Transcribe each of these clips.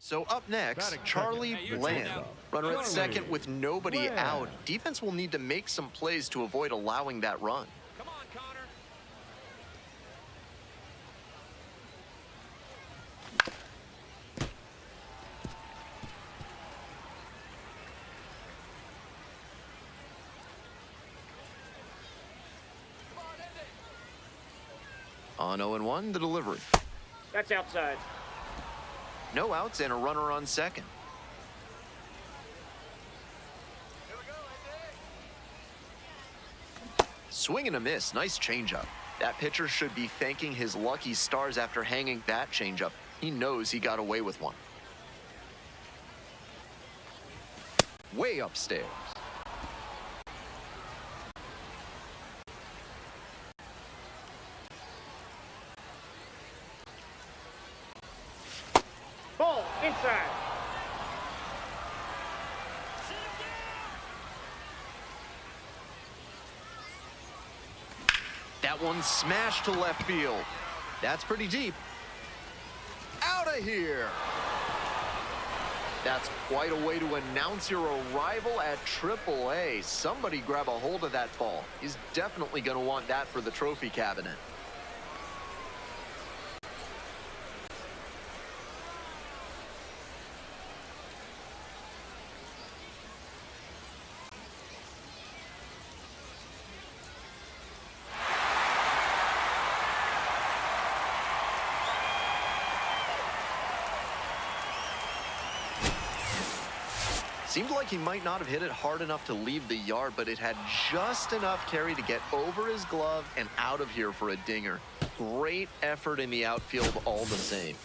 So up next, Charlie Lamb. Runner at second with nobody out. Defense will need to make some plays to avoid allowing that run. Come on, Connor. On 0-1, the delivery. That's outside. No outs and a runner on second. Swing and a miss. Nice changeup. That pitcher should be thanking his lucky stars after hanging that changeup. He knows he got away with one. Way upstairs. Ball inside. That one smashed to left field. That's pretty deep. Out of here. That's quite a way to announce your arrival at AAA. Somebody grab a hold of that ball. He's definitely going to want that for the trophy cabinet. Seemed like he might not have hit it hard enough to leave the yard, but it had just enough carry to get over his glove and out of here for a dinger. Great effort in the outfield all the same.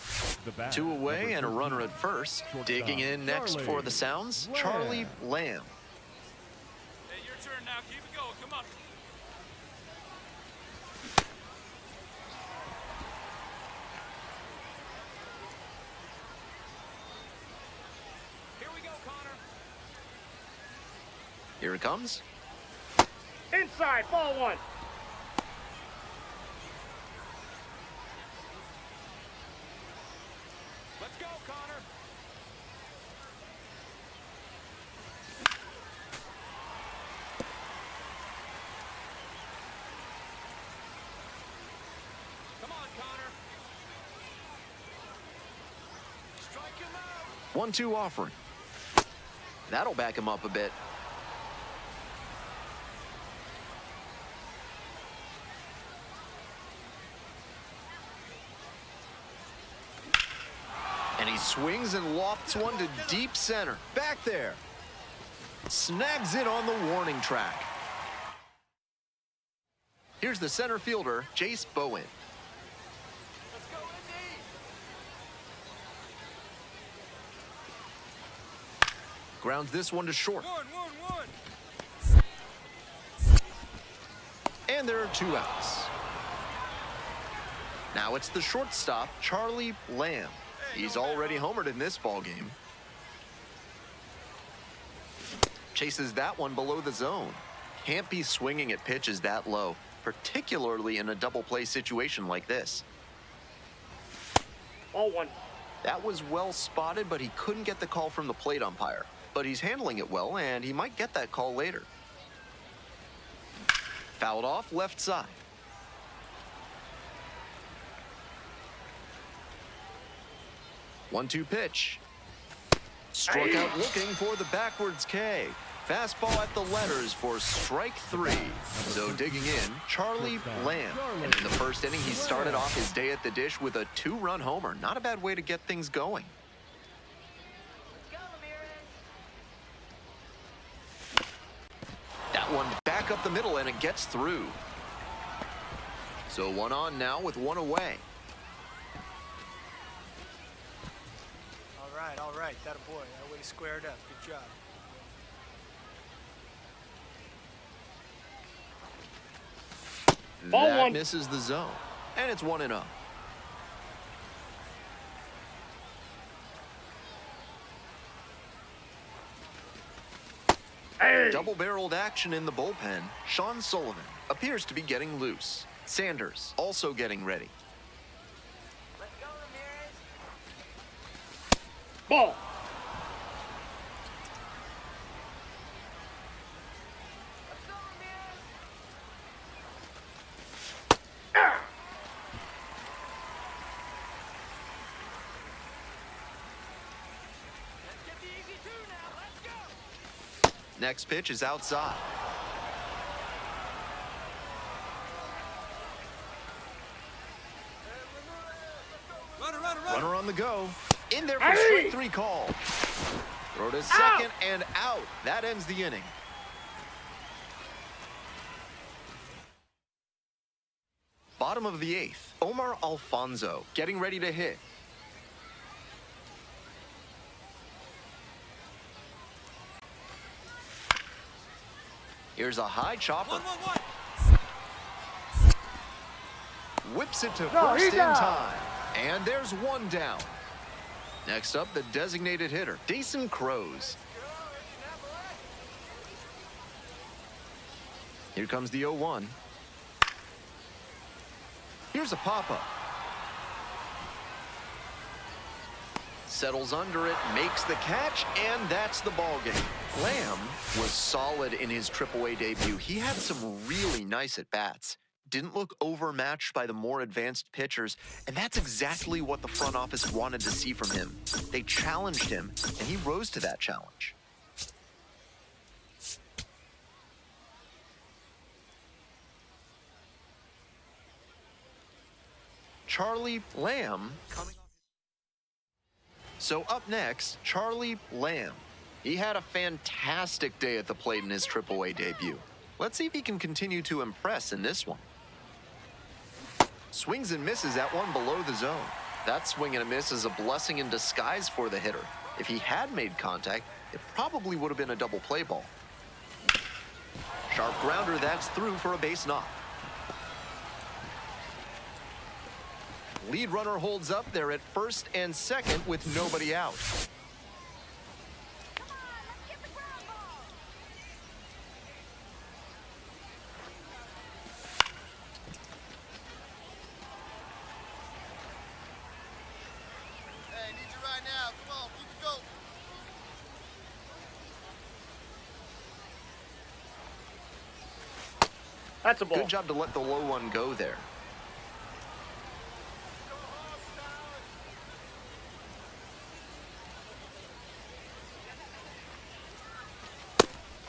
Two away and a runner at first. Digging in next for the Sounds, Charlie Lamb. Hey, your turn now. Keep it going. Come on. Here we go, Connor. Here it comes. Inside. Ball one. Let's go, Connor. Come on, Connor. Strike him out. 1-2 offering. That'll back him up a bit. And he swings and lofts one to deep center. Back there. Snags it on the warning track. Here's the center fielder, Jace Bowen. Let's go, Indy. Grounds this one to short. One. And there are 2 outs. Now it's the shortstop, Charlie Lamb. He's already homered in this ballgame. Chases that one below the zone. Can't be swinging at pitches that low, particularly in a double play situation like this. Ball one. That was well spotted, but he couldn't get the call from the plate umpire. But he's handling it well, and he might get that call later. Fouled off left side. 1-2 pitch. Struck out looking for the backwards K. Fastball at the letters for strike 3. So digging in, Charlie Lamb. And in the first inning, he started off his day at the dish with a 2-run homer. Not a bad way to get things going. That one back up the middle, and it gets through. So 1 on now with 1 away. All right, that a boy. That way squared up. Good job. Ball That one. misses the zone, and it's 1-0. Hey. Double-barreled action in the bullpen. Sean Sullivan appears to be getting loose. Sanders also getting ready. Ball. Next pitch is outside. Runner on the go. In there for strike three call. Throw to second and out. That ends the inning. Bottom of the eighth. Omar Alfonso getting ready to hit. Here's a high chopper. Whips it to first in time. And there's one down. Next up, the designated hitter, Dason Crows. Here comes the 0-1. Here's a pop-up. Settles under it, makes the catch, and that's the ball game. Lamb was solid in his AAA debut. He had some really nice at-bats. Didn't look overmatched by the more advanced pitchers, and that's exactly what the front office wanted to see from him. They challenged him, and he rose to that challenge. Charlie Lamb coming off. So up next, Charlie Lamb. He had a fantastic day at the plate in his AAA debut. Let's see if he can continue to impress in this one. Swings and misses at one below the zone. That swing and a miss is a blessing in disguise for the hitter. If he had made contact, it probably would have been a double play ball. Sharp grounder, that's through for a base knock. Lead runner holds up there at first and second with nobody out. That's a ball. Good job to let the low one go there.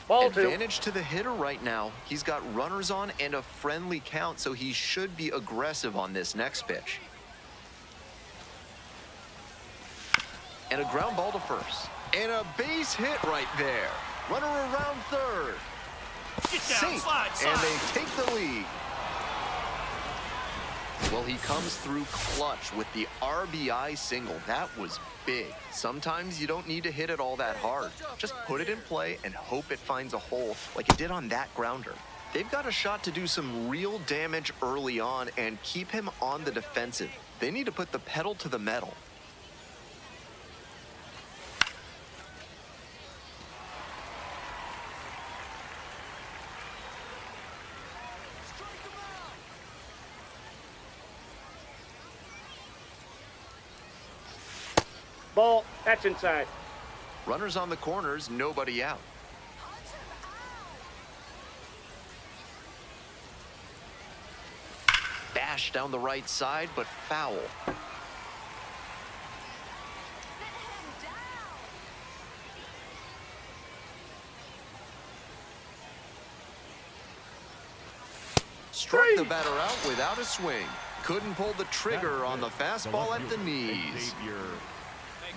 Ball two. Advantage to the hitter right now. He's got runners on and a friendly count, so he should be aggressive on this next pitch. And a ground ball to first. And a base hit right there. Runner around third. Get down, slide. And they take the lead. Well, he comes through clutch with the RBI single. That was big. Sometimes you don't need to hit it all that hard. Just put it in play and hope it finds a hole like it did on that grounder. They've got a shot to do some real damage early on and keep him on the defensive. They need to put the pedal to the metal. Ball. That's inside. Runners on the corners, nobody out. Bash down the right side, but foul. Struck the batter out without a swing. Couldn't pull the trigger on the fastball at the knees. Hey,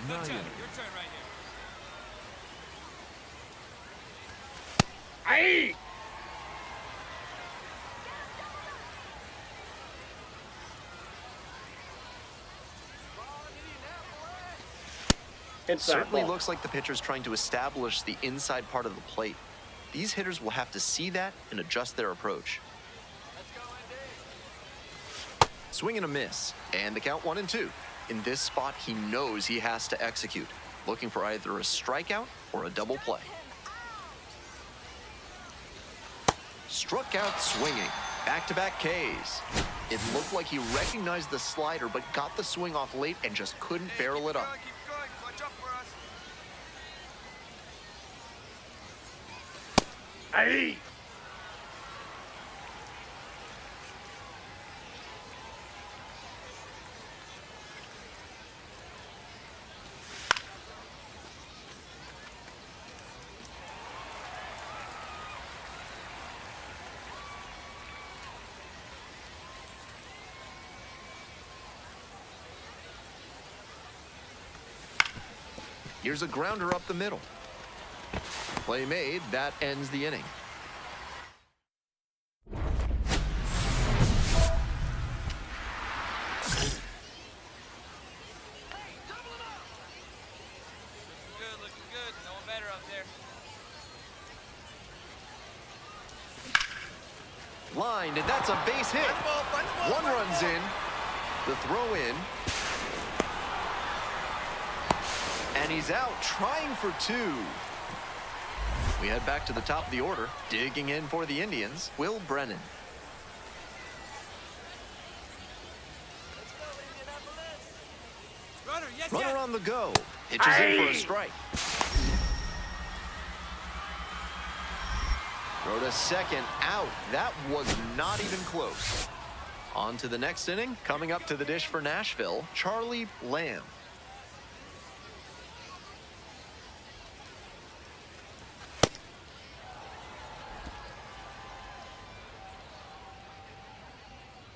good time. Your turn right here. Aye. Inside Certainly ball. looks like the pitcher's trying to establish the inside part of the plate. These hitters will have to see that and adjust their approach. Swing and a miss, and the count 1-2. In this spot, he knows he has to execute, looking for either a strikeout or a double play. Struck out swinging. Back-to-back Ks. It looked like he recognized the slider, but got the swing off late and just couldn't barrel it up. Keep going. Watch up for us. Hey! Here's a grounder up the middle. Play made, that ends the inning. Looking good. No one better up there. Lined, and that's a base hit. One run's in. The throw in. And he's out trying for two. We head back to the top of the order. Digging in for the Indians, Will Brennan. Runner, yes, Runner yes. on the go. Pitches in for a strike. Throw to second, out. That was not even close. On to the next inning. Coming up to the dish for Nashville, Charlie Lamb.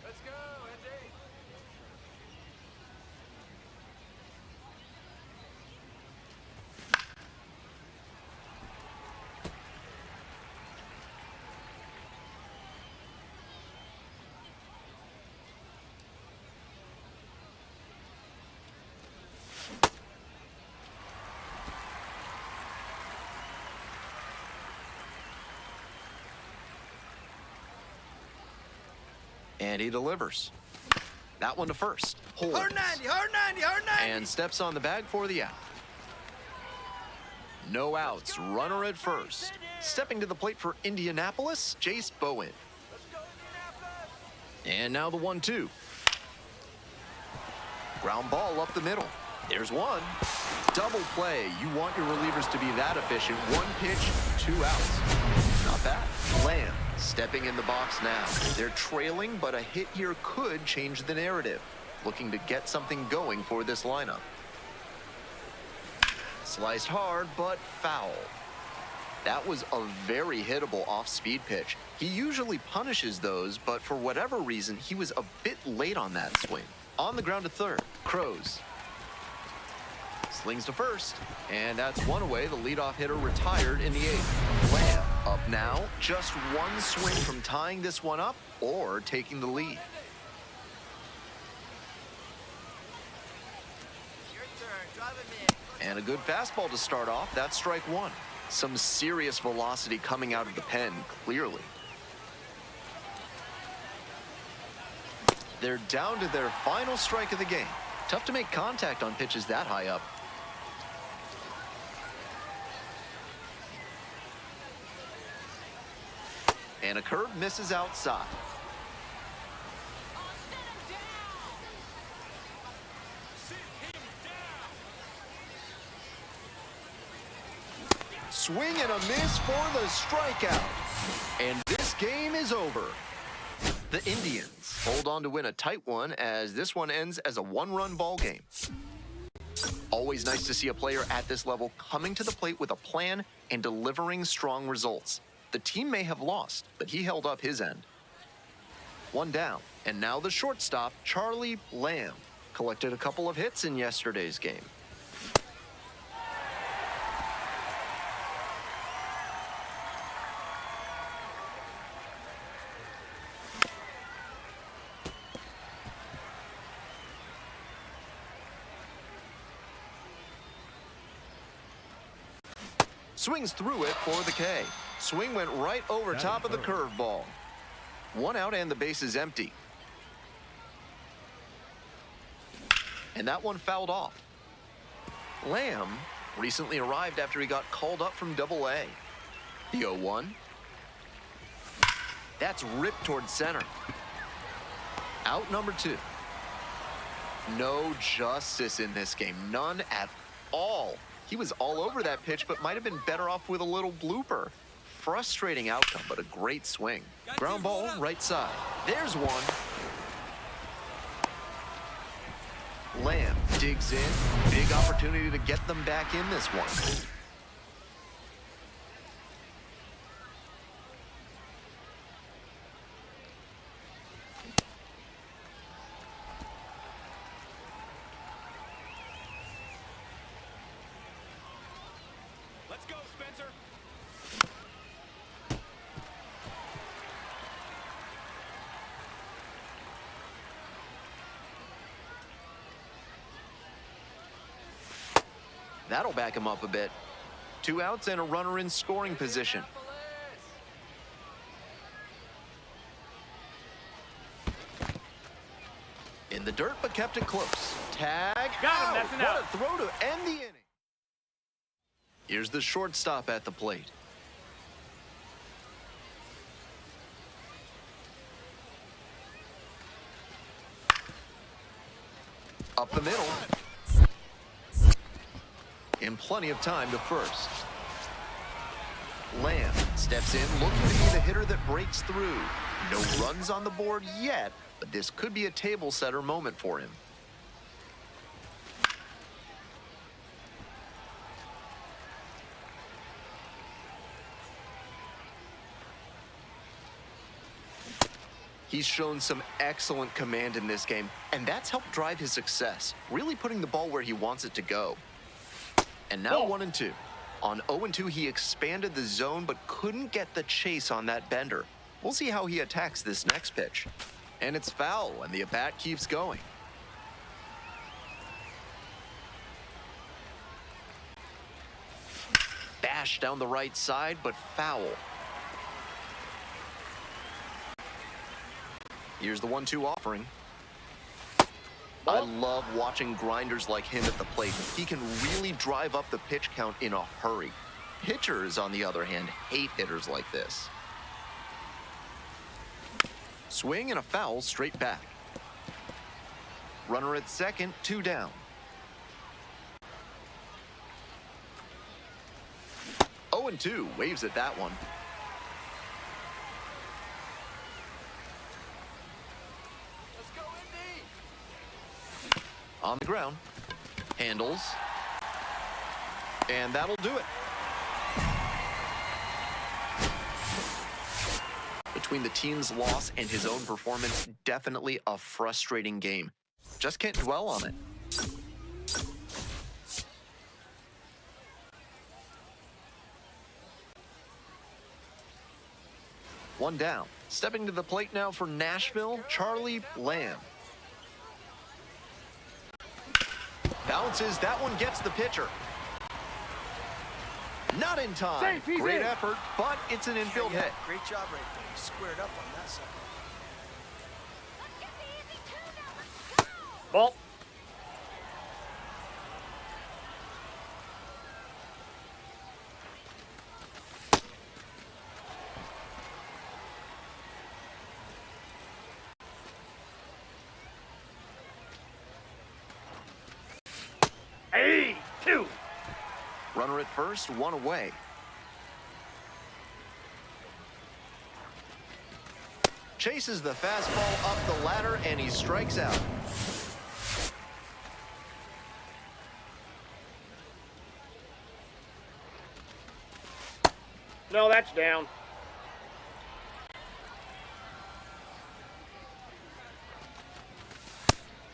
Let's go, Andy. And he delivers. That one to first. Holds. Hard 90, hard 90, hard 90. And steps on the bag for the out. No outs. Runner at first. Stepping to the plate for Indianapolis, Jace Bowen. And now the 1-2. Ground ball up the middle. There's one. Double play. You want your relievers to be that efficient. One pitch, 2 outs. Not bad. Lamb stepping in the box now. They're trailing, but a hit here could change the narrative. Looking to get something going for this lineup. Sliced hard, but foul. That was a very hittable off-speed pitch. He usually punishes those, but for whatever reason, he was a bit late on that swing. On the ground to third, Crows. Slings to first, and that's one away. The leadoff hitter retired in the 8th. Lamb up now, just one swing from tying this one up or taking the lead. Your turn. Drive him in. And a good fastball to start off. That's strike one. Some serious velocity coming out of the pen, clearly. They're down to their final strike of the game. Tough to make contact on pitches that high up. And a curve misses outside. Swing and a miss for the strikeout. And this game is over. The Indians hold on to win a tight one as this one ends as a one-run ball game. Always nice to see a player at this level coming to the plate with a plan and delivering strong results. The team may have lost, but he held up his end. One down, and now the shortstop, Charlie Lamb, collected a couple of hits in yesterday's game. Swings through it for the K. Swing went right over top of the curveball. One out and the base is empty. And that one fouled off. Lamb recently arrived after he got called up from AA. The 0-1. That's ripped towards center. Out number 2. No justice in this game. None at all. He was all over that pitch, but might have been better off with a little blooper. Frustrating outcome, but a great swing. Ground ball, right side. There's one. Lamb digs in. Big opportunity to get them back in this one. Let's go, Spencer. That'll back him up a bit. 2 outs and a runner in scoring position. In the dirt, but kept it close. Tag. Got him, out. that's an What out. a throw to end the inning. Here's the shortstop at the plate. Up the middle. In plenty of time to first. Lamb steps in, looking to be the hitter that breaks through. No runs on the board yet, but this could be a table setter moment for him. He's shown some excellent command in this game, and that's helped drive his success, really putting the ball where he wants it to go. And now 1-2. On 0-2, he expanded the zone, but couldn't get the chase on that bender. We'll see how he attacks this next pitch. And it's foul, and the at-bat keeps going. Bash down the right side, but foul. Here's the 1-2 offering. I love watching grinders like him at the plate. He can really drive up the pitch count in a hurry. Pitchers, on the other hand, hate hitters like this. Swing and a foul straight back. Runner at second, 2 down. Oh, 0-2, waves at that one. On the ground, handles, and that'll do it. Between the team's loss and his own performance, definitely a frustrating game. Just can't dwell on it. One down. Stepping to the plate now for Nashville, Charlie Lamb. Bounces, that one gets the pitcher. Not in time. Safe, he's Great in. effort, but it's an infield hit. Great job right there. You squared up on that side. Ball. Hey, 2. Runner at first, 1 away. Chases the fastball up the ladder, and he strikes out. No, that's down.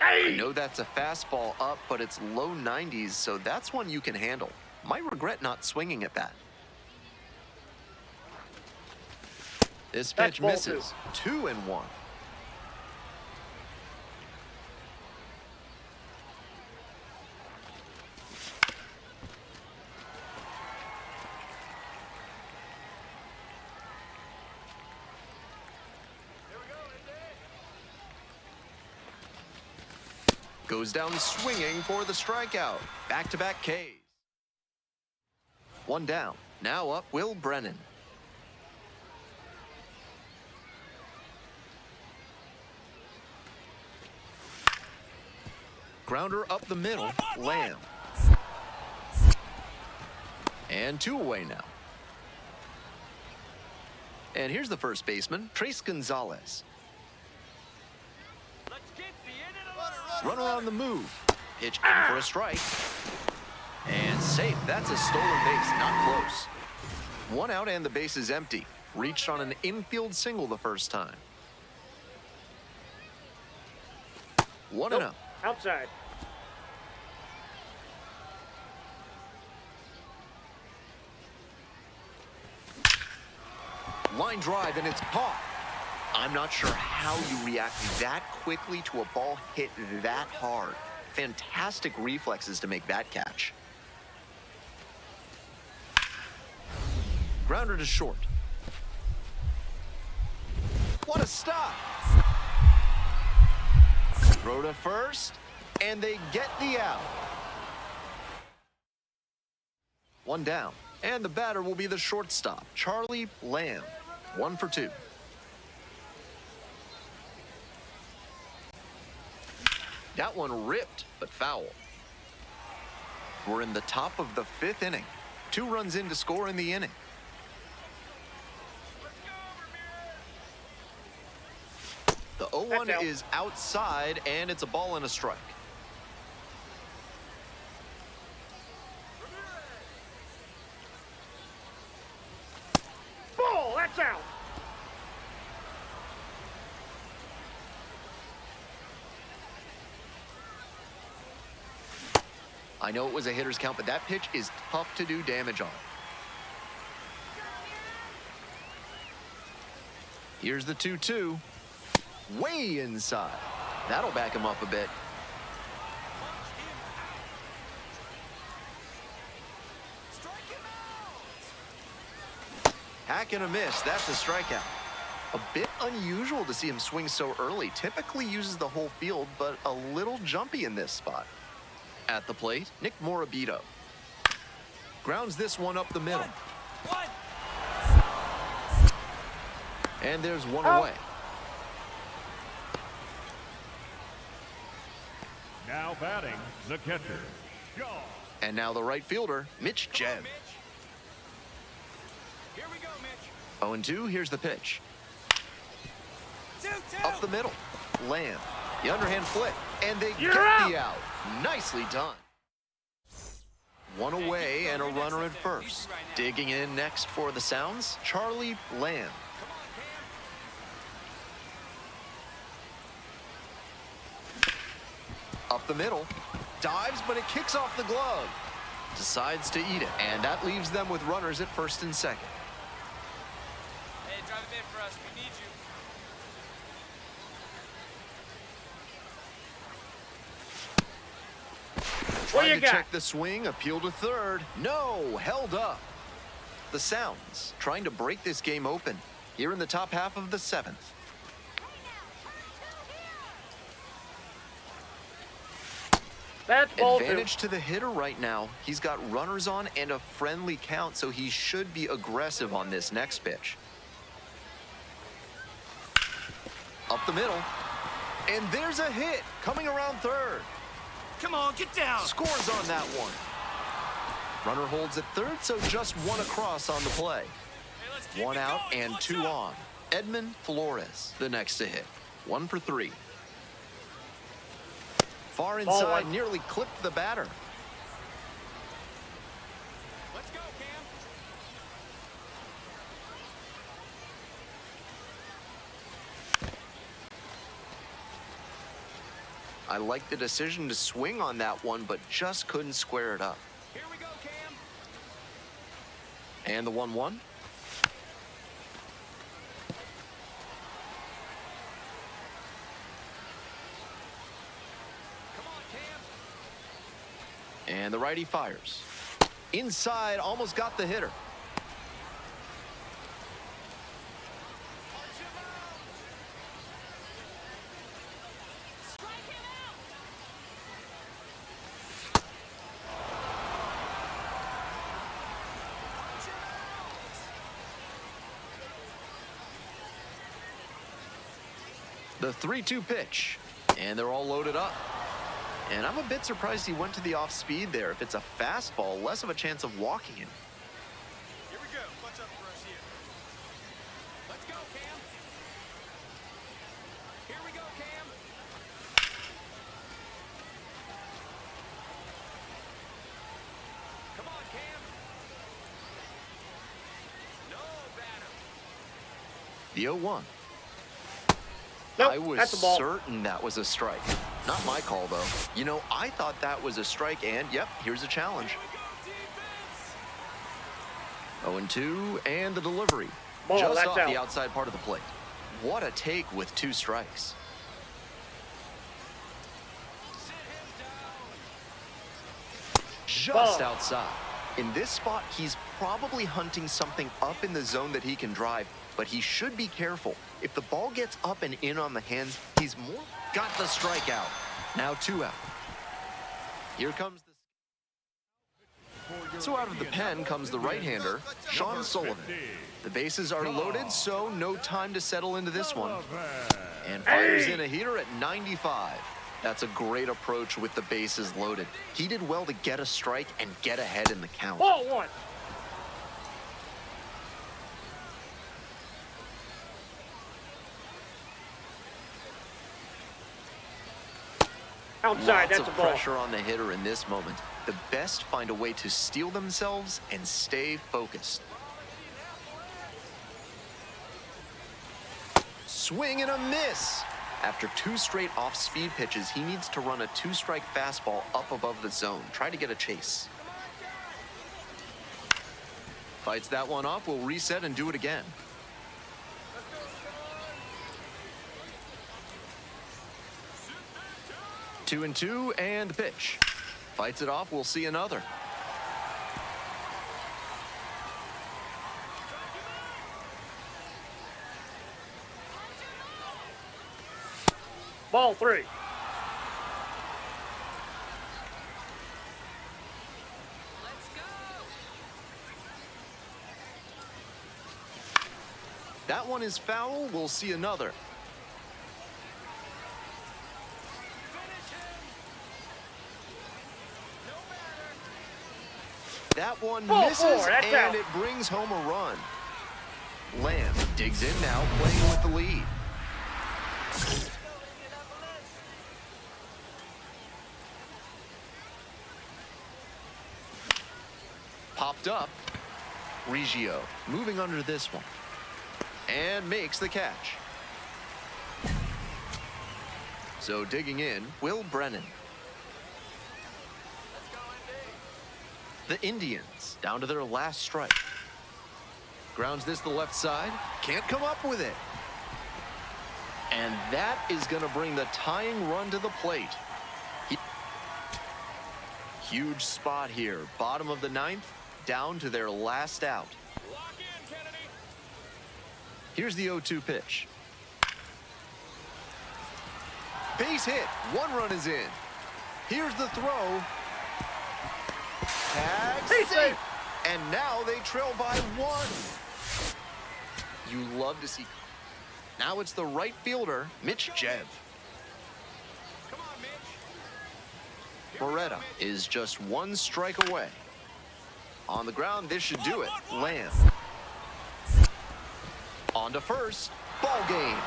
I know that's a fastball up, but it's low 90s, so that's one you can handle. Might regret not swinging at that. This pitch That's ball misses. 2-1. Goes down swinging for the strikeout. Back-to-back Ks. 1 down. Now up Will Brennan. Grounder up the middle, Lamb. And 2 away now. And here's the first baseman, Trace Gonzalez. Let's get the inning alive. Runner on the move. Pitch in for a strike. And safe. That's a stolen base, not close. 1 out and the base is empty. Reached on an infield single the first time. 1 and Nope. 0. Outside. Line drive, and it's caught. I'm not sure how you react that quickly to a ball hit that hard. Fantastic reflexes to make that catch. Grounder to short. What a stop! Throw to first, and they get the out. 1 down, and the batter will be the shortstop, Charlie Lamb. 1 for 2. That one ripped, but foul. We're in the top of the 5th inning. 2 runs in to score in the inning. The 0-1 That's out. is outside, and it's a ball and a strike. Ball, that's out. I know it was a hitter's count, but that pitch is tough to do damage on. Here's the 2-2. Way inside. That'll back him up a bit. Hack and a miss. That's a strikeout. A bit unusual to see him swing so early. Typically uses the whole field, but a little jumpy in this spot. At the plate, Nick Morabito. Grounds this one up the middle. One. And there's 1 Out. away. Now batting, the catcher, Shaw. And now the right fielder, Mitch Come on, Jebb. Mitch. Here we go, Mitch. 0-2, here's the pitch. 2-2. Up the middle, Lamb. The underhand flip, and they You're get out. the out. Nicely done. 1 away and a runner at first. Digging in next for the Sounds, Charlie Lamb. Come on, Cam. Up the middle, dives, but it kicks off the glove. Decides to eat it, and that leaves them with runners at first and second. Hey, drive a bit for us. We need you. What Trying you to got? check the swing, appeal to third. No, held up. The Sounds trying to break this game open here in the top half of the 7th. That's ball 2. Advantage to the hitter right now. He's got runners on and a friendly count, so he should be aggressive on this next pitch. Up the middle. And there's a hit coming around third. Come on, get down. Scores on that one. Runner holds at third, so just 1 across on the play. Hey, let's keep 1 it out going. and Watch 2 out. on. Edmund Flores, the next to hit. 1 for 3. Far Ball inside, 1. nearly clipped the batter. Let's go, Cam. I like the decision to swing on that one, but just couldn't square it up. Here we go, Cam. And the 1-1. Come on, Cam. And the righty fires. Inside, almost got the hitter. The 3-2 pitch, and they're all loaded up. And I'm a bit surprised he went to the off speed there. If it's a fastball, less of a chance of walking him. matchup for us here. Let's go, Cam. Here we go, Cam. Come on, Cam. No batter. The 0-1. Nope, I was that's a ball. certain that was a strike. Not my call, though. You know, I thought that was a strike, and yep, here's a challenge. Here we go, defense. 0-2, and the delivery. Ball, Just that's off out. the outside part of the plate. What a take with 2 strikes. Sit him down. Just Ball. outside. In this spot, he's probably hunting something up in the zone that he can drive, but he should be careful. If the ball gets up and in on the hands, he's more... Got the strikeout. Now 2 out. Here comes the... So out of the pen comes the right-hander, Sean Sullivan. The bases are loaded, so no time to settle into this one. And fires in a heater at 95. That's a great approach with the bases loaded. He did well to get a strike and get ahead in the count. Ball 1. Outside, Lots that's of a ball. pressure on the hitter in this moment. The best find a way to steel themselves and stay focused. Swing and a miss. After 2 straight off-speed pitches, he needs to run a 2-strike fastball up above the zone. Try to get a chase. Fights that one off, will reset and do it again. Two and 2, and the pitch. Fights it off, we'll see another. Ball 3. Let's go. That one is foul, we'll see another. Finish him. No batter. That one Ball misses, 4, that's and out. it brings home a run. Lamb digs in now, playing with the lead. Popped up. Reggio moving under this one. And makes the catch. So digging in, Will Brennan. The Indians down to their last strike. Grounds this to the left side. Can't come up with it. And that is going to bring the tying run to the plate. Huge spot here. Bottom of the 9th, down to their last out. Lock in, Kennedy. Here's the 0-2 pitch. Base hit. 1 run is in. Here's the throw. Tag safe. And now they trail by 1. You love to see. Now it's the right fielder, Mitch Jeb. Come on, Mitch. Beretta is just 1 strike away. On the ground, this should do it. Lamb. On to first. Ball game.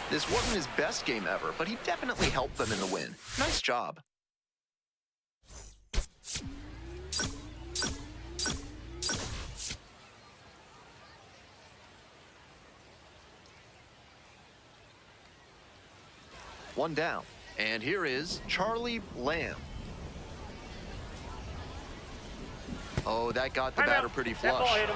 This wasn't his best game ever, but he definitely helped them in the win. Nice job. One down. And here is Charlie Lamb. Oh, that got the Timeout. batter pretty That ball flush. hit him.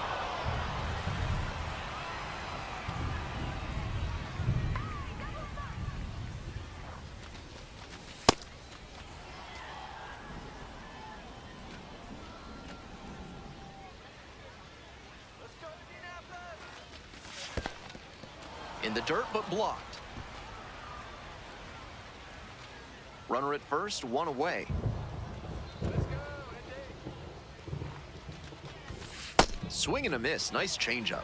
In the dirt, but blocked. Runner at first, 1 away. Swing and a miss. Nice changeup.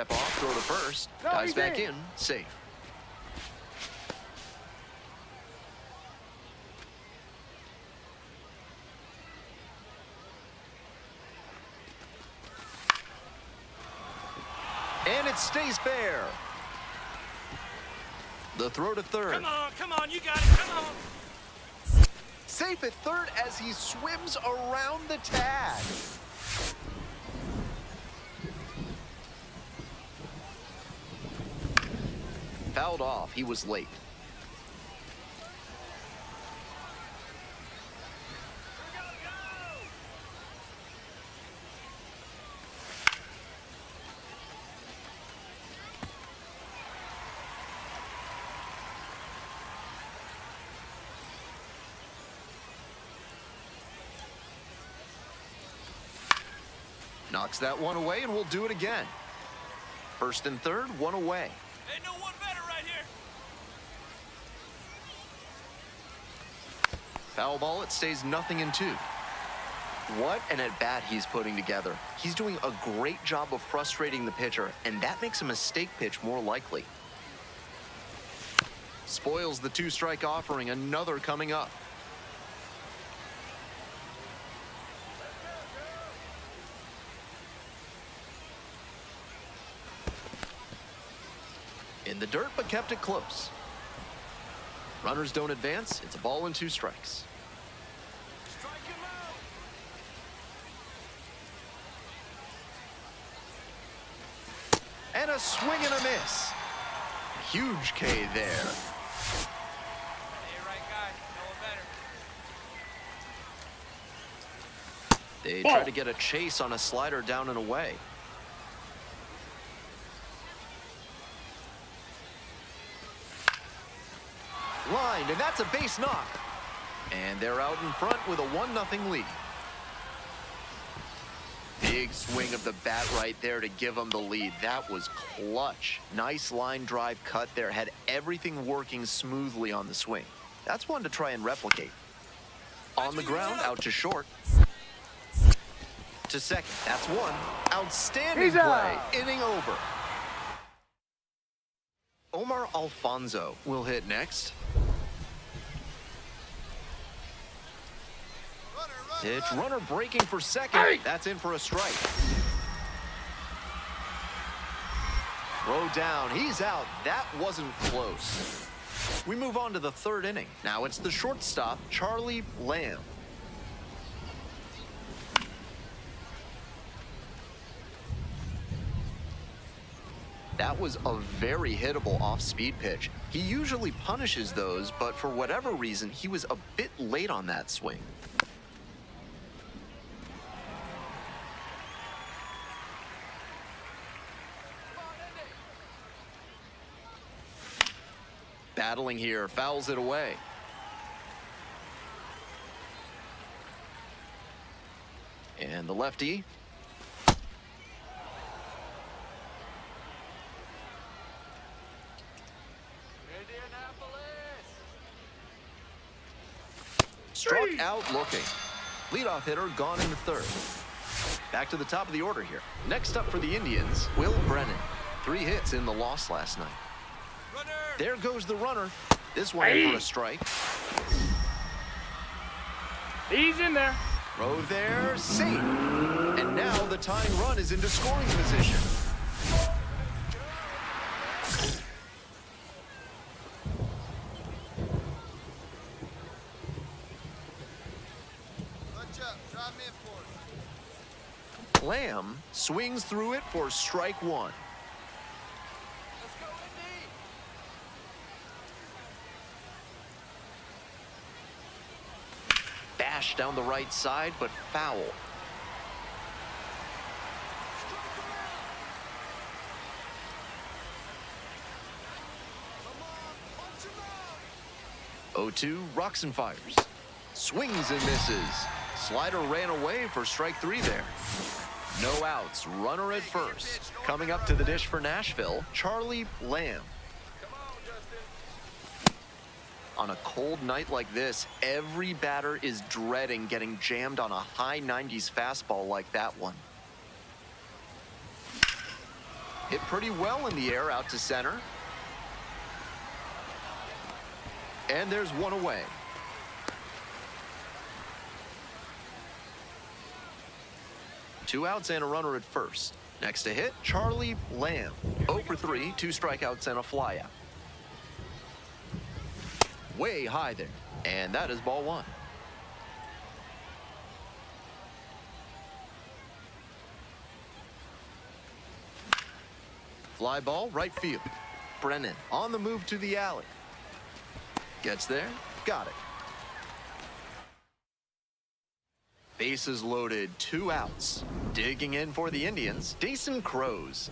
Step off, throw to first. No, Dives he's back in. in, safe. And it stays fair. The throw to third. Come on, you got it, come on. Safe at third as he swims around the tag. Fouled off, he was late. Knocks that one away, and we'll do it again. First and third, one away. Ain't no one better right here. Foul ball, it stays 0-2. What an at-bat he's putting together. He's doing a great job of frustrating the pitcher, and that makes a mistake pitch more likely. Spoils the two-strike offering, another coming up. In the dirt, but kept it close. Runners don't advance. It's a ball and 2 strikes. Strike him out. And a swing and a miss. Huge K there. Hey, right guy. No one better. They try to get a chase on a slider down and away. Lined, and that's a base knock. And they're out in front with a 1-0 lead. Big swing of the bat right there to give them the lead. That was clutch. Nice line drive cut there. Had everything working smoothly on the swing. That's one to try and replicate. On the ground, out to short. To second, that's one. Outstanding He's play. out. Inning over. Omar Alfonso will hit next. Pitch, runner breaking for second. Hey! That's in for a strike. Throw down, he's out. That wasn't close. We move on to the third inning. Now it's the shortstop, Charlie Lamb. That was a very hittable off-speed pitch. He usually punishes those, but for whatever reason, he was a bit late on that swing. Battling here, fouls it away. And the lefty. Struck out looking. Leadoff hitter gone in the third. Back to the top of the order here. Next up for the Indians, Will Brennan. 3 hits in the loss last night. Runner. There goes the runner. This one in for a strike. He's in there. Throw there, safe. And now the tying run is into scoring position. Lamb swings through it for strike one. Bash down the right side, but foul. Oh, 0-2, rocks and fires. Swings and misses. Slider ran away for strike 3 there. No outs, runner at first. Coming up to the dish for Nashville, Charlie Lamb. On a cold night like this, every batter is dreading getting jammed on a high 90s fastball like that one. Hit pretty well in the air out to center. And there's one away. Two outs and a runner at first. Next to hit, Charlie Lamb. 0 for 3, 2 strikeouts and a flyout. Way high there. And that is ball one. Fly ball, right field. Brennan on the move to the alley. Gets there, got it. Bases loaded, 2 outs. Digging in for the Indians, Dason Crows.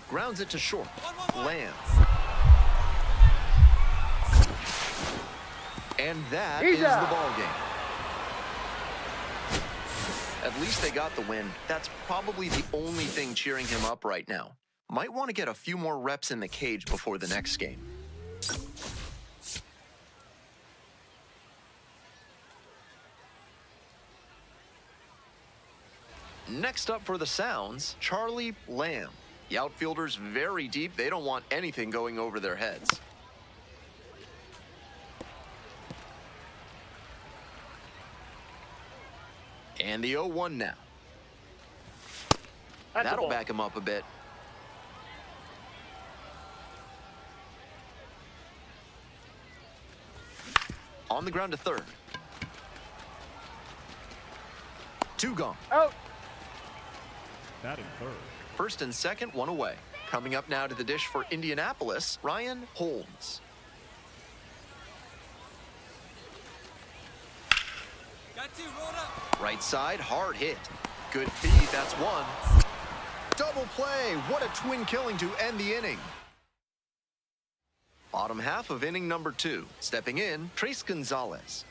Grounds it to short. Lamb. And that is the ball game. At least they got the win. That's probably the only thing cheering him up right now. Might want to get a few more reps in the cage before the next game. Next up for the Sounds, Charlie Lamb. The outfielder's very deep. They don't want anything going over their heads. And the 0-1 now. That'll back him up a bit. On the ground to third. 2 gone. Out. Batting third. First and second, 1 away. Coming up now to the dish for Indianapolis, Ryan Holmes. Got 2, roll up. Right side, hard hit. Good feed, that's 1. Double play, what a twin killing to end the inning. Bottom half of inning number 2. Stepping in, Trace Gonzalez.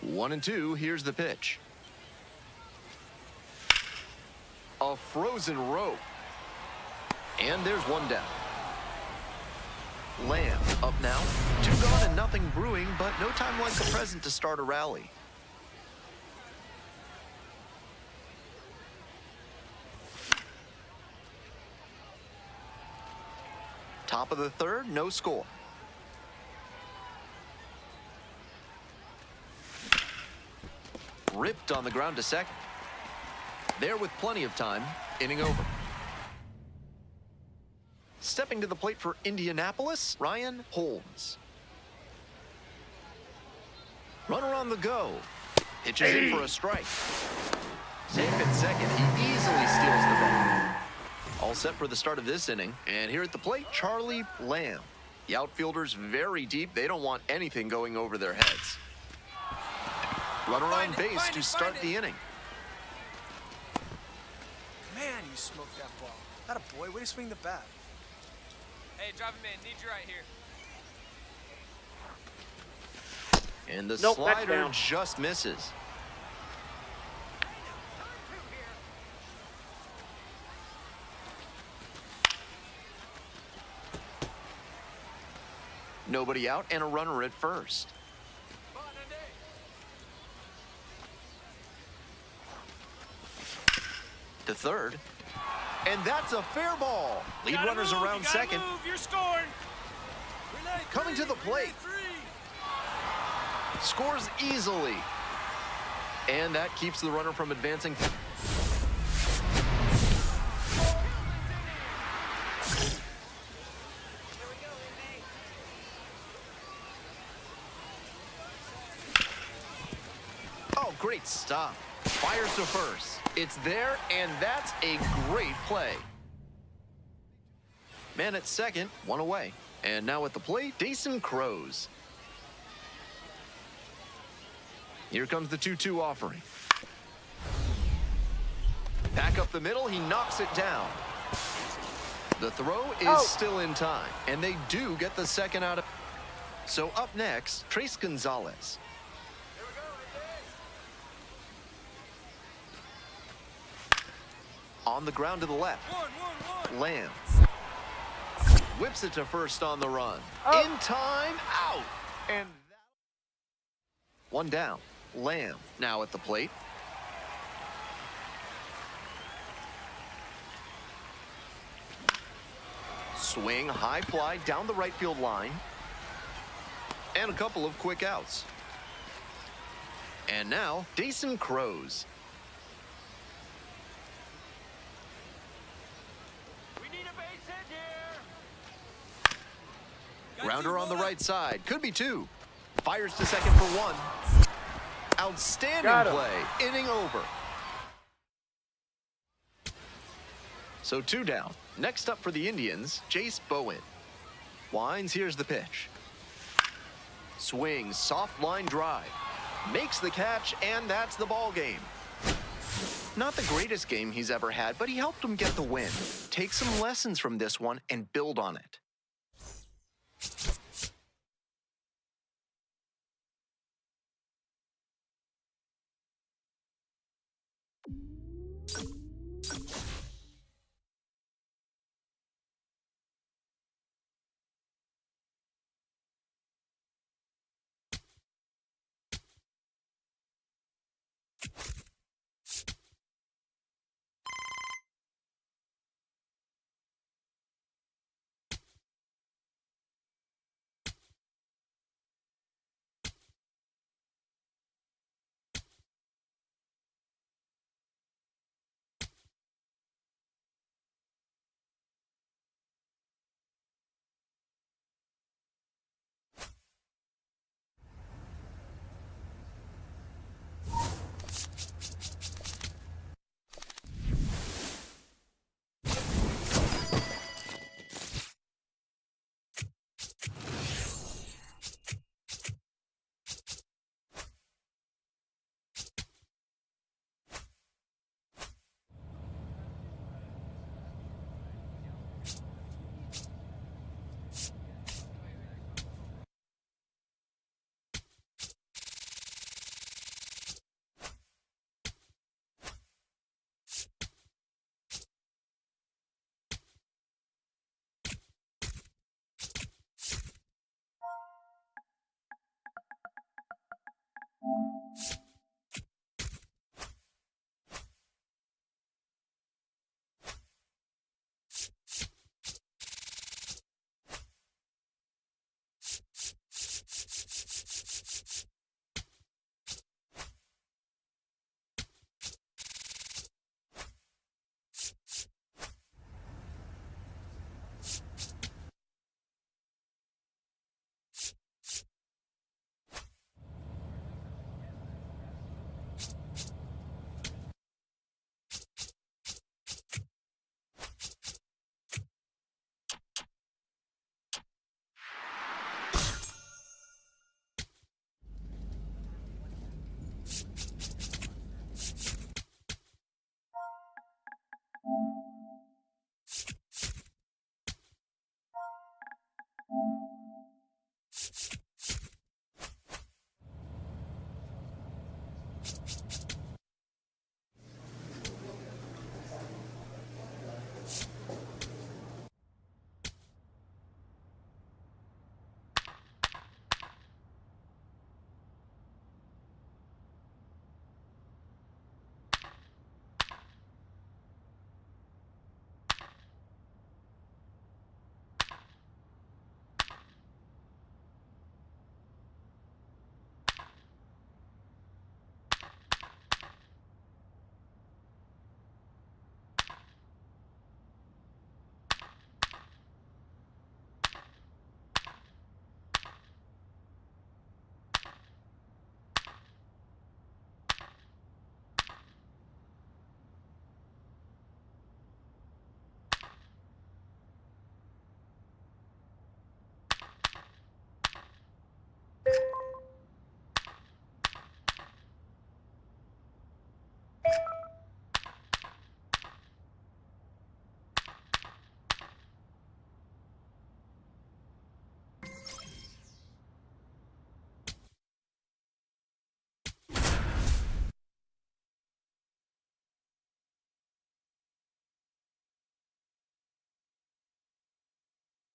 1-2, here's the pitch. A frozen rope. And there's 1 down. Lamb up now. 2 gone and nothing brewing, but no time like the present to start a rally. Top of the third, no score. Ripped on the ground to second. There with plenty of time, inning over. Stepping to the plate for Indianapolis, Ryan Holmes. Runner on the go. Pitches in for a strike. Safe at second, he easily steals the ball. All set for the start of this inning. And here at the plate, Charlie Lamb. The outfielder's very deep. They don't want anything going over their heads. Runner on base to start the inning. Man, you smoked that ball. Atta boy, way to swing the bat. Hey, drop him in. Need you right here. And the Nope, that's slider down. just misses. Nobody out and a runner at first. To third. And that's a fair ball. Lead Gotta runners move, around you gotta second. Move, you're scoring. Coming to the plate. Scores easily. And that keeps the runner from advancing. Oh, great stop. Fires to first. It's there, and that's a great play. Man at second, 1 away. And now at the plate, Dason Crows. Here comes the 2-2 offering. Back up the middle, he knocks it down. The throw is still in time, and they do get the second out of. So up next, Trace Gonzalez. On the ground to the left. Lamb. Whips it to first on the run. In time, out. And 1 down. Lamb now at the plate. Swing, high fly down the right field line. And a couple of quick outs. And now, Dason Crows. We need a base hit here. Grounder on the right side. Could be two. Fires to second for one. Outstanding Got him. play. Inning over. So 2 down. Next up for the Indians, Jace Bowen. Winds, here's the pitch. Swings, soft line drive. Makes the catch, and that's the ball game. Not the greatest game he's ever had, but he helped him get the win. Take some lessons from this one and build on it.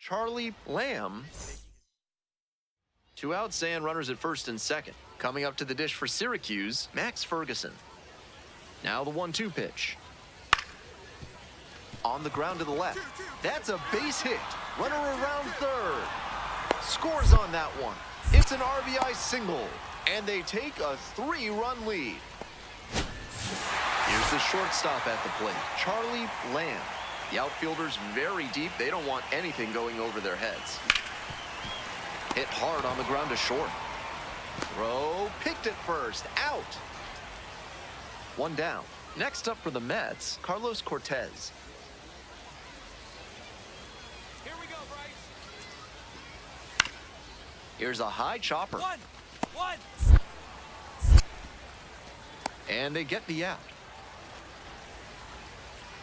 Charlie Lamb. 2 outs and runners at first and second. Coming up to the dish for Syracuse, Max Ferguson. Now the 1-2 pitch. On the ground to the left. That's a base hit. Runner around third. Scores on that one. It's an RBI single, and they take a 3-run lead. Here's the shortstop at the plate, Charlie Lamb. The outfielder's very deep. They don't want anything going over their heads. Hit hard on the ground to short. Throw, picked at first, out. One down. Next up for the Mets, Carlos Cortez. Here we go, Bryce. Here's a high chopper. One. And they get the out.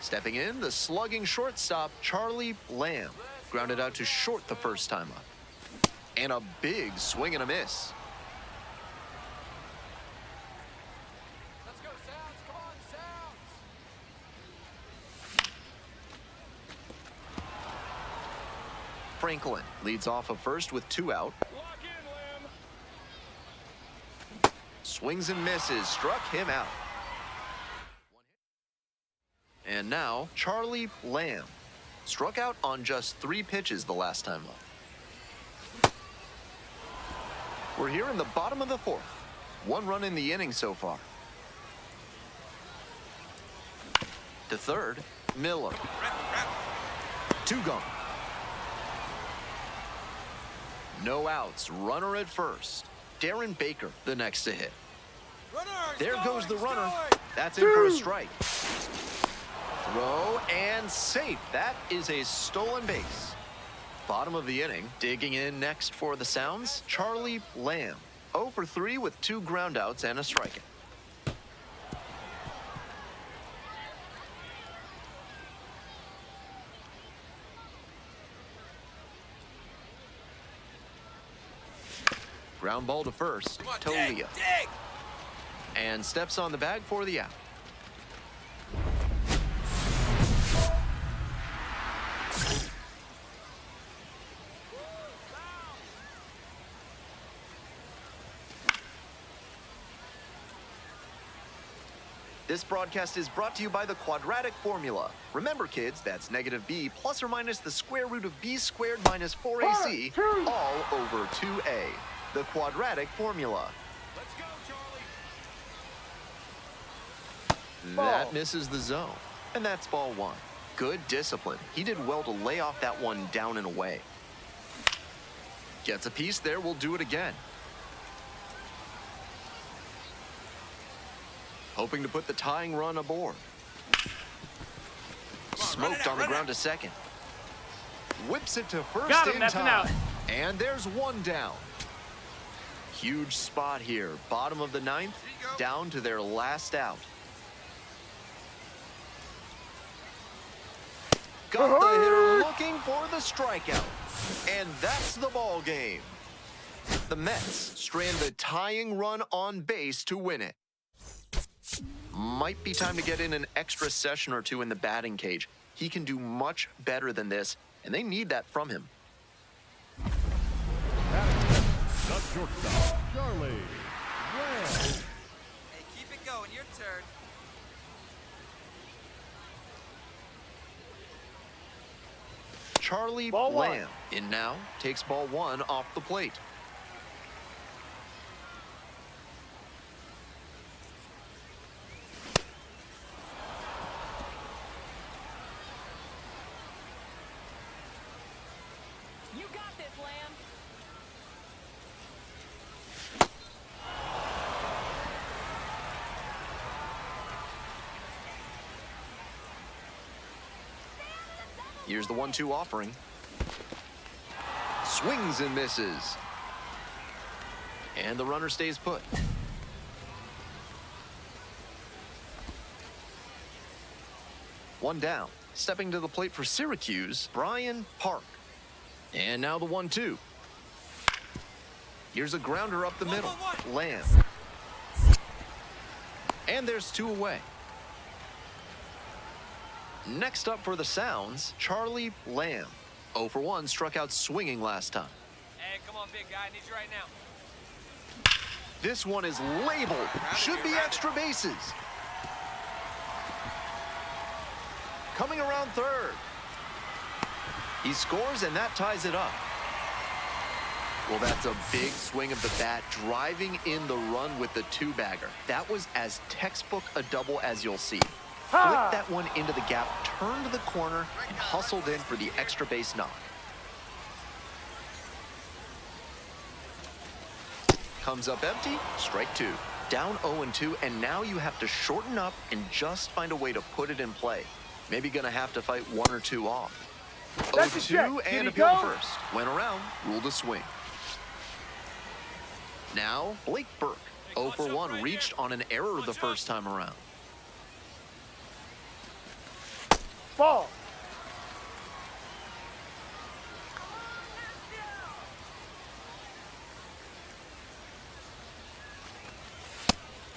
Stepping in, the slugging shortstop, Charlie Lamb. Grounded out to short the first time up. And a big swing and a miss. Let's go, Sounds. Come on, Sounds. Franklin leads off of first with 2 out. Lock in, Lamb. Swings and misses, struck him out. And now, Charlie Lamb. Struck out on just 3 pitches the last time up. We're here in the bottom of the 4th. 1 run in the inning so far. To third, Miller. 2 gone. No outs, runner at first. Darren Baker, the next to hit. There goes the runner. That's in for a strike. Throw and safe. That is a stolen base. Bottom of the inning. Digging in next for the Sounds, Charlie Lamb. 0 for 3 with 2 groundouts and a strikeout. Ground ball to first, Come on, Tolia. dig. And steps on the bag for the out. This broadcast is brought to you by the quadratic formula. Remember, kids, that's negative b plus or minus the square root of b squared minus 4ac all over 2a. The quadratic formula. Let's go, Charlie. That misses the zone. And that's ball 1. Good discipline. He did well to lay off that one down and away. Gets a piece there, we'll do it again. Hoping to put the tying run aboard. Smoked on the ground to second. Whips it to first Got him, in that's an time. out. And there's 1 down. Huge spot here. Bottom of the 9th, down to their last out. Got the hitter looking for the strikeout. And that's the ball game. The Mets strand the tying run on base to win it. Might be time to get in an extra session or 2 in the batting cage. He can do much better than this, and they need that from him. The shortstop, Charlie Lamb. Hey, keep it going. Your turn. Charlie Ball 1. Lamb in now, takes ball 1 off the plate. You got this, Lamb. Here's the 1-2 offering. Swings and misses. And the runner stays put. One down. Stepping to the plate for Syracuse, Brian Park. And now the 1-2. Here's a grounder up the middle. Lamb. And there's 2 away. Next up for the Sounds, Charlie Lamb. 0 for 1, struck out swinging last time. Hey, come on, big guy. I need you right now. This one is labeled. Should be extra bases. Coming around third. He scores, and that ties it up. Well, that's a big swing of the bat, driving in the run with the two-bagger. That was as textbook a double as you'll see. Flicked that one into the gap, turned to the corner, and hustled in for the extra base knock. Comes up empty, strike two. Down 0-2, and now you have to shorten up and just find a way to put it in play. Maybe gonna have to fight one or two off. That's a 0-2 check. and Did he appeal go? first. Went around, ruled a swing. Now, Blake Burke, 0 for 1, reached on an error the first time around. Ball.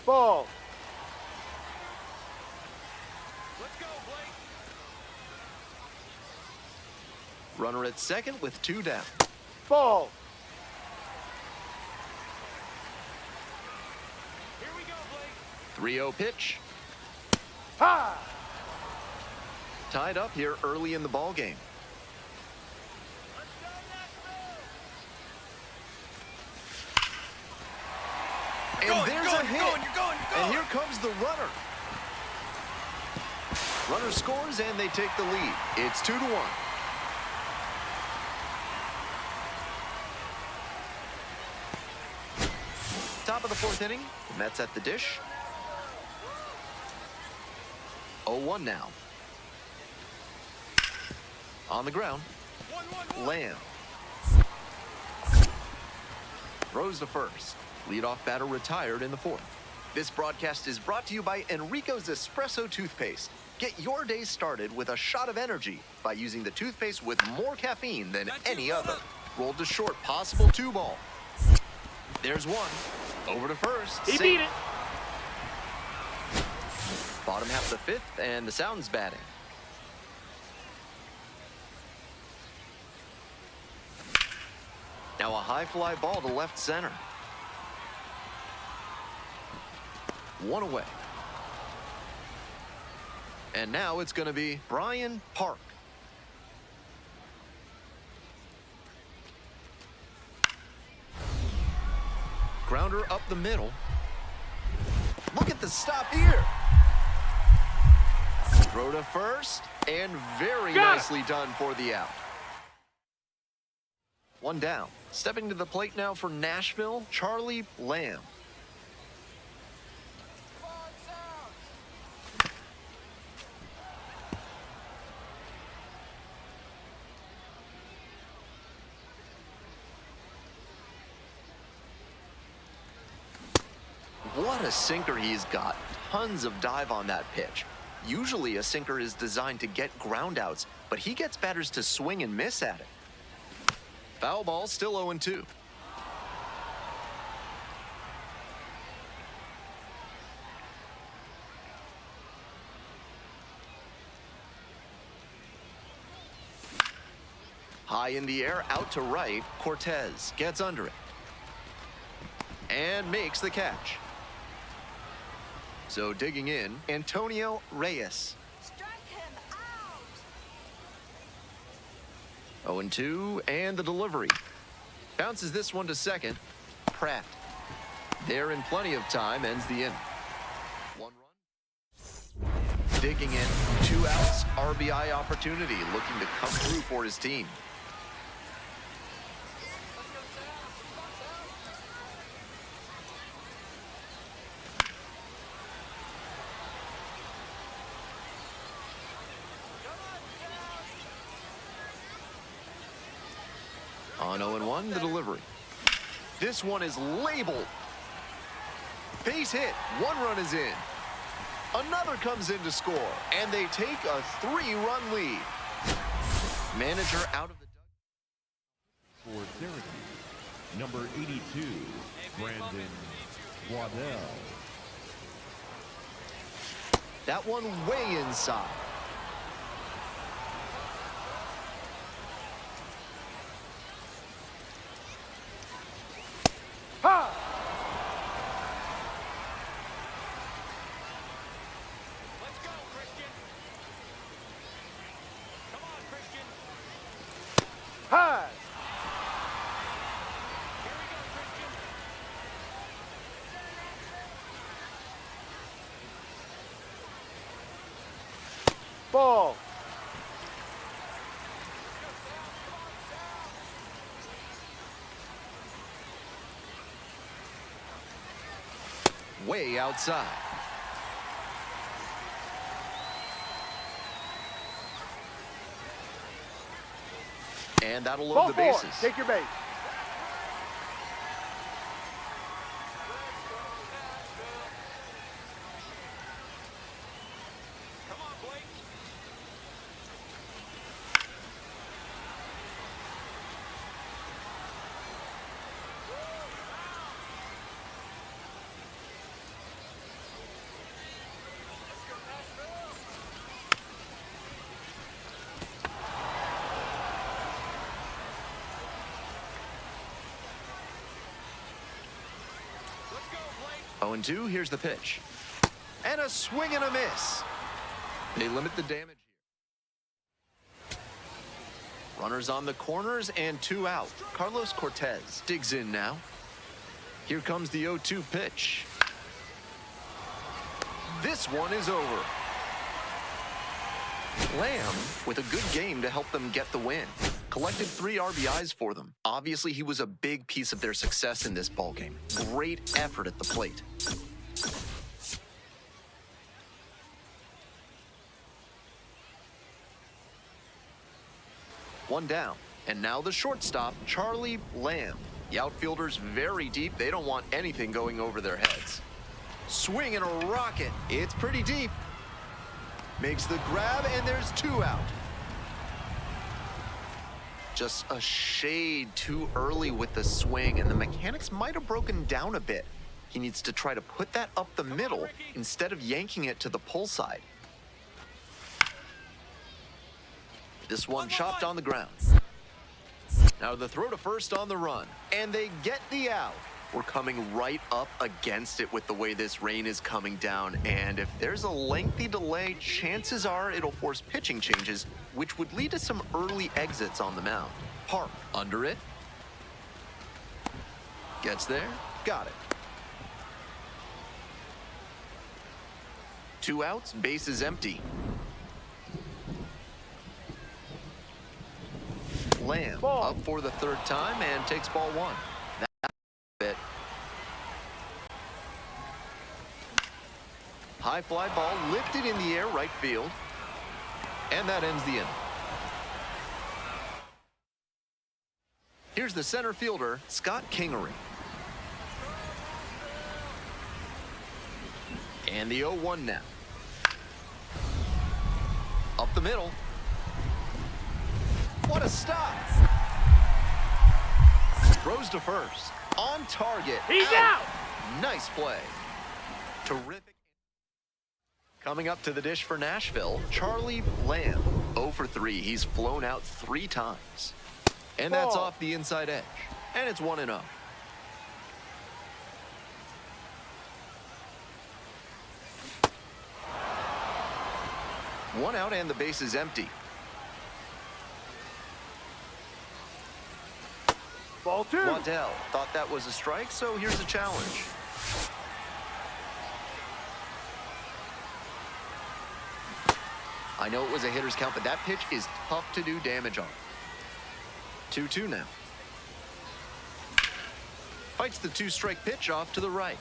Ball. Let's go, Blake. Runner at second with two down. Ball. Here we go, Blake. 3-0 pitch. Ha! Tied up here early in the ball game. And there's a hit. You're going. And here comes the runner. Runner scores, and they take the lead. It's 2-1. Top of the fourth inning. The Mets at the dish. 0-1 now. On the ground. 1-1-1. Lamb. Throws to first. Leadoff batter retired in the fourth. This broadcast is brought to you by Enrico's Espresso Toothpaste. Get your day started with a shot of energy by using the toothpaste with more caffeine than any other. Rolled to short, possible 2-ball. There's one. Over to first. He Safe. beat it. Bottom half of the fifth, and the Sound's batting. Now a high fly ball to left center. One away. And now it's going to be Brian Park. Grounder up the middle. Look at the stop here. Throw to first, and very Got it. nicely done for the out. One down. Stepping to the plate now for Nashville, Charlie Lamb. What a sinker he's got. Tons of dive on that pitch. Usually a sinker is designed to get groundouts, but he gets batters to swing and miss at it. Foul ball, still 0-2. High in the air, out to right. Cortez gets under it and makes the catch. So digging in, Antonio Reyes. Strike him out. 0-2, and the delivery. Bounces this one to second. Pratt. There in plenty of time, ends the inning. One run. Digging in, 2 outs, RBI opportunity, looking to come through for his team. On 0-1, the delivery. This one is labeled. Base hit. 1 run is in. Another comes in to score, and they take a 3-run lead. Manager out of the For Syracuse, number 82, Brandon Waddell. That one way inside. Ha! Let's go, Christian. Come on, Christian. way outside. And that'll load Ball the 4. bases. Take your base. Come on, Blake. Let's go, Blake. 0-2, here's the pitch. And a swing and a miss. They limit the damage here. Runners on the corners and 2 out. Carlos Cortez digs in now. Here comes the 0-2 pitch. This one is over. Lamb with a good game to help them get the win. Collected 3 RBIs for them. Obviously, he was a big piece of their success in this ballgame. Great effort at the plate. One down. And now the shortstop, Charlie Lamb. The outfielder's very deep. They don't want anything going over their heads. Swing and a rocket. It's pretty deep. Makes the grab, and there's 2 out. Just a shade too early with the swing, and the mechanics might have broken down a bit. He needs to try to put that up the middle instead of yanking it to the pull side. This one chopped on the ground. Now the throw to first on the run, and they get the out. We're coming right up against it with the way this rain is coming down, and if there's a lengthy delay, chances are it'll force pitching changes, which would lead to some early exits on the mound. Park under it. Gets there. Got it. 2 outs, base is empty. Lamb Ball. up for the 3rd time and takes ball 1. That's it. High fly ball lifted in the air, right field. And that ends the inning. Here's the center fielder, Scott Kingery. And the 0-1 now. Up the middle. What a stop. Throws to first. On target. He's out. Nice play. Terrific. Coming up to the dish for Nashville, Charlie Lamb. 0 for 3. He's flown out 3 times. And that's Ball. off the inside edge. And it's 1-0. One out and the base is empty. Ball 2. Waddell thought that was a strike, so here's a challenge. I know it was a hitter's count, but that pitch is tough to do damage on. 2-2 now. Fights the 2-strike pitch off to the right.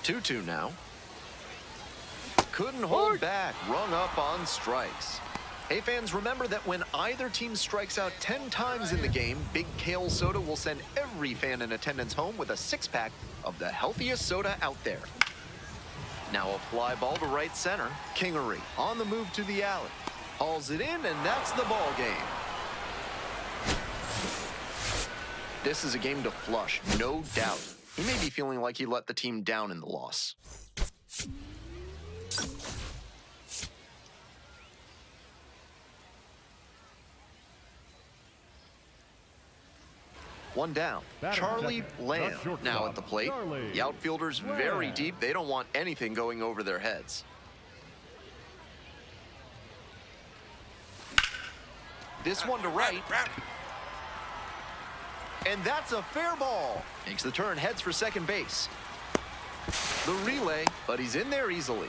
2-2 now. Couldn't hold back, rung up on strikes. Hey fans, remember that when either team strikes out 10 times in the game, Big Kale Soda will send every fan in attendance home with a 6-pack of the healthiest soda out there. Now a fly ball to right center. Kingery on the move to the alley. Hauls it in, and that's the ball game. This is a game to flush, no doubt. He may be feeling like he let the team down in the loss. One down. Charlie Lamb now at the plate. The outfielder's very deep. They don't want anything going over their heads. This one to right. And that's a fair ball. Makes the turn, heads for second base. The relay, but he's in there easily.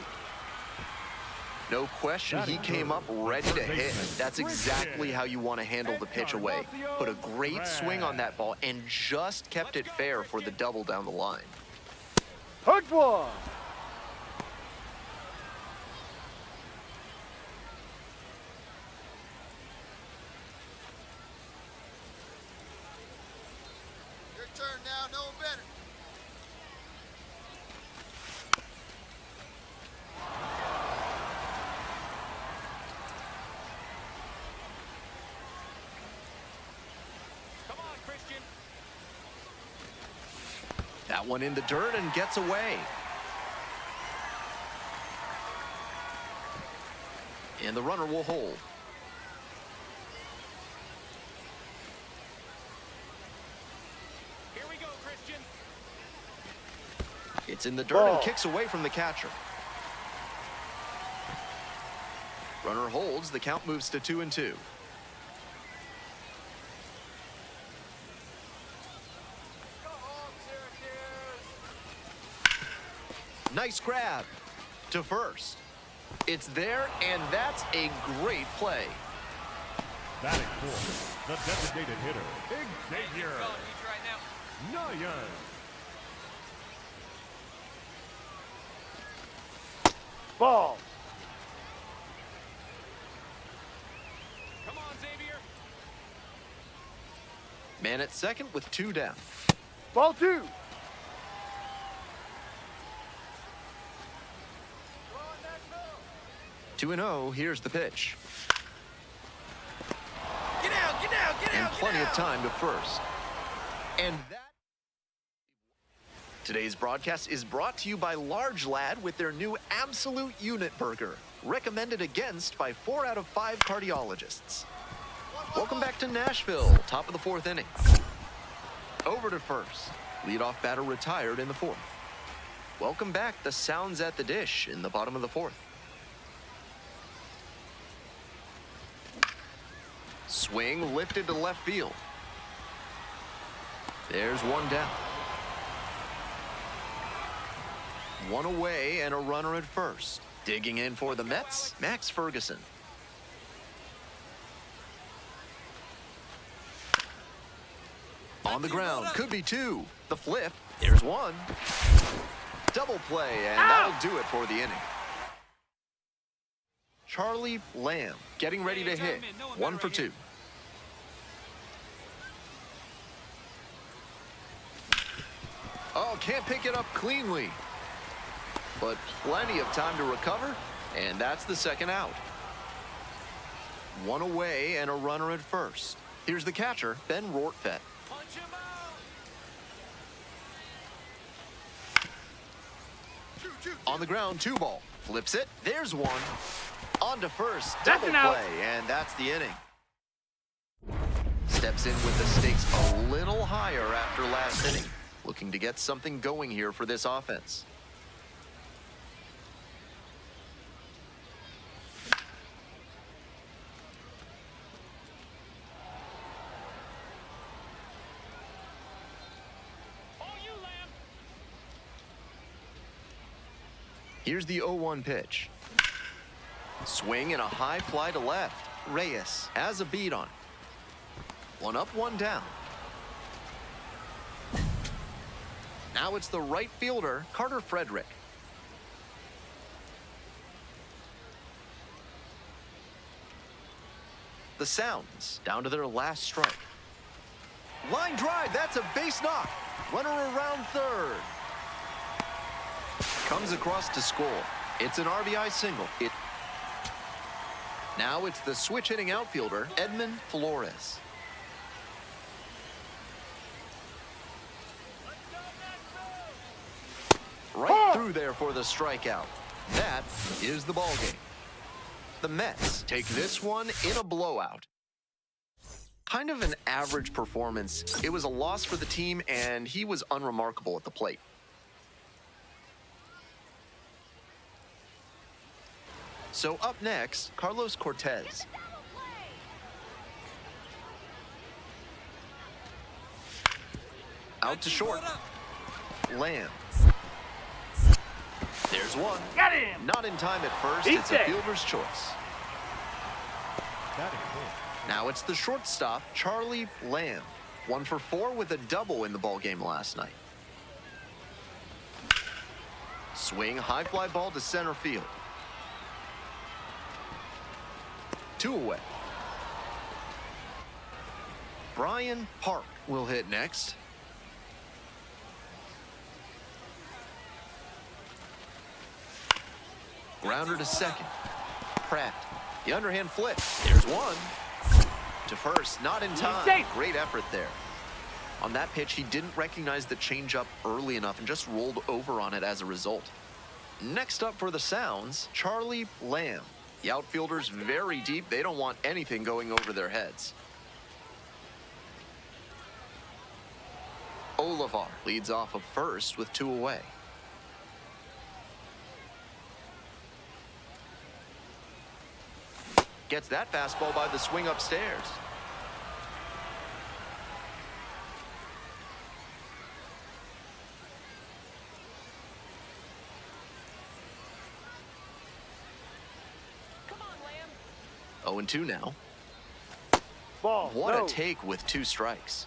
No question, he came up ready to hit. That's exactly how you want to handle the pitch away. Put a great swing on that ball and just kept it fair for the double down the line. Hard one. Your turn now, no better. Come on, Christian. That one in the dirt and gets away. And the runner will hold. Here we go, Christian. It's in the dirt and kicks away from the catcher. Runner holds, the count moves to 2-2. Nice grab to first. It's there, and that's a great play. Batting fourth, the designated hitter, Xavier He's right now. Nyan. Ball. Come on, Xavier. Man at second with 2 down. Ball 2. 2-0, here's the pitch. Get out, get out, get And out, plenty get of out. time to first. And that... Today's broadcast is brought to you by Large Lad with their new Absolute Unit Burger, recommended against by 4 out of 5 cardiologists. Welcome back to Nashville, top of the 4th inning. Over to first. Leadoff batter retired in the 4th. Welcome back, the sounds at the dish in the bottom of the 4th. Swing lifted to left field. There's 1 down. 1 away and a runner at first. Digging in for the Mets, Max Ferguson. On the ground, could be 2. The flip, there's 1. Double play, and that'll do it for the inning. Charlie Lamb getting ready to hit. 1 for 2. Oh, can't pick it up cleanly. But plenty of time to recover, and that's the 2nd out. 1 away and a runner at first. Here's the catcher, Ben Rortvedt. Punch him out. On the ground, 2 ball. Flips it, there's 1. On to first, That's double an out. play, and that's the inning. Steps in with the stakes a little higher after last inning. Looking to get something going here for this offense. Oh, you Lamb. Here's the 0-1 pitch. Swing and a high fly to left. Reyes has a beat on it. 1 up, 1 down. Now it's the right fielder, Carter Frederick. The Sounds down to their last strike. Line drive, that's a base knock. Runner around third. Comes across to score. It's an RBI single. Now it's the switch-hitting outfielder, Edmund Flores. Right through there for the strikeout. That is the ballgame. The Mets take this one in a blowout. Kind of an average performance. It was a loss for the team, and he was unremarkable at the plate. So up next, Carlos Cortez. Out to short. Lamb. There's one. Got him. Not in time at first. He's It's a safe. fielder's choice. Batting fourth. Now it's the shortstop, Charlie Lamb. 1 for 4 with a double in the ballgame last night. Swing, high fly ball to center field. 2 away. Brian Park will hit next. Grounder to second. Pratt, the underhand flip. There's one. To first, not in time. safe. Great effort there. On that pitch, he didn't recognize the changeup early enough and just rolled over on it as a result. Next up for the Sounds, Charlie Lamb. The outfielder's very deep. They don't want anything going over their heads. Olivar leads off of first with 2 away. Gets that fastball by the swing upstairs. Come on, Lamb. 0-2 now. Ball. What no. a take with 2 strikes.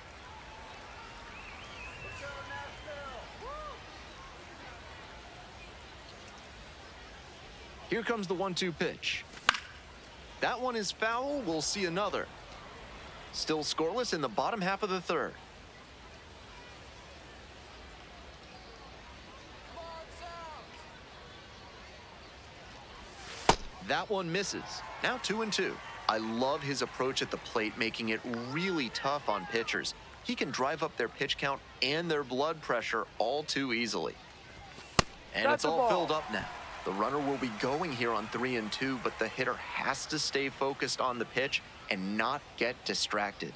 Here comes the 1-2 pitch. That one is foul. We'll see another. Still scoreless in the bottom half of the third. That one misses. Now 2-2. I love his approach at the plate, making it really tough on pitchers. He can drive up their pitch count and their blood pressure all too easily. And That's it's the all ball. filled up now. The runner will be going here on 3-2, but the hitter has to stay focused on the pitch and not get distracted.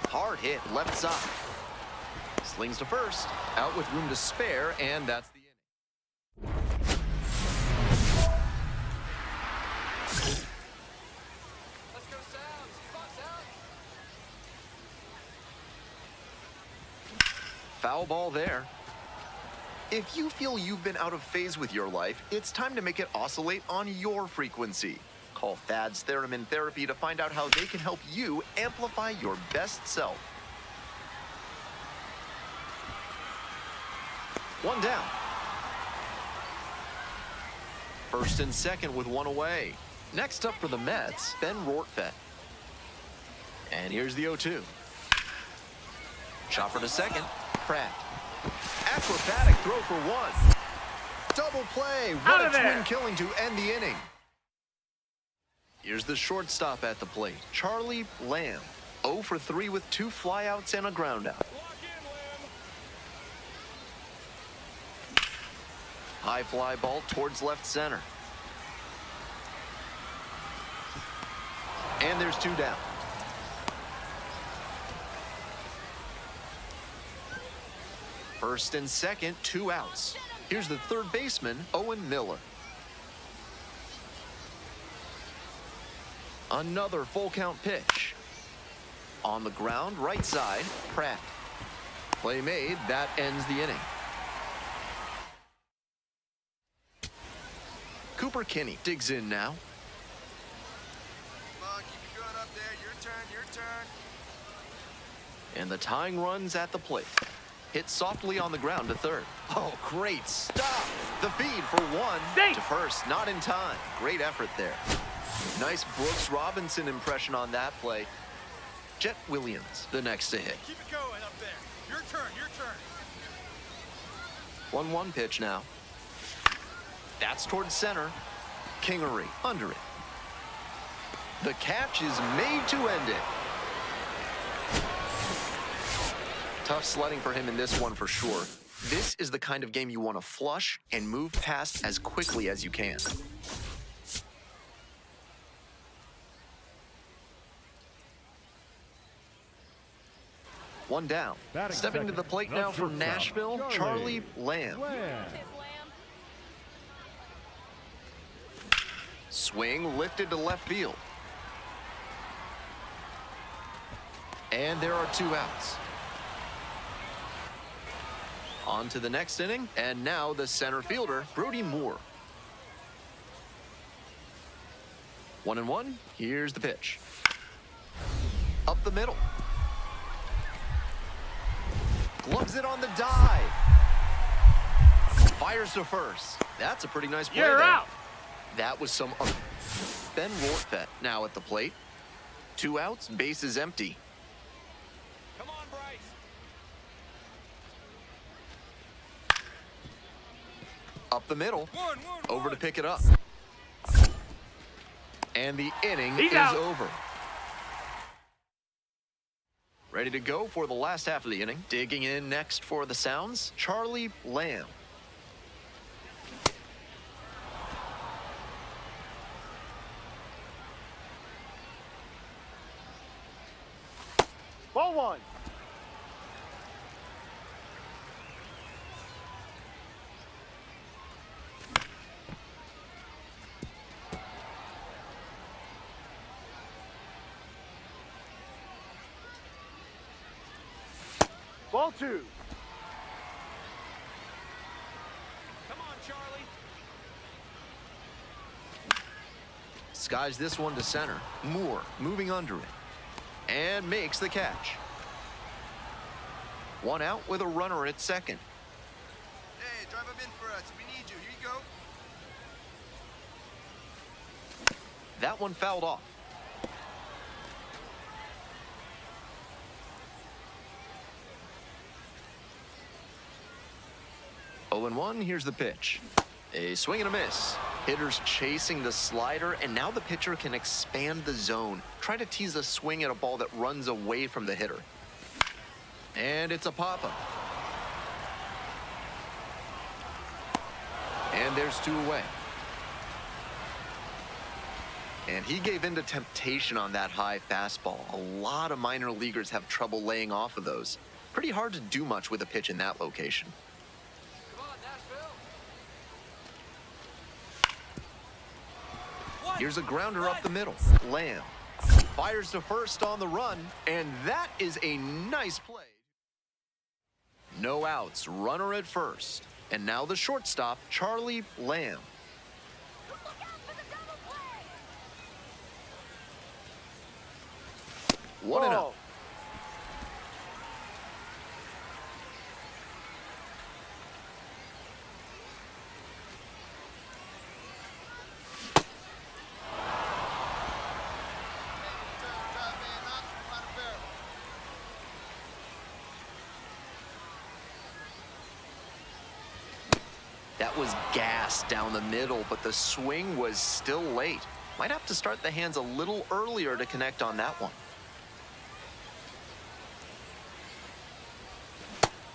Hard hit left side. Slings to first. Out with room to spare, and that's the inning. Let's go, Sounds. Come on, Sounds. Foul ball there. If you feel you've been out of phase with your life, it's time to make it oscillate on your frequency. Call Thad's Theremin Therapy to find out how they can help you amplify your best self. 1 down. First and second with 1 away. Next up for the Mets, Ben Rortvedt. And here's the 0-2. Chopper to second. Pratt. Acrobatic throw for 1. Double play. Out What of a there. twin killing to end the inning. Here's the shortstop at the plate, Charlie Lamb. 0 for 3 with 2 flyouts and a groundout. Lock in, Lamb. High fly ball towards left center. And there's 2 down. First and second, 2 outs. Here's the third baseman, Owen Miller. Another full count pitch. On the ground, right side, Pratt. Play made, that ends the inning. Cooper Kinney digs in now. Come on, keep it going up there. Your turn, your turn. And the tying run's at the plate. Hit softly on the ground to third. Oh, great stop. The feed for 1. Safe. To first, not in time. Great effort there. Nice Brooks Robinson impression on that play. Jet Williams, the next to hit. Keep it going up there. Your turn, your turn. 1-1 pitch now. That's towards center. Kingery under it. The catch is made to end it. Tough sledding for him in this one for sure. This is the kind of game you want to flush and move past as quickly as you can. One down. Batting Stepping to second, the plate the now from shortstop, Nashville, Charlie Lamb. Lamb. This Lamb. Swing lifted to left field. And there are 2 outs. On to the next inning, and now the center fielder, Brody Moore. 1-1, here's the pitch. Up the middle. Gloves it on the dive. Fires to first. That's a pretty nice play You're there. out. That was some... Ben Rortvedt now at the plate. 2 outs, bases empty. Come on, Bryce. Up the middle. Over to pick it up. And the inning He's is out. over. Ready to go for the last half of the inning. Digging in next for the Sounds, Charlie Lamb. Ball 1. Ball 2. Come on, Charlie. Skies this one to center. Moore moving under it. And makes the catch. 1 out with a runner at second. Hey, drive him in for us. We need you. Here you go. That one fouled off. Oh, 0-1, here's the pitch. A swing and a miss. Hitters chasing the slider, and now the pitcher can expand the zone. Try to tease a swing at a ball that runs away from the hitter. And it's a pop-up. And there's 2 away. And he gave in to temptation on that high fastball. A lot of minor leaguers have trouble laying off of those. Pretty hard to do much with a pitch in that location. Come on, Nashville. Here's a grounder up the middle. Lamb fires to first on the run, and that is a nice play. No outs, runner at first. And now the shortstop, Charlie Lamb. Look out for the double play. 1 and Ball. out. That was gas down the middle, but the swing was still late. Might have to start the hands a little earlier to connect on that one.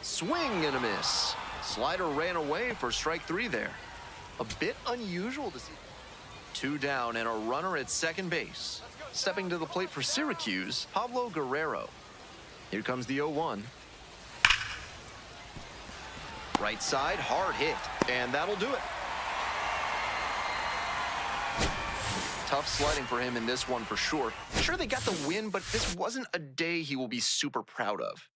Swing and a miss. Slider ran away for strike 3 there. A bit unusual to see. 2 down and a runner at second base. Stepping to the plate for Syracuse, Pablo Guerrero. Here comes the 0-1. Right side, hard hit, and that'll do it. Tough sledding for him in this one for sure. Sure, they got the win, but this wasn't a day he will be super proud of.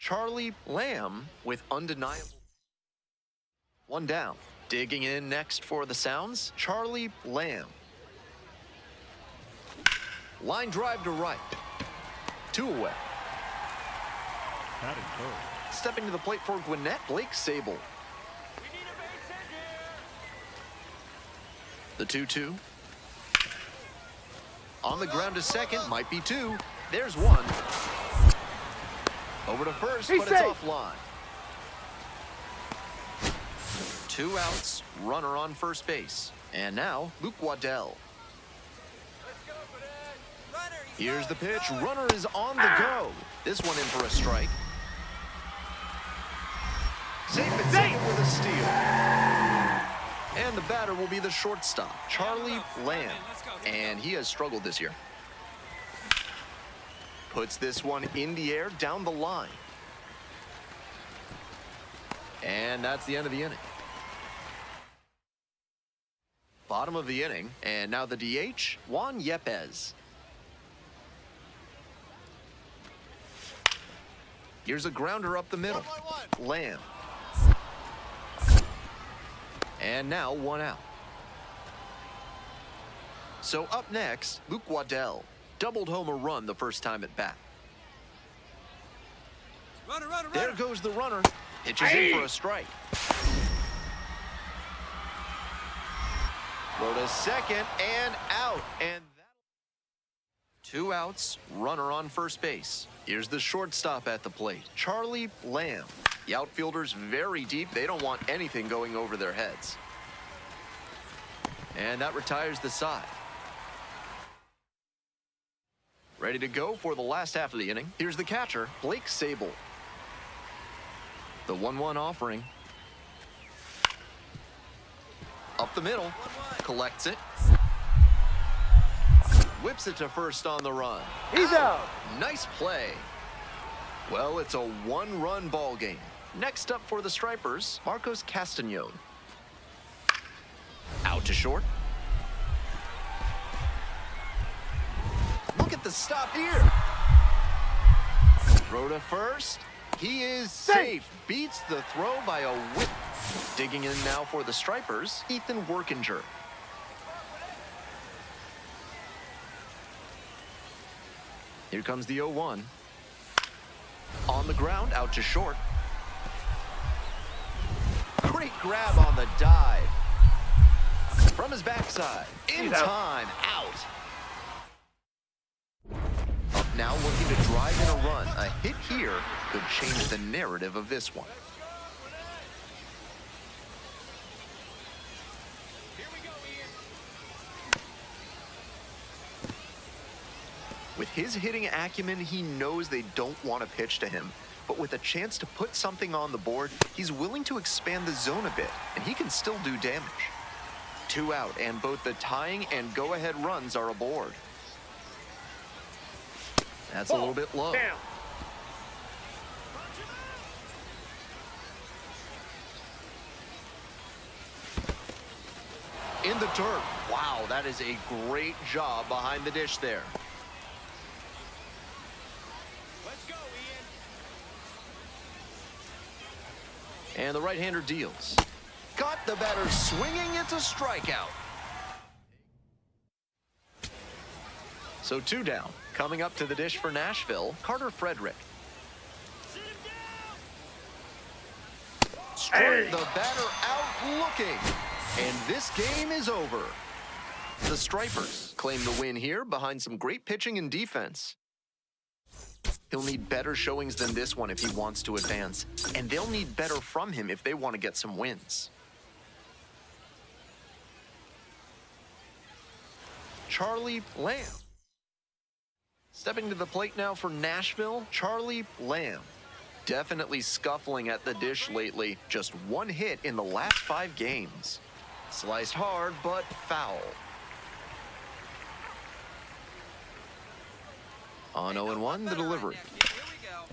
Charlie Lamb with undeniable. One down. Digging in next for the sounds, Charlie Lamb. Line drive to right. 2 away. Batting third. Stepping to the plate for Gwinnett, Blake Sable. The 2-2. On the ground to second, might be 2. There's 1. Over to first, but it's offline. 2 outs, runner on first base. And now, Luke Waddell. Here's the pitch, runner is on the go. This one in for a strike. Safe and second with a steal. And the batter will be the shortstop, Charlie Lamb. And he has struggled this year. Puts this one in the air, down the line. And that's the end of the inning. Bottom of the inning, and now the DH, Juan Yepes. Here's a grounder up the middle. Lamb. And now 1 out. So up next, Luke Waddell. Doubled home a run the first time at bat. Runner, runner, There runner. goes the runner. Pitches in for a strike. Throw to second and out. And 2 outs, runner on first base. Here's the shortstop at the plate, Charlie Lamb. The outfielders very deep. They don't want anything going over their heads. And that retires the side. Ready to go for the last half of the inning. Here's the catcher, Blake Sable. The 1-1 offering. Up the middle, collects it. Whips it to first on the run. He's out. Nice play. Well, it's a 1-run ball game. Next up for the Stripers, Marcos Castañón. Out to short. Look at the stop here. Throw to first. He is safe. Beats the throw by a whip. Digging in now for the Stripers, Ethan Workinger. Here comes the 0-1. On the ground, out to short. Great grab on the dive. From his backside. In time, out. Up now, looking to drive in a run. A hit here could change the narrative of this one. With his hitting acumen, he knows they don't want to pitch to him. But with a chance to put something on the board, he's willing to expand the zone a bit, and he can still do damage. 2 out, and both the tying and go-ahead runs are aboard. That's a little bit low. Down. In the dirt. Wow, that is a great job behind the dish there. Let's go, Ian. And the right-hander deals. Got the batter swinging. It's a strikeout. So 2 down. Coming up to the dish for Nashville, Carter Frederick. Straight the batter out looking. And this game is over. The Stripers claim the win here behind some great pitching and defense. He'll need better showings than this one if he wants to advance. And they'll need better from him if they want to get some wins. Charlie Lamb. Stepping to the plate now for Nashville, Charlie Lamb. Definitely scuffling at the dish lately. Just 1 hit in the last 5 games. Sliced hard, but foul. On 0-1, the delivery. Here we go.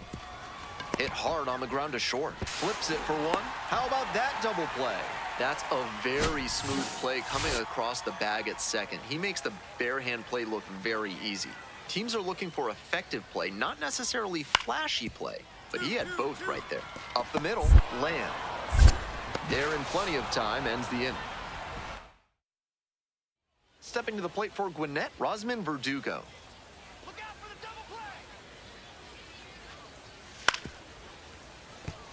Hit hard on the ground to short. Flips it for 1. How about that double play? That's a very smooth play coming across the bag at second. He makes the bare hand play look very easy. Teams are looking for effective play, not necessarily flashy play. but he had both right there. Up the middle, Lamb. There in plenty of time, ends the inning. Stepping to the plate for Gwinnett, Rosman Verdugo. Look out for the double play.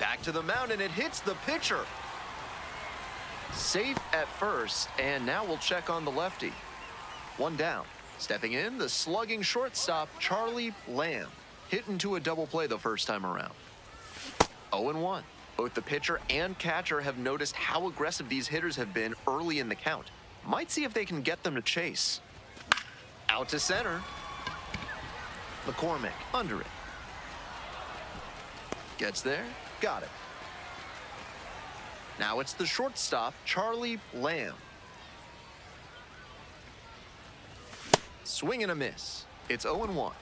Back to the mound, and it hits the pitcher. Safe at first, and now we'll check on the lefty. One down. Stepping in, the slugging shortstop, Charlie Lamb. Hit into a double play the first time around. 0-1. Both the pitcher and catcher have noticed how aggressive these hitters have been early in the count. Might see if they can get them to chase. Out to center. McCormick under it. Gets there. Got it. Now it's the shortstop, Charlie Lamb. Swing and a miss. It's 0-1.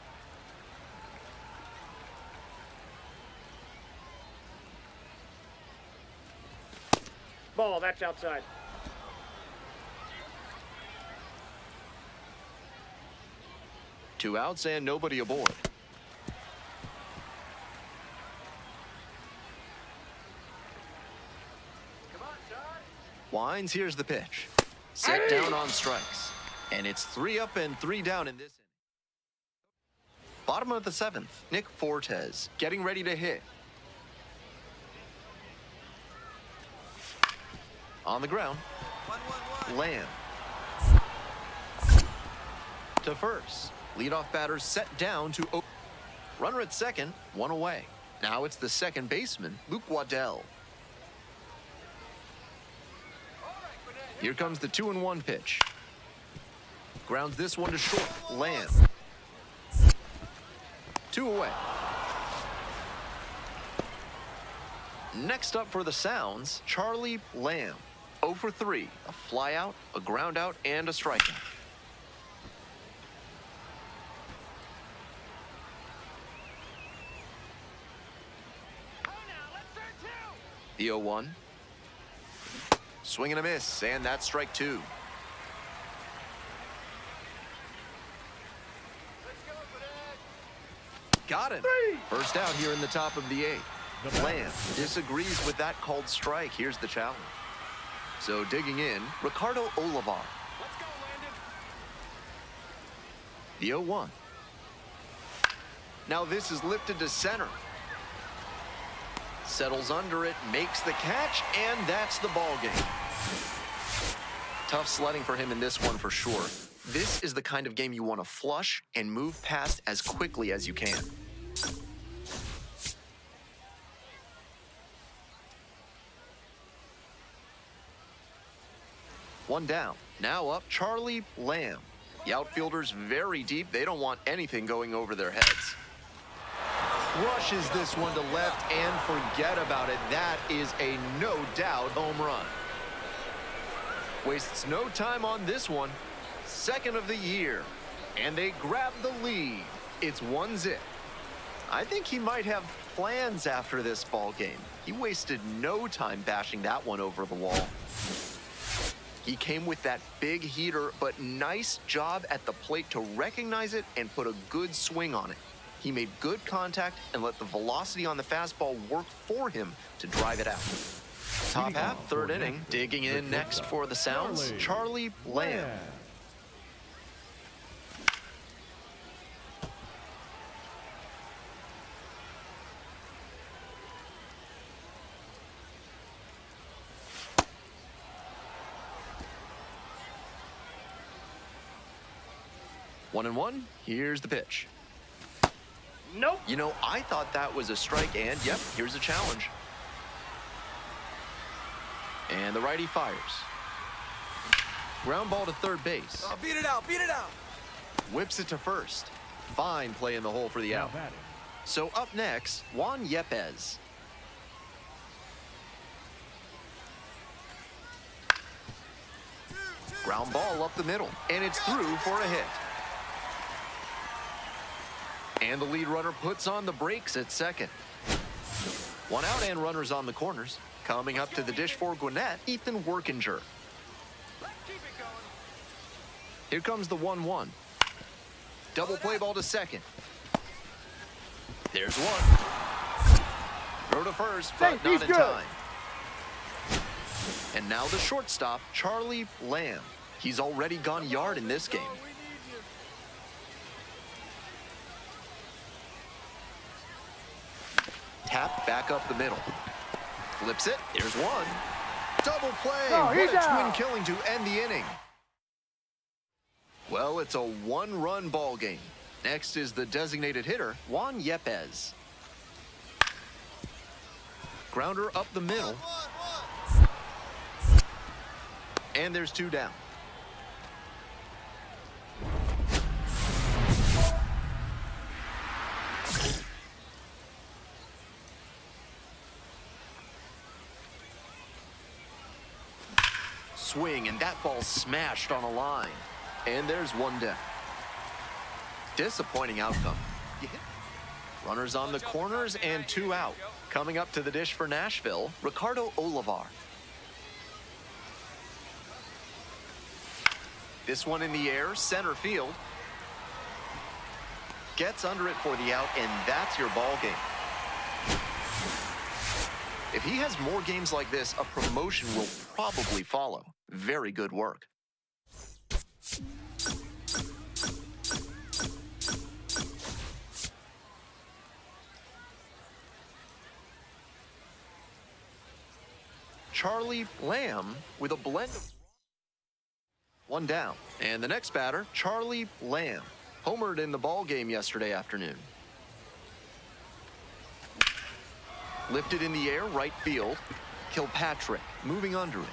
Ball, that's outside. Two outs and nobody aboard. Wines, here's the pitch. Set down on strikes. And it's 3 up and 3 down in this inning. Bottom of the 7th, Nick Fortes getting ready to hit. On the ground, 1-1-1. Lamb. To first. Leadoff batter set down to runner at second, 1 away. Now it's the second baseman, Luke Waddell. Here comes the 2-1 pitch. Grounds this one to short. Lamb. 2 away. Next up for the Sounds, Charlie Lamb. 0 for 3. A fly out, a ground out, and a strikeout. The 0-1. Swing and a miss, and that's strike 2. Got him. First out here in the top of the 8th. Lamb disagrees with that called strike. Here's the challenge. So digging in, Ricardo Olivar. Let's go, Landon. The 0-1. Now this is lifted to center. Settles under it, makes the catch, and that's the ball game. Tough sledding for him in this one for sure. This is the kind of game you want to flush and move past as quickly as you can. One down. Now up, Charlie Lamb. The outfielder's very deep. They don't want anything going over their heads. Crushes this one to left and forget about it. That is a no doubt home run. Wastes no time on this one. Second of the year. And they grab the lead. It's 1-0. I think he might have plans after this ball game. He wasted no time bashing that one over the wall. He came with that big heater, but nice job at the plate to recognize it and put a good swing on it. He made good contact and let the velocity on the fastball work for him to drive it out. Top half, third inning. Digging in next for the Sounds, Charlie Lamb. 1-1, here's the pitch. Nope. You know, I thought that was a strike, and yep, here's a challenge. And the righty fires. Ground ball to third base. Oh, beat it out, beat it out. Whips it to first. Fine play in the hole for the out. So up next, Juan Yepez. Ground ball up the middle, and it's through for a hit. And the lead runner puts on the brakes at second. One out and runners on the corners. Coming up to the dish for Gwinnett, Ethan Workinger. Here comes the 1-1. Double play ball to second. There's one. Throw to first, but not in time. And now the shortstop, Charlie Lamb. He's already gone yard in this game. Tap back up the middle. Flips it. There's one. Double play. What a twin killing to end the inning. Well, it's a one-run ball game. Next is the designated hitter, Juan Yepez. Grounder up the middle. And there's two down. Swing, and that ball smashed on a line. And there's one down. Disappointing outcome. Runners on the corners and two out. Coming up to the dish for Nashville, Ricardo Olivar. This one in the air, center field. Gets under it for the out, and that's your ball game. If he has more games like this, a promotion will probably follow. Very good work. Charlie Lamb with a blend of... One down. And the next batter, Charlie Lamb. Homered in the ball game yesterday afternoon. Lifted in the air, right field. Kilpatrick moving under it.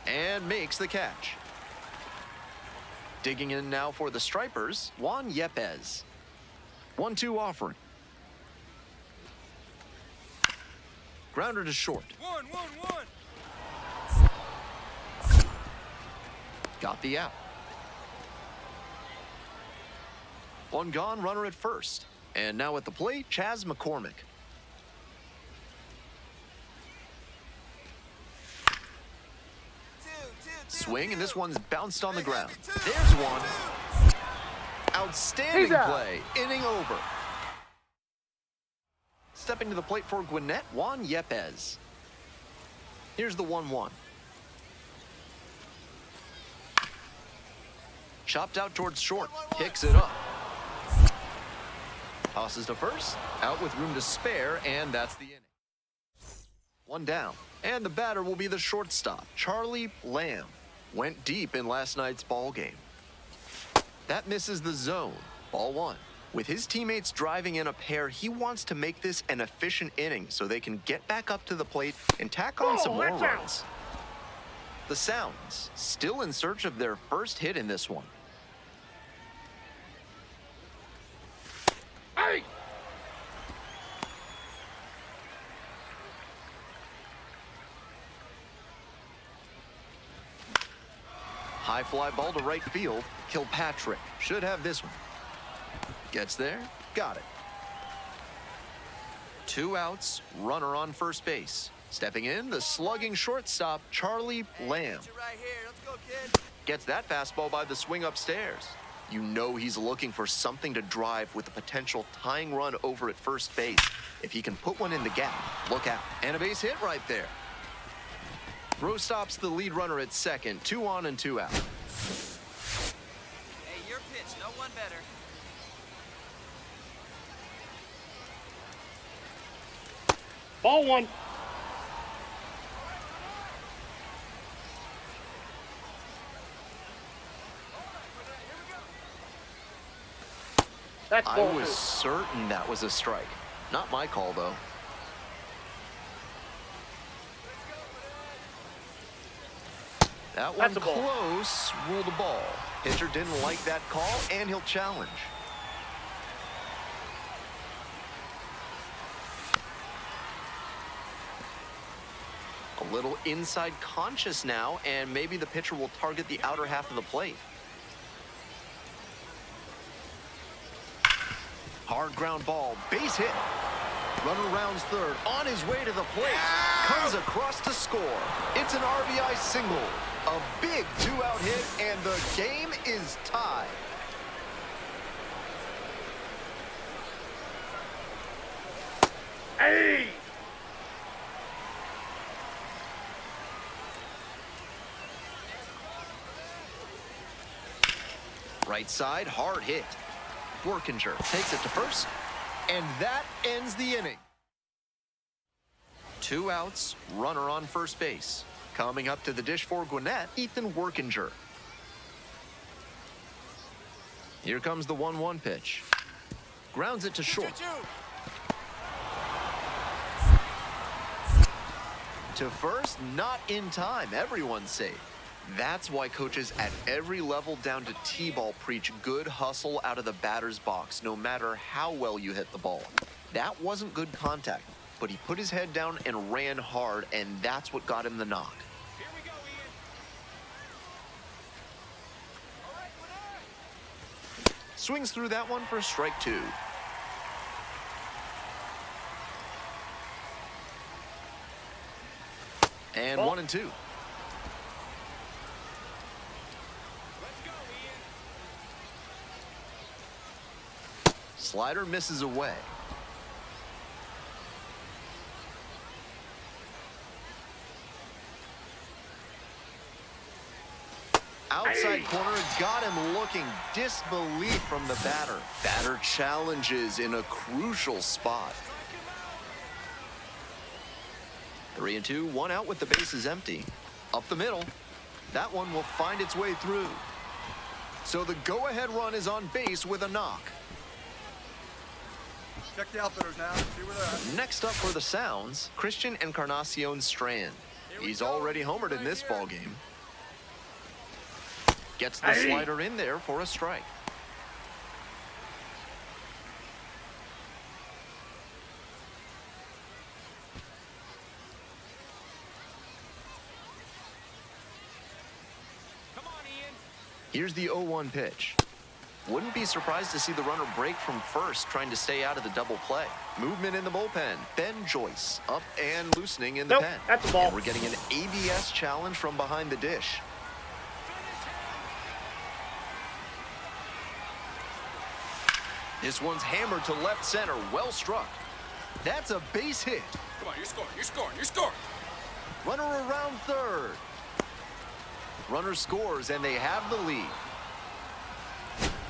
And makes the catch. Digging in now for the Stripers, Juan Yepez. 1-2 offering. Grounder to short. One. Got the out. One gone, runner at first. And now at the plate, Chas McCormick. Swing, and this one's bounced on the ground. There's one. Outstanding play. Inning over. Stepping to the plate for Gwinnett, Juan Yepez. Here's the 1-1. Chopped out towards short. Picks it up. Tosses to first. Out with room to spare, and that's the inning. One down. And the batter will be the shortstop, Charlie Lamb. Went deep in last night's ball game. That misses the zone. Ball one. With his teammates driving in a pair, he wants to make this an efficient inning so they can get back up to the plate and tack on some more runs. The Sounds still in search of their first hit in this one. Hey! High fly ball to right field. Kilpatrick should have this one. Gets there. Got it. Two outs. Runner on first base. Stepping in, the slugging shortstop, Charlie Lamb. Right here. Let's go, kid. Gets that fastball by the swing upstairs. You know he's looking for something to drive with a potential tying run over at first base. If he can put one in the gap, look out. And a base hit right there. Throw stops the lead runner at second. 2 on and 2 out. Hey, your pitch. No one better. Ball one. That's I ball was two. certain that was a strike. Not my call, though. That one That's a ball. close. Ruled a ball. Pitcher didn't like that call, and he'll challenge. A little inside conscious now, and maybe the pitcher will target the outer half of the plate. Hard ground ball, base hit. Runner rounds third, on his way to the plate. Comes across to score. It's an RBI single. A big 2-out hit, and the game is tied. Hey! Right side, hard hit. Workinger takes it to first, and that ends the inning. 2 outs, runner on first base. Coming up to the dish for Gwinnett, Ethan Workinger. Here comes the 1-1 pitch. Grounds it to short. 2-2. To first, not in time. Everyone's safe. That's why coaches at every level down to T-ball preach good hustle out of the batter's box, no matter how well you hit the ball. That wasn't good contact, but he put his head down and ran hard, and that's what got him the knock. Here we go, Ian. All right, Gwinnett. Swings through that one for strike 2. And 1-2. Let's go, Ian. Slider misses away. Outside corner, got him looking. Disbelief from the batter. Batter challenges in a crucial spot. 3-2, 1 out with the bases empty. Up the middle. That one will find its way through. So the go-ahead run is on base with a knock. Check the outfitters now. See where they're at. Next up for the Sounds, Christian Encarnacion Strand. He's already homered in this ball game. Gets the slider in there for a strike. Come on, Ian. Here's the 0-1 pitch. Wouldn't be surprised to see the runner break from first, trying to stay out of the double play. Movement in the bullpen. Ben Joyce up and loosening in the Nope, pen. that's a ball. And we're getting an ABS challenge from behind the dish. This one's hammered to left center. Well struck. That's a base hit. Come on, you're scoring, you're scoring, you're scoring. Runner around third. Runner scores, and they have the lead.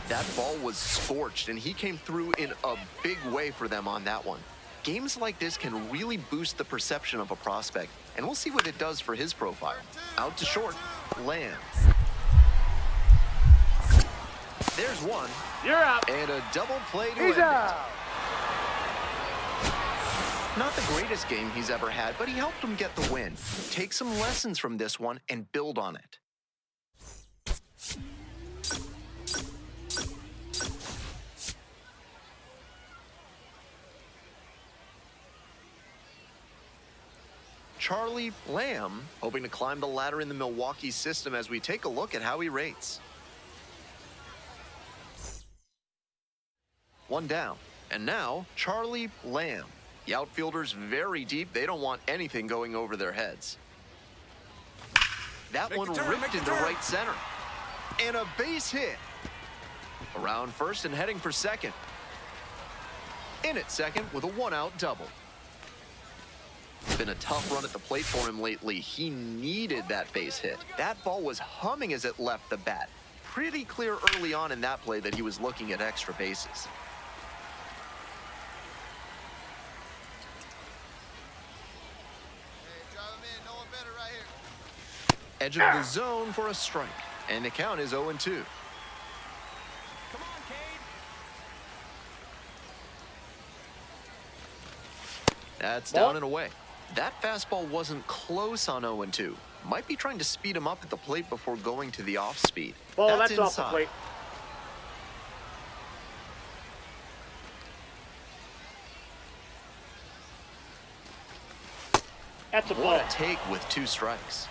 That ball was scorched, and he came through in a big way for them on that one. Games like this can really boost the perception of a prospect, and we'll see what it does for his profile. Out to short, Lamb. There's one. You're out. And a double play to He's end out. it. Not the greatest game he's ever had, but he helped him get the win. Take some lessons from this one and build on it. Charlie Lamb hoping to climb the ladder in the Milwaukee system as we take a look at how he rates. 1 down. And now, Charlie Lamb. The outfielders very deep. They don't want anything going over their heads. That one ripped into right center. And a base hit. Around first and heading for second. In at second with a 1-out double. It's been a tough run at the plate for him lately. He needed that base hit. That ball was humming as it left the bat. Pretty clear early on in that play that he was looking at extra bases. Edge of the zone for a strike. And the count is 0-2. Come on, Cade. That's down and away. That fastball wasn't close on 0-2. Might be trying to speed him up at the plate before going to the off speed. Ball, that's inside. off the plate. That's a ball. What a take with 2 strikes.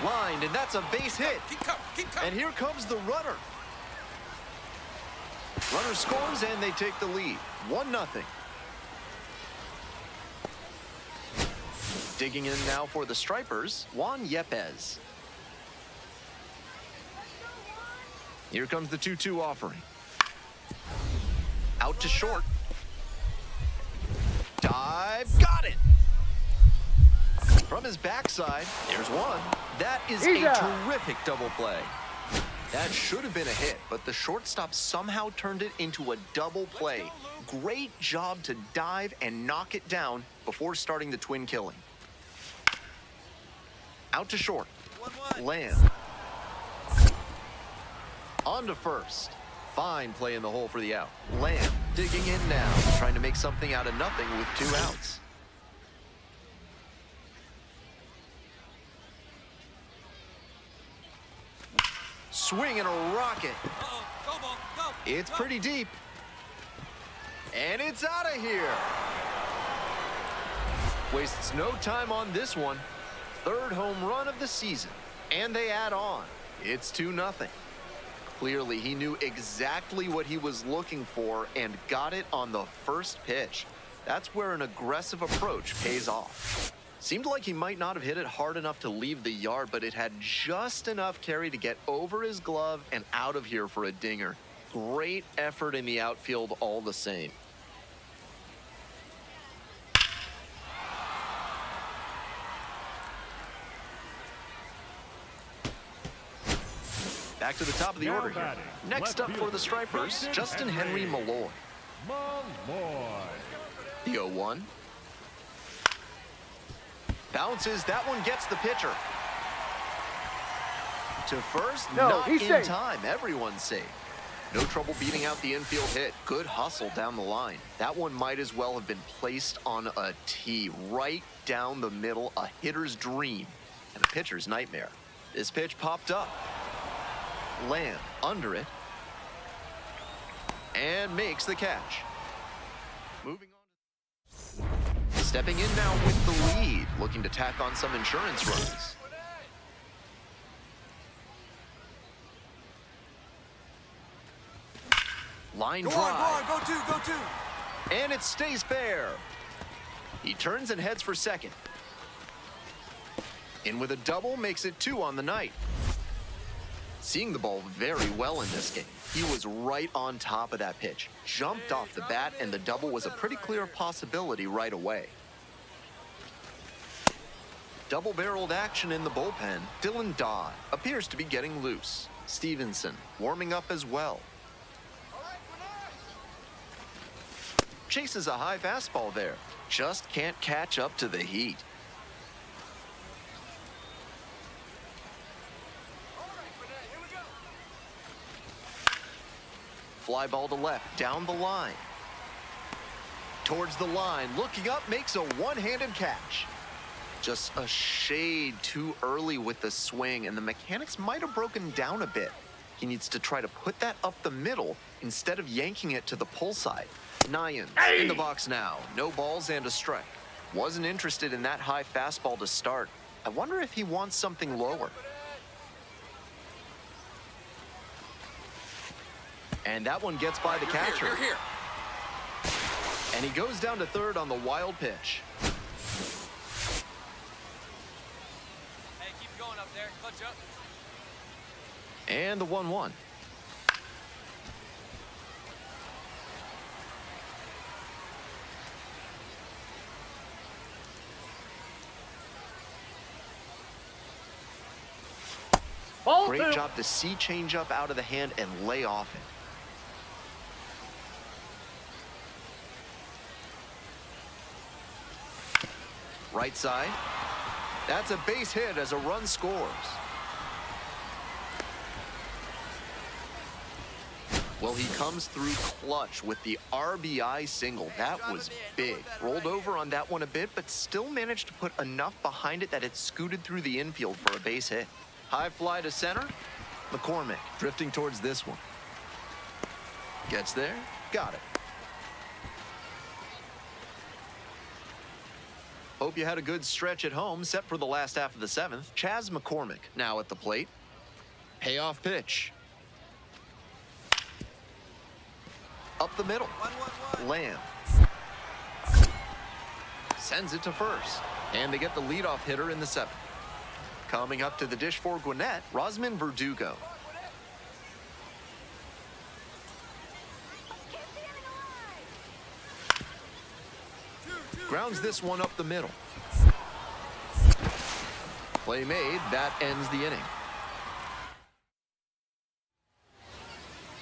Lined, and that's a base hit. Keep coming, keep coming. And here comes the runner. Runner scores, and they take the lead. 1-0. Digging in now for the Stripers, Juan Yepes. Here comes the 2-2 offering. Out to short. Dive, got it! From his backside, there's one. That is a terrific double play. That should have been a hit, but the shortstop somehow turned it into a double play. Great job to dive and knock it down before starting the twin killing. Out to short. 1-1. Land. On to first. Fine play in the hole for the out. Lamb digging in now, trying to make something out of nothing with 2 outs. Swing and a rocket. Uh-oh. Go, ball. Go. It's pretty deep. And it's out of here. Wastes no time on this one. 3rd home run of the season. And they add on. It's 2-0. Clearly, he knew exactly what he was looking for and got it on the first pitch. That's where an aggressive approach pays off. Seemed like he might not have hit it hard enough to leave the yard, but it had just enough carry to get over his glove and out of here for a dinger. Great effort in the outfield all the same. Back to the top of the Now order here. batting, Next left up for the fielder, Stripers, Justin Henry Malloy. Malloy. The 0-1. Bounces, that one gets the pitcher. To first, not he's in safe. time. Everyone's safe. No trouble beating out the infield hit. Good hustle down the line. That one might as well have been placed on a tee. Right down the middle, a hitter's dream and a pitcher's nightmare. This pitch popped up. Lamb under it. And makes the catch. Moving on. Stepping in now with the lead, looking to tack on some insurance runs. Line Go drive. on, go 2, go 2. And it stays fair. He turns and heads for second. In with a double makes it 2 on the night. Seeing the ball very well in this game. He was right on top of that pitch. Jumped off the bat, and the double was a pretty clear possibility right away. Double-barreled action in the bullpen. Dylan Dodd appears to be getting loose. Stevenson warming up as well. Chases a high fastball there. Just can't catch up to the heat. Fly ball to left, down the line. Towards the line, looking up, makes a one-handed catch. Just a shade too early with the swing, and the mechanics might have broken down a bit. He needs to try to put that up the middle instead of yanking it to the pull side. Nyans in the box now. No balls and a strike. Wasn't interested in that high fastball to start. I wonder if he wants something lower. And that one gets by the catcher. You're here. And he goes down to third on the wild pitch. Hey, keep going up there. Clutch up. And the 1-1. Ball Great 2. job to see changeup out of the hand and lay off it. Right side. That's a base hit as a run scores. Well, he comes through clutch with the RBI single. That was big. Rolled over on that one a bit, but still managed to put enough behind it that it scooted through the infield for a base hit. High fly to center. McCormick drifting towards this one. Gets there. Got it. Hope you had a good stretch at home, set for the last half of the 7th. Chas McCormick now at the plate. Payoff pitch. Up the middle. 1-1-1. Lamb. Sends it to first. And they get the leadoff hitter in the 7th. Coming up to the dish for Gwinnett, Rosman Verdugo. Grounds this one up the middle. Play made. That ends the inning.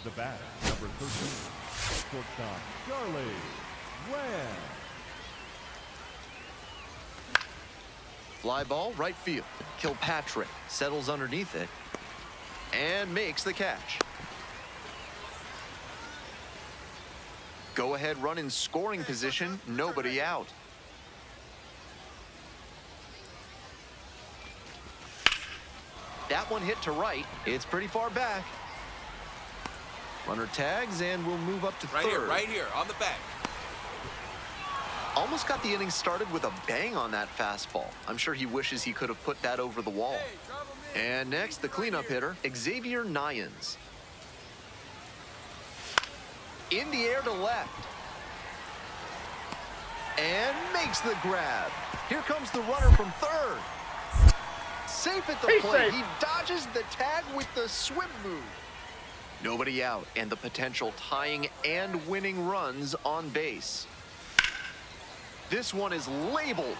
The bat, number 13, shortstop Charlie Lamb. Fly ball, right field. Kilpatrick settles underneath it and makes the catch. Go ahead run in scoring position, nobody out. That one hit to right. It's pretty far back. Runner tags and we'll move up to third. Right here, on the back. Almost got the inning started with a bang on that fastball. I'm sure he wishes he could have put that over the wall. And next, the cleanup hitter, Xavier Nyans. In the air to left. And makes the grab. Here comes the runner from third. Safe at the plate. He dodges the tag with the swim move. Nobody out, and the potential tying and winning runs on base. This one is labeled.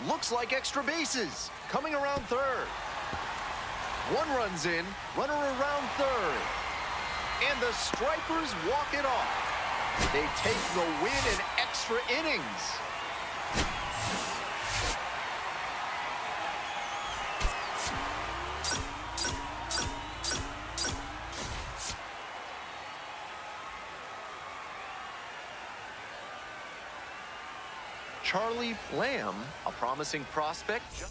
Looks like extra bases. Coming around third. One runs in, runner around third. And the Stripers walk it off. They take the win in extra innings. Charlie Lamb, a promising prospect.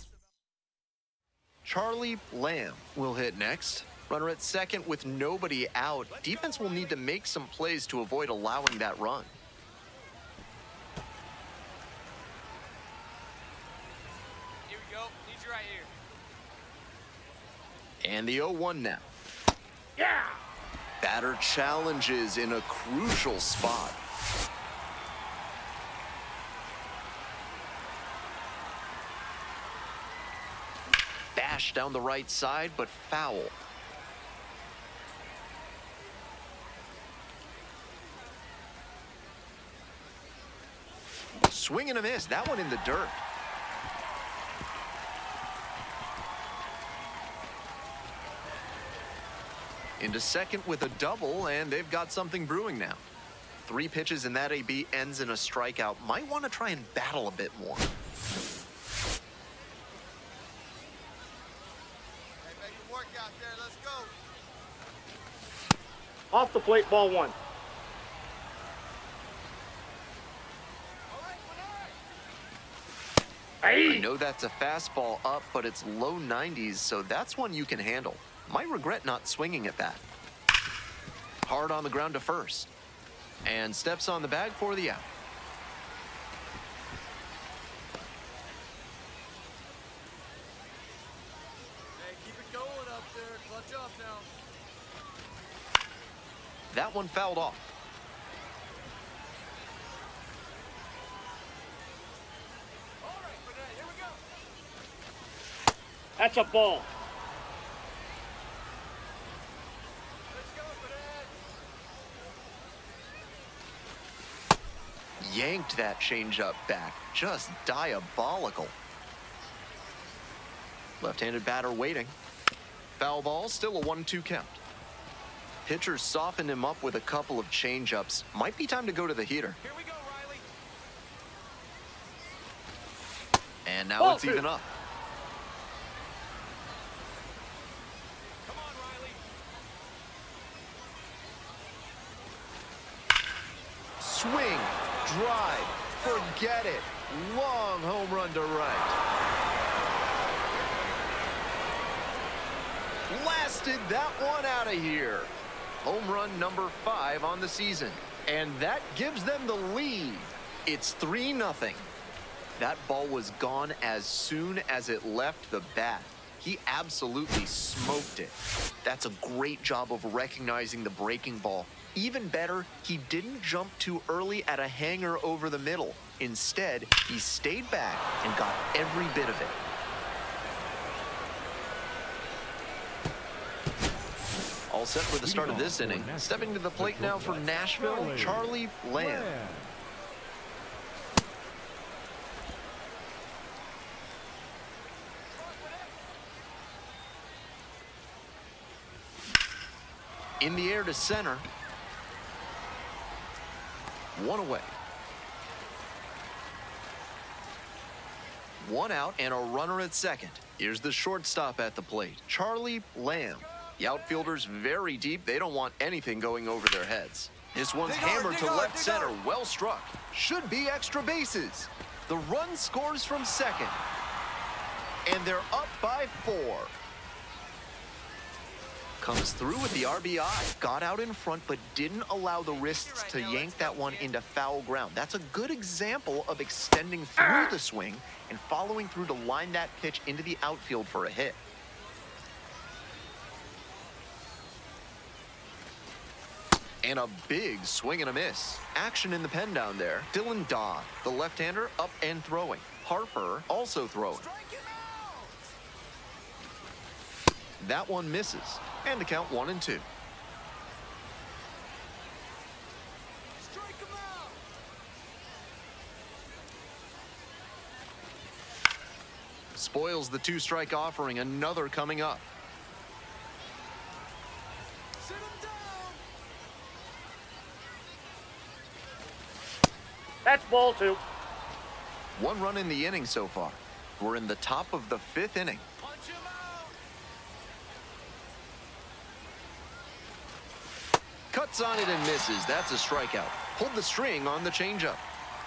Charlie Lamb will hit next. Runner at second with nobody out. Defense will need to make some plays to avoid allowing that run. Here we go. Need you right here. And the 0-1 now. Yeah! Batter challenges in a crucial spot. Bash down the right side, but foul. Swing and a miss. That one in the dirt. Into second with a double, and they've got something brewing now. 3 pitches, and that AB ends in a strikeout. Might want to try and battle a bit more. Off the plate, ball 1. I know that's a fastball up, but it's low 90s, so that's one you can handle. Might regret not swinging at that. Hard on the ground to first. And steps on the bag for the out. Hey, keep it going up there. Clutch up now. That one fouled off. All right, Burnett, here we go. That's a ball. Let's go, Burnett. Yanked that changeup back. Just diabolical. Left-handed batter waiting. Foul ball, still a 1-2 count. Pitcher softened him up with a couple of changeups. Might be time to go to the heater. Here we go, Riley. And now Ball it's 2. even up. Come on, Riley. Swing, drive, forget it. Long home run to right. Blasted that one out of here. Home run number 5 on the season. And that gives them the lead. It's 3-0. That ball was gone as soon as it left the bat. He absolutely smoked it. That's a great job of recognizing the breaking ball. Even better, he didn't jump too early at a hanger over the middle. Instead, he stayed back and got every bit of it. All set for the start of this inning. Stepping to the plate now for Nashville, Charlie Lamb. In the air to center. One away. One out and a runner at second. Here's the shortstop at the plate, Charlie Lamb. The outfielder's very deep. They don't want anything going over their heads. This one's hammered to left center. Well struck. Should be extra bases. The run scores from second. And they're up by 4. Comes through with the RBI. Got out in front, but didn't allow the wrists to yank that one into foul ground. That's a good example of extending through the swing and following through to line that pitch into the outfield for a hit. And a big swing and a miss. Action in the pen down there. Dylan Dodd, the left-hander, up and throwing. Harper also throwing. That one misses. And the count 1-2. Spoils the 2-strike offering. Another coming up. That's ball 2. 1 run in the inning so far. We're in the top of the 5th inning. Punch him out. Cuts on it and misses. That's a strikeout. Pulled the string on the changeup.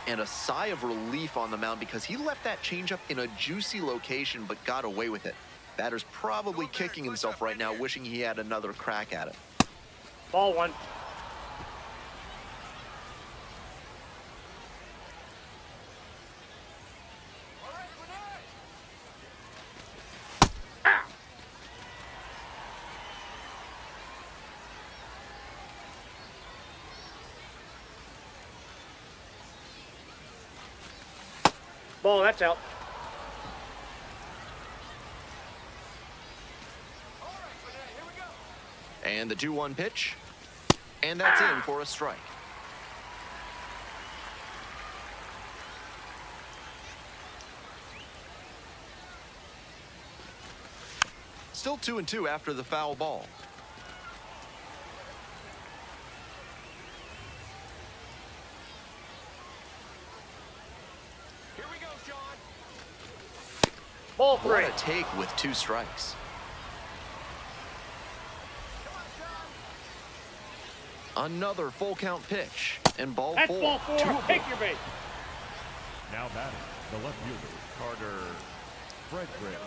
And a sigh of relief on the mound because he left that changeup in a juicy location but got away with it. Batter's probably kicking himself right now, wishing he had another crack at it. Ball 1. Ball, that's out. And the 2-1 pitch. And that's in for a strike. Still 2-2 after the foul ball. Ball 3. What a take with 2 strikes. Another full count pitch. And ball That's 4. ball 4. Take your base. Now batting, the left fielder, Carter Frederick.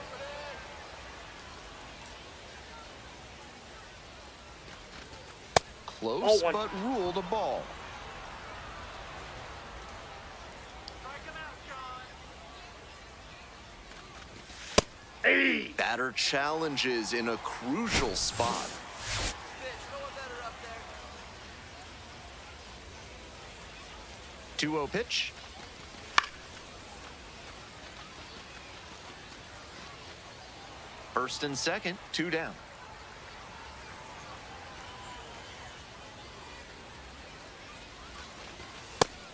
Close, Ball 1. but ruled a ball. Hey. Batter challenges in a crucial spot. Pitch, no one better up there. 2-0 pitch. First and second, 2 down.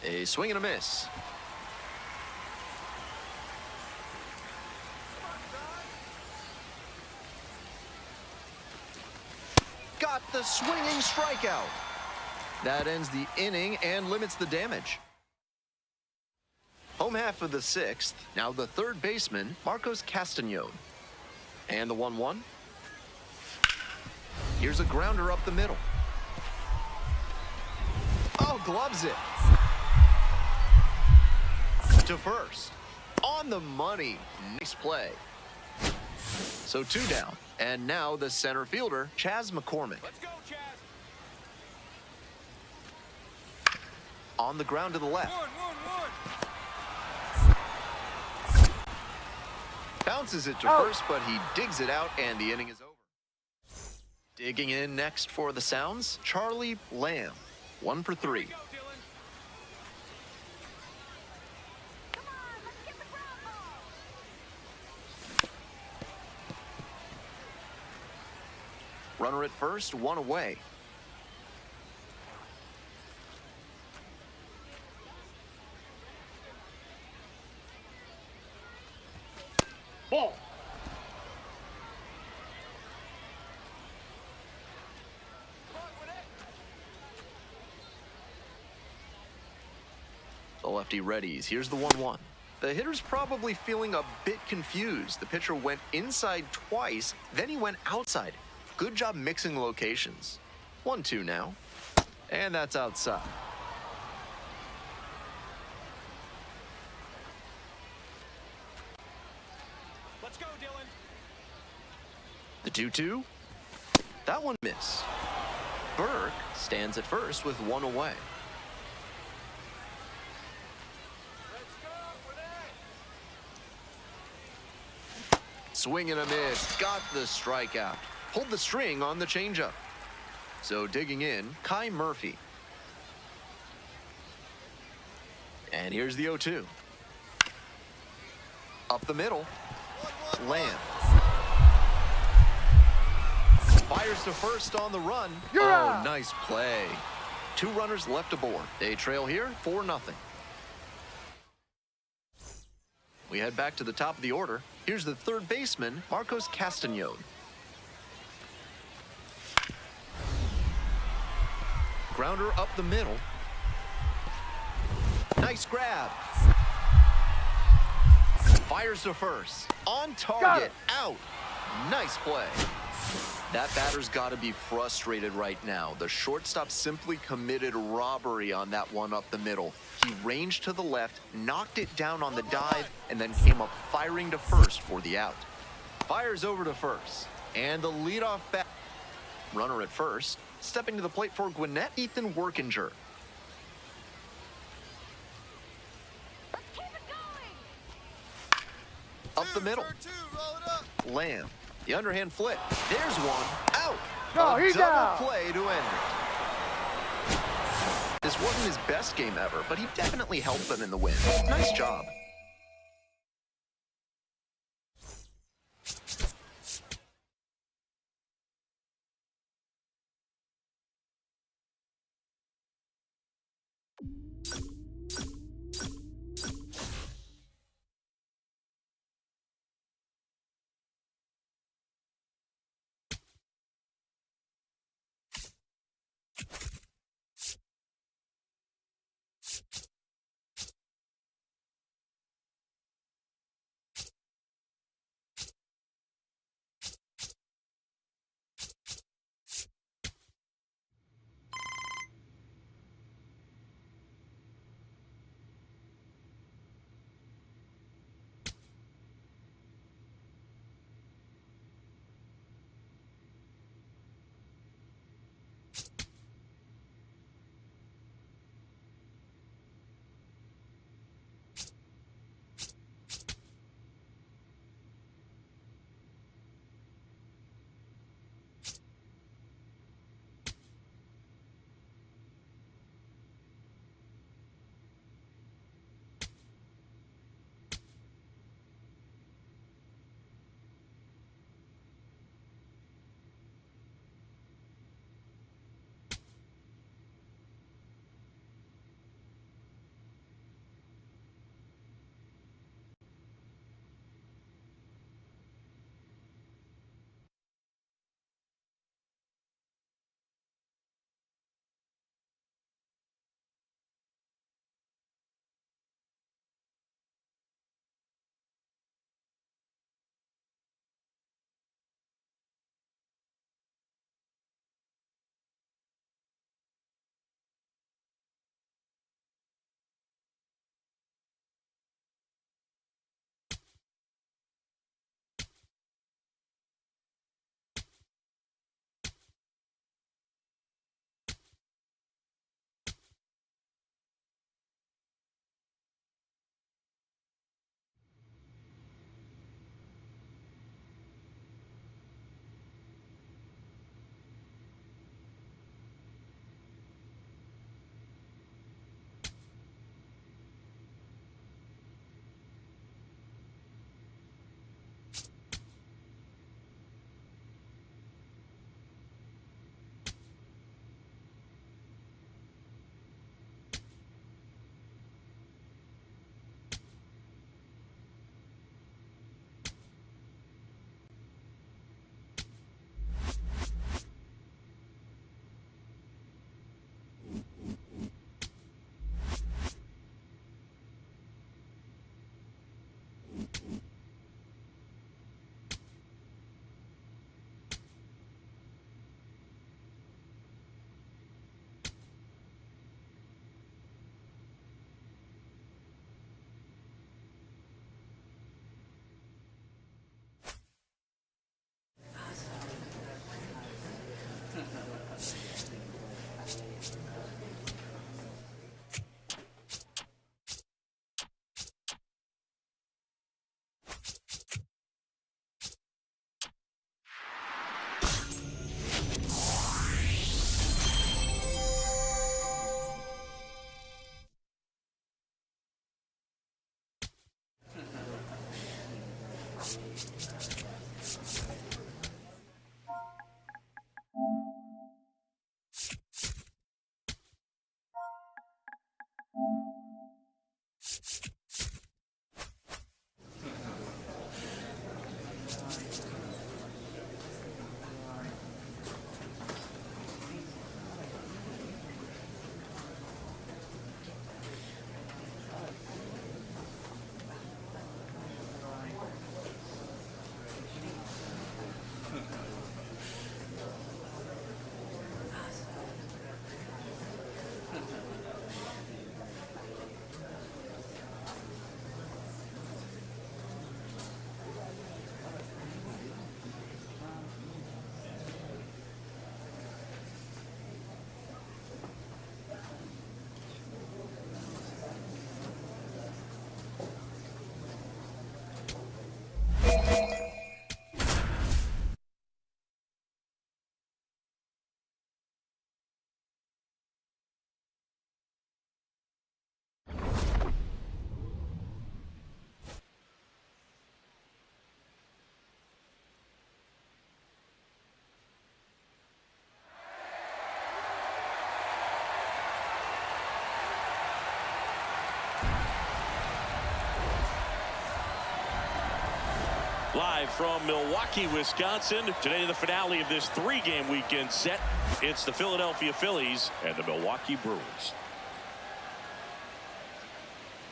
A swing and a miss. Got the swinging strikeout. That ends the inning and limits the damage. Home half of the 6th. Now the third baseman, Marcos Castañon. And the 1-1. Here's a grounder up the middle. Oh, gloves it. To first. On the money. Nice play. So 2 down. And now the center fielder, Chas McCormick. Let's go, Chaz. On the ground to the left. One. Bounces it to first, but he digs it out, and the inning is over. Digging in next for the Sounds, Charlie Lamb. 1 for 3. Go, Dylan. Runner at first, 1 away. Ball. The lefty readies. Here's the 1-1. The hitter's probably feeling a bit confused. The pitcher went inside twice, then he went outside. Good job mixing locations. 1-2 now. And that's outside. Let's go, Dylan. The 2-2. That one missed. Burke stands at first with one away. Swing and a miss. Got the strikeout. Pulled the string on the changeup. So digging in, Kai Murphy. And here's the 0-2. Up the middle. Lamb. Fires to first on the run. Oh, nice play. 2 runners left aboard. They trail here 4-0. We head back to the top of the order. Here's the third baseman, Marcos Castañón. Grounder up the middle. Nice grab. Fires to first. On target. Out. Nice play. That batter's got to be frustrated right now. The shortstop simply committed robbery on that one up the middle. He ranged to the left, knocked it down on the dive, and then came up firing to first for the out. Fires over to first. And the leadoff bat. Runner at first. Stepping to the plate for Gwinnett, Ethan Workinger. Up the middle. Lamb. The underhand flip. There's one. Out. No, A he's double out. play to end it. This wasn't his best game ever, but he definitely helped them in the win. Nice job. Live from Milwaukee, Wisconsin. Today, the finale of this 3-game weekend set. It's the Philadelphia Phillies and the Milwaukee Brewers.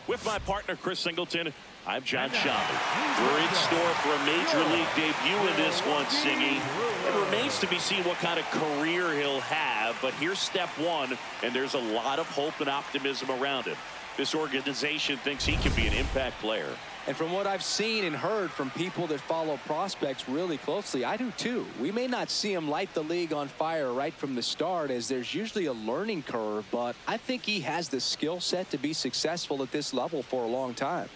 With my partner, Chris Singleton, I'm John Schaub. We're in store for a Major League debut in this one, Singy. It remains to be seen what kind of career he'll have, but here's step one, and there's a lot of hope and optimism around him. This organization thinks he can be an impact player. And from what I've seen and heard from people that follow prospects really closely, I do too. We may not see him light the league on fire right from the start, as there's usually a learning curve, but I think he has the skill set to be successful at this level for a long time.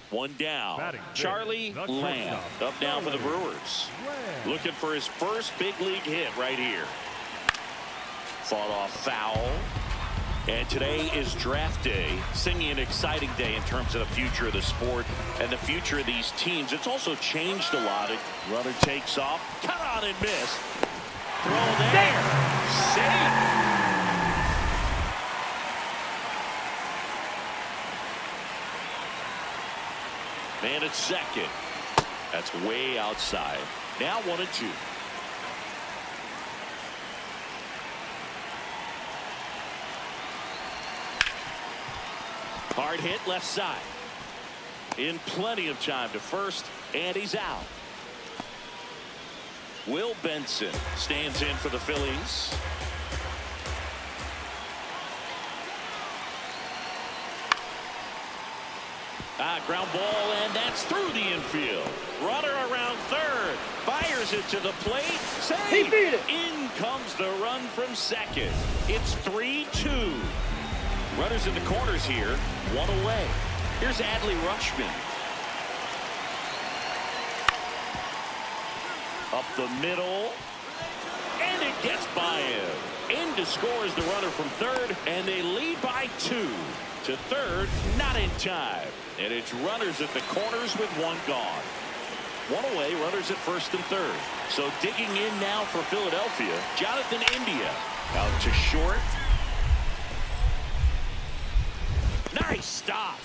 One down. Batting Charlie the Lamb shortstop. up now for the Brewers. Lamb. Looking for his first big league hit right here. Fought off foul. And today is draft day. Singing an exciting day in terms of the future of the sport and the future of these teams. It's also changed a lot. Runner takes off. Cut on and miss. Throw there. Safe. Man at second. That's way outside. Now 1-2. Hard hit left side. In plenty of time to first, and he's out. Will Benson stands in for the Phillies. Ground ball, and that's through the infield. Runner around third. Fires it to the plate. Safe. He beat it. In comes the run from second. It's 3-2. Runners in the corners here, one away. Here's Adley Rutschman. Up the middle, and it gets by him. In to score is the runner from third, and they lead by 2. To third, not in time. And it's runners at the corners with one gone. One away, runners at first and third. So digging in now for Philadelphia, Jonathan India. Out to short. Nice stop.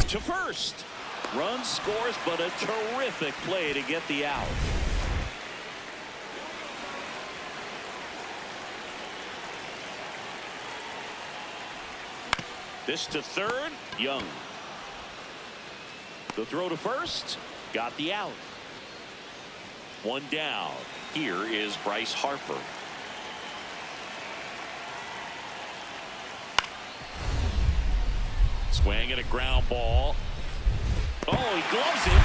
To first. Run scores, but a terrific play to get the out. This to third. Young. The throw to first. Got the out. One down. Here is Bryce Harper. Swing at a ground ball. Oh, he gloves it.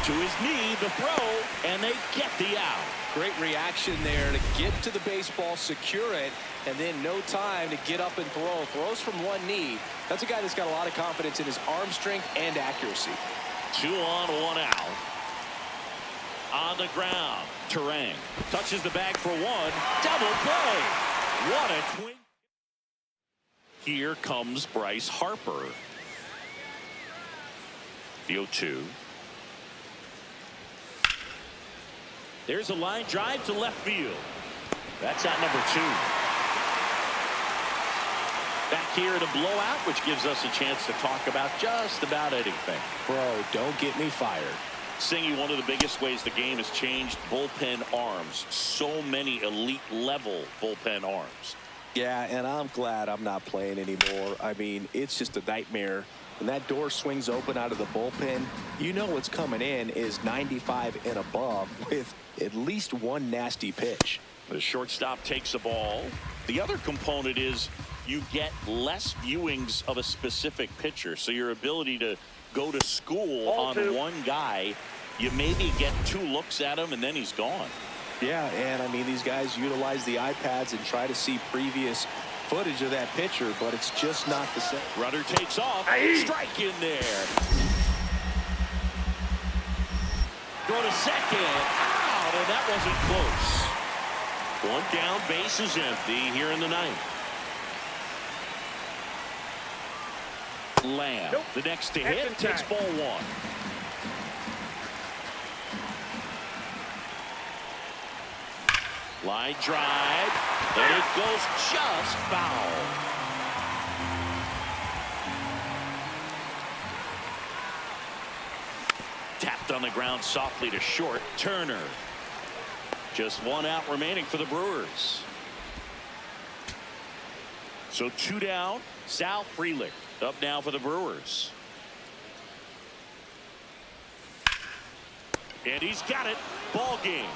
To his knee, the throw, and they get the out. Great reaction there to get to the baseball, secure it, and then no time to get up and throw. Throws from one knee. That's a guy that's got a lot of confidence in his arm strength and accuracy. 2 on, 1 out. On the ground, Terang touches the bag for one. Double play. What a twin. Here comes Bryce Harper. The 0-2. There's a line drive to left field. That's out number 2. Back here at a blowout, which gives us a chance to talk about just about anything. Bro, don't get me fired. Singy, one of the biggest ways the game has changed, bullpen arms. So many elite level bullpen arms. Yeah, and I'm glad I'm not playing anymore. I mean, it's just a nightmare. When that door swings open out of the bullpen, you know what's coming in is 95 and above with at least one nasty pitch. The shortstop takes the ball. The other component is you get less viewings of a specific pitcher. So your ability to go to school on one guy, you maybe get 2 looks at him and then he's gone. Yeah, and I mean, these guys utilize the iPads and try to see previous footage of that pitcher, but it's just not the same. Runner takes off. Strike in there. Throw to second. Out, and that wasn't close. One down, base is empty here in the 9th. Lamb, the next to hit, takes ball 1. Line drive, and it goes just foul. on the ground softly to short. Turner. Just one out remaining for the Brewers. So 2 down. Sal Frelick up now for the Brewers. And he's got it. Ball game.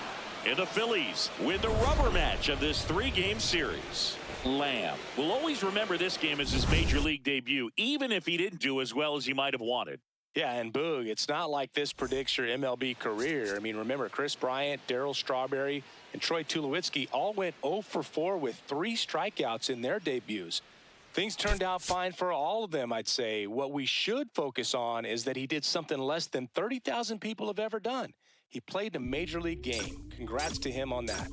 And the Phillies win the rubber match of this 3-game series. Lamb will always remember this game as his major league debut, even if he didn't do as well as he might have wanted. Yeah, and Boog, it's not like this predicts your MLB career. I mean, remember, Chris Bryant, Darryl Strawberry, and Troy Tulowitzki all went 0 for 4 with 3 strikeouts in their debuts. Things turned out fine for all of them, I'd say. What we should focus on is that he did something less than 30,000 people have ever done. He played a major league game. Congrats to him on that.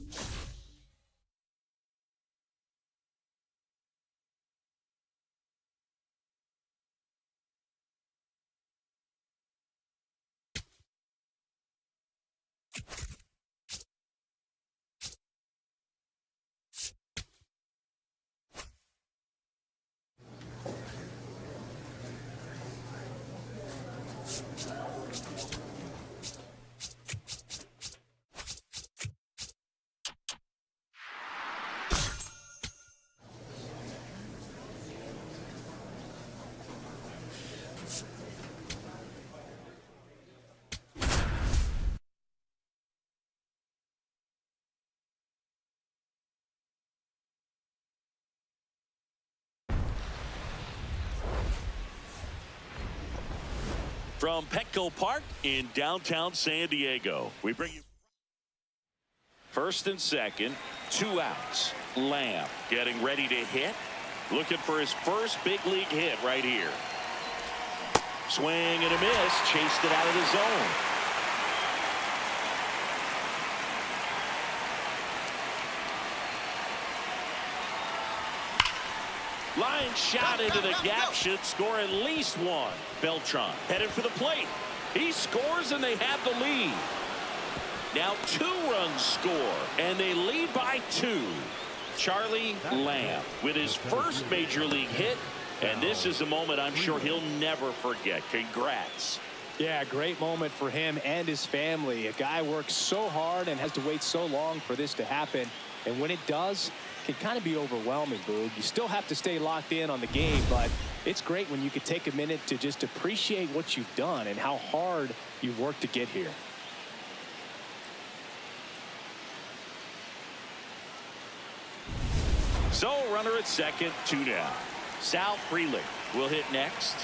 From Petco Park in downtown San Diego, we bring you first and second, 2 outs. Lamb getting ready to hit, looking for his first big league hit right here. Swing and a miss, chased it out of the zone. Line shot into the gap, should score at least 1. Beltran headed for the plate. He scores and they have the lead. Now 2 runs score and they lead by 2. Charlie Lamb with his first major league hit, and this is a moment I'm sure he'll never forget. Congrats. Yeah, great moment for him and his family. A guy works so hard and has to wait so long for this to happen, and when it does, it can kind of be overwhelming, Boog. You still have to stay locked in on the game, but it's great when you can take a minute to just appreciate what you've done and how hard you've worked to get here. So runner at second, 2 down. Sal Frelick will hit next.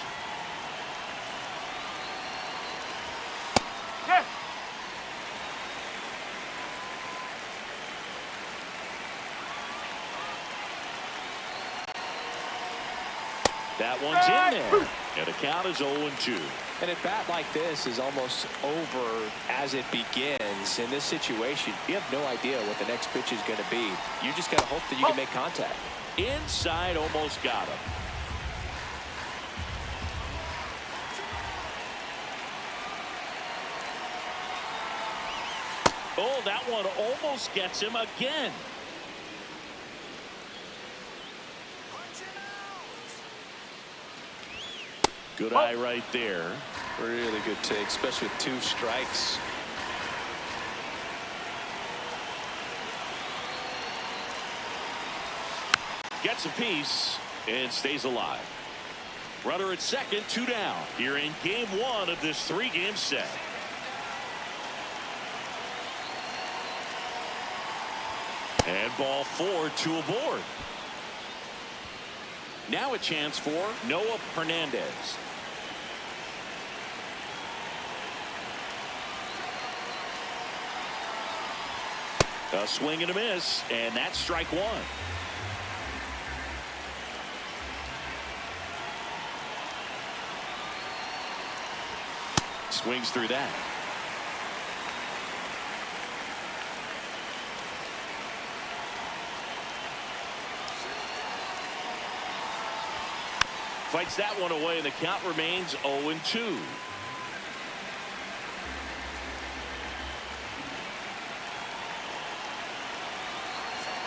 Yes. That one's in there. And the count is 0-2. And a bat like this is almost over as it begins. In this situation, you have no idea what the next pitch is going to be. You just got to hope that you can make contact. Inside, almost got him. Oh, that one almost gets him again. Good eye right there. Really good take, especially with 2 strikes. Gets a piece and stays alive. Runner at second, 2 down. Here in game 1 of this 3-game set. And ball 4, 2 aboard. Now a chance for Noah Hernandez. A swing and a miss, and that's strike 1. Swings through that. Fights that one away, and the count remains 0-2.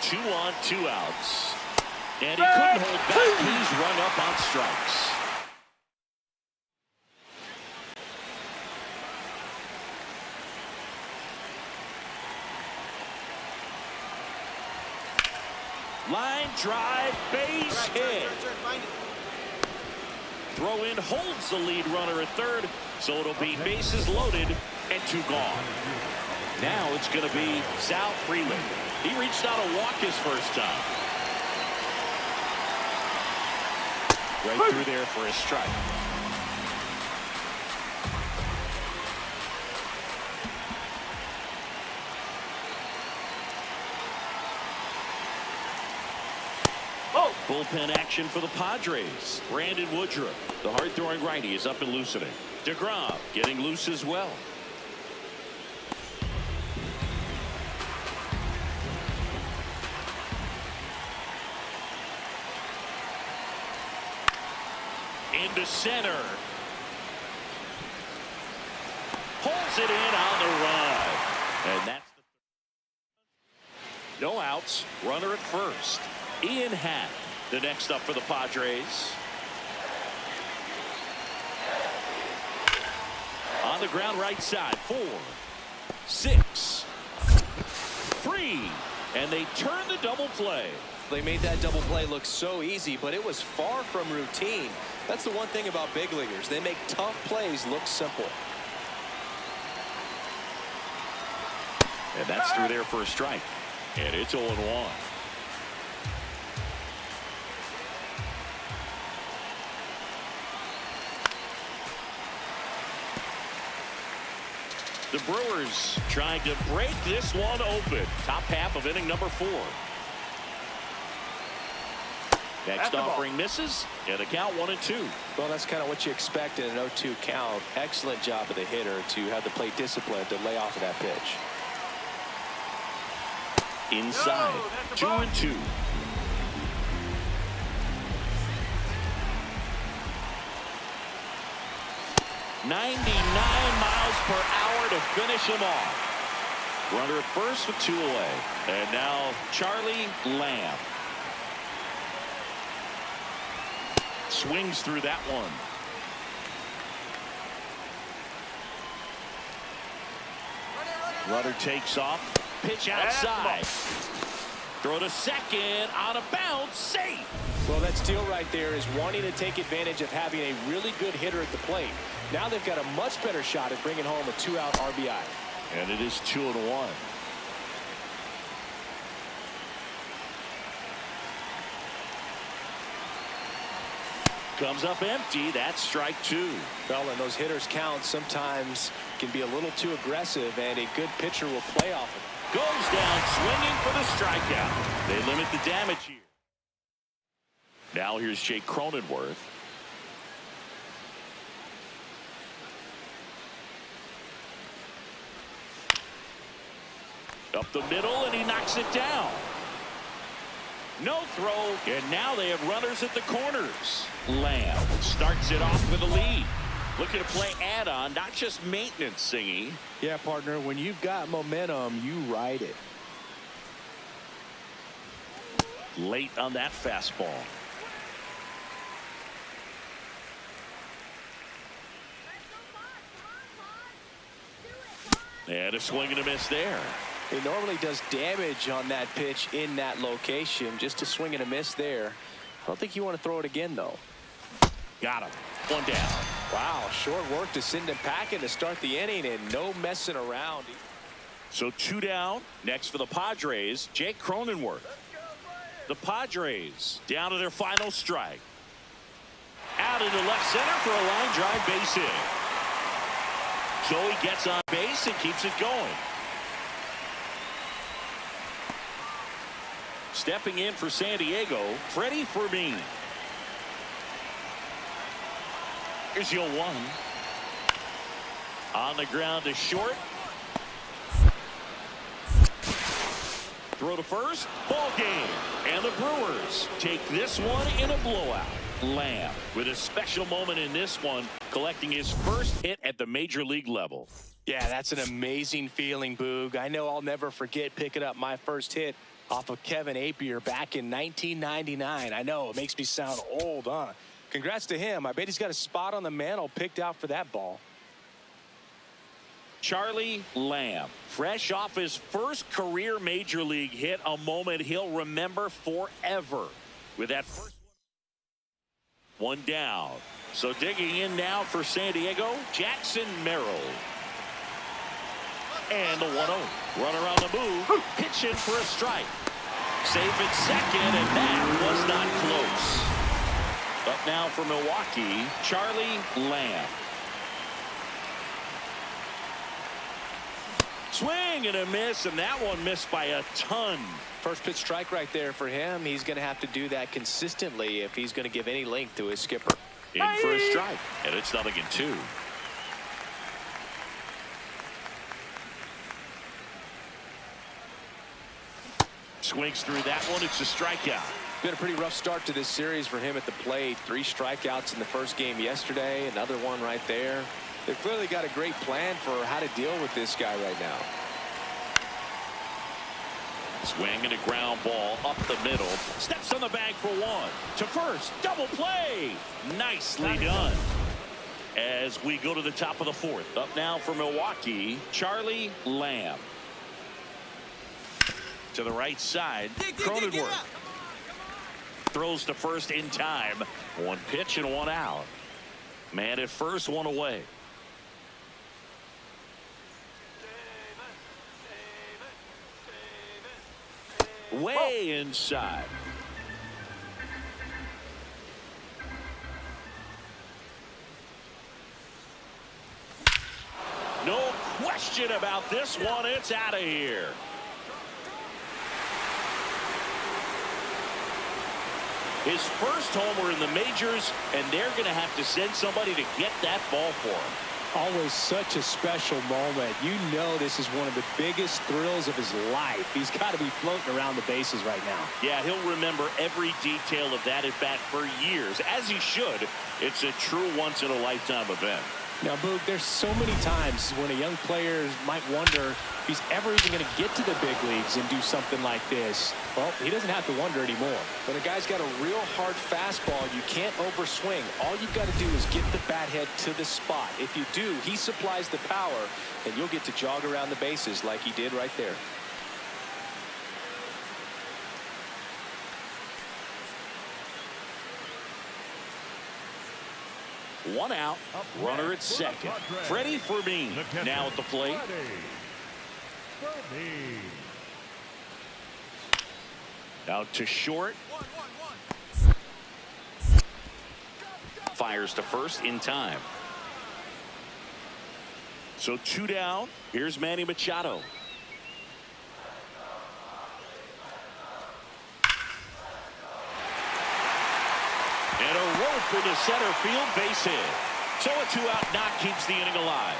Two on, 2 outs. And he couldn't hold back. He's run up on strikes. Line drive, base hit. Find it. Throw in holds the lead runner at third, so it'll be bases loaded and 2 gone. Now it's going to be Sal Freeland. He reached out to walk his first time. Right through there for a strike. Oh. Bullpen action for the Padres. Brandon Woodruff, the hard-throwing righty, is up and loosening. DeGrom getting loose as well. Into center. Pulls it in on the run. And that's the no outs. Runner at first. Ian Happ, the next up for the Padres. On the ground right side. 4, 6, 3. And they turn the double play. They made that double play look so easy, but it was far from routine. That's the one thing about big leaguers. They make tough plays look simple. And that's through there for a strike. And it's 0-1. The Brewers trying to break this one open. Top half of inning number 4. Next offering misses, and the count 1-2. Well, that's kind of what you expect in an 0-2 count. Excellent job of the hitter to have the plate discipline to lay off of that pitch. Inside, 2-2. mph to finish him off. Runner at first with 2 away. And now Charlie Lamb. Swings through that one. Runner takes off. Pitch outside. Throw to second. On a bounce. Safe. Well, that steal right there is wanting to take advantage of having a really good hitter at the plate. Now they've got a much better shot at bringing home a 2-out RBI. And it is 2-1. Comes up empty. That's strike 2. Well, and those hitters count sometimes can be a little too aggressive, and a good pitcher will play off it. Goes down swinging for the strikeout. They limit the damage here. Now here's Jake Cronenworth. Up the middle, and he knocks it down. No throw, and now they have runners at the corners. Lamb starts it off with a lead. Looking to play add-on, not just maintenance, Singy. Yeah, partner, when you've got momentum, you ride it. Late on that fastball. And a swing and a miss there. He normally does damage on that pitch in that location. Just a swing and a miss there. I don't think you want to throw it again, though. Got him. 1 down. Wow, short work to send him packing to start the inning, and no messing around. So 2 down. Next for the Padres, Jake Cronenworth. The Padres down to their final strike. Out into left center for a line drive base hit. So he gets on base and keeps it going. Stepping in for San Diego, Freddie Fermin. Here's your 1. On the ground to short. Throw to first. Ball game. And the Brewers take this one in a blowout. Lamb with a special moment in this one, collecting his first hit at the major league level. Yeah, that's an amazing feeling, Boog. I know I'll never forget picking up my first hit off of Kevin Apier back in 1999. I know, it makes me sound old, huh? Congrats to him. I bet he's got a spot on the mantle picked out for that ball. Charlie Lamb. Fresh off his first career major league hit, a moment he'll remember forever. With that first one down. So digging in now for San Diego, Jackson Merrill. And the 1-0. Runner on the move, pitching for a strike. Safe at second, and that was not close. Up now for Milwaukee, Charlie Lamb. Swing and a miss, and that one missed by a ton. First pitch strike right there for him. He's going to have to do that consistently if he's going to give any length to his skipper. In for a strike, and it's 0-2. Swings through that one. It's a strikeout. Been a pretty rough start to this series for him at the plate. 3 strikeouts in the first game yesterday. Another one right there. They've clearly got a great plan for how to deal with this guy right now. Swing and a ground ball up the middle. Steps on the bag for 1. To first. Double play. Nicely done. As we go to the top of the 4th. Up now for Milwaukee, Charlie Lamb. To the right side, Cronenworth. Throws to first in time. 1 pitch and 1 out. Man at first, 1 away. Way inside. No question about this one. It's out of here. His first homer in the majors, and they're going to have to send somebody to get that ball for him. Always such a special moment. You know this is one of the biggest thrills of his life. He's got to be floating around the bases right now. Yeah, he'll remember every detail of that at bat for years, as he should. It's a true once-in-a-lifetime event. Now, Boog, there's so many times when a young player might wonder if he's ever even going to get to the big leagues and do something like this. Well, he doesn't have to wonder anymore. When a guy's got a real hard fastball, you can't overswing. All you've got to do is get the bat head to the spot. If you do, he supplies the power, and you'll get to jog around the bases like he did right there. One out, runner at second. Freddie Fermin now at the plate. Out to short. Fires to first in time. So 2 down. Here's Manny Machado. And a rope into center field, base hit. So a 2-out knock keeps the inning alive.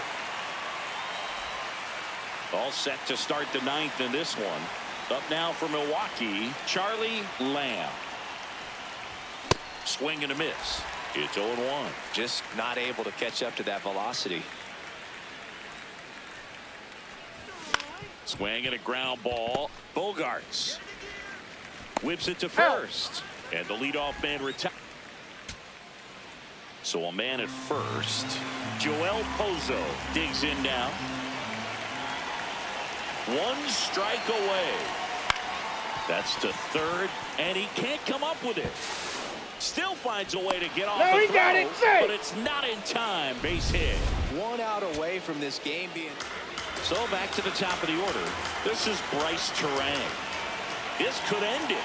All set to start the 9th in this one. Up now for Milwaukee, Charlie Lamb. Swing and a miss. It's 0-1. Just not able to catch up to that velocity. Swing and a ground ball. Bogarts whips it to first. And the leadoff man retires. So a man at first. Joel Pozo digs in now. 1 strike away. That's to third, and he can't come up with it. Still finds a way to get off the throw, but it's not in time. Base hit. 1 out away from this game being. So back to the top of the order. This is Bryce Terang. This could end it.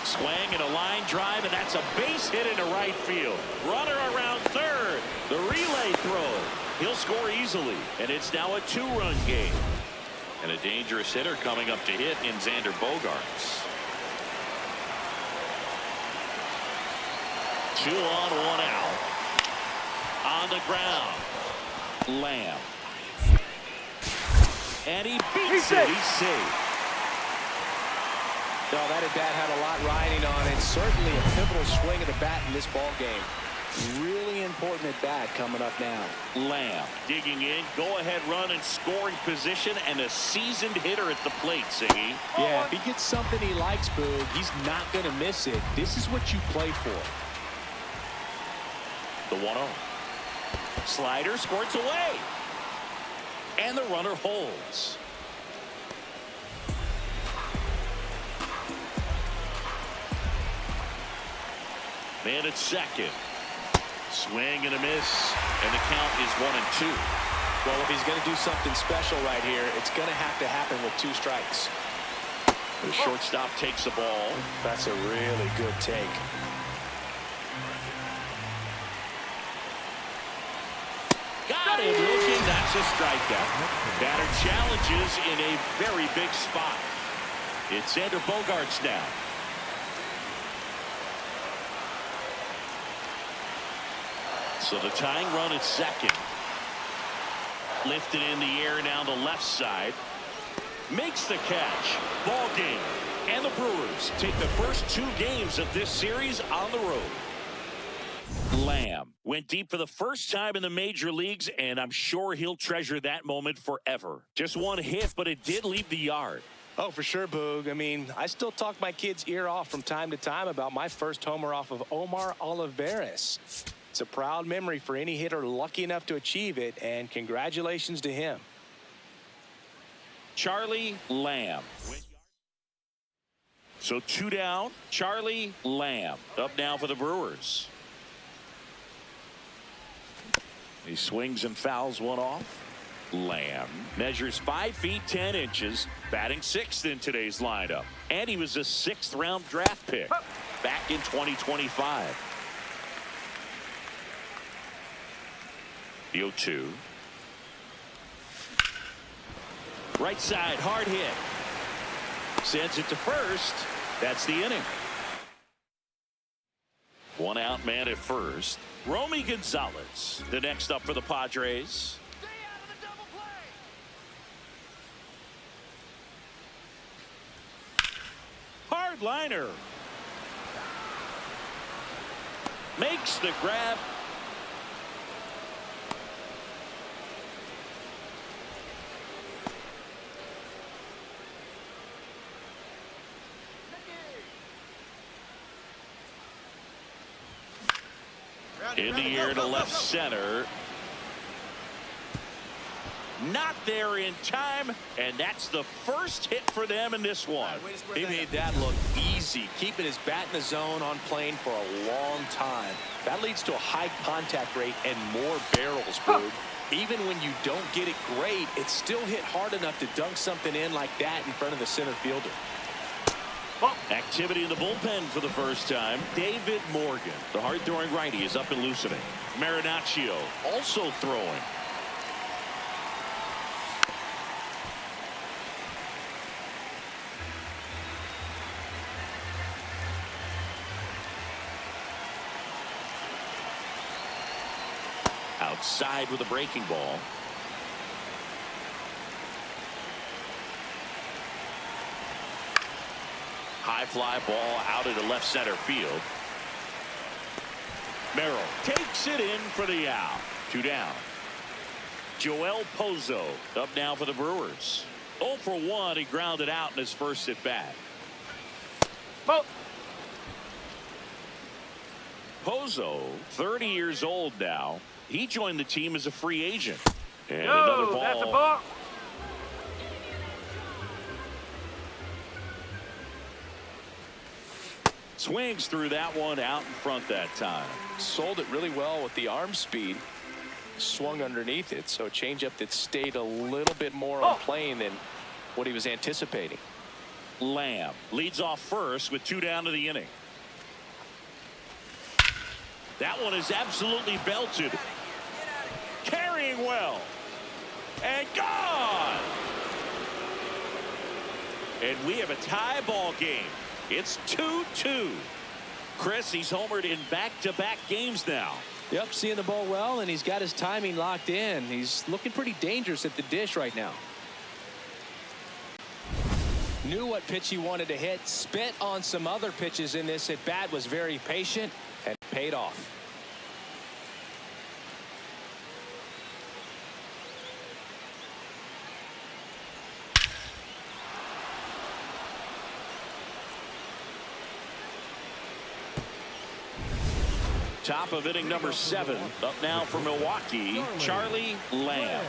Swing and a line drive, and that's a base hit into right field. Runner around third. The relay throw. He'll score easily, and it's now a 2-run game. And a dangerous hitter coming up to hit in Xander Bogarts. 2 on, 1 out. On the ground. Lamb. And he beats it. He's safe. No, that at bat had a lot riding on it. Certainly a pivotal swing of the bat in this ball game. Really important at bat coming up now. Lamb digging in, go-ahead run in scoring position, and a seasoned hitter at the plate, Siggy. Yeah, if he gets something he likes, Boog, he's not going to miss it. This is what you play for. The 1-0. Slider squirts away. and the runner holds. Man at second. Swing and a miss, and the count is 1-2. Well, if he's going to do something special right here, it's going to have to happen with 2 strikes. The shortstop takes the ball. That's a really good take. Got it looking. That's a strikeout. Batter challenges in a very big spot. It's Xander Bogaerts now. So the tying run at second. Lifted in the air down the left side. Makes the catch. Ball game. And the Brewers take the first 2 games of this series on the road. Lamb went deep for the first time in the major leagues, and I'm sure he'll treasure that moment forever. Just 1 hit, but it did leave the yard. Oh, for sure, Boog. I mean, I still talk my kid's ear off from time to time about my first homer off of Omar Olivares. It's a proud memory for any hitter lucky enough to achieve it, and congratulations to him. Charlie Lamb. So 2 down. Charlie Lamb up now for the Brewers. He swings and fouls one off. Lamb measures 5 feet 10 inches, batting 6th in today's lineup. And he was a 6th round draft pick back in 2025. The 0-2. Right side, hard hit. Sends it to first. That's the inning. 1 out, man at first. Romy Gonzalez, the next up for the Padres. Hard liner. Makes the grab. In the air to left center. Not there in time, and that's the first hit for them in this one. He made that look easy, keeping his bat in the zone on plane for a long time. That leads to a high contact rate and more barrels, Boog. Even when you don't get it great, it's still hit hard enough to dunk something in like that in front of the center fielder. Activity in the bullpen for the first time. David Morgan, the hard-throwing righty, is up and loosening. Marinaccio also throwing. Outside with a breaking ball. High fly ball out into left center field. Merrill takes it in for the out. 2 down. Joel Pozo up now for the Brewers. 0 for 1. He grounded out in his first at bat. Pozo, 30 years old now. He joined the team as a free agent. And another ball. That's a ball. Swings through that one out in front that time. Sold it really well with the arm speed. Swung underneath it, so a changeup that stayed a little bit more on plane than what he was anticipating. Lamb leads off first with 2 down to the inning. That one is absolutely belted. Carrying well. And gone. And we have a tie ball game. It's 2-2. Chris, he's homered in back-to-back games now. Yep, seeing the ball well, and he's got his timing locked in. He's looking pretty dangerous at the dish right now. Knew what pitch he wanted to hit. Spit on some other pitches in this at bat. Was very patient and paid off. Top of inning number 7. Up now for Milwaukee, Charlie Lamb.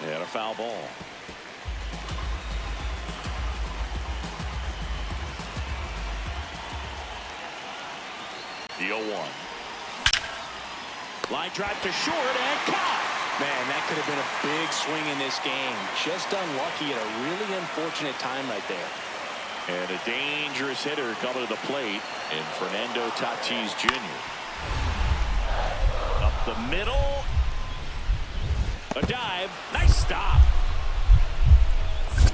And a foul ball. The 0-1. Line drive to short and caught. Man, that could have been a big swing in this game. Just unlucky at a really unfortunate time right there. And a dangerous hitter coming to the plate in Fernando Tatis Jr. Up the middle. A dive. Nice stop.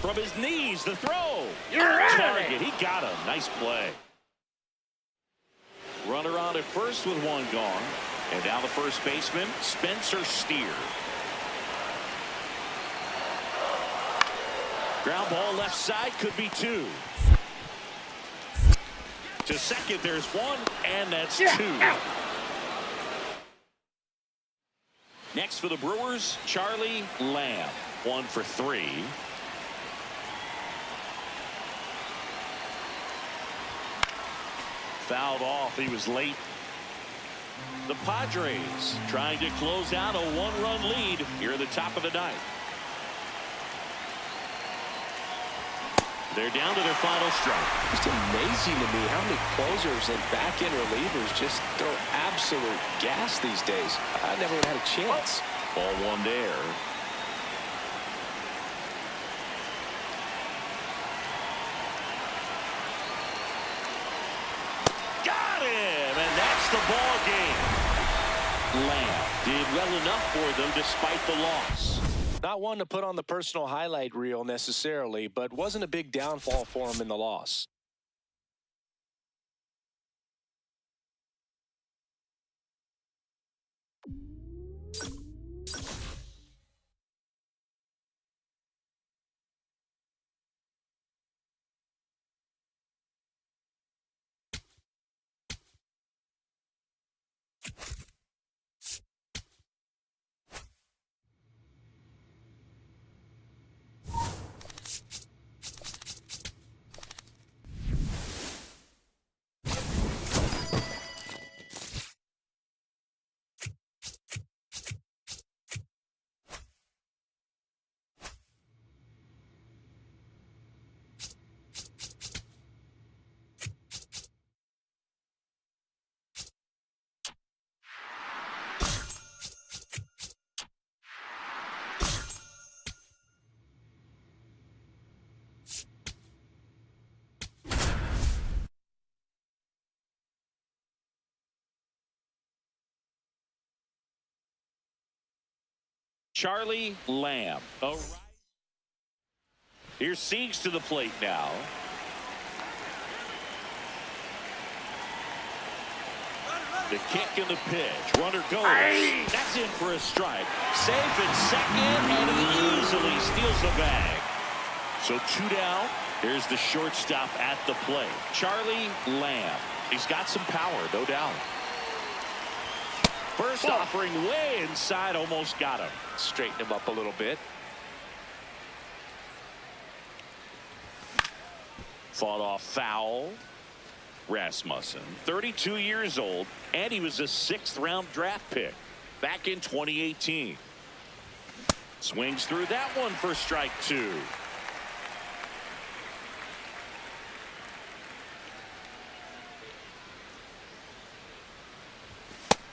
From his knees, the throw. Target. He got him. Nice play. Runner on at first with one gone. And now the first baseman, Spencer Steer. Ground ball left side, could be two. To second, there's one, and that's two. Next for the Brewers, Charlie Lamb. 1 for 3. Fouled off. He was late. The Padres trying to close out a 1-run lead here at the top of the ninth. They're down to their final strike. Just amazing to me how many closers and back-end relievers just throw absolute gas these days. I never had a chance. Ball one there. Got him, and that's the ball game. Lamb did well enough for them despite the loss. Not one to put on the personal highlight reel necessarily, but wasn't a big downfall for him in the loss. Charlie Lamb. Here's Siegs to the plate now. The kick and the pitch. Runner goes. That's in for a strike. Safe at second, and he easily steals the bag. So 2 down. Here's the shortstop at the plate. Charlie Lamb. He's got some power, no doubt. First offering way inside, almost got him. Straighten him up a little bit. Fought off foul. Rasmussen, 32 years old, and he was a 6th-round draft pick back in 2018. Swings through that one for strike 2.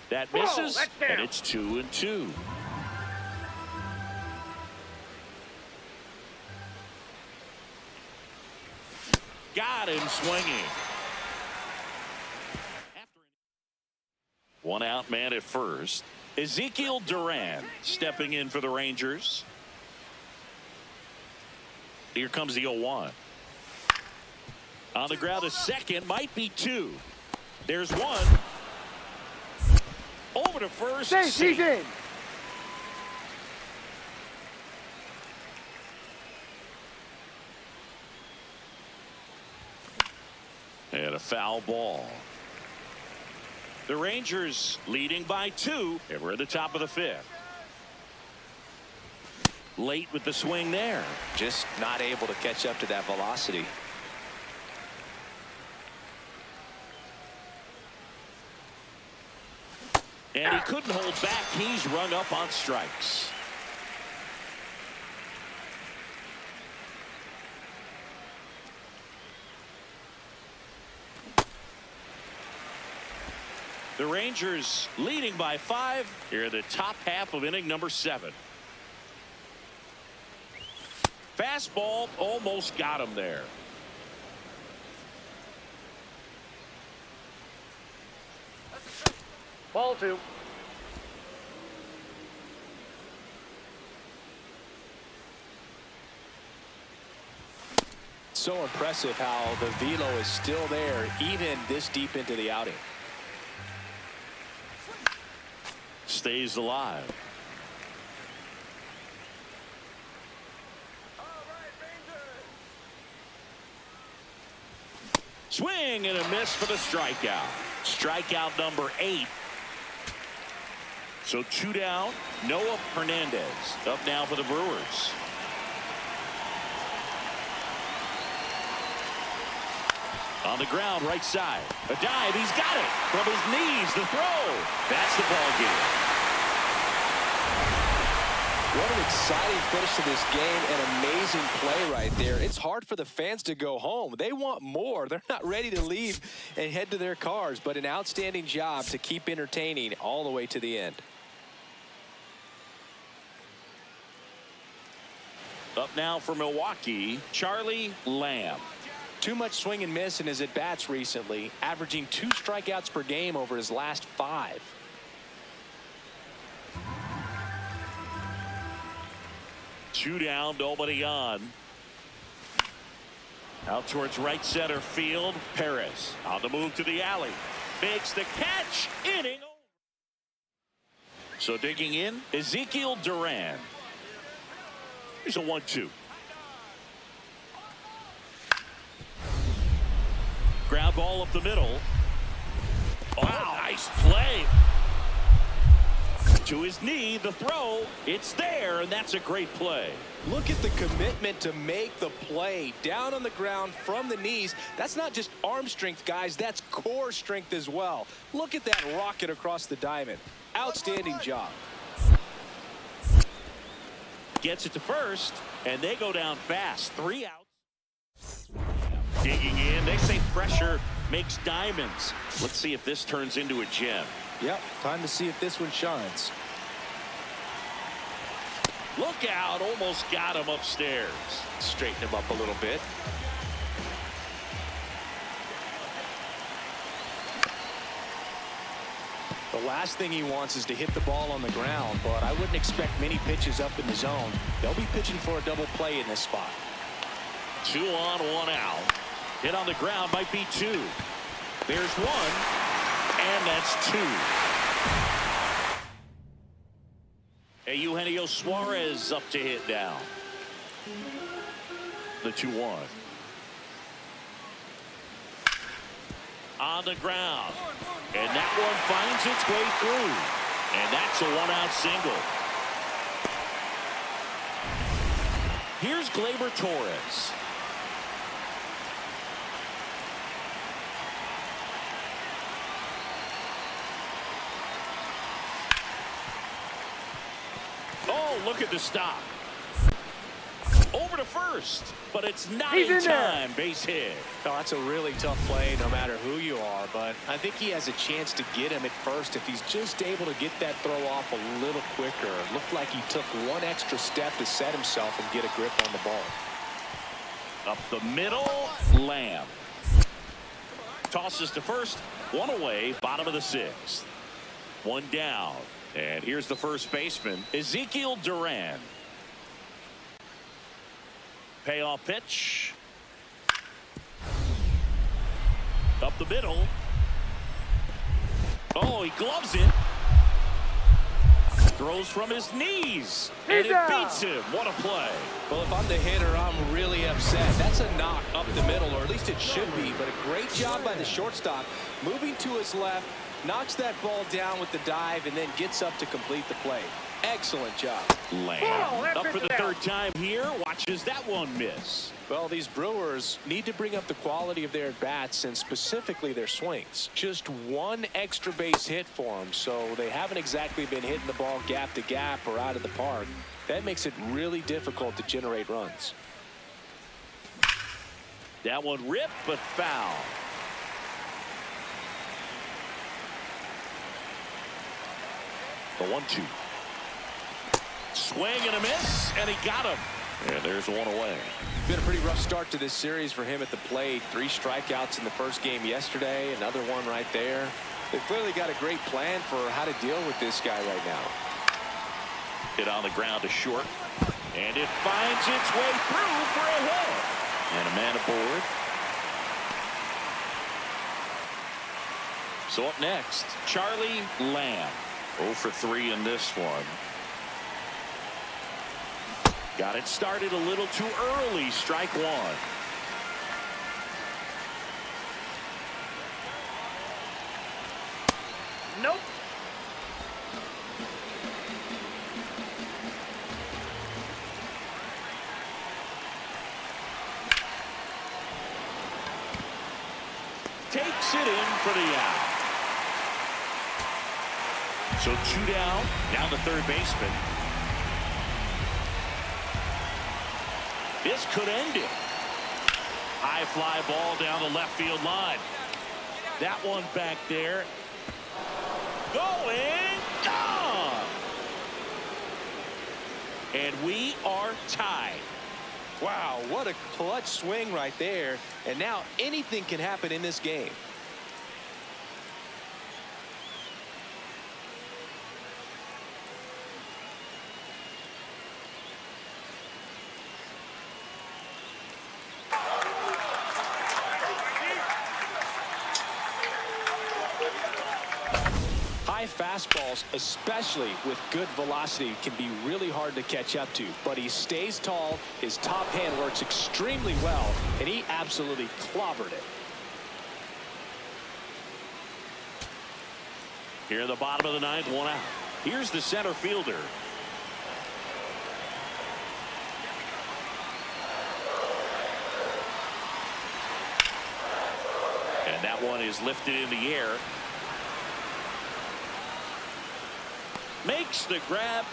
That misses, and it's 2-2. Got him swinging. One out man at first. Ezekiel Duran stepping in for the Rangers. Here comes the 0-1. On the ground, a second, might be 2. There's 1. Over to first. He's in. And a foul ball. The Rangers leading by 2, and we're at the top of the 5th. Late with the swing there. Just not able to catch up to that velocity. And he couldn't hold back. He's rung up on strikes. The Rangers leading by 5 here in the top half of inning number 7. Fastball almost got him there. Ball 2. So impressive how the velo is still there even this deep into the outing. Stays alive. Swing and a miss for the strikeout. Strikeout number 8. So 2 down. Noah Hernandez up now for the Brewers. On the ground, right side. A dive. He's got it. From his knees, the throw. That's the ball game. What an exciting finish to this game. An amazing play right there. It's hard for the fans to go home. They want more. They're not ready to leave and head to their cars, but an outstanding job to keep entertaining all the way to the end. Up now for Milwaukee, Charlie Lamb. Too much swing and miss in his at-bats recently, averaging 2 strikeouts per game over his last 5. Two down, nobody on. Out towards right center field. Perez on the move to the alley. Makes the catch. Inning over. So digging in, Ezekiel Duran. Here's a 1-2. Ground ball up the middle. Oh, nice play. To his knee, the throw. It's there, and that's a great play. Look at the commitment to make the play down on the ground from the knees. That's not just arm strength, guys. That's core strength as well. Look at that rocket across the diamond. Outstanding job. Gets it to first, and they go down fast. 3 outs. Digging in. They say pressure makes diamonds. Let's see if this turns into a gem. Yep, time to see if this one shines. Look out, almost got him upstairs. Straighten him up a little bit. The last thing he wants is to hit the ball on the ground, but I wouldn't expect many pitches up in the zone. They'll be pitching for a double play in this spot. 2 on, 1 out. Hit on the ground might be 2. There's 1, and that's 2. Eugenio Suarez up to hit now. The 2-1. On the ground. And that one finds its way through. And that's a 1-out single. Here's Gleyber Torres. Oh, look at the stop. Over to first, but it's not in time. Base hit. Oh, that's a really tough play no matter who you are, but I think he has a chance to get him at first if he's just able to get that throw off a little quicker. It looked like he took 1 extra step to set himself and get a grip on the ball. Up the middle, Lamb. Tosses to first, 1 away, bottom of the 6th. 1 down. And here's the first baseman, Ezekiel Duran. Payoff pitch. Up the middle. Oh, he gloves it. Throws from his knees. And it beats him. What a play. Well, if I'm the hitter, I'm really upset. That's a knock up the middle, or at least it should be. But a great job by the shortstop. Moving to his left, knocks that ball down with the dive, and then gets up to complete the play. Excellent job. Lamb up for the 3rd time here. Watches that one miss. Well, these Brewers need to bring up the quality of their at-bats and specifically their swings. Just 1 extra base hit for them, so they haven't exactly been hitting the ball gap to gap or out of the park. That makes it really difficult to generate runs. That one ripped, but foul. The 1-2. Swing and a miss, and he got him. And there's one away. Been a pretty rough start to this series for him at the plate. 3 strikeouts in the first game yesterday. Another one right there. They've clearly got a great plan for how to deal with this guy right now. Hit on the ground to short. And it finds its way through for a hit. And a man aboard. So up next, Charlie Lamb. 0 for 3 in this one. Got it started a little too early. Strike 1. Nope. Takes it in for the out. So 2 down. Down the third baseman. This could end it. High fly ball down the left field line. That one back there. Going. Gone. And we are tied. Wow, what a clutch swing right there. And now anything can happen in this game. High fastballs, especially with good velocity, can be really hard to catch up to. But he stays tall, his top hand works extremely well, and he absolutely clobbered it. Here in the bottom of the 9th, 1 out. Here's the center fielder. And that one is lifted in the air. Makes the grab.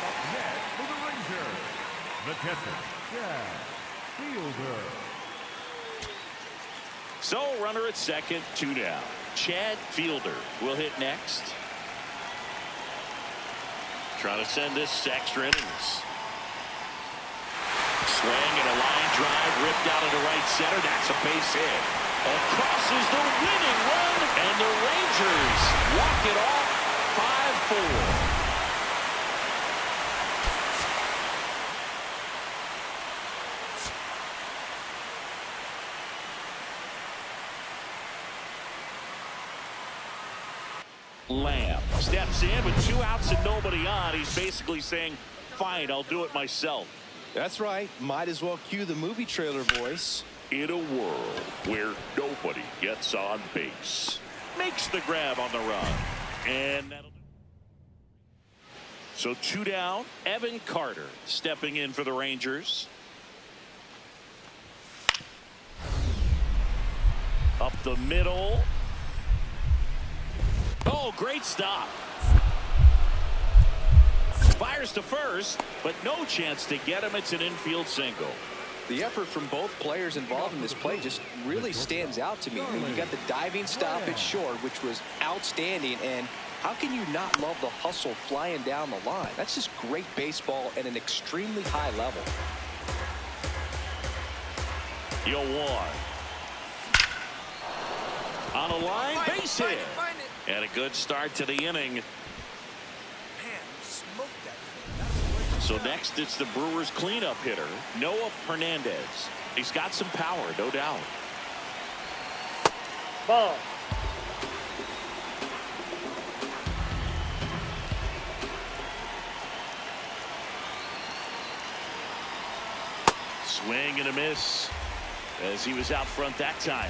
Up next for the Rangers, the catcher, Chad Fielder. So runner at second, 2 down. Chad Fielder will hit next. Trying to send this extra innings. Swing and a line drive ripped out into right center. That's a base hit. Across is the winning run, and the Rangers walk it off 5-4. Lamb steps in with 2 outs and nobody on. He's basically saying, fine, I'll do it myself. That's right. Might as well cue the movie trailer voice. In a world where nobody gets on base. Makes the grab on the run. And that'll do. So 2 down. Evan Carter stepping in for the Rangers. Up the middle. Oh, great stop. Fires to first, but no chance to get him. It's an infield single. The effort from both players involved in this play just really stands out to me. I mean, you got the diving stop at short, which was outstanding, and how can you not love the hustle flying down the line? That's just great baseball at an extremely high level. 0-1. On a line, base hit. And a good start to the inning. Man, smoked that thing. That was great. So next, it's the Brewers cleanup hitter, Noah Hernandez. He's got some power, no doubt. Ball. Swing and a miss as he was out front that time.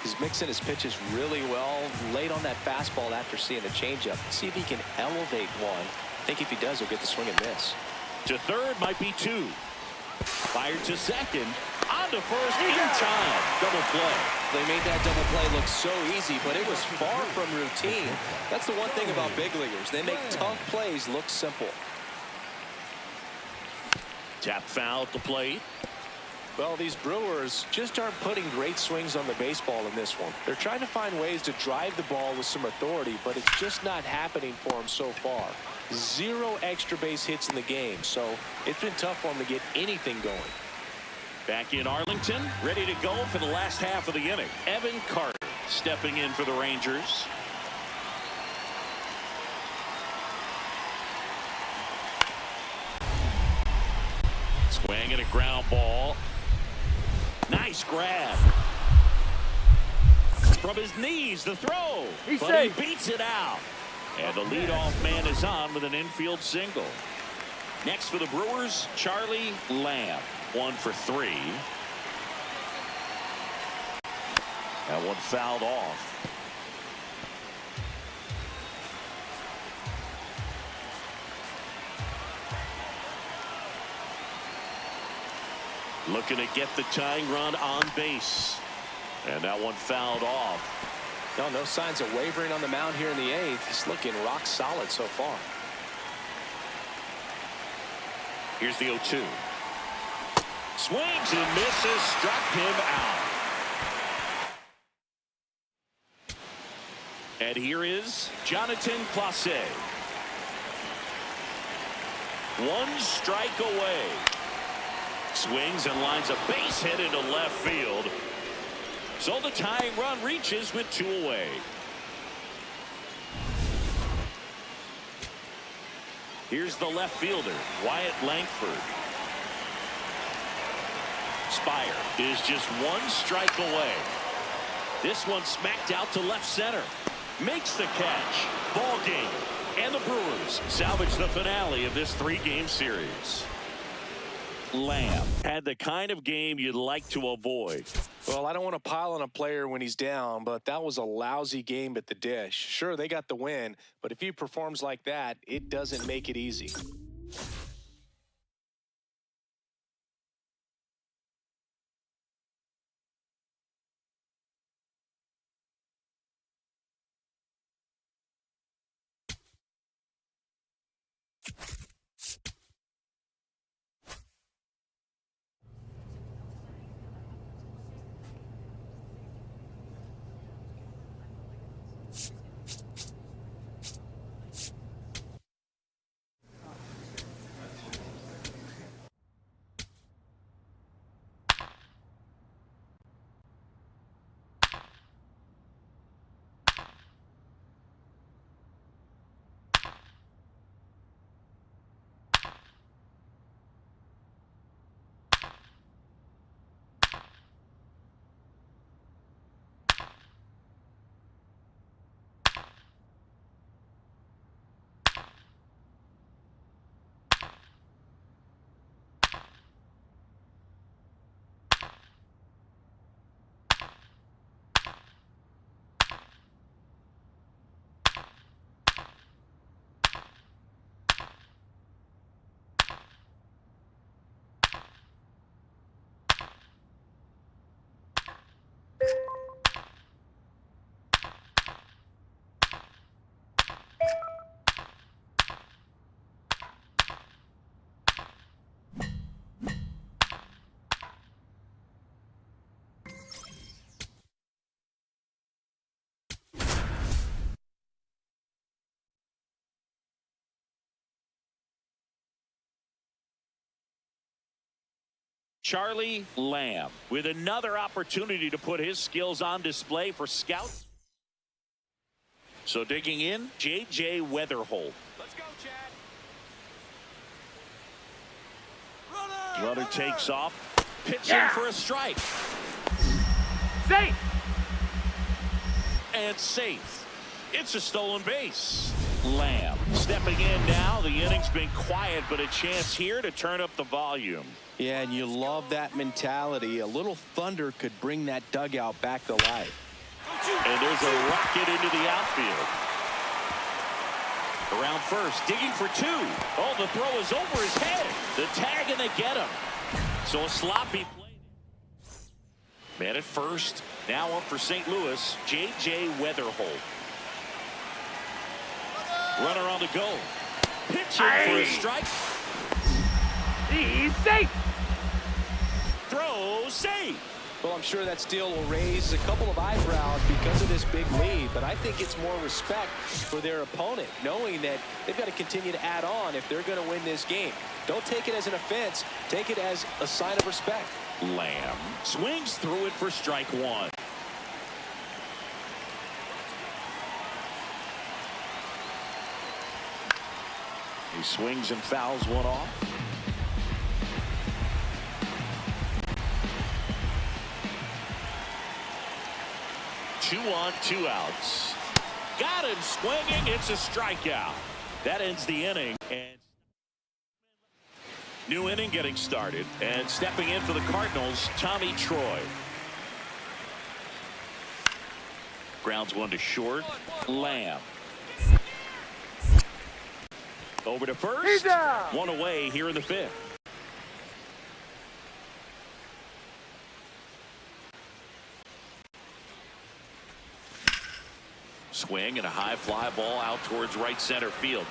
He's mixing his pitches really well, late on that fastball after seeing the changeup. See if he can elevate one. I think if he does, he'll get the swing and miss. To third might be 2. Fired to second. On to first in time. Double play. They made that double play look so easy, but it was far from routine. That's the one thing about big leaguers. They make tough plays look simple. Tap foul at the plate. Well, these Brewers just aren't putting great swings on the baseball in this one. They're trying to find ways to drive the ball with some authority, but it's just not happening for them so far. 0 extra base hits in the game, so it's been tough for them to get anything going. Back in Arlington, ready to go for the last half of the inning. Evan Carter stepping in for the Rangers. Swing and a ground ball. Nice grab. From his knees, the throw. But he beats it out. And the leadoff man is on with an infield single. Next for the Brewers, Charlie Lamb. 1 for 3. That one fouled off. Looking to get the tying run on base. And that one fouled off. No signs of wavering on the mound here in the 8th. He's looking rock solid so far. Here's the 0-2. Swings and misses. Struck him out. And here is Jonathan Clase. 1 strike away. Swings and lines a base hit into left field. So the tying run reaches with 2 away. Here's the left fielder, Wyatt Langford. Spire is just 1 strike away. This one smacked out to left center. Makes the catch. Ball game. And the Brewers salvage the finale of this 3-game series. Lamb had the kind of game you'd like to avoid. Well, I don't want to pile on a player when he's down, but that was a lousy game at the dish. Sure, they got the win, but if he performs like that, it doesn't make it easy. Charlie Lamb with another opportunity to put his skills on display for scouts. So digging in, J.J. Weatherholt. Let's go, Chad. Runner takes off, pitching for a strike. Safe. And safe. It's a stolen base. Lamb stepping in now. The inning's been quiet, but a chance here to turn up the volume. Yeah, and you love that mentality. A little thunder could bring that dugout back to life. And there's a rocket into the outfield. Around first, digging for 2. Oh, the throw is over his head. The tag, and they get him. So a sloppy play. Man at first. Now up for St. Louis, J.J. Weatherholt. Runner on the go. Pitching for a strike. He's safe. Throw safe. Well, I'm sure that steal will raise a couple of eyebrows because of this big lead, but I think it's more respect for their opponent, knowing that they've got to continue to add on if they're going to win this game. Don't take it as an offense. Take it as a sign of respect. Lamb swings through it for strike one. He swings and fouls one off. Two on, two outs. Got him swinging. It's a strikeout. That ends the inning. And new inning getting started. And stepping in for the Cardinals, Tommy Troy. Grounds one to short. Lamb. Over to first. One away here in the fifth. Swing and a high fly ball out towards right center field.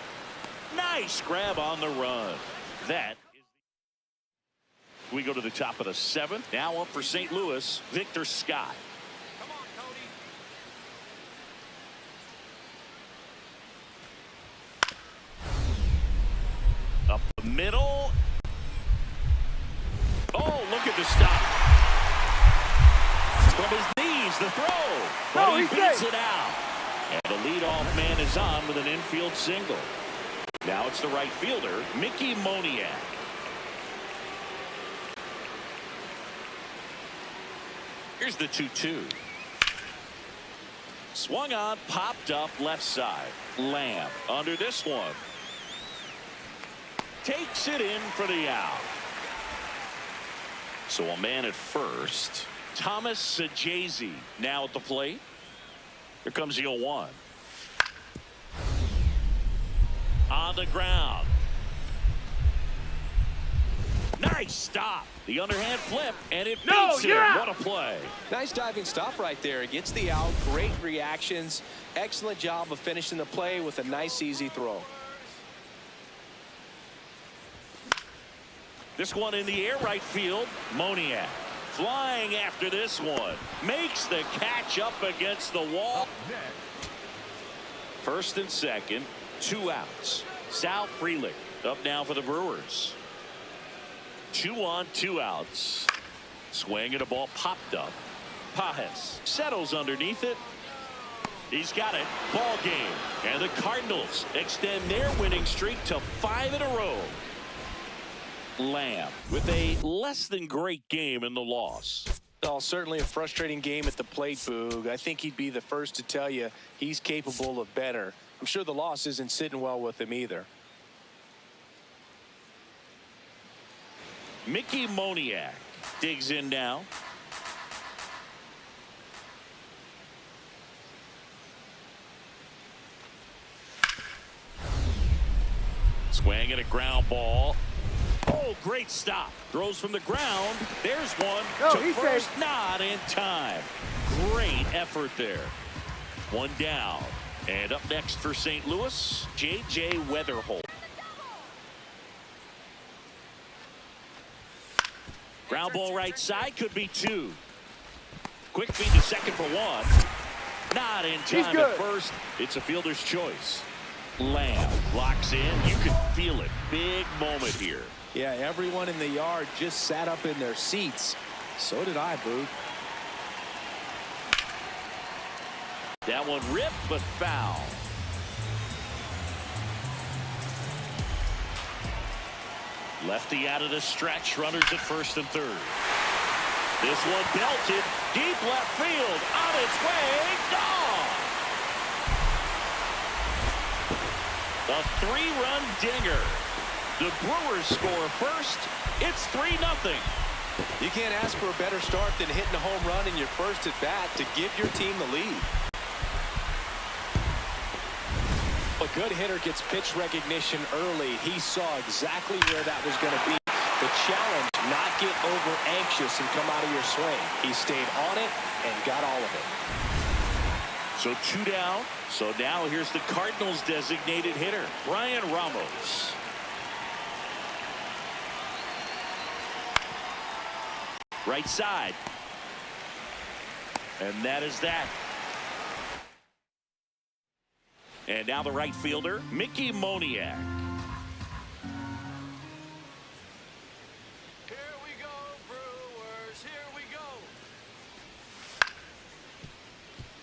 Nice grab on the run. That is. We go to the top of the seventh. Now up for St. Louis, Victor Scott. Come on, Cody. Up the middle. Oh, look at the stop. From his knees, the throw. But he beats it out. And the leadoff man is on with an infield single. Now it's the right fielder, Mickey Moniak. Here's the 2-2. Swung on, popped up left side. Lamb under this one. Takes it in for the out. So a man at first. Thomas Sajazi now at the plate. Here comes the 0-1. On the ground. Nice stop. The underhand flip, and it beats him. What a play. Nice diving stop right there. Gets the out. Great reactions. Excellent job of finishing the play with a nice, easy throw. This one in the air right field. Moniak flying after this one. Makes the catch up against the wall. First and second. 2 outs. Sal Frelick up now for the Brewers. 2 on, 2 outs. Swing and a ball popped up. Pajes settles underneath it. He's got it. Ball game. And the Cardinals extend their winning streak to 5 in a row. Lamb with a less than great game in the loss. Well, certainly a frustrating game at the plate, Boog. I think he'd be the first to tell you he's capable of better. I'm sure the loss isn't sitting well with him either. Mickey Moniak digs in now. Swing and a ground ball. Oh, great stop. Throws from the ground. There's one to first. Not in time. Great effort there. One down. And up next for St. Louis, J.J. Weatherholt. Ground ball right side, could be 2. Quick feed to second for 1. Not in time at first. It's a fielder's choice. Lamb locks in. You can feel it. Big moment here. Yeah, everyone in the yard just sat up in their seats. So did I, Boog. That one ripped, but foul. Lefty out of the stretch. Runners at first and third. This one belted. Deep left field. On its way. Gone. A 3-run dinger. The Brewers score first. It's 3-0. You can't ask for a better start than hitting a home run in your first at bat to give your team the lead. A good hitter gets pitch recognition early. He saw exactly where that was going to be. The challenge, not get over anxious and come out of your swing. He stayed on it and got all of it. So 2 down. So now here's the Cardinals designated hitter, Brian Ramos. Right side. And that is that. And now the right fielder, Mickey Moniak. Here we go, Brewers. Here we go.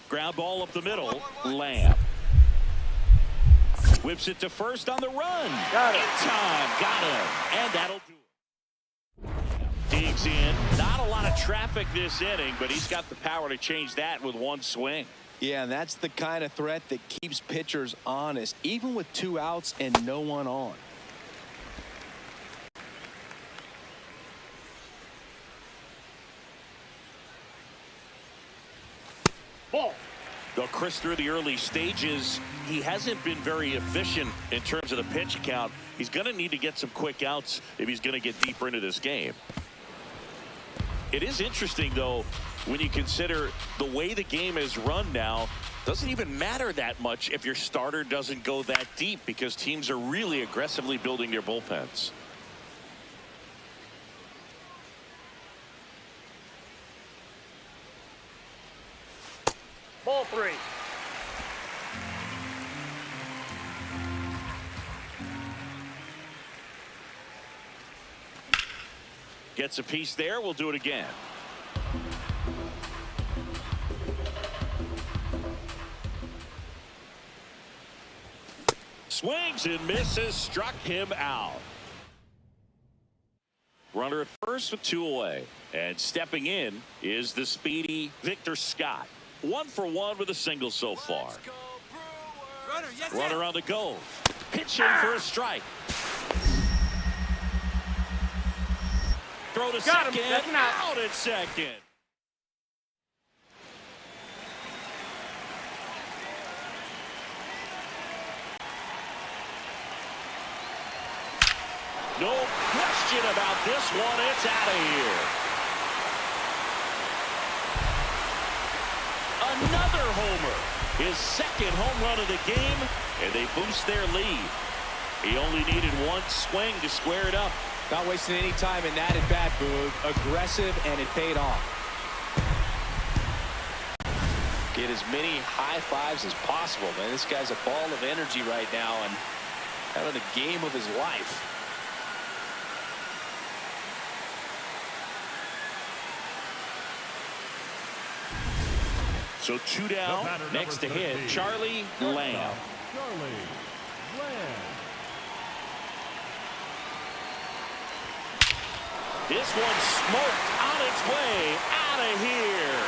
Ground ball up the middle. Lamb. Whips it to first on the run. Got it. In time. Got him. And that'll do it. Digs in. Not a lot of traffic this inning, but he's got the power to change that with one swing. Yeah, and that's the kind of threat that keeps pitchers honest, even with 2 outs and no one on. Ball. Though Chris, through the early stages, he hasn't been very efficient in terms of the pitch count. He's going to need to get some quick outs if he's going to get deeper into this game. It is interesting, though, when you consider the way the game is run now. Doesn't even matter that much if your starter doesn't go that deep, because teams are really aggressively building their bullpens. Ball 3. Gets a piece there. We'll do it again. Swings and misses. Struck him out. Runner at first with 2 away. And stepping in is the speedy Victor Scott. 1 for 1 with a single so far. Let's go, Brewers. Runner, yes, Runner on the go. Pitching for a strike. Throw to Got him. second. Second out. Out at second. No question about this one. It's out of here. Another homer. His second home run of the game, and they boost their lead. He only needed 1 swing to square it up. Not wasting any time in that at bat, Boog. Aggressive, and it paid off. Get as many high fives as possible, man. This guy's a ball of energy right now and having the game of his life. So 2 down. Next to hit, Charlie Lamb. Charlie Lamb. This one smoked on its way out of here.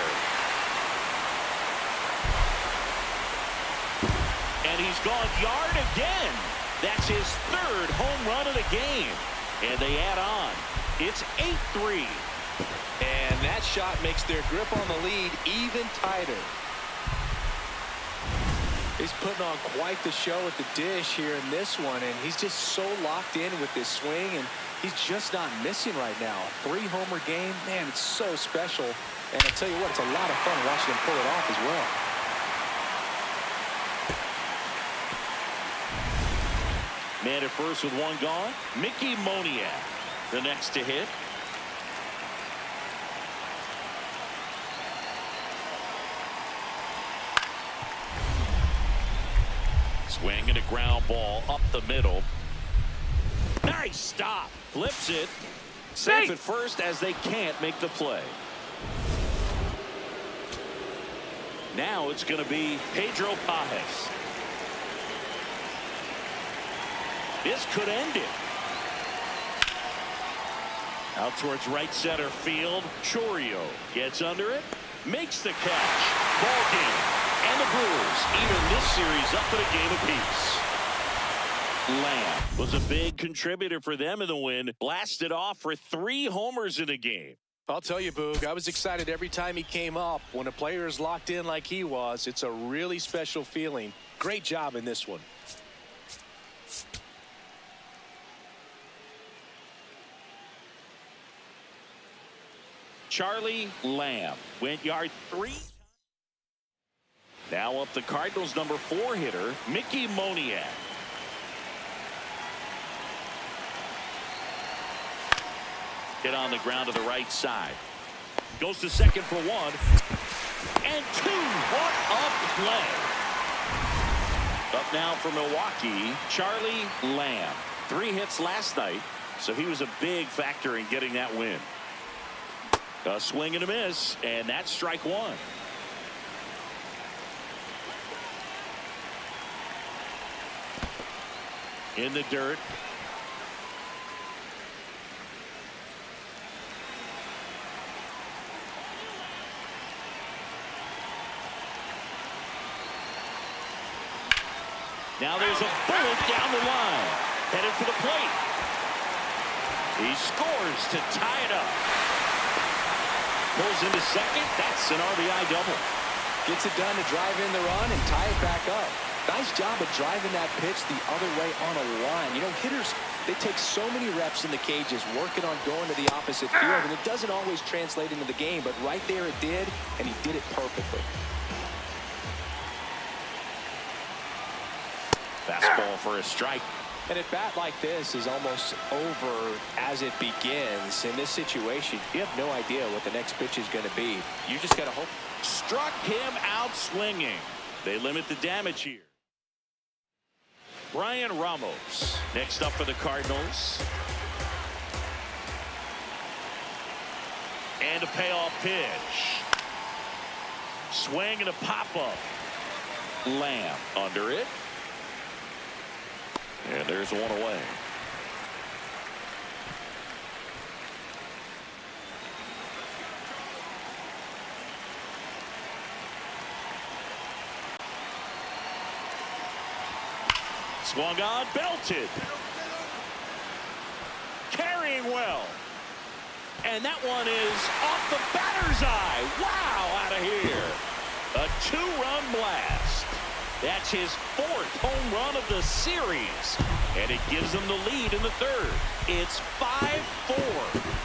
And he's gone yard again. That's his 3rd home run of the game. And they add on. It's 8-3. And that shot makes their grip on the lead even tighter. He's putting on quite the show at the dish here in this one, and he's just so locked in with this swing, and he's just not missing right now. 3-homer game, man, it's so special. And I tell you what, it's a lot of fun watching him pull it off as well. Man at first with 1 gone. Mickey Moniak, the next to hit. Swing and a ground ball up the middle. Nice stop. Flips it. Safe at first as they can't make the play. Now it's going to be Pedro Pajes. This could end it. Out towards right center field. Chourio gets under it. Makes the catch. Ball game. And the Brewers even this series up at a game apiece. Lamb was a big contributor for them in the win. Blasted off for 3 homers in the game. I'll tell you, Boog, I was excited every time he came up. When a player is locked in like he was, it's a really special feeling. Great job in this one. Charlie Lamb went yard 3. Now up the Cardinals' number 4 hitter, Mickey Moniak. Hit on the ground to the right side. Goes to second for one. And two. What a play. Up now for Milwaukee, Charlie Lamb. 3 hits last night, so he was a big factor in getting that win. A swing and a miss, and that's strike one. In the dirt. Now there's a bullet down the line. Headed for the plate. He scores to tie it up. Pulls into second. That's an RBI double. Gets it done to drive in the run and tie it back up. Nice job of driving that pitch the other way on a line. You know, hitters, they take so many reps in the cages working on going to the opposite field, and it doesn't always translate into the game, but right there it did, and he did it perfectly. Fastball for a strike. And at bat like this is almost over as it begins. In this situation, you have no idea what the next pitch is going to be. You just got to hope. Struck him out swinging. They limit the damage here. Brian Ramos next up for the Cardinals. And a payoff pitch. Swing and a pop-up. Lamb under it. And there's one away. Swung on, belted. Carrying well. And that one is off the batter's eye. Wow, out of here. A 2-run blast. That's his 4th home run of the series. And it gives them the lead in the 3rd. It's 5-4.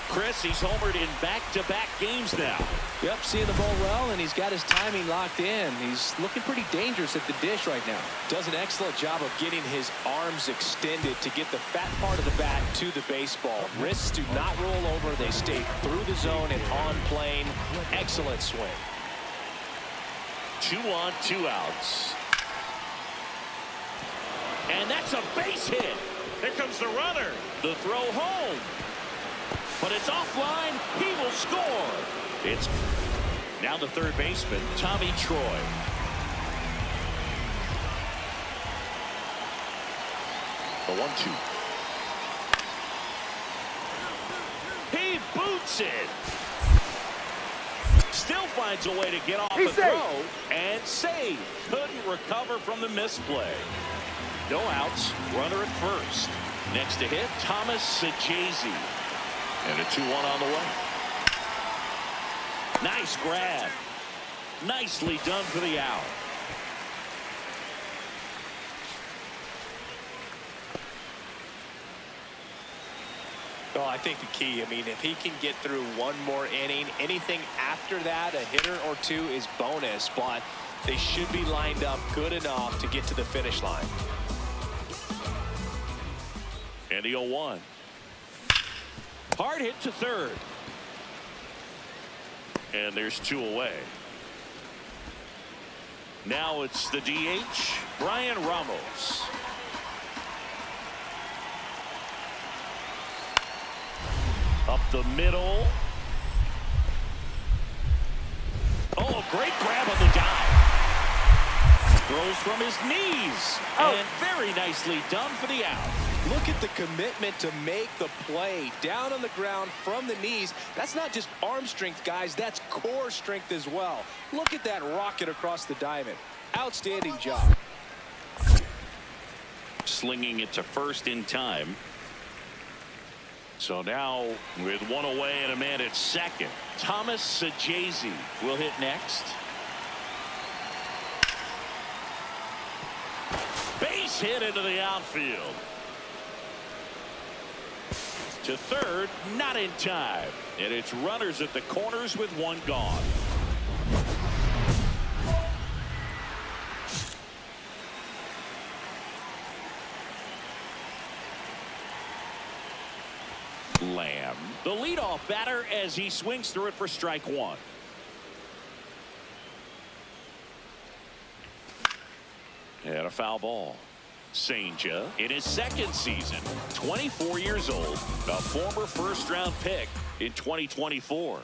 Chris, he's homered in back-to-back games now. Yep, seeing the ball well, and he's got his timing locked in. He's looking pretty dangerous at the dish right now. Does an excellent job of getting his arms extended to get the fat part of the bat to the baseball. Wrists do not roll over. They stay through the zone and on plane. Excellent swing. 2 on, 2 outs. And that's a base hit. Here comes the runner. The throw home. But it's offline. He will score. It's now the third baseman, Tommy Troy. The 1-2. He boots it. Still finds a way to get off the throw and save. Couldn't recover from the misplay. No outs. Runner at first. Next to hit, Thomas Sajazi. And a 2-1 on the way. Nice grab. Nicely done for the out. Well, I think the key, I mean, if he can get through one more inning, anything after that, a hitter or two is bonus, but they should be lined up good enough to get to the finish line. And the 0-1. Hard hit to third. And there's 2 away. Now it's the DH, Brian Ramos. Up the middle. Oh, a great grab on the dive. Throws from his knees. And very nicely done for the out. Look at the commitment to make the play down on the ground from the knees. That's not just arm strength, guys. That's core strength as well. Look at that rocket across the diamond. Outstanding job. Slinging it to first in time. So now with 1 away and a man at second, Thomas Sajazi will hit next. Base hit into the outfield. To third, not in time. And it's runners at the corners with 1 gone. Lamb The leadoff batter as he swings through it for strike one. And a foul ball. Senja in his second season, 24 years old, a former first-round pick in 2024.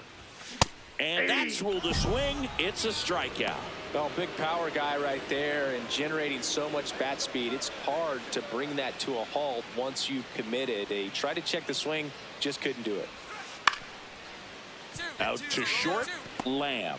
And that's ruled a swing. It's a strikeout. Well, big power guy right there and generating so much bat speed. It's hard to bring that to a halt once you've committed. He tried to check the swing, just couldn't do it. Out to short, Lamb.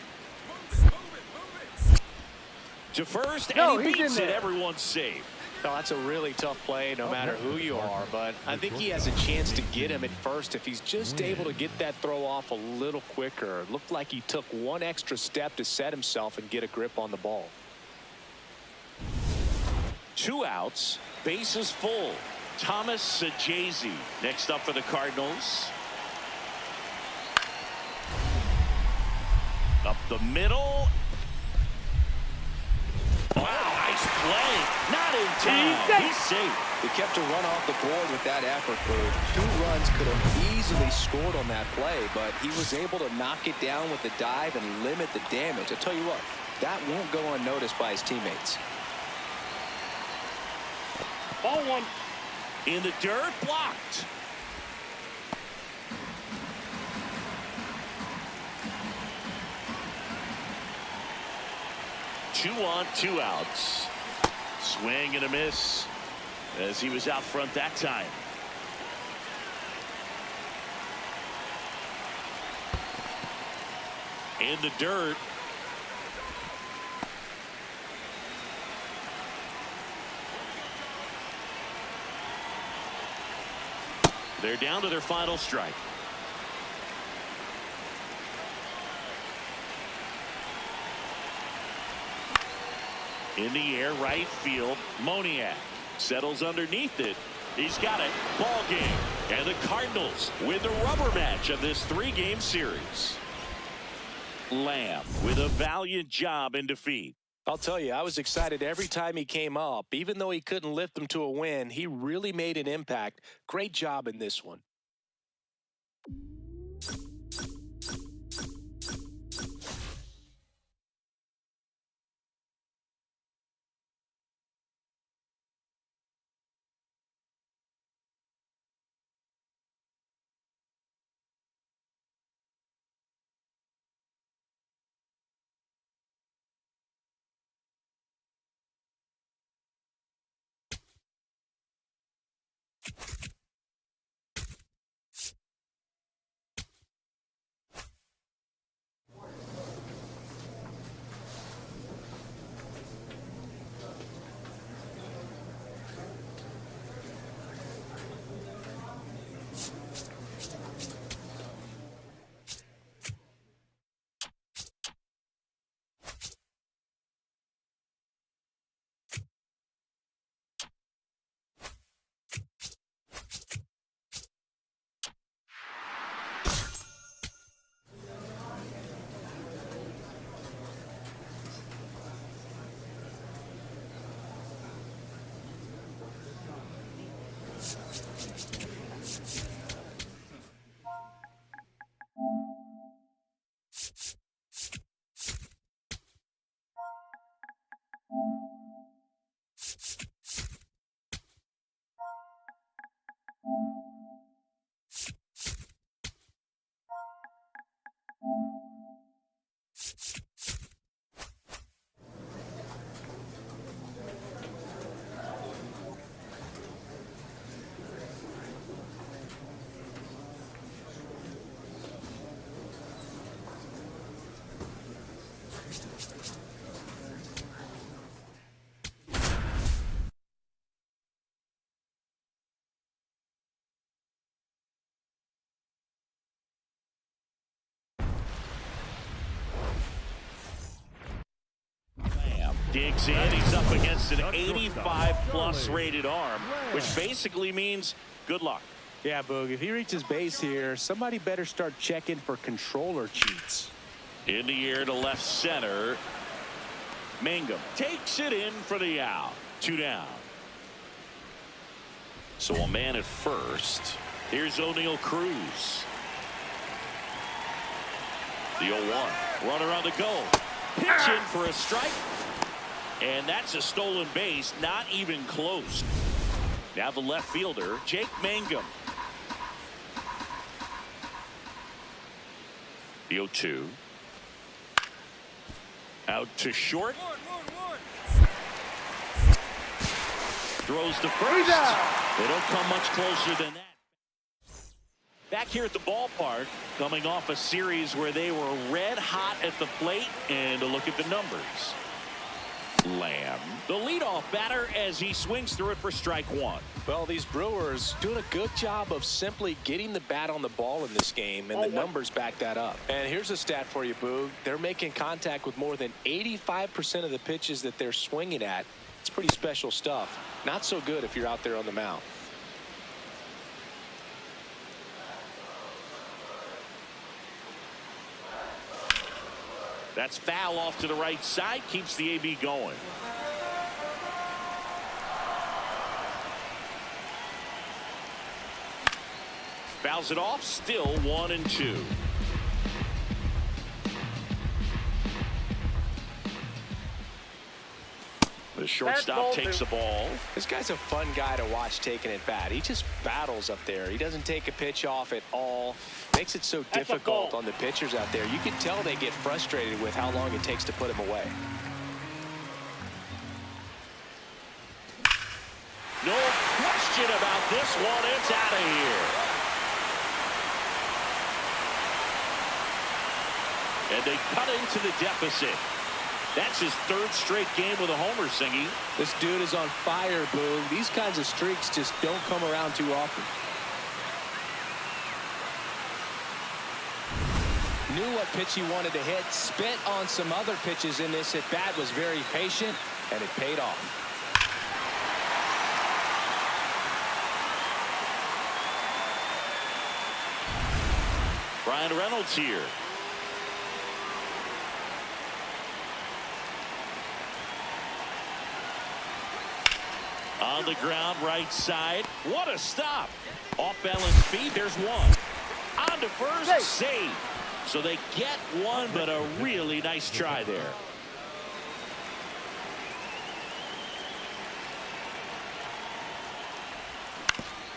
To first, and he beats it. Everyone's safe. Well, that's a really tough play no matter who you are, but I think he has a chance to get him at first if he's just able to get that throw off a little quicker. It looked like he took one extra step to set himself and get a grip on the ball. 2 outs, bases full. Thomas Sajazi next up for the Cardinals. Up the middle. Wow, nice play. Not in time. He's safe. They kept a run off the board with that effort, Boo. 2 runs could have easily scored on that play, but he was able to knock it down with the dive and limit the damage. I'll tell you what, that won't go unnoticed by his teammates. Ball 1. In the dirt, blocked. Two on, 2 outs. Swing and a miss as he was out front that time. In the dirt. They're down to their final strike. In the air, right field. Moniak settles underneath it. He's got it. Ball game. And the Cardinals win the rubber match of this 3-game series. Lamb with a valiant job in defeat. I'll tell you, I was excited every time he came up. Even though he couldn't lift them to a win, he really made an impact. Great job in this one. Digs in. He's up against an 85-plus rated arm, which basically means good luck. Yeah, Boog, if he reaches base here, somebody better start checking for controller cheats. In the air to left center. Mangum takes it in for the out. 2 down. So a man at first. Here's O'Neal Cruz. The 0-1. Runner on the go. Pitch in for a strike. And that's a stolen base. Not even close. Now the left fielder, Jake Mangum. The 0-2. Out to short. Throws to first. They don't come much closer than that. Back here at the ballpark, coming off a series where they were red hot at the plate, and a look at the numbers. Lamb, the leadoff batter, as he swings through it for strike one. Well, these Brewers doing a good job of simply getting the bat on the ball in this game, and the numbers back that up. And here's a stat for you, Boog. They're making contact with more than 85% of the pitches that they're swinging at. It's pretty special stuff. Not so good if you're out there on the mound. That's foul off to the right side. Keeps the AB going. Fouls it off. Still 1-2. The shortstop takes the ball. This guy's a fun guy to watch taking at bat. He just battles up there. He doesn't take a pitch off at all. Makes it so difficult on the pitchers out there. You can tell they get frustrated with how long it takes to put him away. No question about this one. It's out of here. And they cut into the deficit. That's his third straight game with a homer, Singy. This dude is on fire, Boog. These kinds of streaks just don't come around too often. Knew what pitch he wanted to hit. Spent on some other pitches in this at bat. Was very patient, and it paid off. Brian Reynolds here. On the ground, right side. What a stop. Off balance feet. There's one. On to first. Save. So they get one, but a really nice try there.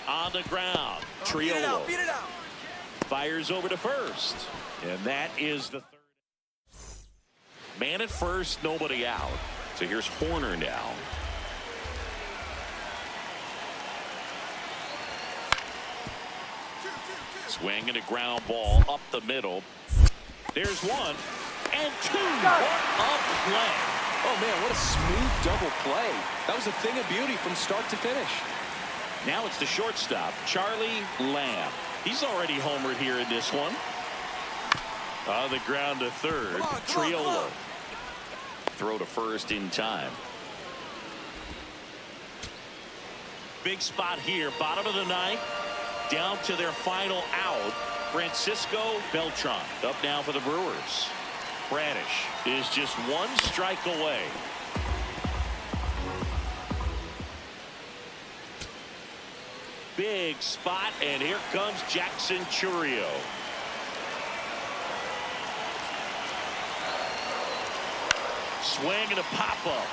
On the ground. Triolo. Beat it out. Fires over to first. And that is the third. Man at first, nobody out. So here's Horner now. Swing and a ground ball up the middle. There's one and two. What a play. Oh, man, what a smooth double play. That was a thing of beauty from start to finish. Now it's the shortstop, Charlie Lamb. He's already homered here in this one. On the ground to third. Triolo. Throw to first in time. Big spot here. Bottom of the ninth. Down to their final out. Francisco Beltran up now for the Brewers. Bradish is just one strike away. Big spot, and here comes Jackson Chourio. Swing and a pop-up.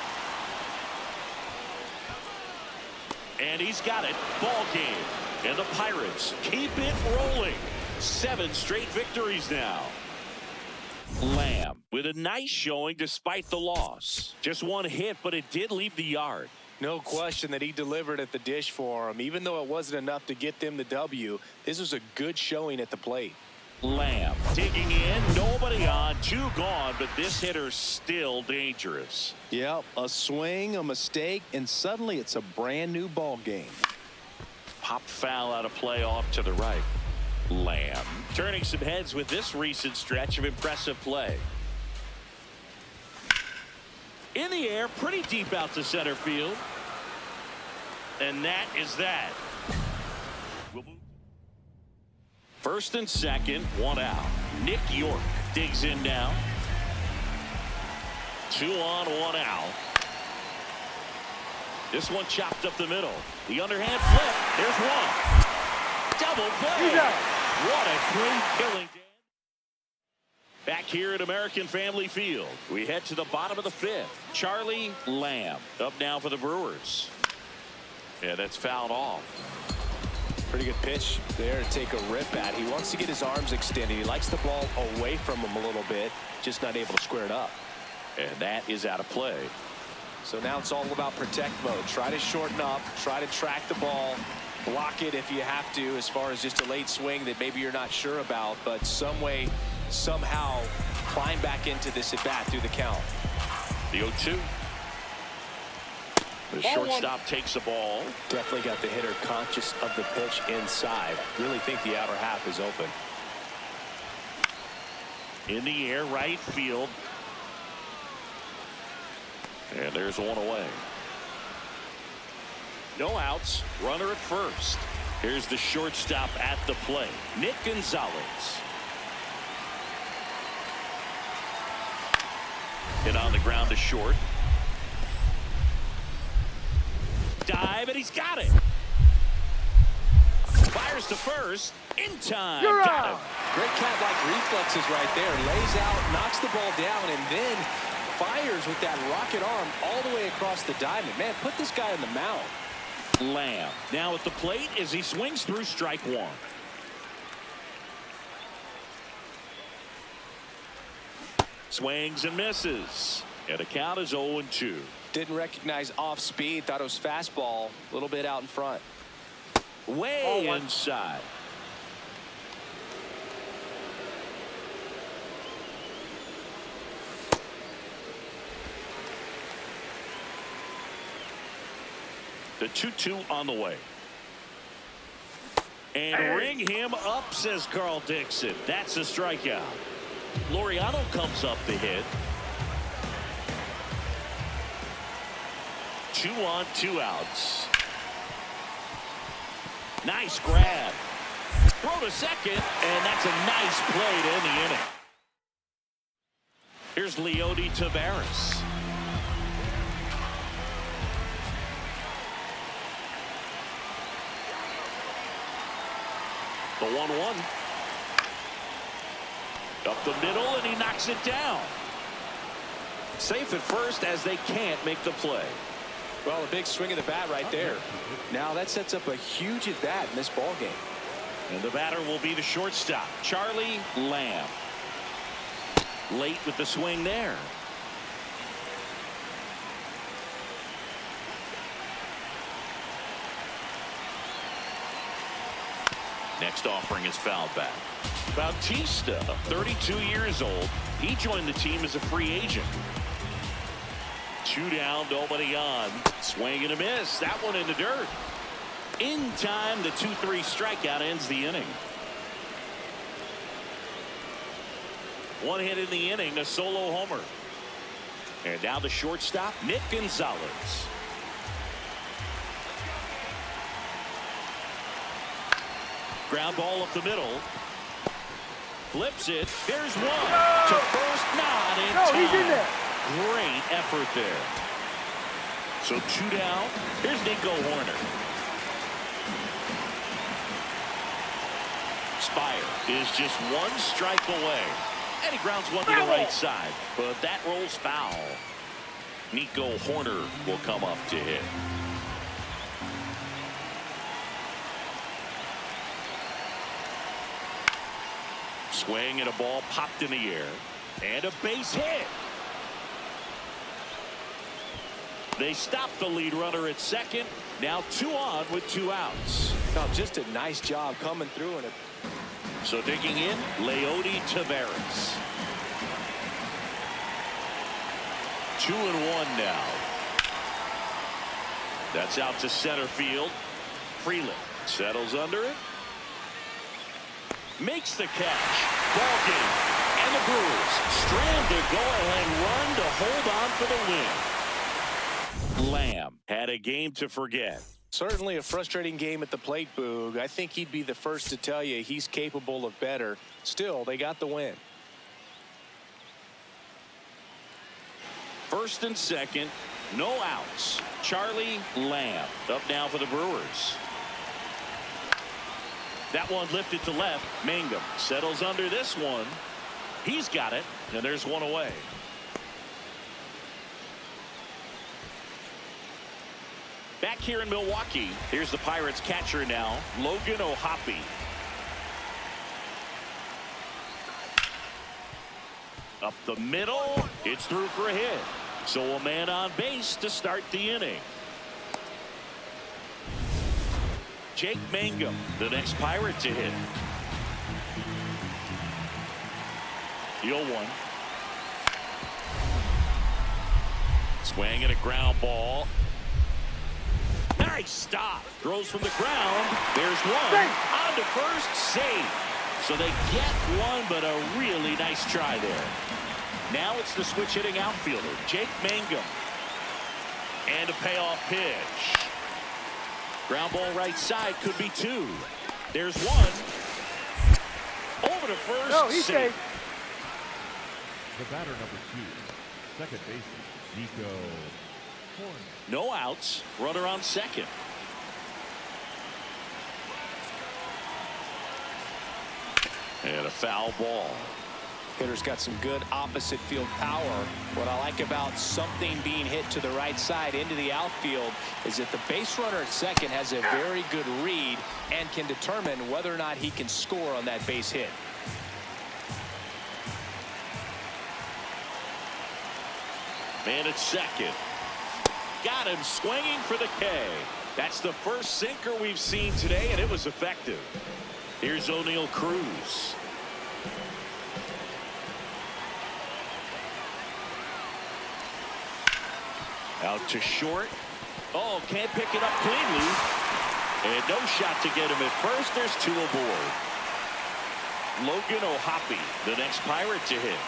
And he's got it. Ball game. And the Pirates keep it rolling. 7 straight victories now. Lamb with a nice showing despite the loss. Just one hit, but it did leave the yard. No question that he delivered at the dish for him. Even though it wasn't enough to get them the W, this was a good showing at the plate. Lamb digging in, nobody on, 2 gone, but this hitter's still dangerous. Yep, a swing, a mistake, and suddenly it's a brand new ball game. Pop foul out of play off to the right. Lamb turning some heads with this recent stretch of impressive play. In the air, pretty deep out to center field. And that is that. First and second, 1 out. Nick York digs in now. 2 on, 1 out. This one chopped up the middle. The underhand flip. There's one. Double play. What a clean killing. Back here at American Family Field, we head to the bottom of the 5th. Charlie Lamb up now for the Brewers. Yeah, that's fouled off. Pretty good pitch there to take a rip at. He wants to get his arms extended. He likes the ball away from him a little bit, just not able to square it up. And that is out of play. So now it's all about protect mode. Try to shorten up, try to track the ball, block it if you have to, as far as just a late swing that maybe you're not sure about, but some way, somehow climb back into this at bat through the count. The 0-2. The shortstop takes the ball. Definitely got the hitter conscious of the pitch inside. Really think the outer half is open. In the air, right field. And there's one away. No outs. Runner at first. Here's the shortstop at the plate, Nick Gonzalez. Hit on the ground to short. Dive, and he's got it. Fires to first. In time. You're got out. him. Great cat-like reflexes right there. Lays out, knocks the ball down, and then fires with that rocket arm all the way across the diamond. Man, put this guy in the mound. Lamb now at the plate as he swings through strike one. Swings and misses. And the count is 0-2. Didn't recognize off speed. Thought it was fastball. A little bit out in front. Way inside. The 2-2 on the way. And ring him up, says Carl Dixon. That's a strikeout. Laureano comes up the hit. 2 on, 2 outs. Nice grab. Throw to second, and that's a nice play to end the inning. Here's Leody Taveras. The 1-1. Up the middle, and he knocks it down. Safe at first as they can't make the play. Well, a big swing of the bat right there. Now that sets up a huge at bat in this ball game. And the batter will be the shortstop, Charlie Lamb. Late with the swing there. Next offering is fouled back. Bautista, 32 years old. He joined the team as a free agent. 2 down, nobody on. Swing and a miss. That one in the dirt. In time, the 2-3 strikeout ends the inning. 1 hit in the inning, a solo homer. And now the shortstop, Nick Gonzalez. Ground ball up the middle. Flips it. There's one. To first, not in time. He's in there. Great effort there. So 2 down. Here's Nico Horner. Spire is just 1 strike away. And he grounds one to the right side. But that rolls foul. Nico Horner will come up to hit. Swing and a ball popped in the air. And a base hit. They stop the lead runner at second. Now 2 on with 2 outs. Oh, just a nice job coming through. And So digging in, Leody Taveras. 2-1 now. That's out to center field. Freeland settles under it. Makes the catch. Ball game. And the Brewers strand a go-ahead run to hold on for the win. Lamb had a game to forget. certainly a frustrating game at the plate, Boog. I think he'd be the first to tell you he's capable of better. Still, they got the win. First and second, no outs. Charlie Lamb up now for the Brewers. That one lifted to left. Mangum settles under this one. He's got it, and there's one away. Back here in Milwaukee, here's the Pirates catcher now, Logan O'Hoppe. Up the middle, it's through for a hit. So a man on base to start the inning. Jake Mangum, the next Pirate to hit. The 0-1. Swing and a ground ball. Nice stop. Throws from the ground. There's one. On to first. Save. So they get one, but a really nice try there. Now it's the switch hitting outfielder, Jake Mangum. And a payoff pitch. Ground ball right side, could be two. There's one. Over to first. No, he's safe. The batter number 2, second baseman, Nico Horn. No outs. Runner on second. And a foul ball. Hitter's got some good opposite field power. What I like about something being hit to the right side into the outfield is that the base runner at second has a very good read and can determine whether or not he can score on that base hit. Man at second. Got him swinging for the K. That's the first sinker we've seen today, and it was effective. Here's O'Neal Cruz. Out to short. Oh, can't pick it up cleanly. And no shot to get him at first. There's two aboard. Logan O'Hoppe, the next Pirate to hit.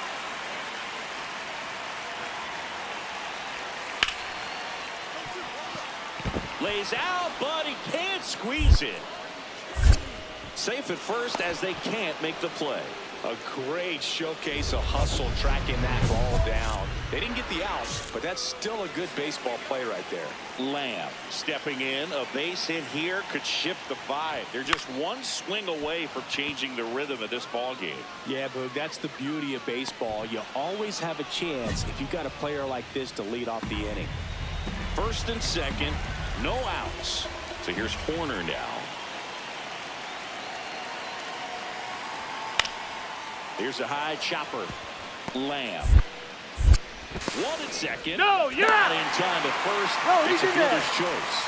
Lays out, but he can't squeeze it. Safe at first as they can't make the play. A great showcase of hustle tracking that ball down. They didn't get the out, but that's still a good baseball play right there. Lamb stepping in. A base hit here could shift the 5. They're just one swing away from changing the rhythm of this ball game. Yeah, Boog, that's the beauty of baseball. You always have a chance if you've got a player like this to lead off the inning. First and second, no outs. So here's Horner now. Here's a high chopper. Lamb. 1 and second. No, you're not out. in time to first. No, It's he's a in there. fielder's choice.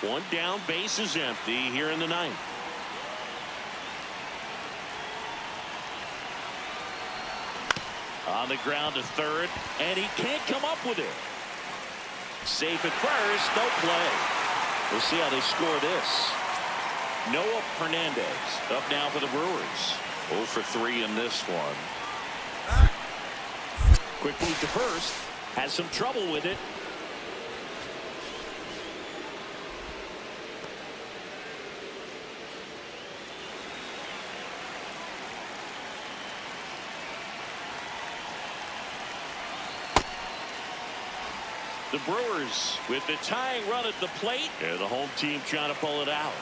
One down, base is empty here in the 9th. On the ground to third, and he can't come up with it. Safe at first, no play. We'll see how they score this. Noah Hernandez up now for the Brewers. 0 for 3 in this one. Quick move to first. Has some trouble with it. The Brewers with the tying run at the plate, and the home team trying to pull it out.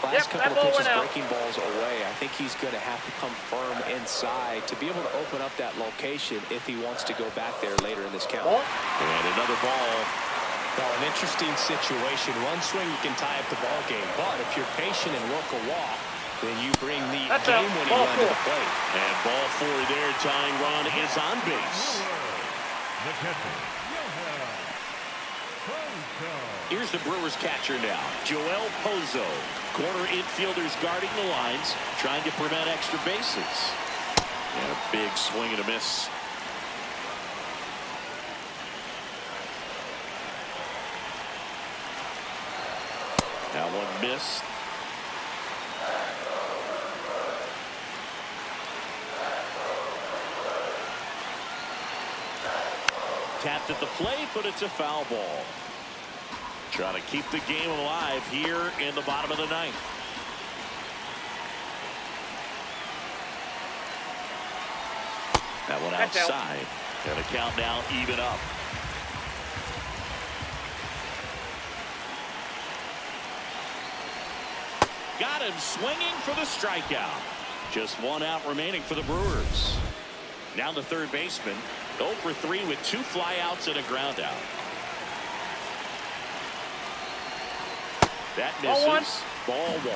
Last Yep, couple that ball of pitches went out. breaking balls away. I think he's going to have to come firm inside to be able to open up that location if he wants to go back there later in this count. And another ball. Well, an interesting situation. One swing you can tie up the ball game, but if you're patient and work a walk, then you bring the That's out. game-winning Ball run to 4. the plate. And ball 4 there. Tying run is on base. The catcher, Yoel Pozo. Here's the Brewers catcher now, Joel Pozo. Corner infielders guarding the lines, trying to prevent extra bases. And a big swing and a miss. That one missed. Tapped at the plate, but it's a foul ball. Trying to keep the game alive here in the bottom of the 9th. That one That's out. outside. And the count now even up. Got him swinging for the strikeout. Just one out remaining for the Brewers. Now the third baseman, 0 for 3 with 2 flyouts and a ground out. That misses. Ball 1.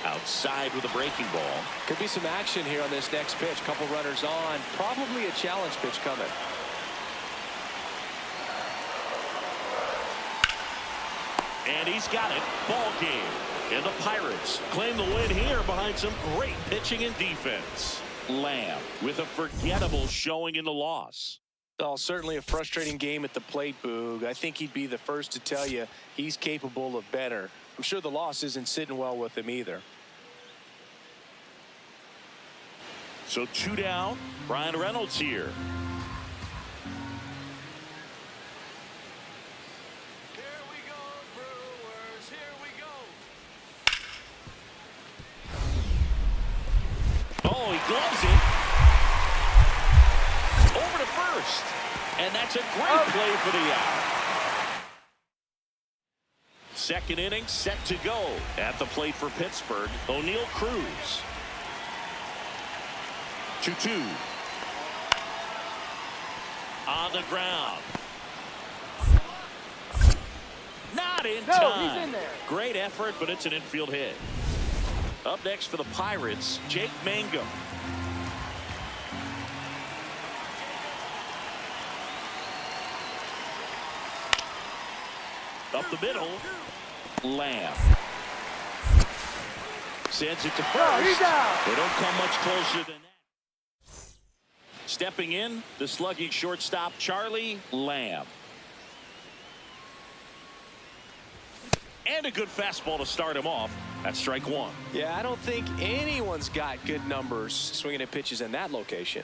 Outside with a breaking ball. Could be some action here on this next pitch. Couple runners on. Probably a challenge pitch coming. And he's got it. Ball game. And the Pirates claim the win here behind some great pitching and defense. Lamb with a forgettable showing in the loss. Oh, certainly a frustrating game at the plate, Boog. I think he'd be the first to tell you he's capable of better. I'm sure the loss isn't sitting well with him either. So 2 down. Brian Reynolds here. Here we go, Brewers. Here we go. Oh, he gloves it. Over to first. And that's a great play for the out. Second inning set to go. At the plate for Pittsburgh, O'Neal Cruz. 2-2. On the ground. Not in time. He's in there. Great effort, but it's an infield hit. Up next for the Pirates, Jake Mangum. Up the middle, Lamb. Sends it to first. he's out. They don't come much closer than that. Stepping in, the slugging shortstop, Charlie Lamb. And a good fastball to start him off. That's strike 1. Yeah, I don't think anyone's got good numbers swinging at pitches in that location.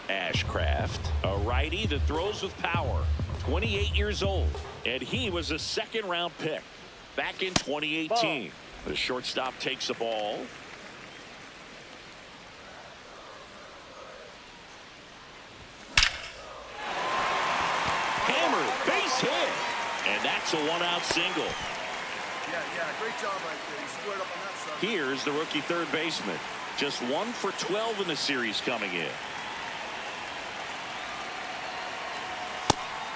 Ashcraft, a righty that throws with power. 28 years old. And he was a second-round pick back in 2018. The shortstop takes the ball. Hammered, base hit. And that's a 1-out single. Yeah, great job right there. You squared up on that side. Here's the rookie third baseman. Just 1 for 12 in the series coming in.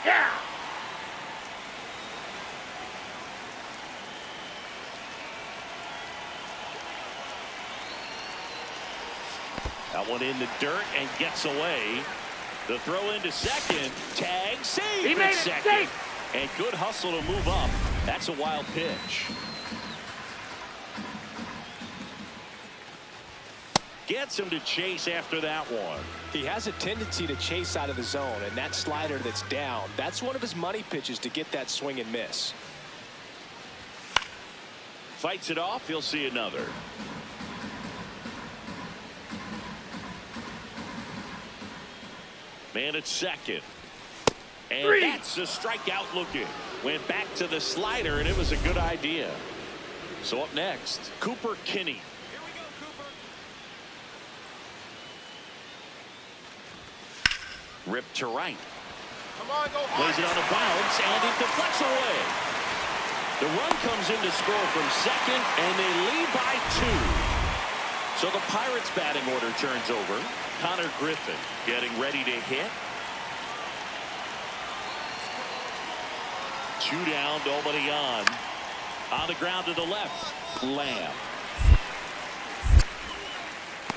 Yeah. That one in the dirt and gets away. The throw into second. Tag, save He at made it second. safe. And good hustle to move up. That's a wild pitch. Gets him to chase after that one. He has a tendency to chase out of the zone, and that slider that's down, that's one of his money pitches to get that swing and miss. Fights it off. He'll see another. Man at second. And that's a strikeout looking. Went back to the slider, and it was a good idea. So up next, Cooper Kinney. Here we go, Cooper. Ripped to right. Come on, go. Plays it on a bounce, and it deflects away. The run comes in to score from second, and they lead by 2. So the Pirates' batting order turns over. Connor Griffin getting ready to hit. 2 down, nobody on. On the ground to the left, Lamb.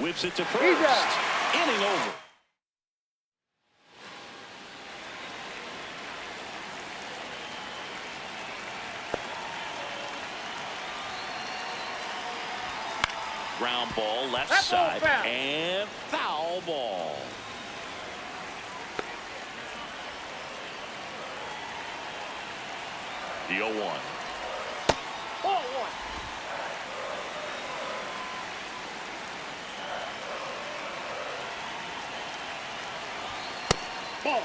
Whips it to first. Inning over. Ground ball, left side, and foul ball. The 0-1. Ball 1. Ball.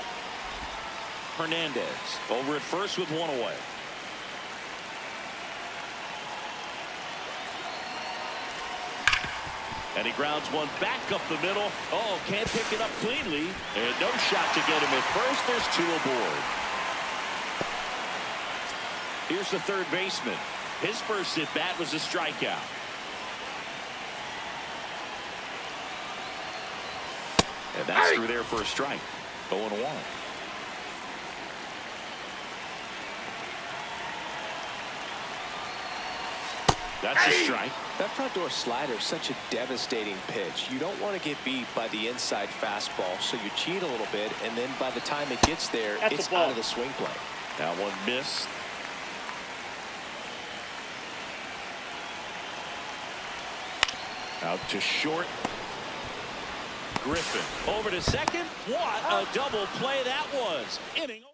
Hernandez over at first with 1 away. And he grounds one back up the middle. Oh, can't pick it up cleanly. And no shot to get him at first. There's 2 aboard. Here's the third baseman. His first at bat was a strikeout. And that's through there for a strike. 0-1. That's a strike. That front door slider is such a devastating pitch. You don't want to get beat by the inside fastball, so you cheat a little bit, and then by the time it gets there, it's out of the swing play. That one missed. Out to short. Griffin over to second. What a double play that was. Inning over.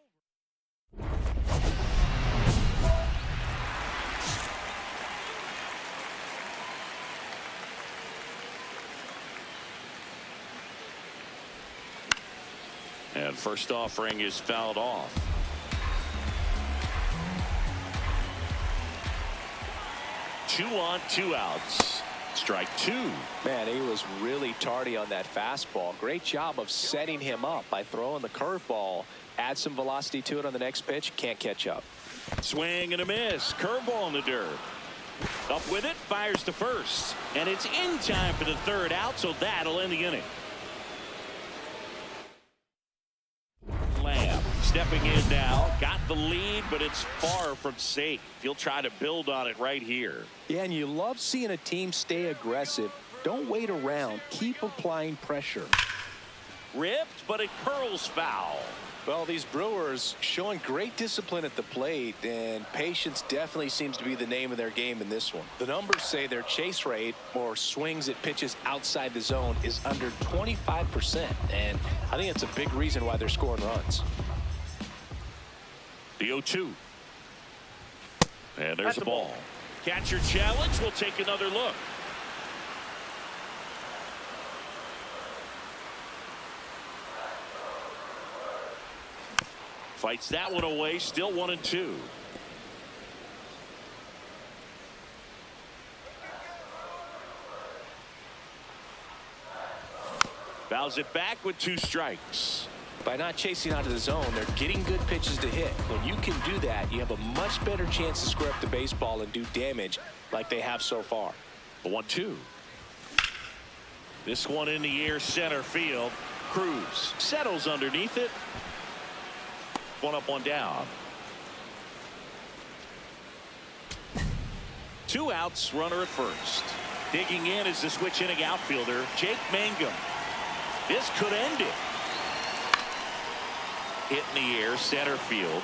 And first offering is fouled off. Two on, 2 outs. Strike 2. Man, he was really tardy on that fastball. Great job of setting him up by throwing the curveball. Add some velocity to it on the next pitch. Can't catch up. Swing and a miss. Curveball in the dirt. Up with it. Fires to first. And it's in time for the 3rd out, so that'll end the inning. Lamb stepping in now. Got the lead, but it's far from safe. He'll try to build on it right here. Yeah, and you love seeing a team stay aggressive. Don't wait around. Keep applying pressure. Ripped, but it curls foul. Well, these Brewers showing great discipline at the plate, and patience definitely seems to be the name of their game in this one. The numbers say their chase rate, or swings at pitches outside the zone, is under 25%, and I think it's a big reason why they're scoring runs. The 0-2. And there's the ball. Catcher challenge. We'll take another look. Fights that one away. Still 1-2. Fouls it back with 2 strikes. By not chasing out of the zone, they're getting good pitches to hit. When you can do that, you have a much better chance to square up the baseball and do damage like they have so far. The 1-2. This one in the air, center field. Cruz settles underneath it. 1 up, 1 down. 2 outs, runner at first. Digging in is the switch inning outfielder, Jake Mangum. This could end it. Hit in the air, center field.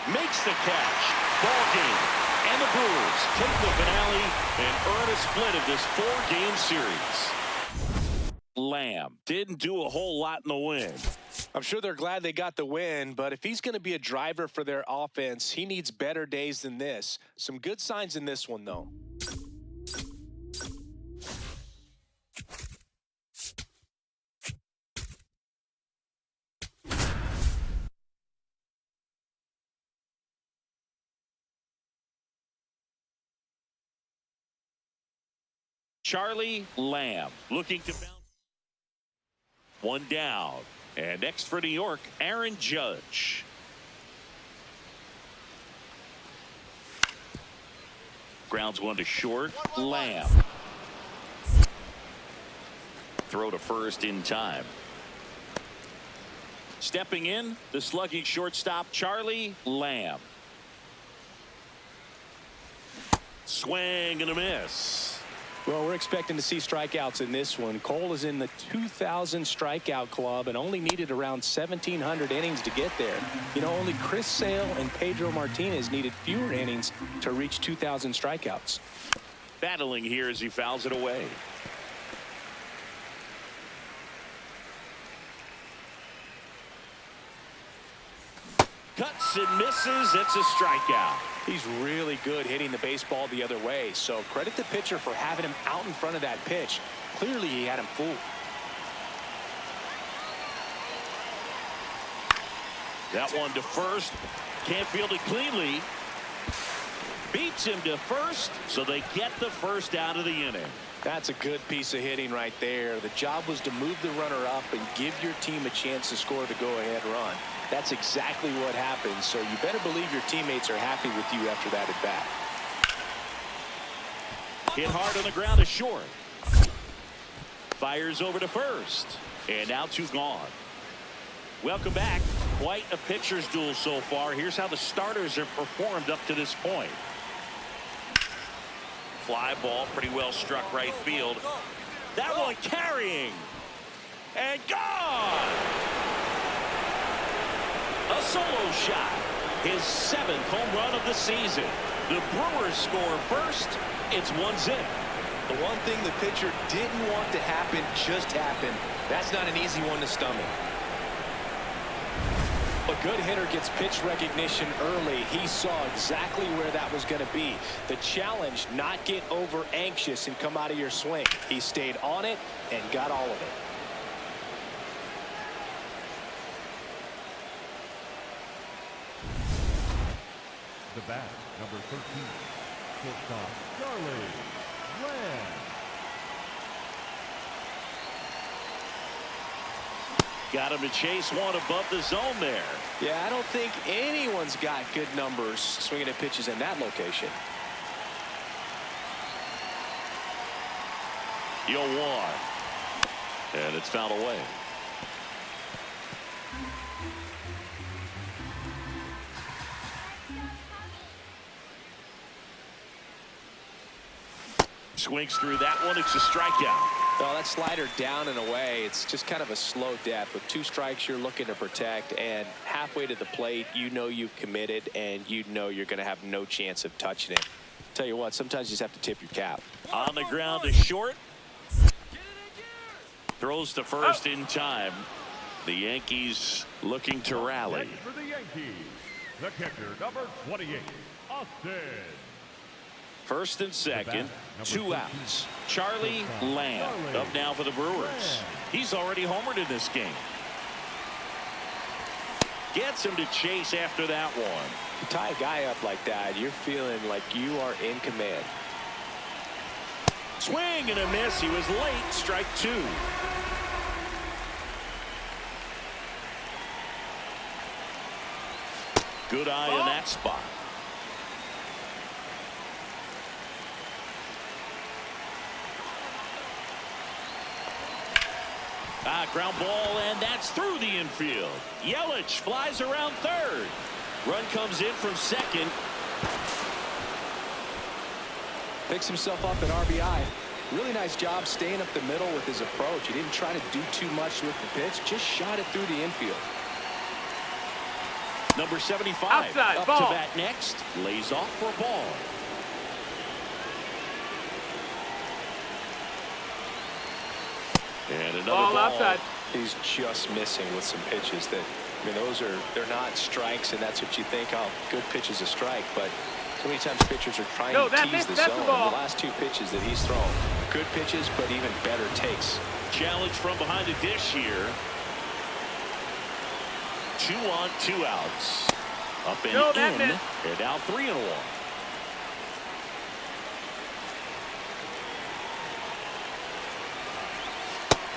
Makes the catch. Ball game. And the Brewers take the finale and earn a split of this 4-game series. Lamb didn't do a whole lot in the win. I'm sure they're glad they got the win, but if he's going to be a driver for their offense, he needs better days than this. Some good signs in this one, though. Charlie Lamb looking to bounce. 1 down. And next for New York, Aaron Judge. Grounds one to short. Lamb. Throw to first in time. Stepping in, the slugging shortstop, Charlie Lamb. Swing and a miss. Well, we're expecting to see strikeouts in this one. Cole is in the 2,000 strikeout club and only needed around 1,700 innings to get there. You know, only Chris Sale and Pedro Martinez needed fewer innings to reach 2,000 strikeouts. Battling here as he fouls it away. Cuts and misses. It's a strikeout. He's really good hitting the baseball the other way, so credit the pitcher for having him out in front of that pitch. Clearly, he had him fooled. That one to first. Can't field it cleanly. beats him to first, so they get the first out of the inning. That's a good piece of hitting right there. The job was to move the runner up and give your team a chance to score the go-ahead run. That's exactly what happened, so you better believe your teammates are happy with you after that at bat. Hit hard on the ground to short. Fires over to first. And now 2 gone. Welcome back. Quite a pitcher's duel so far. Here's how the starters have performed up to this point. Fly ball, pretty well struck right field. That one carrying. And gone. A solo shot. His 7th home run of the season. The Brewers score first. It's 1-0. The one thing the pitcher didn't want to happen just happened. That's not an easy one to stomach. A good hitter gets pitch recognition early. He saw exactly where that was going to be. The challenge, not get over anxious and come out of your swing. He stayed on it and got all of it. The bat, number 13, shortstop, Charlie Lamb. Got him to chase one above the zone there. Yeah, I don't think anyone's got good numbers swinging at pitches in that location. 0-1. And it's fouled away. Swings through that one. It's a strikeout. Well, that slider down and away, it's just kind of a slow death. With 2 strikes, you're looking to protect, and halfway to the plate, you know you've committed, and you know you're going to have no chance of touching it. Tell you what, sometimes you just have to tip your cap. On the ground to short. Throws to first in time. The Yankees looking to rally. Next for the Yankees, the catcher, number 28, Austin. First and second, 2 outs. Charlie Lamb up now for the Brewers. He's already homered in this game. Gets him to chase after that one. You tie a guy up like that, you're feeling like you are in command. Swing and a miss. He was late. Strike 2. Good eye in that spot. Ground ball, and that's through the infield. Yelich flies around third. Run comes in from second. Picks himself up an RBI. Really nice job staying up the middle with his approach. He didn't try to do too much with the pitch, just shot it through the infield. Number 75 Outside, up ball. to bat next. Lays off for a ball. And another ball. Outside. He's just missing with some pitches that, I mean, they're not strikes, and that's what you think, oh, good pitch is a strike, but so many times pitchers are trying to tease the zone. The last 2 pitches that he's thrown, good pitches, but even better takes. Challenge from behind the dish here. 2 on, 2 outs. Up and in, and now 3-1.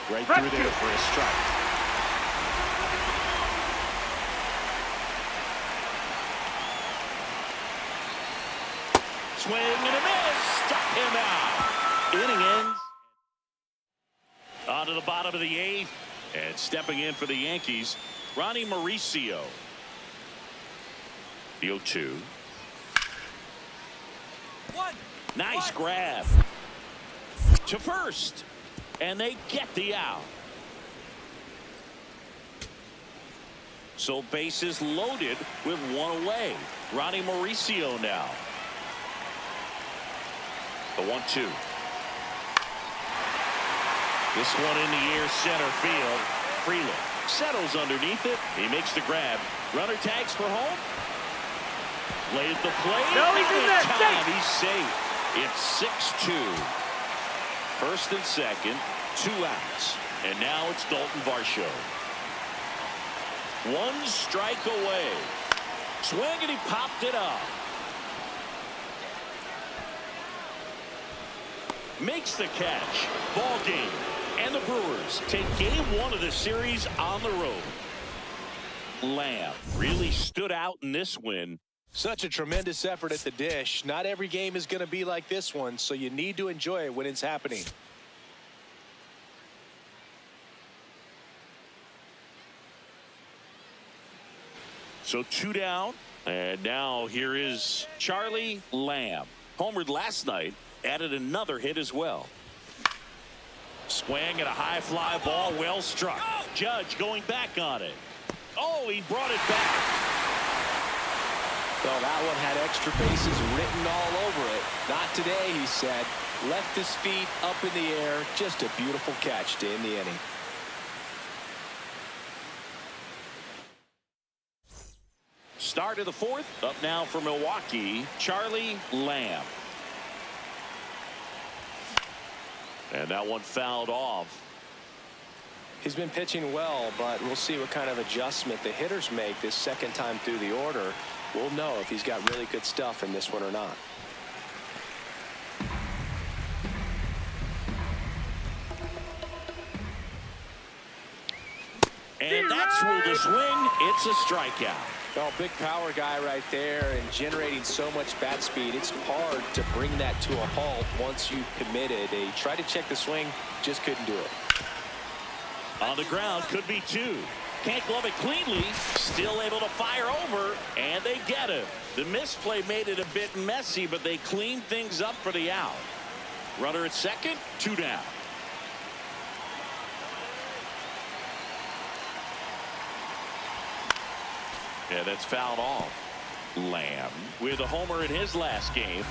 Right through there for a strike. Swing and a miss. Struck him out. Inning ends. On to the bottom of the 8th. And stepping in for the Yankees, Ronnie Mauricio. The 0-2. Nice grab. To first. And they get the out. So bases loaded with 1 away. Ronnie Mauricio now. The 1-2. This one in the air, center field. Freeland settles underneath it. He makes the grab. Runner tags for home. Lay at the plate. No, he's in there. He's safe. It's 6-2. First and second, 2 outs. And now it's Dalton Varsho. 1 strike away. Swing, and he popped it up. makes the catch. Ball game. And the Brewers take game 1 of the series on the road. Lamb really stood out in this win. Such a tremendous effort at the dish. Not every game is going to be like this one, so you need to enjoy it when it's happening. So 2 down, and now here is Charlie Lamb. Homered last night, added another hit as well. Swing at a high fly ball, well struck. Judge going back on it. Oh, he brought it back. Well, that one had extra bases written all over it. Not today, he said. Left his feet up in the air. Just a beautiful catch to end the inning. Start of the 4th. Up now for Milwaukee, Charlie Lamb. And that one fouled off. He's been pitching well, but we'll see what kind of adjustment the hitters make this second time through the order. We'll know if he's got really good stuff in this one or not. And that's ruled a swing. It's a strikeout. Well, big power guy right there and generating so much bat speed. It's hard to bring that to a halt once you've committed. He tried to check the swing, just couldn't do it. On the ground, could be 2. Can't glove it cleanly. Still able to fire over, and they get him. The misplay made it a bit messy, but they cleaned things up for the out. Runner at second, 2 down. Yeah, that's fouled off. Lamb with a homer in his last game.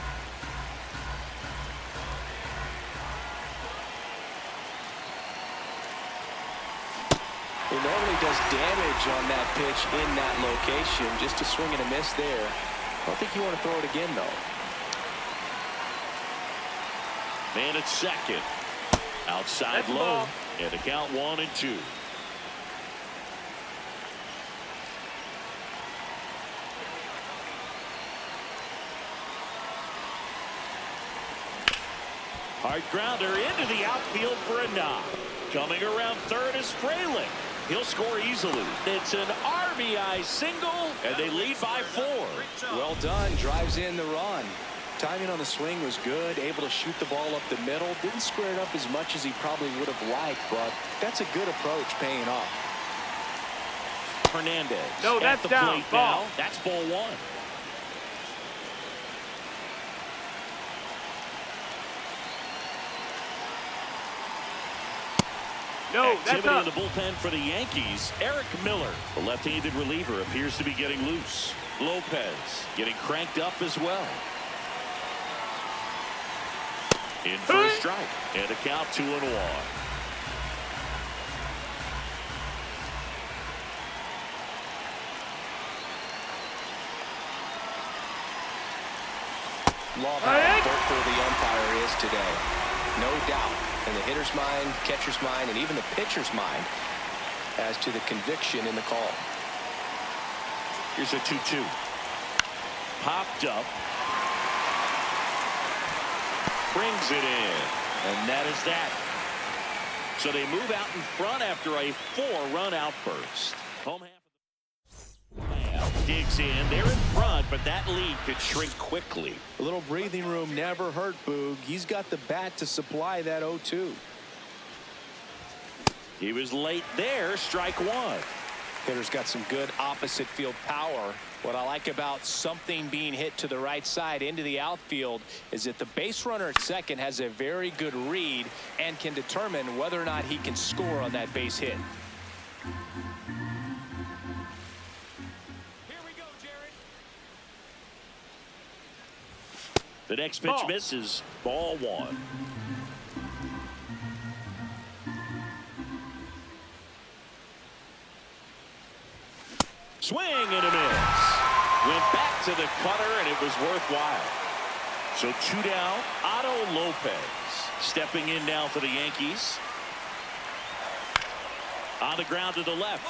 He normally does damage on that pitch in that location. Just a swing and a miss there. I don't think you want to throw it again, though. Man at second. Outside low. And the count 1-2. Hard grounder into the outfield for a knock. Coming around third is Fralick. He'll score easily. It's an RBI single, and they lead by 4. Well done. Drives in the run. Timing on the swing was good. Able to shoot the ball up the middle. Didn't square it up as much as he probably would have liked, but that's a good approach paying off. Hernandez. No, that's at the down. plate Ball. now. That's ball 1. No, that's Activity in up. the bullpen for the Yankees. Eric Miller, the left-handed reliever, appears to be getting loose. Lopez getting cranked up as well. In for a strike. And a count 2-1. Love how vocal the umpire is today. No doubt in the hitter's mind, catcher's mind, and even the pitcher's mind as to the conviction in the call. Here's a 2-2. Popped up. Brings it in. And that is that. So they move out in front after a 4-run outburst. Home half. Digs in. They're in front, but that lead could shrink quickly. A little breathing room never hurt Boog. He's got the bat to supply that 0-2. He was late there. Strike 1. Hitter's got some good opposite field power. What I like about something being hit to the right side into the outfield is that the base runner at second has a very good read and can determine whether or not he can score on that base hit. The next pitch misses. Ball 1. Swing and a miss. Went back to the cutter, and it was worthwhile. So 2 down. Otto Lopez stepping in now for the Yankees. On the ground to the left.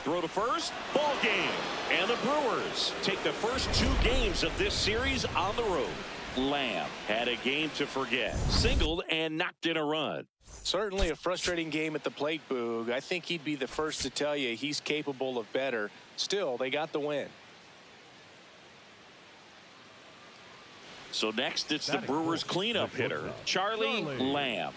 Throw to first. Ball game. And the Brewers take the first 2 games of this series on the road. Lamb had a game to forget. Singled and knocked in a run. Certainly a frustrating game at the plate, Boog. I think he'd be the first to tell you he's capable of better. Still, they got the win. So next, it's the Brewers cleanup hitter, Charlie Lamb.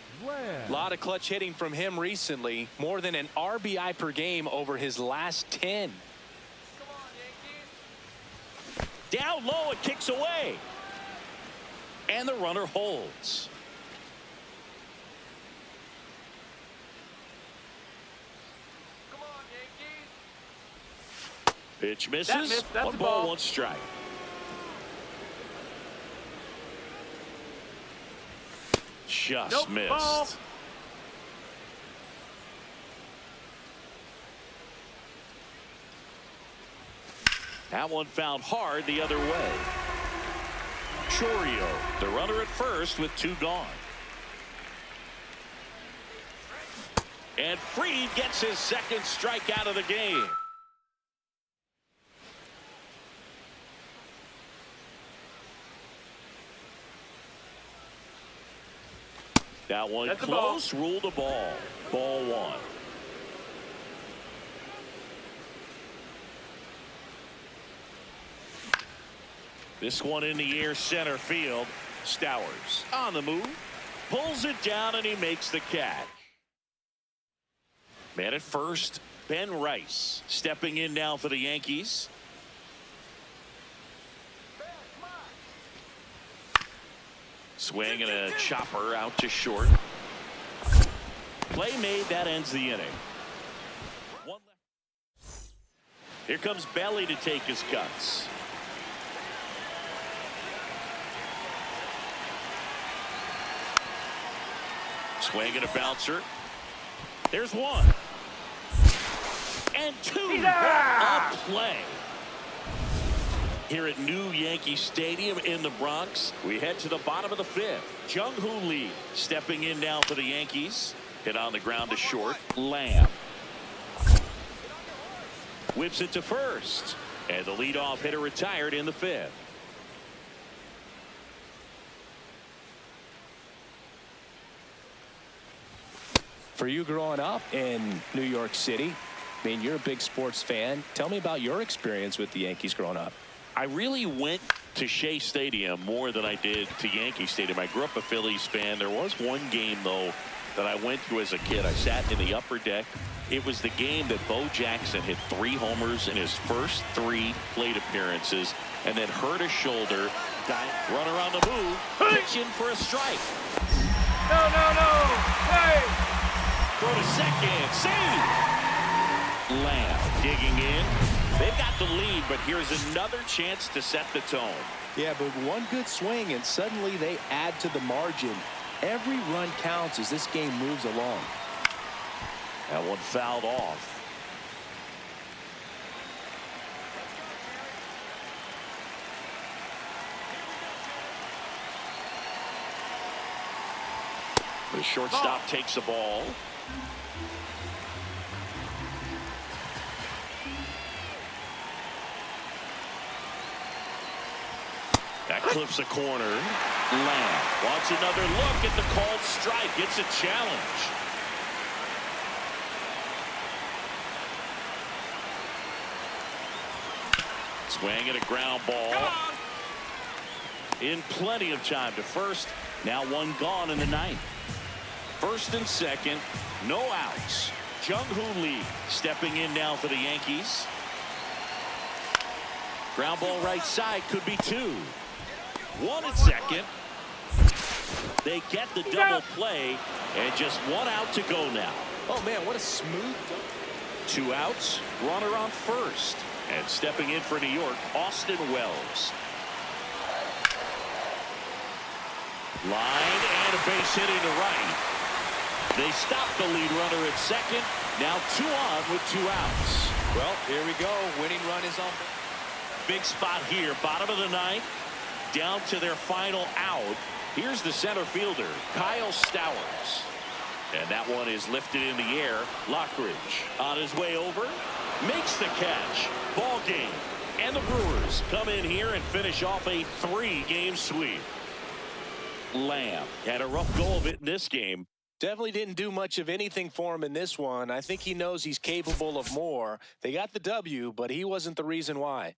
A lot of clutch hitting from him recently. More than an RBI per game over his last 10. Come on, Yankees. Down low, it kicks away. And the runner holds. Come on, Yankees. Pitch misses. One ball, 1 strike. Just missed. Ball. That one found hard the other way. Chorio, the runner at first with 2 gone. And Fried gets his 2nd strikeout of the game. That one close, ruled a ball. Ball 1. This one in the air, center field. Stowers on the move. Pulls it down and he makes the catch. Man at first, Ben Rice stepping in now for the Yankees. Swing and a chopper out to short. Play made, that ends the inning. One left. Here comes Belly to take his cuts. Swing and a bouncer. There's 1. And 2. A play. Here at New Yankee Stadium in the Bronx, we head to the bottom of the 5th. Jung-Hoo Lee stepping in now for the Yankees. Hit on the ground to short. Lamb whips it to first. And the leadoff hitter retired in the 5th. For you growing up in New York City, I mean, you're a big sports fan. Tell me about your experience with the Yankees growing up. I really went to Shea Stadium more than I did to Yankee Stadium. I grew up a Phillies fan. There was one game, though, that I went to as a kid. I sat in the upper deck. It was the game that Bo Jackson hit 3 homers in his first 3 plate appearances and then hurt his shoulder. Runner on the move, pitching for a strike. No. Hey! Throw to second. Save! Lamb digging in. They've got the lead, but here's another chance to set the tone. Yeah, but one good swing and suddenly they add to the margin. Every run counts as this game moves along. That one fouled off. The shortstop takes the ball. That clips a corner. Lamb wants another look at the called strike. It's a challenge. Swing at a ground ball. In plenty of time to first. Now 1 gone in the 9th. First and second, no outs. Jung-Hoo Lee stepping in now for the Yankees. Ground ball right side, could be 2. 1 at second. They get the double play, and just 1 out to go now. Oh, man, what a smooth. 2 outs, runner on first. And stepping in for New York, Austin Wells. Line and a base hit into right. They stop the lead runner at second. Now 2 on with 2 outs. Well, here we go. Winning run is on. Big spot here. Bottom of the 9th. Down to their final out. Here's the center fielder, Kyle Stowers. And that one is lifted in the air. Lockridge on his way over. makes the catch. Ball game. And the Brewers come in here and finish off a 3-game sweep. Lamb had a rough go of it in this game. Definitely didn't do much of anything for him in this one. I think he knows he's capable of more. They got the W, but he wasn't the reason why.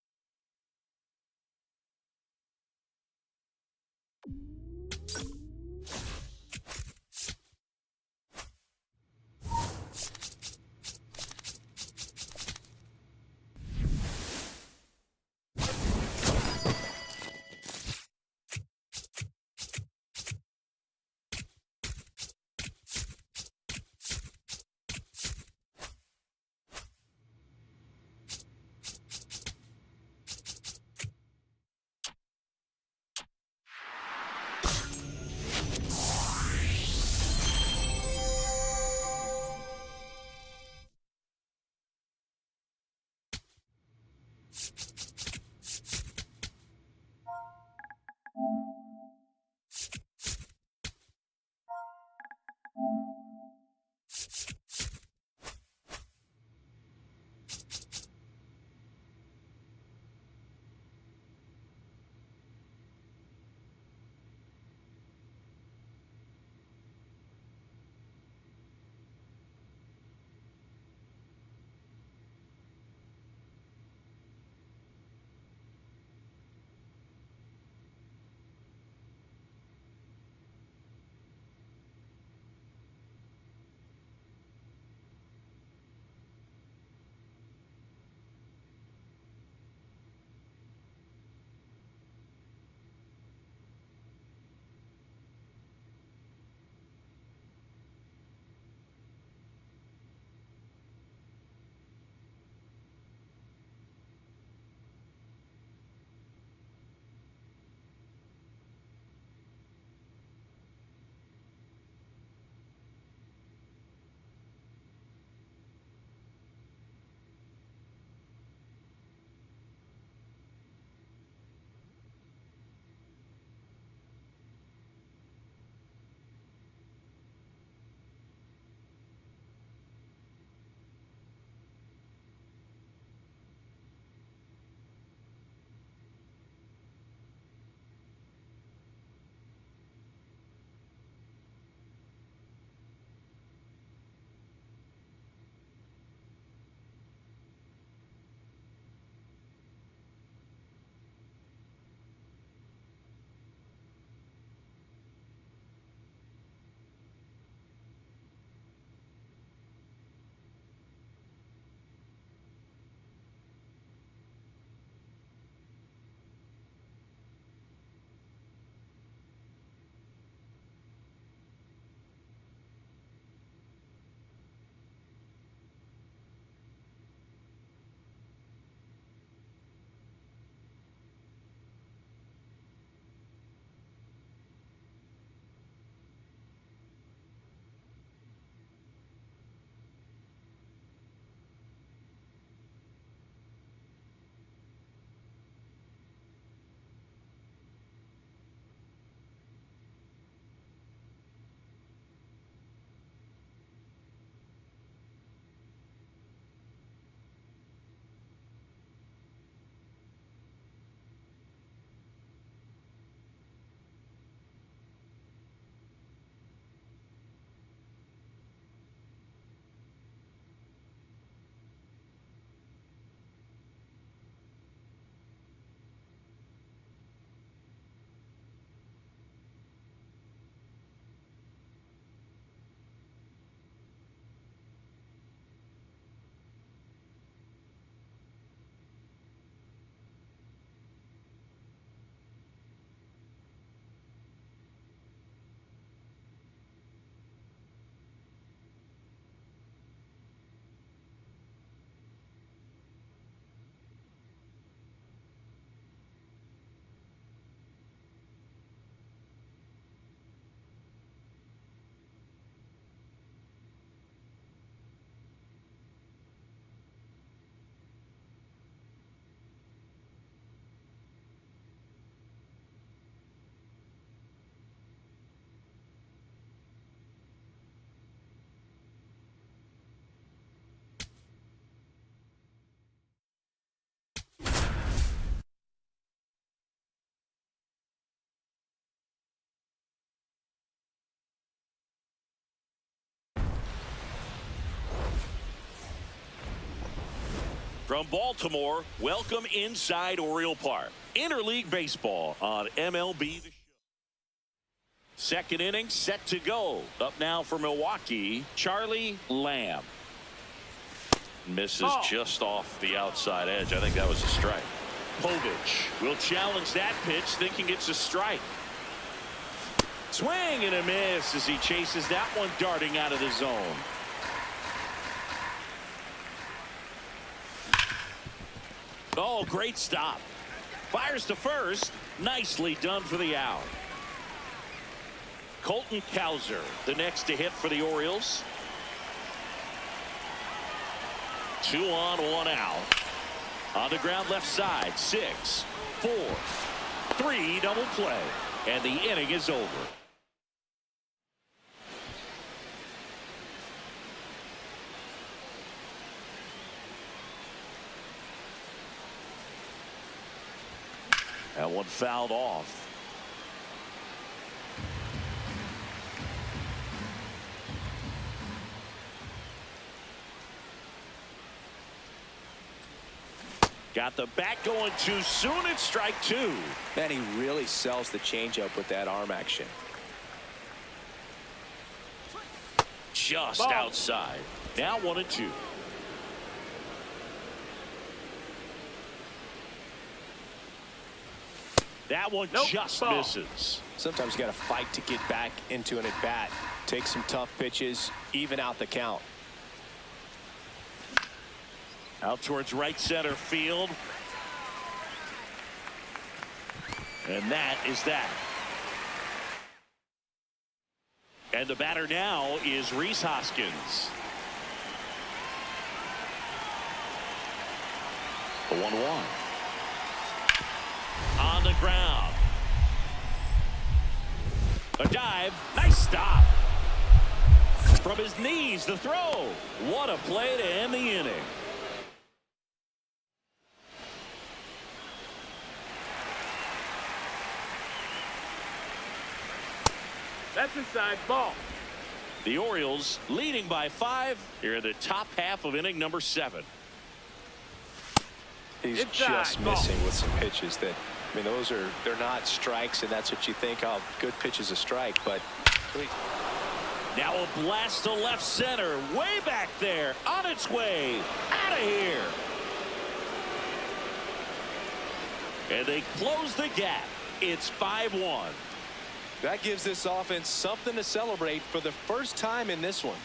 From Baltimore, welcome inside Oriole Park. Interleague baseball on MLB The Show. Second inning set to go. Up now for Milwaukee, Charlie Lamb. Misses just off the outside edge. I think that was a strike. Povich will challenge that pitch, thinking it's a strike. Swing and a miss as he chases that one darting out of the zone. Oh, great stop. Fires to first. Nicely done for the out. Colton Cowser, the next to hit for the Orioles. 2 on, 1 out. On the ground left side. 6, 4, 3 double play. And the inning is over. That one fouled off. Got the bat going too soon. It's strike 2. Man, he really sells the changeup with that arm action. Just outside. Now 1-2. That one just misses. Sometimes you got to fight to get back into an at-bat. Take some tough pitches, even out the count. Out towards right center field. And that is that. And the batter now is Rhys Hoskins. The 1-1. On the ground. A dive. Nice stop. From his knees, the throw. What a play to end the inning. That's inside. Ball. The Orioles leading by 5 here in the top half of inning number 7. He's just missing with some pitches that, I mean, they're not strikes, and that's what you think, oh, good pitch is a strike, but now a blast to left center, way back there, on its way, out of here. And they close the gap. It's 5-1. that gives this offense something to celebrate for the first time in this one.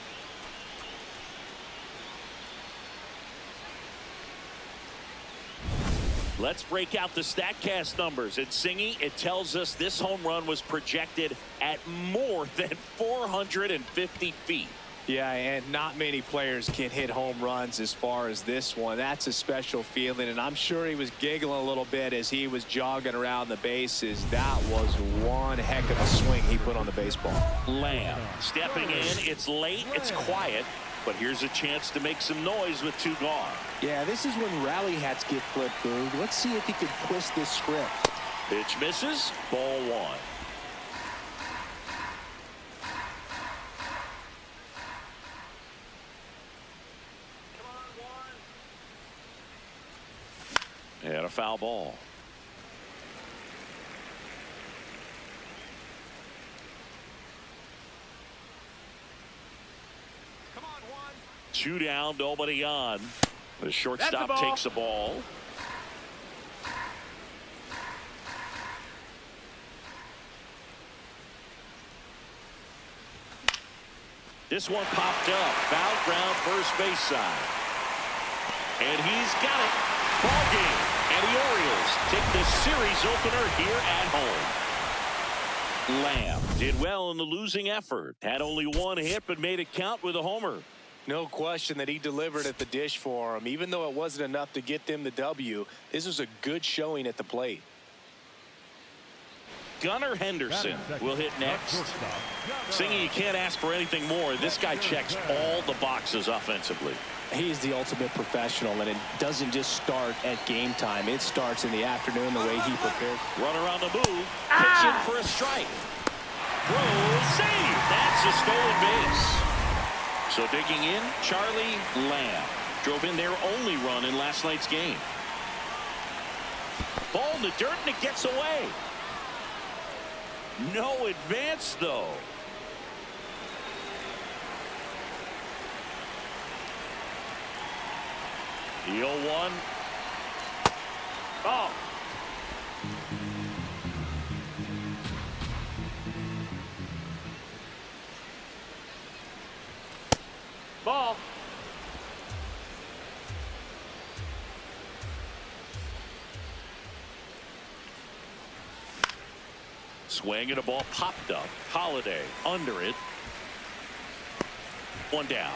Let's break out the StatCast numbers. At Singy, it tells us this home run was projected at more than 450 feet. Yeah, and not many players can hit home runs as far as this one. That's a special feeling, and I'm sure he was giggling a little bit as he was jogging around the bases. That was one heck of a swing he put on the baseball. Lamb stepping in. It's late. It's quiet. But here's a chance to make some noise with 2 gone. Yeah, this is when rally hats get flipped, dude. Let's see if he can twist this script. Pitch misses. Ball 1. And a foul ball. Come on, Juan. 2 down, nobody on. The shortstop takes the ball. This one popped up. Foul ground, first base side. And he's got it. Ball game. And the Orioles take the series opener here at home. Lamb did well in the losing effort. Had only 1 hit, but made it count with a homer. No question that he delivered at the dish for him. Even though it wasn't enough to get them the W, this was a good showing at the plate. Gunnar Henderson will hit next. Singy, you can't ask for anything more. This guy checks all the boxes offensively. He's the ultimate professional, and it doesn't just start at game time. It starts in the afternoon, the way he prepared. Runner on the move. Pitching for a strike. Throw, save. That's a stolen base. So digging in, Charlie Lamb. drove in their only run in last night's game. Ball in the dirt, and it gets away. No advance, though. The 0-1. Ball. Ball. Swing and a ball popped up. Holiday under it. One down.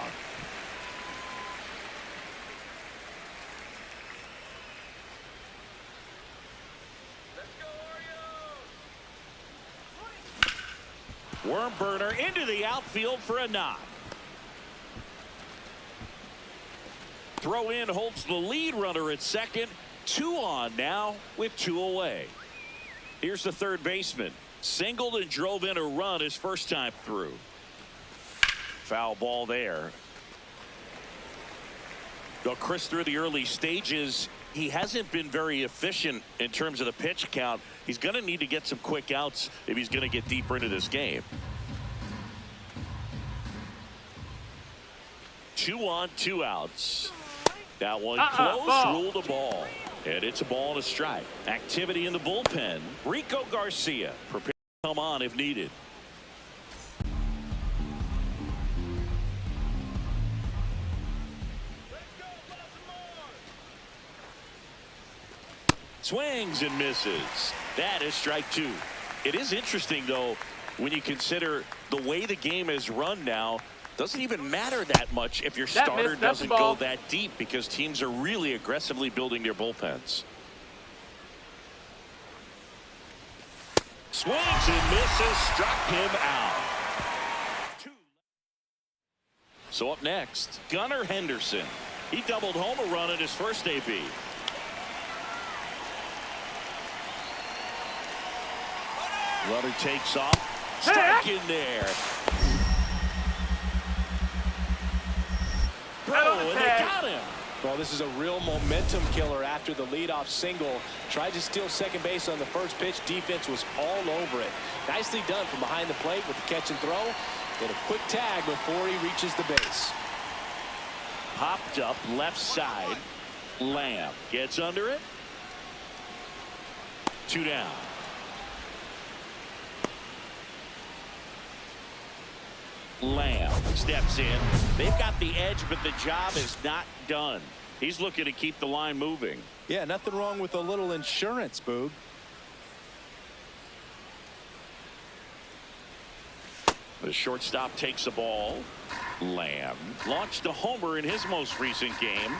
Worm burner into the outfield for a knock. Throw in holds the lead runner at second. 2 on now with 2 away. Here's the third baseman. Singled and drove in a run his first time through. Foul ball there. Though Chris, through the early stages, he hasn't been very efficient in terms of the pitch count. He's going to need to get some quick outs if he's going to get deeper into this game. 2 on, 2 outs. That one close, ruled a ball. And it's a ball and a strike. Activity in the bullpen. Rico Garcia prepared to come on if needed. Swings and misses. That is strike 2. It is interesting, though, when you consider the way the game is run now. Doesn't even matter that much if your starter doesn't go that deep, because teams are really aggressively building their bullpens. Swings and misses, struck him out. So up next, Gunnar Henderson. He doubled home a run in his first AB. Runner takes off. Strike in there. And they got him. Well, this is a real momentum killer after the leadoff single. Tried to steal second base on the first pitch. Defense was all over it. Nicely done from behind the plate with the catch and throw. Get a quick tag before he reaches the base. Popped up left side. Lamb gets under it. 2 down. Lamb steps in. They've got the edge, but the job is not done. He's looking to keep the line moving. Yeah, nothing wrong with a little insurance, Boog. The shortstop takes the ball. Lamb launched a homer in his most recent game.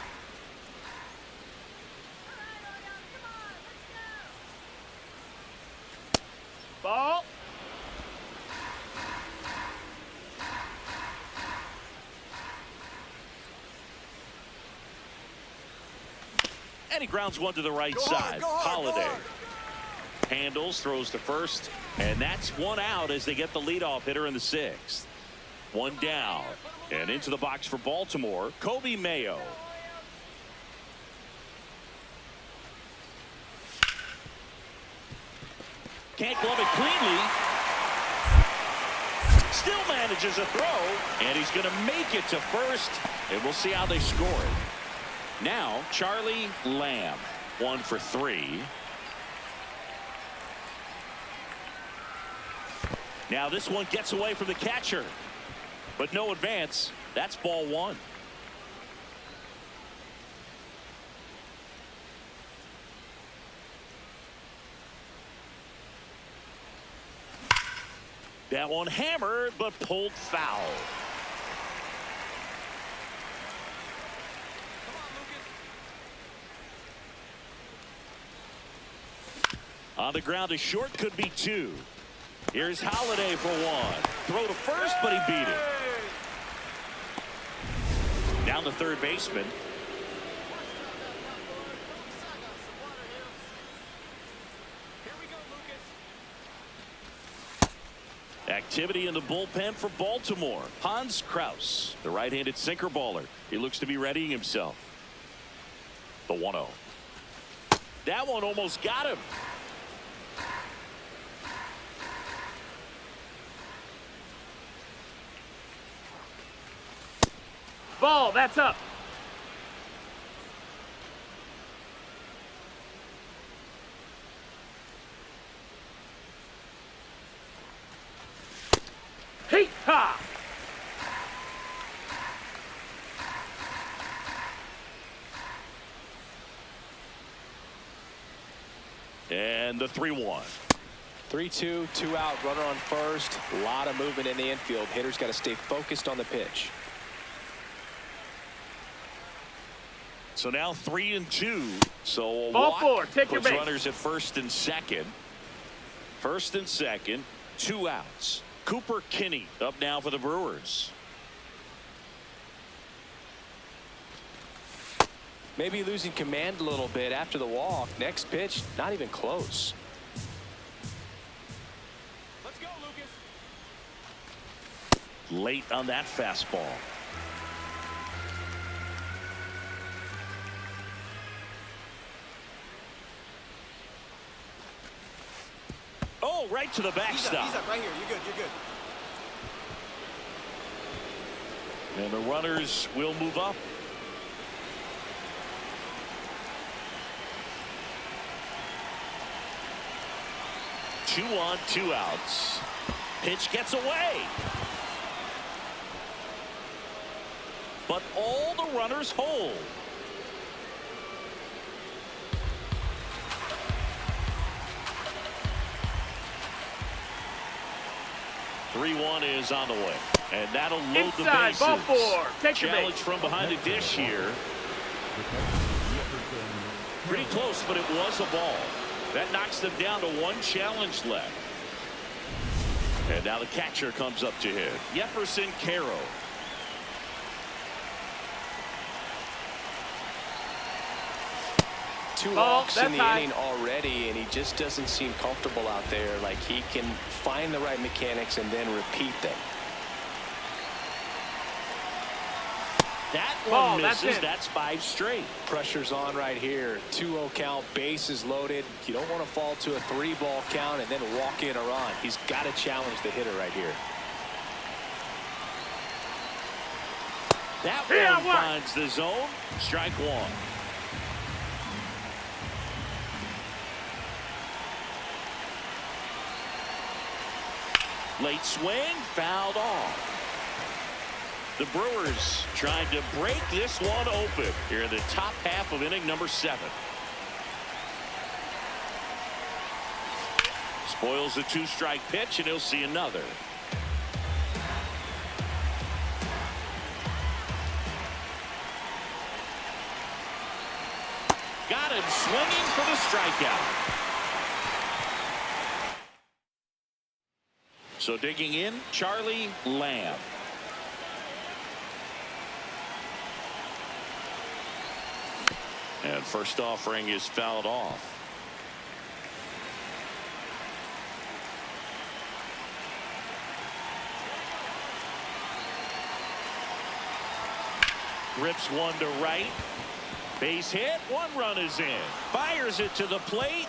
Ball. And he grounds one to the right side. Holiday handles, throws to first, and that's 1 out as they get the leadoff hitter in the 6th. 1 down, and into the box for Baltimore, Kobe Mayo. Can't glove it cleanly. Still manages a throw, and he's going to make it to first, and we'll see how they score it. Now, Charlie Lamb, 1 for 3. Now this one gets away from the catcher, but no advance. That's ball 1. That one hammered, but pulled foul. On the ground, a short, could be 2. Here's Holiday for 1. Throw to first, but he beat it. Down the third baseman. Activity in the bullpen for Baltimore. Hans Kraus, the right-handed sinker baller. He looks to be readying himself. The 1-0. That one almost got him. Ball, that's up. Hey, ha! And the 3-1. 3-2, 2 out, runner on first. A lot of movement in the infield. Hitter's got to stay focused on the pitch. So now 3-2. So a Ball walk 4, take your puts base. runners at first and second. First and second, 2 outs. Cooper Kinney up now for the Brewers. Maybe losing command a little bit after the walk. Next pitch, not even close. Let's go, Lucas. Late on that fastball. Oh, right to the backstop. He's up right here. You're good. You're good. And the runners will move up. Two on, 2 outs. Pitch gets away. But all the runners hold. Three-1 is on the way. And that'll load the Inside, bases. ball 4. Take your Challenge base. from behind the dish here. Pretty close, but it was a ball. That knocks them down to 1 challenge left. And now the catcher comes up to hit. Jefferson Caro. Two Ball, walks in that's the high. inning already, and he just doesn't seem comfortable out there. Like he can find the right mechanics and then repeat them. That Ball, one that's misses. it. That's 5 straight. Pressure's on right here. 2-0 count, bases loaded. You don't want to fall to a 3-ball count and then walk in a run. He's got to challenge the hitter right here. That Yeah, one what? finds the zone. Strike 1. Late swing, fouled off. The Brewers trying to break this one open here in the top half of inning number 7. Spoils the 2-strike pitch, and he'll see another. Got him swinging for the strikeout. So digging in, Charlie Lamb. And first offering is fouled off. Rips one to right. Base hit. 1 run is in. Fires it to the plate.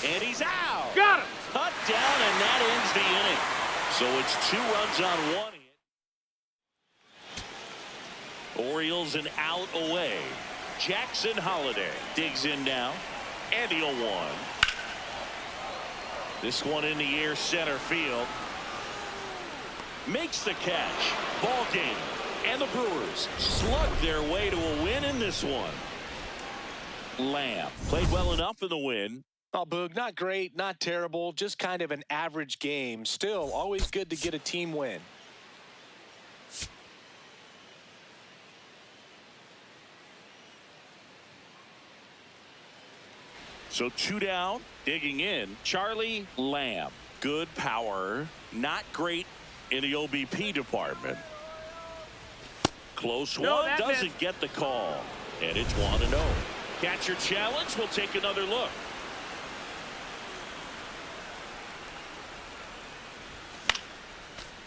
And he's out. Got him. Cut down, and that ends the inning. So it's 2 runs on 1 hit. Orioles an out away. Jackson Holiday digs in now. And he'll 1. This one in the air, center field. Makes the catch. Ball game. And the Brewers slug their way to a win in this one. Lamb played well enough in the win. Oh, Boog, not great, not terrible, just kind of an average game. Still, always good to get a team win. So 2 down, digging in, Charlie Lamb. Good power, not great in the OBP department. Close No, one, that doesn't missed. get the call. And it's 1-0. Catcher challenge, we'll take another look.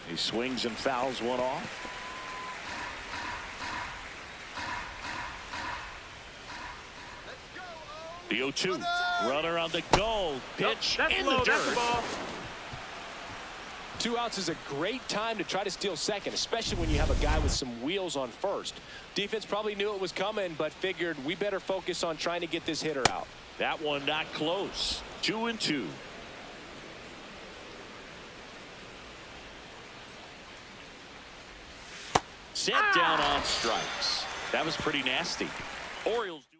He swings and fouls one off. The 0-2. Runner on the go. Pitch That's in low. the That's the dirt. ball. 2 outs is a great time to try to steal second, especially when you have a guy with some wheels on first. Defense probably knew it was coming, but figured we better focus on trying to get this hitter out. That one not close. 2-2. Set down on strikes. That was pretty nasty. Orioles do.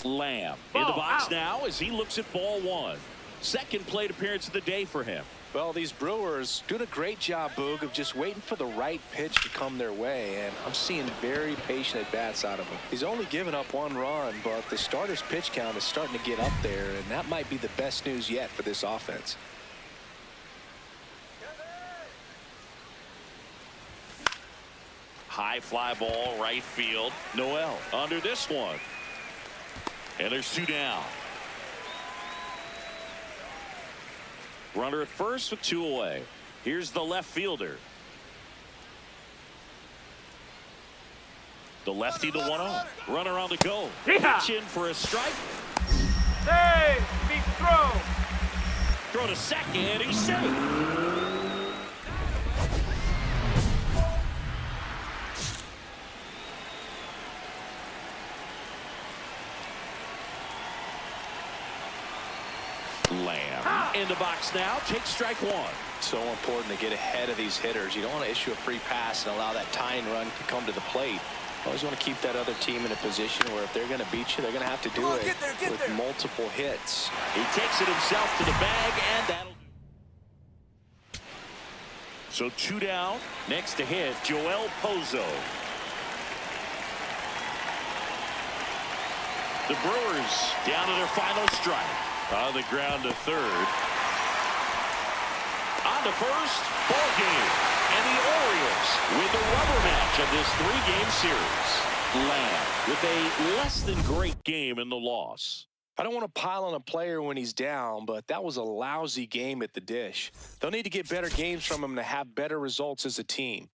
Lamb in the Ball box out. now as he looks at ball one. Second plate appearance of the day for him. Well, these Brewers doing a great job, Boog, of just waiting for the right pitch to come their way, and I'm seeing very patient at-bats out of him. He's only given up 1 run, but the starter's pitch count is starting to get up there, and that might be the best news yet for this offense. High fly ball, right field. Noel under this one. And there's 2 down. Runner at first with 2 away. Here's the left fielder. The lefty, the 1-0. Runner on the go. Yeah. Pitch in for a strike. Hey, big throw. Throw to second. He's safe. Lamb in the box now. Takes strike 1. So important to get ahead of these hitters. You don't want to issue a free pass and allow that tying run to come to the plate. You always want to keep that other team in a position where if they're going to beat you, they're going to have to do it with multiple hits. He takes it himself to the bag, and that'll do. So 2 down. Next to hit, Joel Pozo. The Brewers down to their final strike. On the ground to third. On to first. Ball game. And the Orioles win the rubber match of this 3-game series. Lamb with a less than great game in the loss. I don't want to pile on a player when he's down, but that was a lousy game at the dish. They'll need to get better games from him to have better results as a team.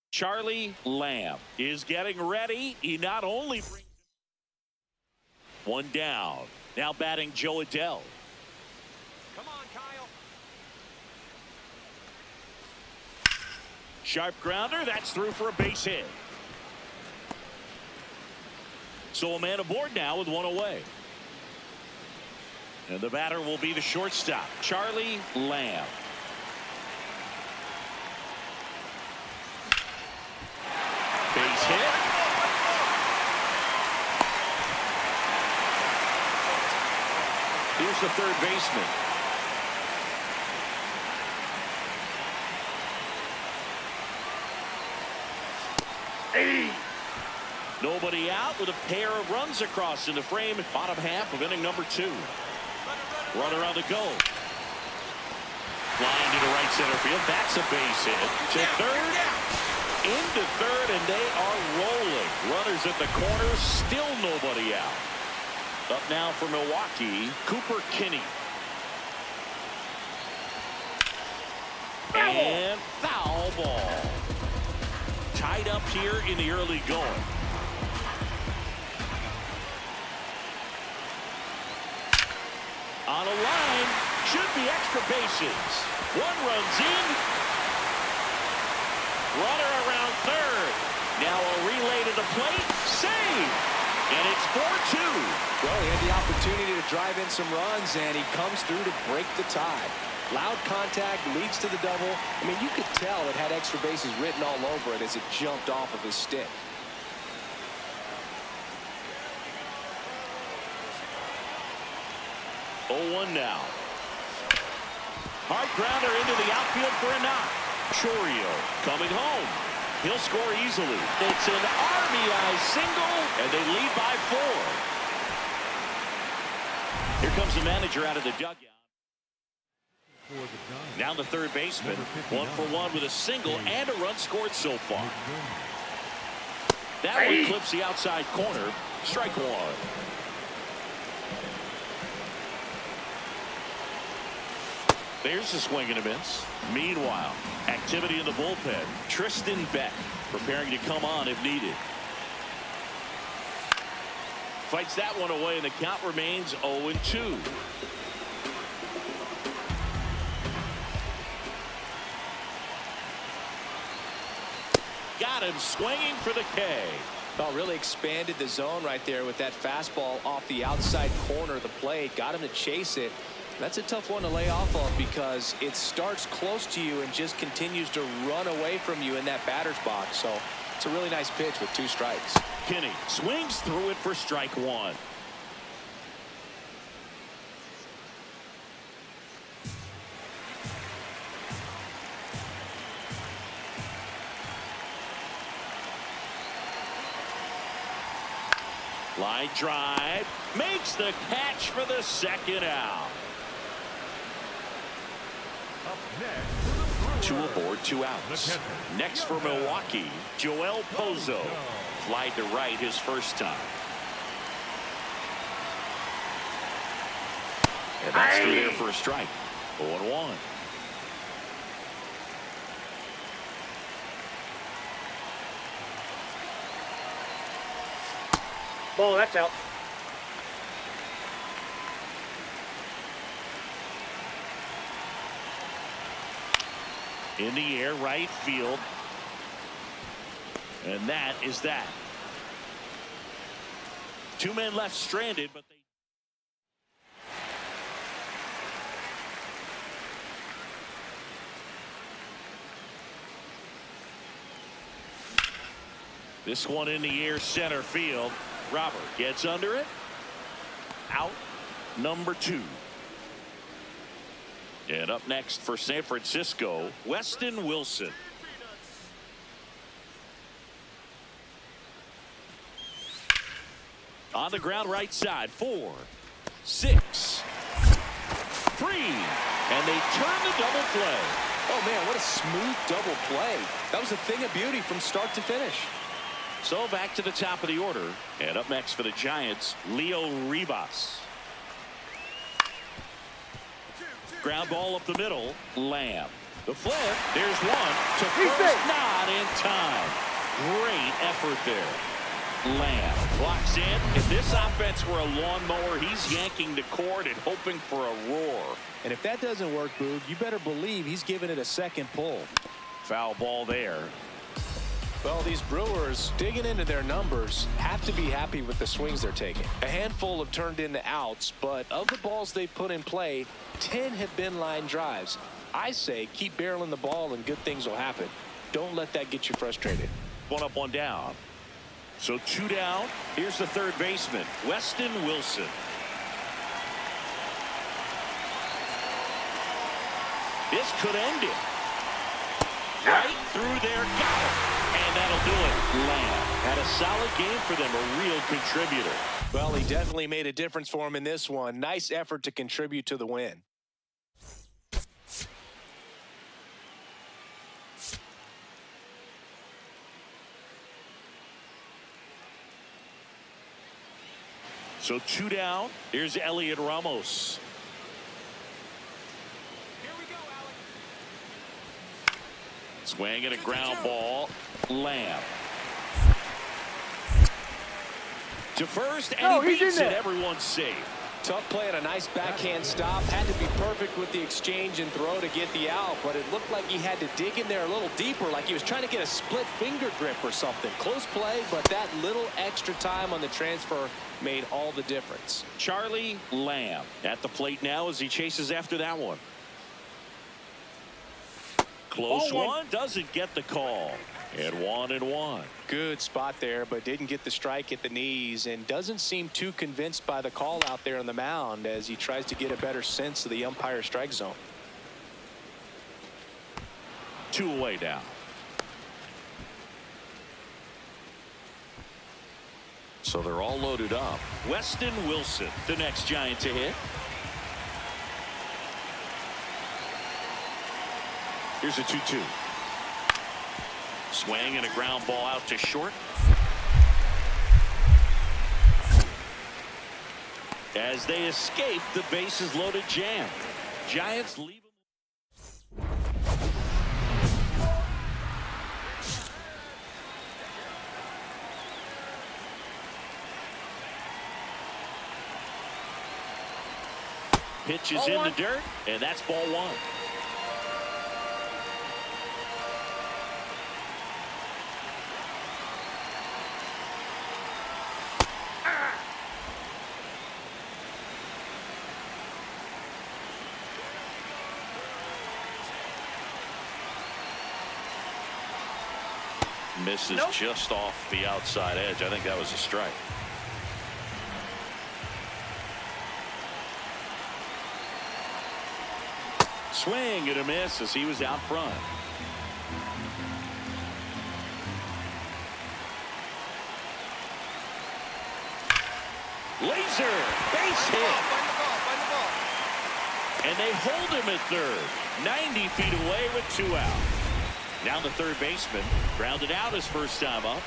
Charlie Lamb is getting ready. He not only brings 1 down. Now batting Joe Adell. Come on, Kyle. Sharp grounder. That's through for a base hit. So a man aboard now with 1 away. And the batter will be the shortstop, Charlie Lamb. Base hit. Here's Here's the third baseman. Nobody out with a pair of runs across in the frame. Bottom half of inning number 2. Runner on the go. Flying to the right center field. That's a base hit. To third. Into third, and they are rolling. Runners at the corner. Still nobody out. Up now for Milwaukee, Cooper Kinney. And foul ball. Tied up here in the early going. On a line, should be extra bases. One runs in. Runner around third. Now a relay to the plate. Save. And it's 4-2. Well, he had the opportunity to drive in some runs, and he comes through to break the tie. Loud contact leads to the double. I mean, you could tell it had extra bases written all over it as it jumped off of his stick. Oh, 1 now. Hard grounder into the outfield for a knock. Chorio coming home. He'll score easily. It's an RBI single, and they lead by 4. Here comes the manager out of the dugout. Now the third baseman. 1 for 1 with a single and a run scored so far. That one clips the outside corner. Strike 1. There's the swing and a miss. Meanwhile, activity in the bullpen. Tristan Beck preparing to come on if needed. Fights that one away, and the count remains 0-2. Got him swinging for the K. Oh, really expanded the zone right there with that fastball off the outside corner of the plate. Got him to chase it. That's a tough one to lay off of because it starts close to you and just continues to run away from you in that batter's box. So it's a really nice pitch with 2 strikes. Kinney swings through it for strike 1. Line drive makes the catch for the second out. 2 aboard, 2 outs. Next for Milwaukee, Joel Pozo. Flied to right his first time. And that's through there for a strike. 0-1. Ball, that's out. In the air, right field. And that is that. 2 men left stranded, but they... This one in the air, center field. Robert gets under it. Out number 2. And up next for San Francisco, Weston Wilson. On the ground right side, 4, 6, 3, and they turn the double play. Oh man, what a smooth double play. That was a thing of beauty from start to finish. So back to the top of the order, and up next for the Giants, Leo Rivas. Ground ball up the middle, Lamb. The flip, there's one to first, not in time. Great effort there. Lamb blocks in. If this offense were a lawnmower, he's yanking the cord and hoping for a roar. And if that doesn't work, Boog, you better believe he's giving it a second pull. Foul ball there. Well, these Brewers, digging into their numbers, have to be happy with the swings they're taking. A handful have turned into outs, but of the balls they put in play, 10 have been line drives. I say keep barreling the ball and good things will happen. Don't let that get you frustrated. 1 up, 1 down. So 2 down. Here's the third baseman, Weston Wilson. This could end it. Right through there, got it. And that'll do it. Lamb had a solid game for them, a real contributor. Well, he definitely made a difference for him in this one. Nice effort to contribute to the win. So 2 down. Here's Elliot Ramos. Here we go, Alex. Swing and a ground ball. Lamb. To first, and he beats it. Everyone's safe. Tough play and a nice backhand stop. Had to be perfect with the exchange and throw to get the out, but it looked like he had to dig in there a little deeper, like he was trying to get a split finger grip or something. Close play, but that little extra time on the transfer made all the difference. Charlie Lamb at the plate now as he chases after that one. Close one, doesn't get the call. And 1-1. Good spot there, but didn't get the strike at the knees and doesn't seem too convinced by the call out there on the mound as he tries to get a better sense of the umpire strike zone. 2 away now. So they're all loaded up. Weston Wilson, the next Giant to hit. Here's a 2-2. Swing and a ground ball out to short. As they escape the bases loaded jam. Giants leave him. Pitch is in the dirt, and that's ball 1. Misses just off the outside edge. I think that was a strike. Swing and a miss as he was out front. Laser base hit. And they hold him at third. 90 feet away with 2 out. Now the third baseman grounded out his first time up.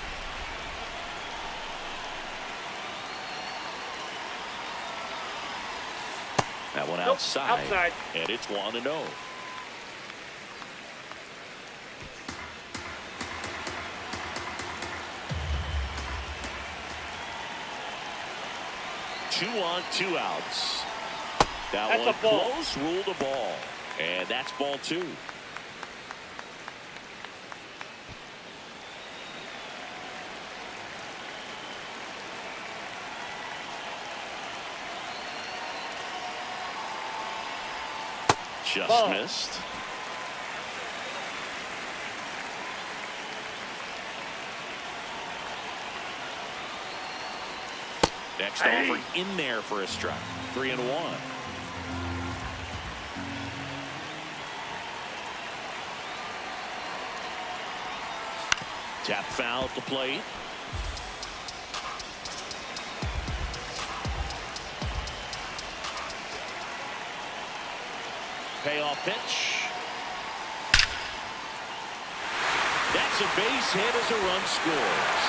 That one outside. And it's 1-0. Two on, 2 outs. That one close, ruled a ball. And that's ball 2. Just missed. Next offering in there for a strike. 3-1. Tap foul at the plate. Payoff pitch. That's a base hit as a run scores.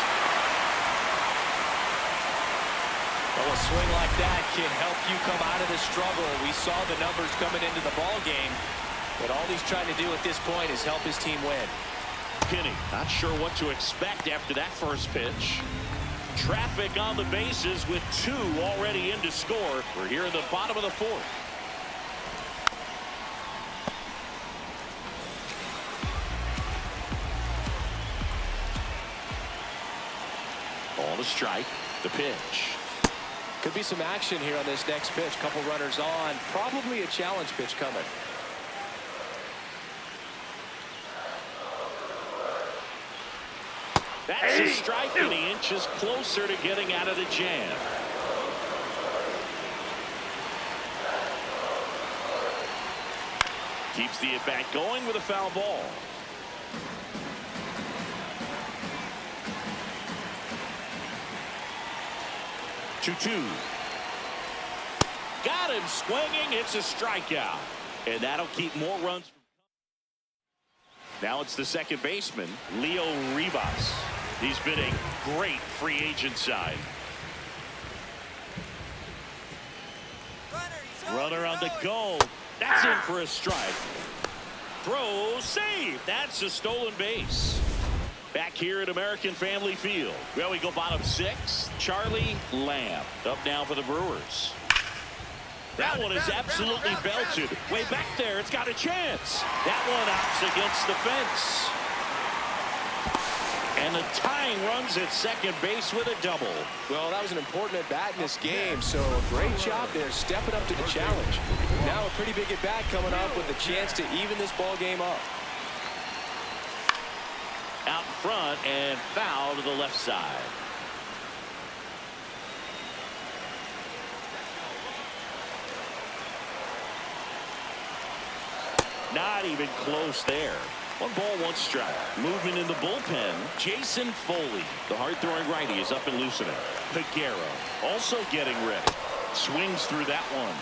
Well, a swing like that can help you come out of the struggle. We saw the numbers coming into the ball game, but all he's trying to do at this point is help his team win. Kinney not sure what to expect after that first pitch. Traffic on the bases with 2 already in to score. We're here in the bottom of the 4th. On a strike, the pitch. Could be some action here on this next pitch. Couple runners on. Probably a challenge pitch coming. That's a strike, and he inches closer to getting out of the jam. Keeps the at-bat going with a foul ball. Two. Got him swinging. It's a strikeout. And that'll keep more runs. Now it's the second baseman, Leo Rivas. He's been a great free agent sign. Runner on the go. That's in for a strike. Throw, save. That's a stolen base. Back here at American Family Field. Well, we go bottom 6. Charlie Lamb up now for the Brewers. That one is absolutely belted. Way back there, it's got a chance. That one opts against the fence. And the tying runs at second base with a double. Well, that was an important at-bat in this game, so a great job there stepping up to the challenge. Now a pretty big at-bat coming up with a chance to even this ball game up. Out in front and foul to the left side. Not even close there. 1 ball, 1 strike. Movement in the bullpen. Jason Foley, the hard-throwing righty, is up and loosening. Peguero also getting ready. Swings through that one.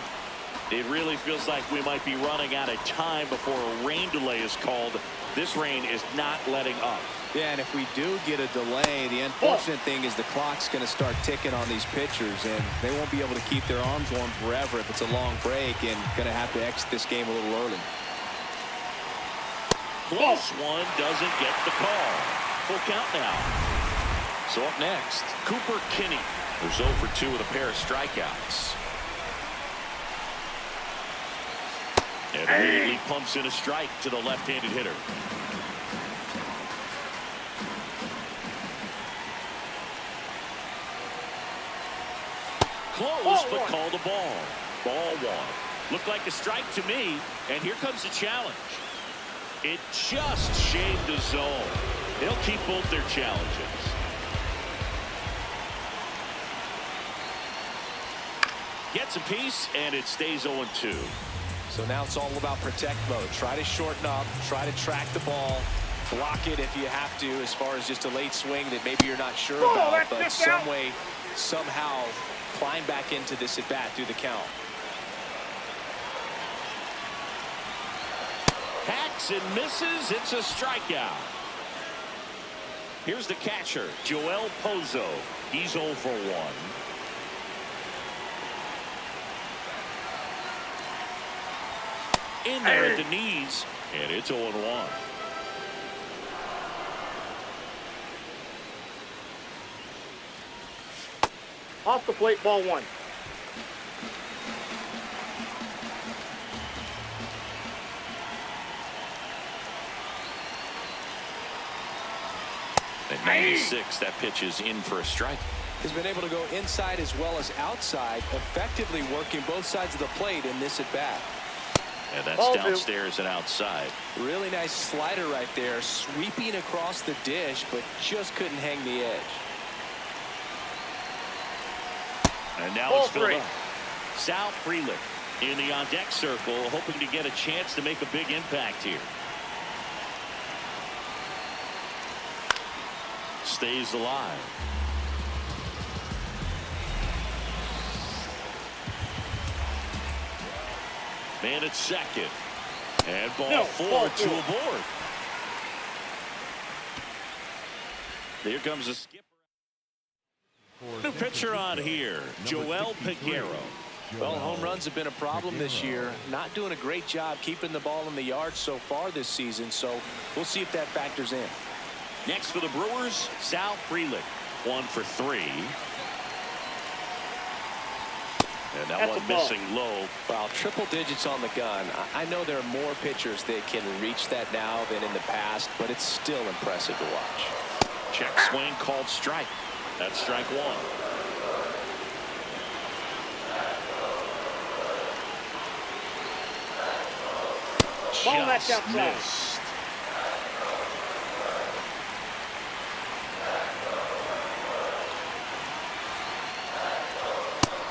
It really feels like we might be running out of time before a rain delay is called. This rain is not letting up. Yeah, and if we do get a delay, the unfortunate thing is the clock's going to start ticking on these pitchers, and they won't be able to keep their arms warm forever if it's a long break, and going to have to exit this game a little early. Close one, doesn't get the call. Full count now. So up next, Cooper Kinney, who's 0 for 2 with a pair of strikeouts. And immediately pumps in a strike to the left-handed hitter. Close, but called a ball. Ball 1. Looked like a strike to me, and here comes the challenge. It just shaved the zone. They'll keep both their challenges. Gets a piece, and it stays 0-2. So now it's all about protect mode. Try to shorten up, try to track the ball, block it if you have to, as far as just a late swing that maybe you're not sure about, but some way, somehow climb back into this at bat through the count. Hacks and misses. It's a strikeout. Here's the catcher, Joel Pozo. He's 0 for 1. In there at the knees, and it's 0-1. Off the plate, ball 1. At 96, that pitch is in for a strike. Has been able to go inside as well as outside, effectively working both sides of the plate in this at bat. And that's downstairs and outside. Really nice slider right there, sweeping across the dish, but just couldn't hang the edge. And now it's filled up. Sal Frelick in the on-deck circle, hoping to get a chance to make a big impact here. Stays alive. Man at second. And ball 4 to aboard. Here comes a skipper. New pitcher on here, Joel Peguero. Well, home runs have been a problem this year. Not doing a great job keeping the ball in the yard so far this season, so we'll see if that factors in. Next for the Brewers, Sal Frelick, 1 for 3. And that one missing low. Well, triple digits on the gun. I know there are more pitchers that can reach that now than in the past, but it's still impressive to watch. Check swing called strike. That's strike 1. Ball that's Just outside. missed.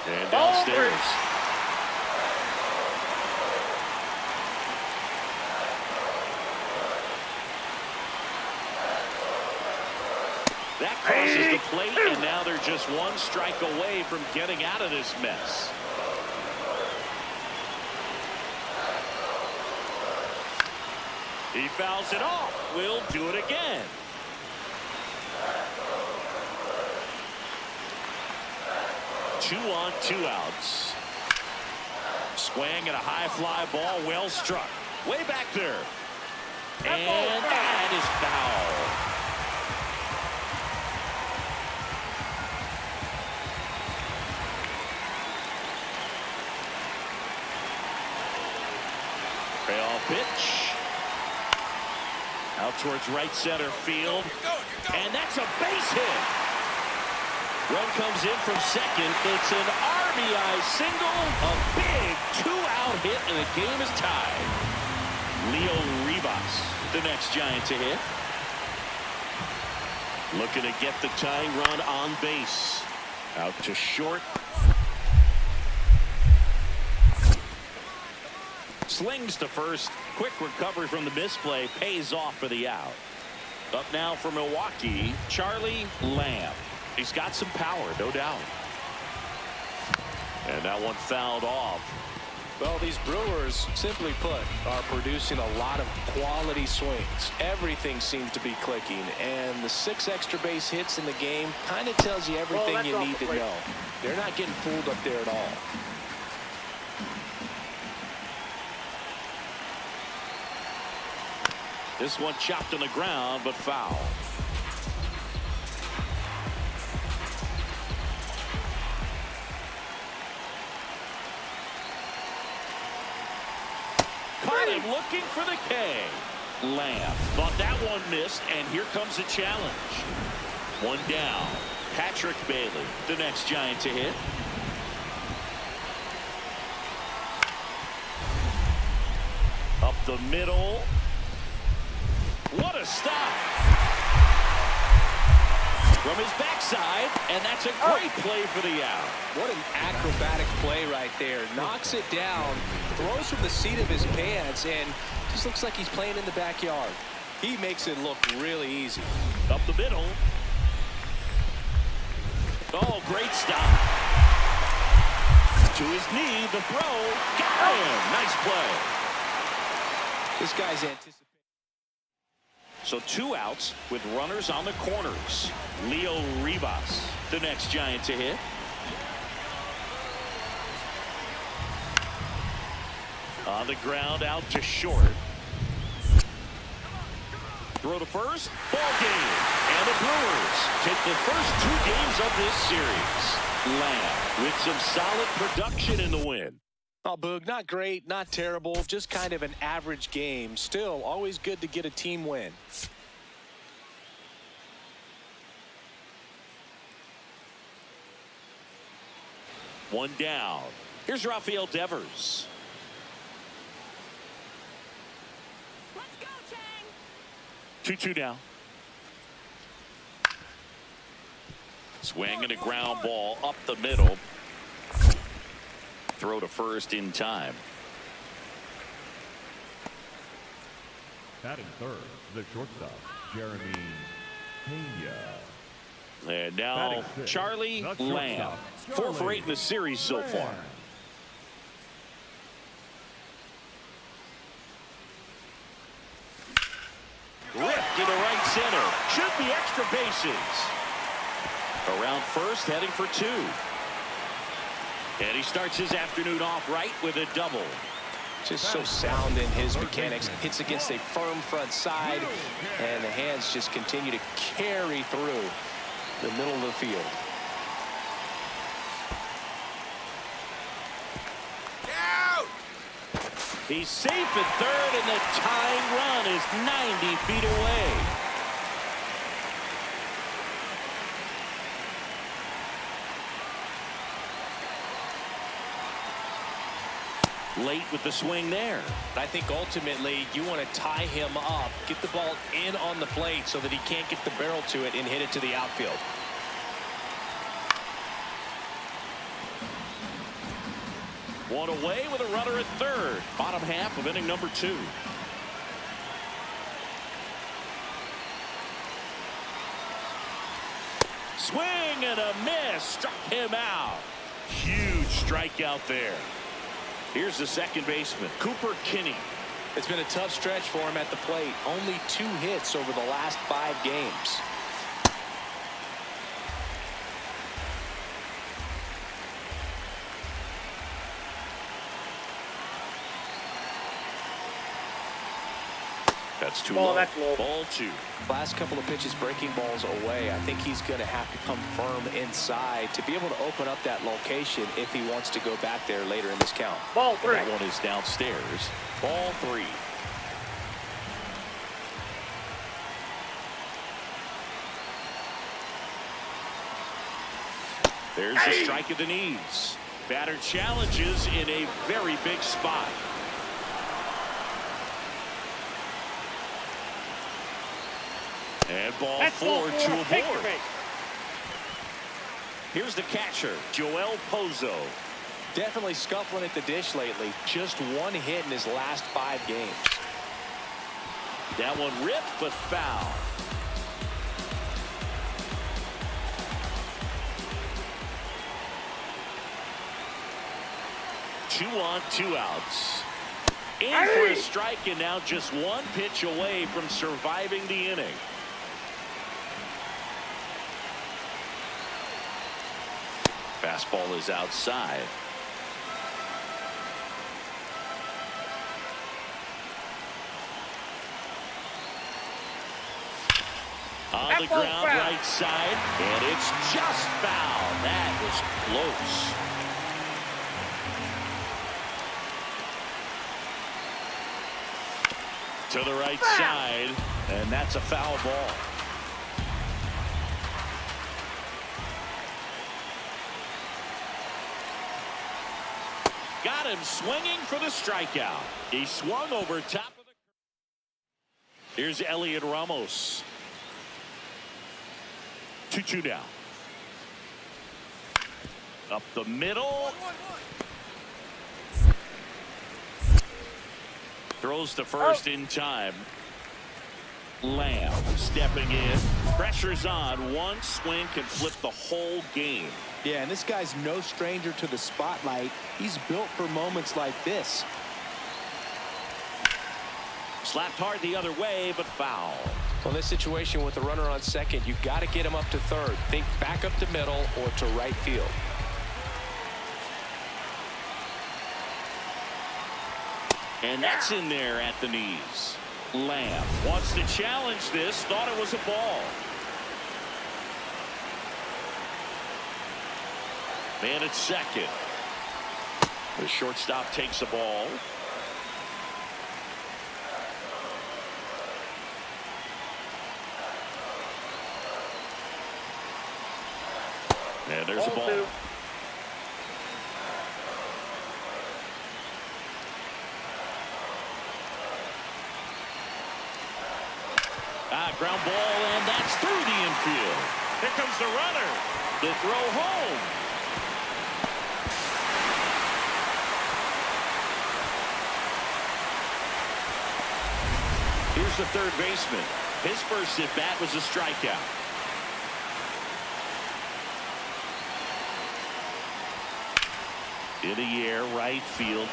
And downstairs. That crosses the plate, and now they're just one strike away from getting out of this mess. He fouls it off. We'll do it again. Two on, 2 outs. Swing and a high fly ball, well struck. Way back there. And that is foul. Payoff pitch. Out towards right center field. And that's a base hit. Run comes in from second. It's an RBI single. A big 2-out hit, and the game is tied. Leo Rivas, the next Giant to hit. Looking to get the tying run on base. Out to short. Slings to first. Quick recovery from the misplay. Pays off for the out. Up now for Milwaukee, Charlie Lamb. He's got some power, no doubt. And that one fouled off. Well, these Brewers, simply put, are producing a lot of quality swings. Everything seems to be clicking, and the 6 extra base hits in the game kind of tells you everything you need to know. They're not getting fooled up there at all. This one chopped on the ground, but foul. Caught him looking for the K. Lamb thought that one missed, and here comes a challenge. One down. Patrick Bailey, the next Giant to hit. Up the middle. What a stop. From his backside, and that's a great play for the out. What an acrobatic play right there. Knocks it down, throws from the seat of his pants, and just looks like he's playing in the backyard. He makes it look really easy. Up the middle. Oh, great stop. To his knee, the throw. Got him. Nice play. This guy's anticipating. So 2 outs with runners on the corners. Leo Rivas, the next Giant to hit. On the ground, out to short. Throw to first. Ball game. And the Brewers take the first 2 games of this series. Lamb with some solid production in the win. Oh, Boog, not great, not terrible, just kind of an average game. Still, always good to get a team win. One down. Here's Rafael Devers. Let's go, Chang. 2-2 now. Swing and a ground ball up the middle. Throw to first in time. Batting third, the shortstop, Jeremy Pena. And now Charlie Lamb. 4 for 8 in the series so far. Ripped into right center. Should be extra bases. Around first, heading for 2. And he starts his afternoon off right with a double. Just so sound in his mechanics. Hits against a firm front side, and the hands just continue to carry through the middle of the field. He's safe at third, and the tying run is 90 feet away. Late with the swing there. I think ultimately you want to tie him up, get the ball in on the plate so that he can't get the barrel to it and hit it to the outfield. One away with a runner at third. Bottom half of inning number 2. swing and a miss. Struck him out. Huge strikeout there. Here's the second baseman, Cooper Kinney. It's been a tough stretch for him at the plate. Only 2 hits over the last 5 games. That's too Ball, low. that's low. Ball 2. Last couple of pitches breaking balls away. I think he's going to have to come firm inside to be able to open up that location if he wants to go back there later in this count. Ball And 3. that one is downstairs. Ball 3. There's the strike at the knees. Batter challenges in a very big spot. And ball That's 4 to a Take your board. base. Here's the catcher, Joel Pozo. Definitely scuffling at the dish lately. Just 1 hit in his last 5 games. That one ripped but foul. Two on, 2 outs. In for a strike, and now just 1 pitch away from surviving the inning. Fastball is outside. On the ground, right side, and it's just foul. That was close. To the right side, and that's a foul ball. Got him swinging for the strikeout. He swung over top of the. Here's Elliot Ramos. 2-2 now. Up the middle. Throws to first in time. Lamb stepping in. Pressure's on. 1 swing can flip the whole game. Yeah, and this guy's no stranger to the spotlight. He's built for moments like this. Slapped hard the other way, but foul. Well, this situation with the runner on second, you got to get him up to third. Think back up the middle or to right field. And that's in there at the knees. Lamb wants to challenge this. Thought it was a ball. Man at second. The shortstop takes the ball. And there's a ball. 2. Ground ball, and that's through the infield. Here comes the runner. The throw home. Here's the third baseman. His first at bat was a strikeout. In the air, right field.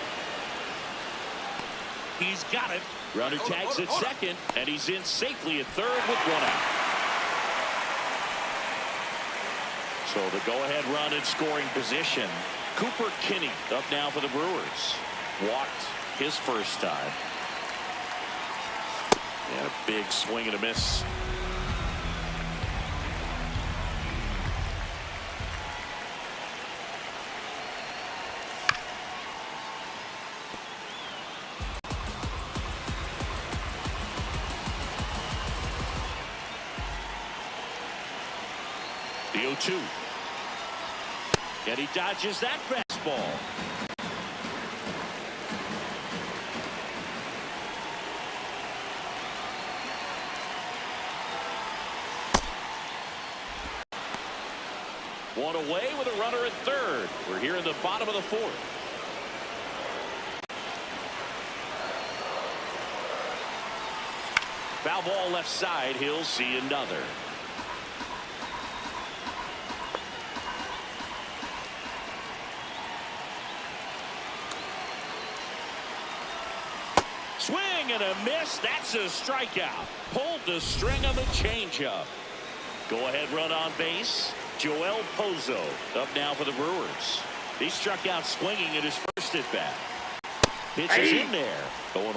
He's got it. Runner tags at second, and he's in safely at third with 1 out. So the go-ahead run in scoring position. Cooper Kinney up now for the Brewers. Walked his first time. And a big swing and a miss. The 0-2. And he dodges that fastball. One away with a runner at third. We're here in the bottom of the 4th. Foul ball left side. He'll see another. Swing and a miss. That's a strikeout. Pulled the string on the changeup. Go ahead run on base. Joel Pozo up now for the Brewers. He struck out swinging at his first at bat. Pitch is in there. 0-1.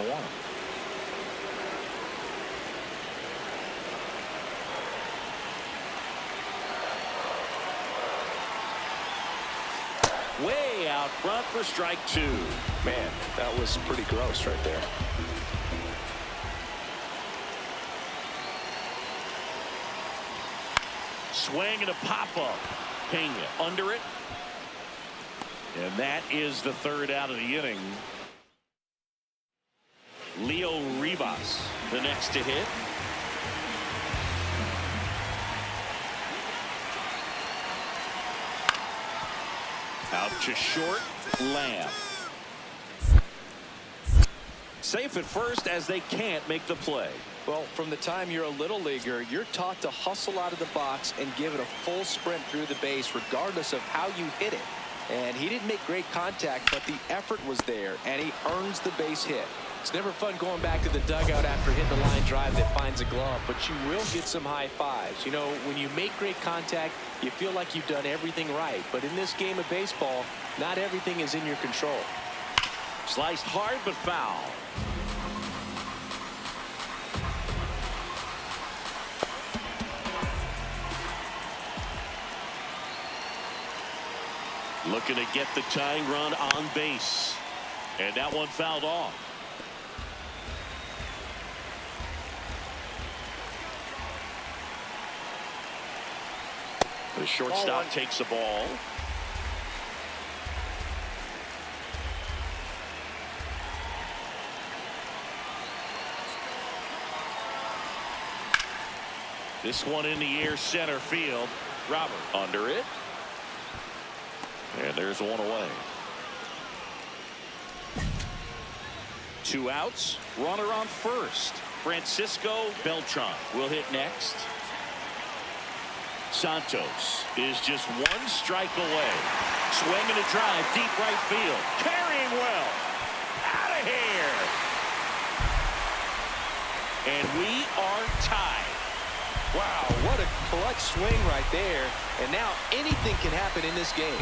Way out front for strike 2. Man, that was pretty gross right there. Swing and a pop-up. Pena under it. And that is the third out of the inning. Leo Rivas, the next to hit. Out to short, Lamb. Safe at first as they can't make the play. Well, from the time you're a little leaguer, you're taught to hustle out of the box and give it a full sprint through the base regardless of how you hit it. And he didn't make great contact, but the effort was there, and he earns the base hit. It's never fun going back to the dugout after hitting the line drive that finds a glove, but you will get some high fives. You know, when you make great contact, you feel like you've done everything right. But in this game of baseball, not everything is in your control. Sliced hard but foul. Looking to get the tying run on base. And that one fouled off. The shortstop takes the ball. This one in the air, center field. Robert under it. And there's one away. 2 outs. Runner on first. Francisco Beltran will hit next. Santos is just 1 strike away. Swinging a drive deep right field. Carrying well. Out of here. And we are tied. Wow, what a clutch swing right there. And now anything can happen in this game.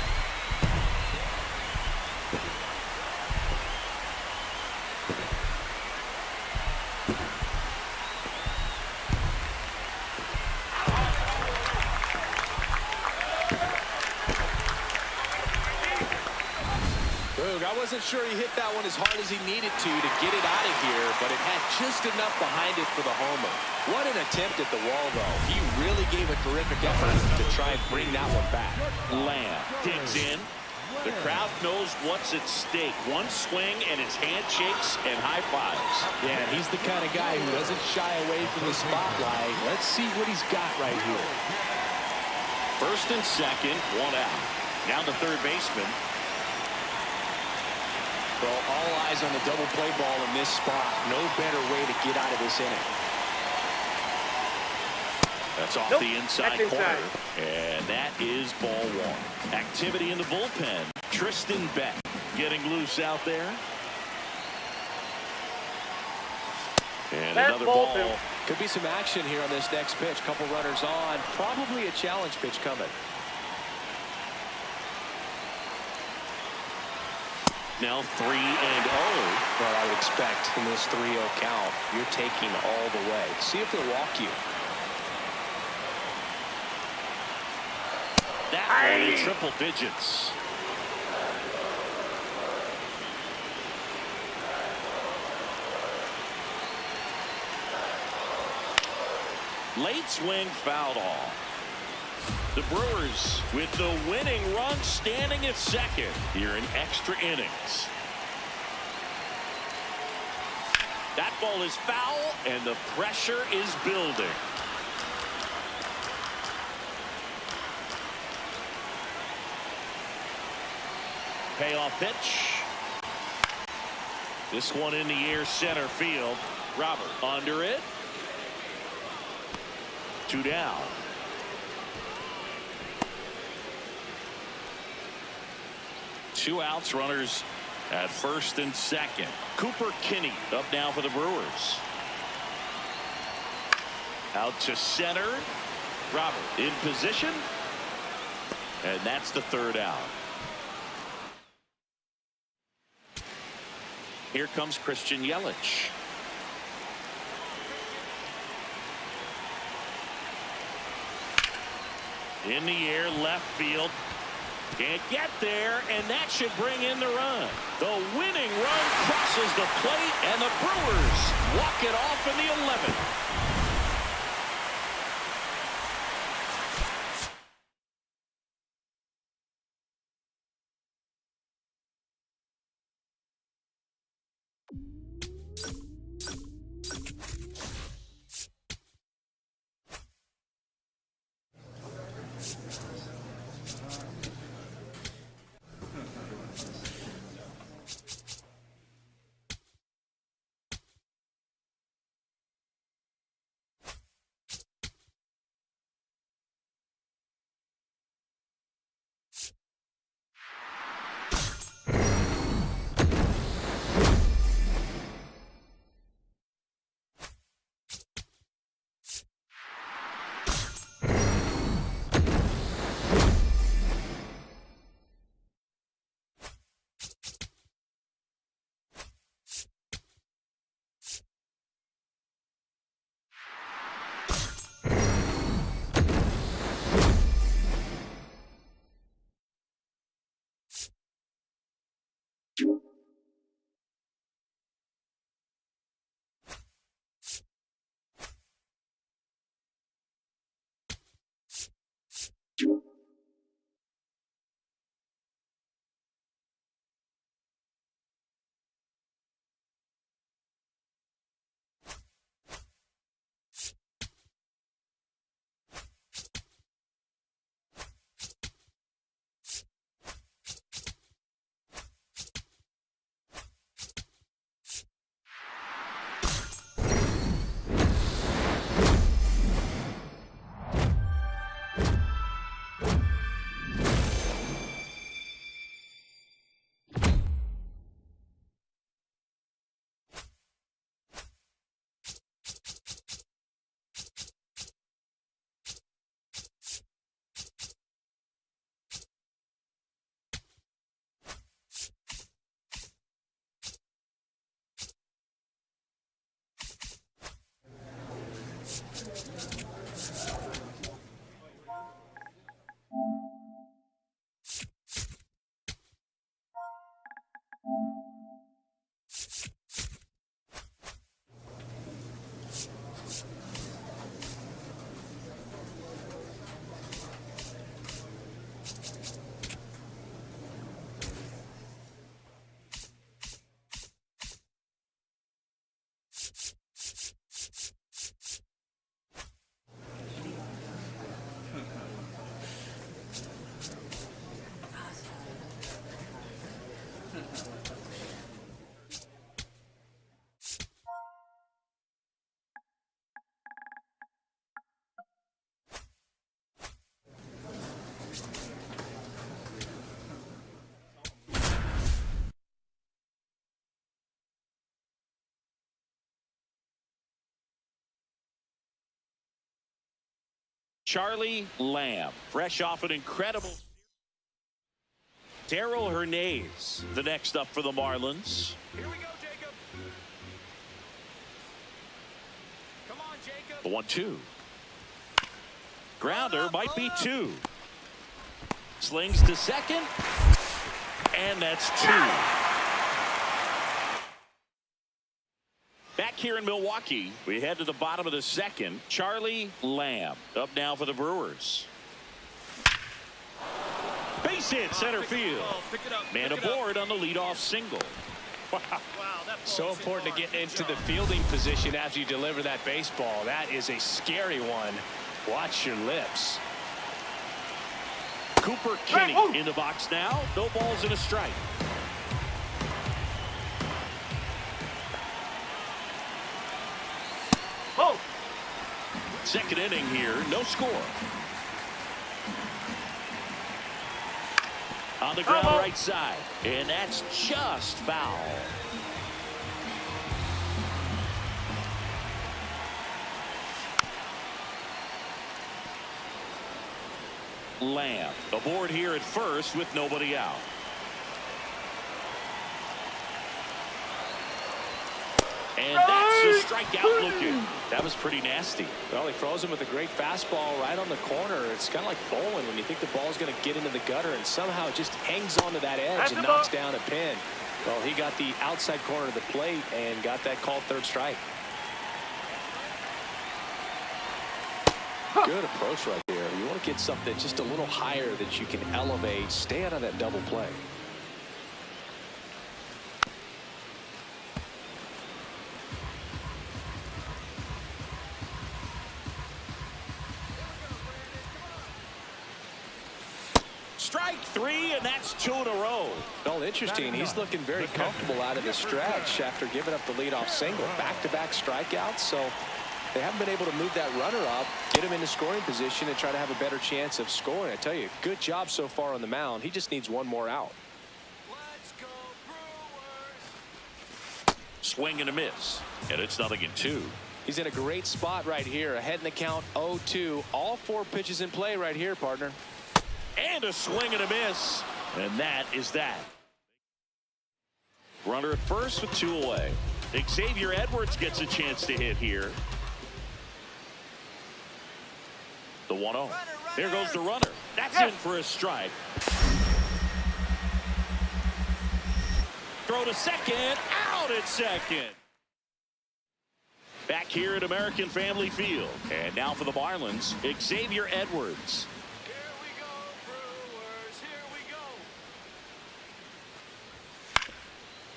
I wasn't sure he hit that one as hard as he needed to get it out of here, but it had just enough behind it for the homer. What an attempt at the wall, though. He really gave a terrific effort to try and bring that one back. Lamb digs in. The crowd knows what's at stake. One swing and it's handshakes and high fives. Yeah, he's the kind of guy who doesn't shy away from the spotlight. Let's see what he's got right here. First and second, 1 out. Down the third baseman. Well, all eyes on the double play ball in this spot. No better way to get out of this inning. That's off the inside corner. And that is ball 1. Activity in the bullpen. Tristan Beck getting loose out there. And another ball. Could be some action here on this next pitch. Couple runners on. Probably a challenge pitch coming. Now 3-0. Well, I would expect in this 3-0 count, you're taking all the way. See if they'll walk you. That one in triple digits. Late swing fouled off. The Brewers with the winning run standing at second here in extra innings. That ball is foul and the pressure is building. Payoff pitch. This one in the air, center field. Robert under it. 2 down. Two outs, runners At first and second, Cooper Kinney up now for the Brewers. Out to center. Robert in position. And that's the third out. Here comes Christian Yelich. In the air, left field. Can't get there, and that should bring in the run. The winning run crosses the plate, and the Brewers walk it off in the 11th. Charlie Lamb, fresh off an incredible. Darrell Hernandez, the next up for the Marlins. Here we go, Jacob. Come on, Jacob. The 1-2. Grounder might be 2. Slings to second. And that's 2. Back here in Milwaukee, we head to the bottom of the second. Charlie Lamb up now for the Brewers. Base hit center field. Man aboard on the leadoff single. Wow. So important to get into the fielding position after you deliver that baseball. That is a scary one. Watch your lips. Cooper Kinney in the box now. No balls and a strike. Second inning here, no score. On the ground right side. And that's just foul. Lamb aboard here at first with nobody out. And that's a strikeout looking. That was pretty nasty. Well, he throws him with a great fastball right on the corner. It's kind of like bowling when you think the ball's going to get into the gutter and somehow it just hangs onto that edge and knocks down a pin. Well, he got the outside corner of the plate and got that called third strike. Good approach right there. You want to get something just a little higher that you can elevate. Stay out of that double play. Strike three, and that's 2 in a row. Well, interesting. He's looking very comfortable out of the stretch after giving up the leadoff single. Back-to-back strikeouts, so they haven't been able to move that runner up, get him into scoring position, and try to have a better chance of scoring. I tell you, good job so far on the mound. He just needs one more out. Let's go, Brewers. Swing and a miss, and it's 0-2. He's in a great spot right here. Ahead in the count, 0-2. All 4 pitches in play right here, partner. And a swing and a miss. And that is that. Runner at first with 2 away. Xavier Edwards gets a chance to hit here. The 1-0. There goes the runner. That's in for a strike. Throw to second. Out at second. Back here at American Family Field. And now for the Marlins, Xavier Edwards.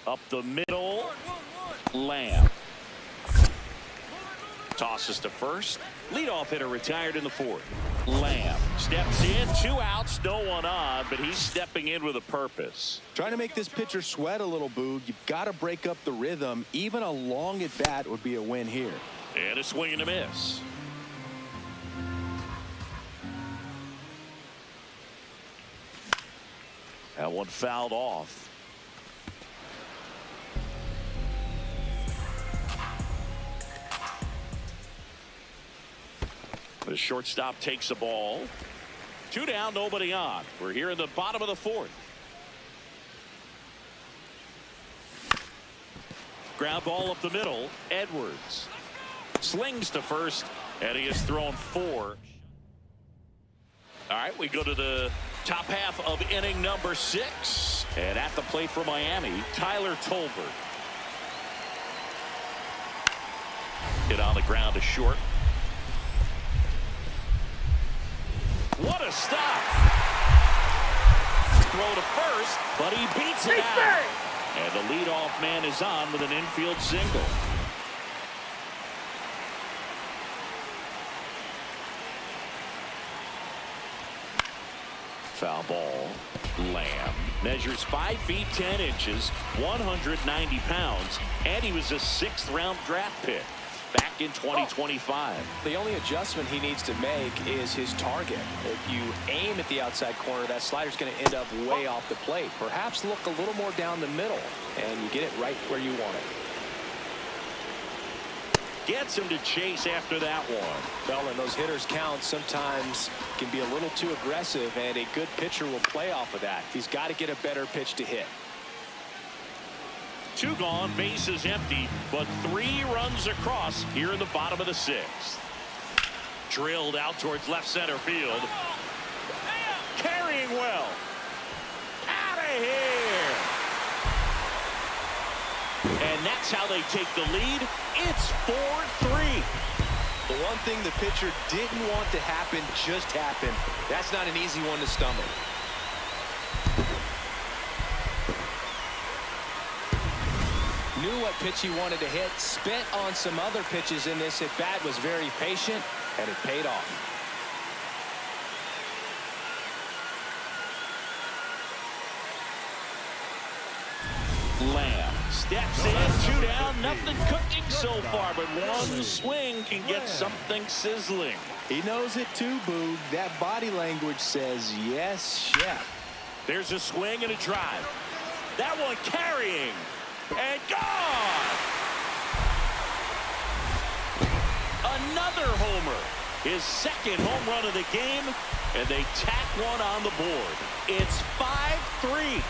Up the middle, Lamb. Tosses to first. Leadoff hitter retired in the 4th. Lamb steps in, 2 outs, no one on, but he's stepping in with a purpose. Trying to make this pitcher sweat a little, Boog. You've got to break up the rhythm. Even a long at bat would be a win here. And a swing and a miss. That one fouled off. The shortstop takes the ball. 2 down, nobody on. We're here in the bottom of the 4th. Ground ball up the middle. Edwards slings to first, and he has thrown 4. All right, we go to the top half of inning number 6. And at the plate for Miami, Tyler Tolbert. Hit on the ground to short. What a stop. Throw to first, but he beats it out. And the leadoff man is on with an infield single. Foul ball. Lamb measures 5 feet 10 inches, 190 pounds, and he was a 6th round draft pick back in 2025. The only adjustment he needs to make is his target. If you aim at the outside corner, that slider's going to end up way off the plate. Perhaps look a little more down the middle, and you get it right where you want it. Gets him to chase after that one. Well, and those hitters count sometimes can be a little too aggressive, and a good pitcher will play off of that. He's got to get a better pitch to hit. 2 gone, bases empty, but 3 runs across here in the bottom of the 6th. Drilled out towards left center field. Carrying well. Out of here. And that's how they take the lead. It's 4-3. The one thing the pitcher didn't want to happen just happened. That's not an easy one to stomach. Knew what pitch he wanted to hit, spent on some other pitches in this at bat, was very patient, and it paid off. Lamb steps in, 2 down, nothing cooking so far, but one swing can get something sizzling. He knows it too, Boog. That body language says, yes, chef. There's a swing and a drive. That one carrying and gone. Another homer. His second home run of the game, and they tack one on the board. It's 5-3.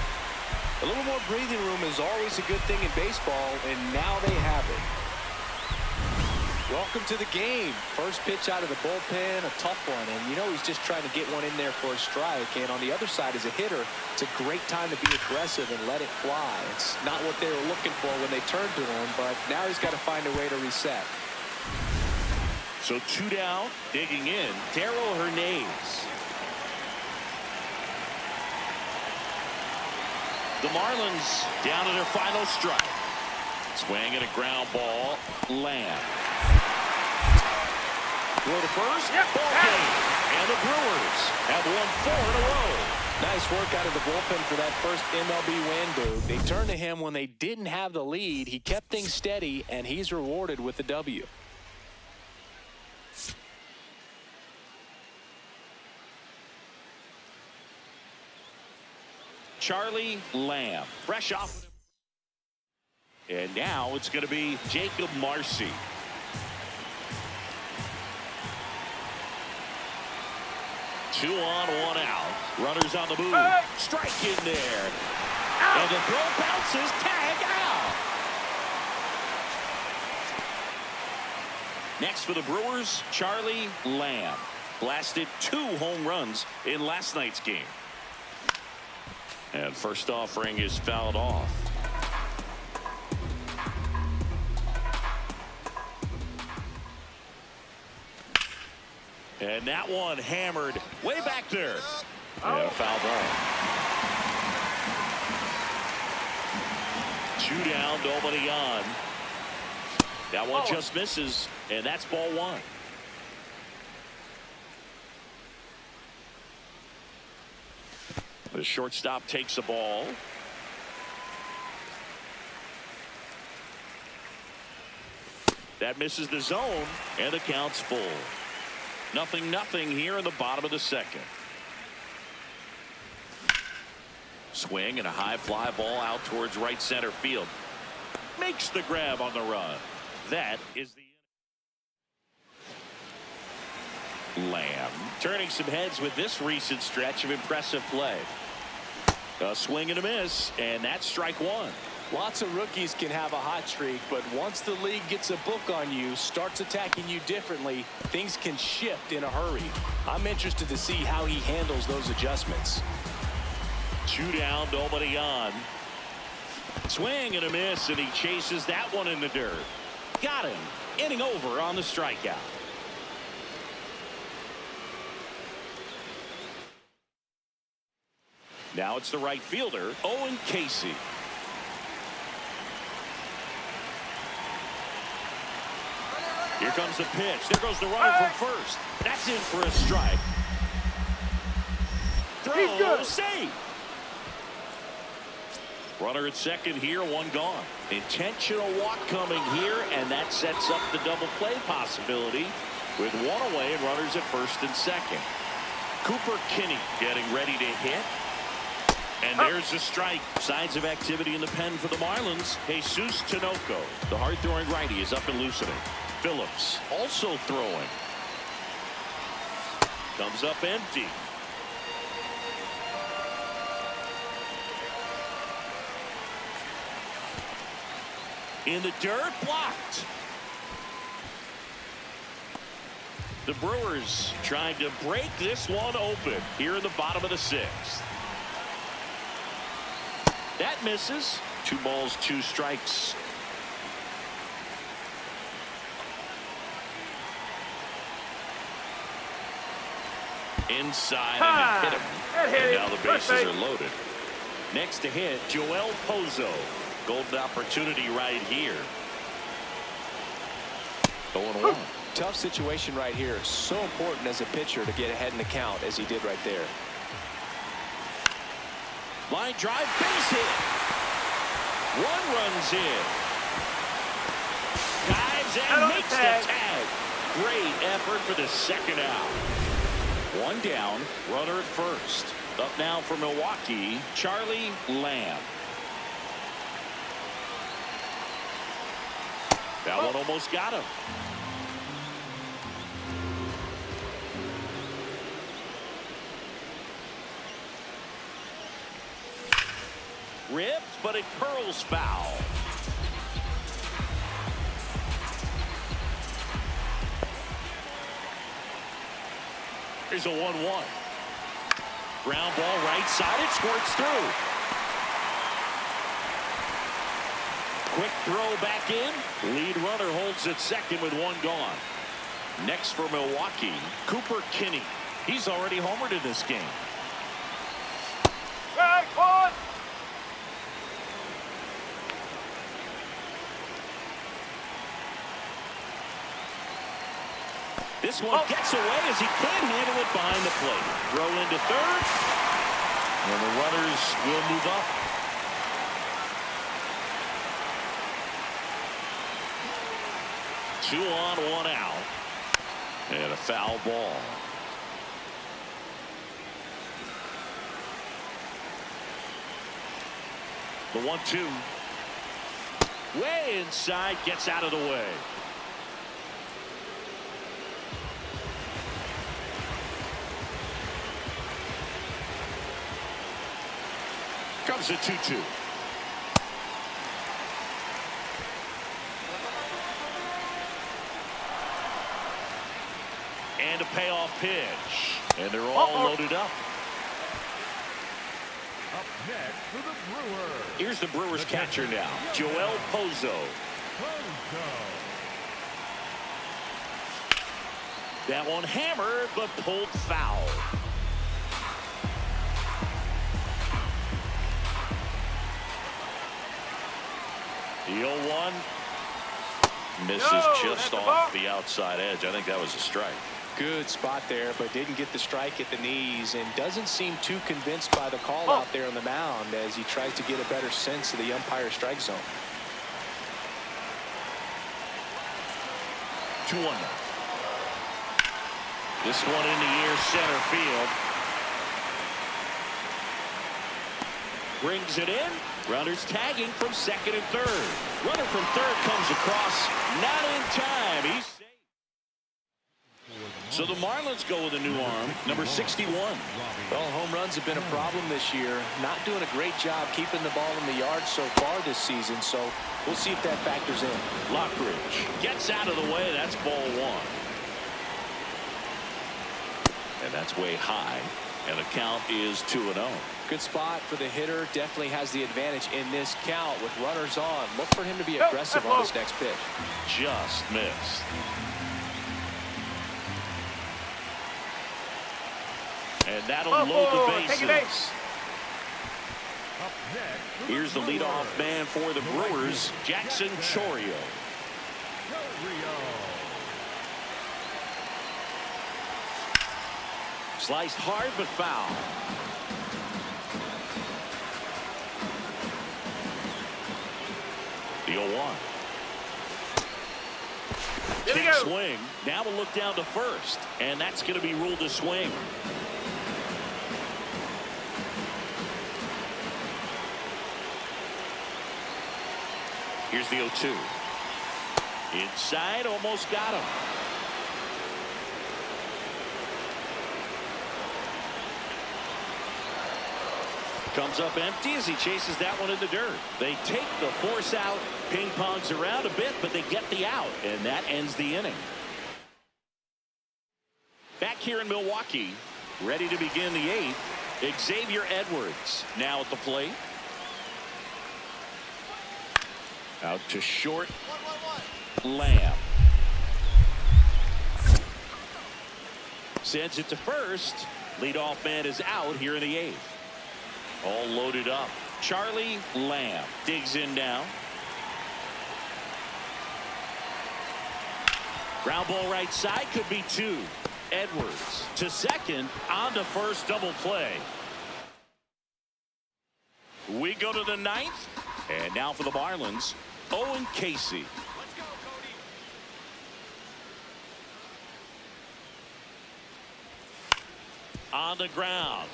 A little more breathing room is always a good thing in baseball, and now they have it. Welcome to the game. First pitch out of the bullpen, a tough one, and you know he's just trying to get one in there for a strike. And on the other side, as a hitter, it's a great time to be aggressive and let it fly. It's not what they were looking for when they turned to him, but now he's got to find a way to reset. So 2 down, digging in, Darryl Hernandez. The Marlins down to their final strike. Swing and a ground ball. Lamb. Throw to first. Ball game. And the Brewers have won 4 in a row. Nice work out of the bullpen for that first MLB win, Duke. They turned to him when they didn't have the lead. He kept things steady, and he's rewarded with the W. Charlie Lamb, fresh off. And now it's going to be Jacob Marcy. Two on, 1 out. Runners on the move. Strike in there. And the throw bounces. Tag out. Next for the Brewers, Charlie Lamb. Blasted 2 home runs in last night's game. And first offering is fouled off. And that one hammered way back there. And a foul ball. 2 down, nobody on. That one just misses, and that's ball 1. The shortstop takes the ball. That misses the zone, and the count's full. 0-0 here in the bottom of the second. Swing and a high fly ball out towards right center field. Makes the grab on the run. That is the Lamb turning some heads with this recent stretch of impressive play. A swing and a miss, and that's strike 1. Lots of rookies can have a hot streak, but once the league gets a book on you, starts attacking you differently, things can shift in a hurry. I'm interested to see how he handles those adjustments. 2 down, nobody on. Swing and a miss, and he chases that one in the dirt. Got him. Inning over on the strikeout. Now it's the right fielder, Owen Casey. Here comes the pitch. There goes the runner from first. That's in for a strike. Throw, save. Runner at second here, 1 gone. Intentional walk coming here, and that sets up the double play possibility with 1 away and runners at first and second. Cooper Kinney getting ready to hit. And there's the strike. Signs of activity in the pen for the Marlins. Jesus Tinoco, the hard-throwing righty, is up and loosening. Phillips also throwing. Comes up empty. In the dirt, blocked. The Brewers trying to break this one open here in the bottom of the 6th. That misses. 2 balls, 2 strikes. Inside and hit him. And now the bases are loaded. Next to hit, Joel Pozo. Golden opportunity right here. 0-1. Tough situation right here. So important as a pitcher to get ahead in the count as he did right there. Line drive, base hit. 1 runs in. Dives and makes the tag. Great effort for the second out. 1 down, runner at first. Up now for Milwaukee, Charlie Lamb. That one almost got him. Ripped, but it curls foul. Here's a 1-1. Ground ball right side. It squirts through. Quick throw back in. Lead runner holds at second with one gone. Next for Milwaukee, Cooper Kinney. He's already homered in this game. Hey, on! This one gets away as he can't handle it behind the plate. Throw into third. And the runners will move up. Two on, one out. And a foul ball. The 1-2. Way inside, gets out of the way. Comes a 2-2. And a payoff pitch. And they're all loaded up. Up next for the Brewers. Here's the Brewers catcher now, Joel Pozo. That one hammered, but pulled foul. The 0-1 misses just off the outside edge. I think that was a strike. Good spot there, but didn't get the strike at the knees and doesn't seem too convinced by the call out there on the mound as he tries to get a better sense of the umpire strike zone. 2-1 now. This one in the air, center field. Brings it in. Runners tagging from second and third. Runner from third comes across. Not in time. He's safe. So the Marlins go with a new arm, number 61. Well, home runs have been a problem this year. Not doing a great job keeping the ball in the yard so far this season. So we'll see if that factors in. Lockridge gets out of the way. That's ball one. And that's way high. And the count is 2-0. Good spot for the hitter. Definitely has the advantage in this count with runners on. Look for him to be aggressive on this next pitch. Just missed. And that'll load the bases. Here's the leadoff man for the Brewers, Jackson Chourio. Sliced hard but foul. The 0-1. Check swing. Now we'll look down to first, and that's going to be ruled a swing. Here's the 0-2. Inside, almost got him. Comes up empty as he chases that one in the dirt. They take the force out, ping-pongs around a bit, but they get the out, and that ends the inning. Back here in Milwaukee, ready to begin the 8th, Xavier Edwards now at the plate. Out to short. Lamb. Sends it to first. Leadoff man is out here in the 8th. All loaded up. Charlie Lamb digs in now. Ground ball right side, could be 2. Edwards to second, on to first, double play. We go to the 9th, and now for the Marlins, Owen Casey. Let's go, Cody. On the ground.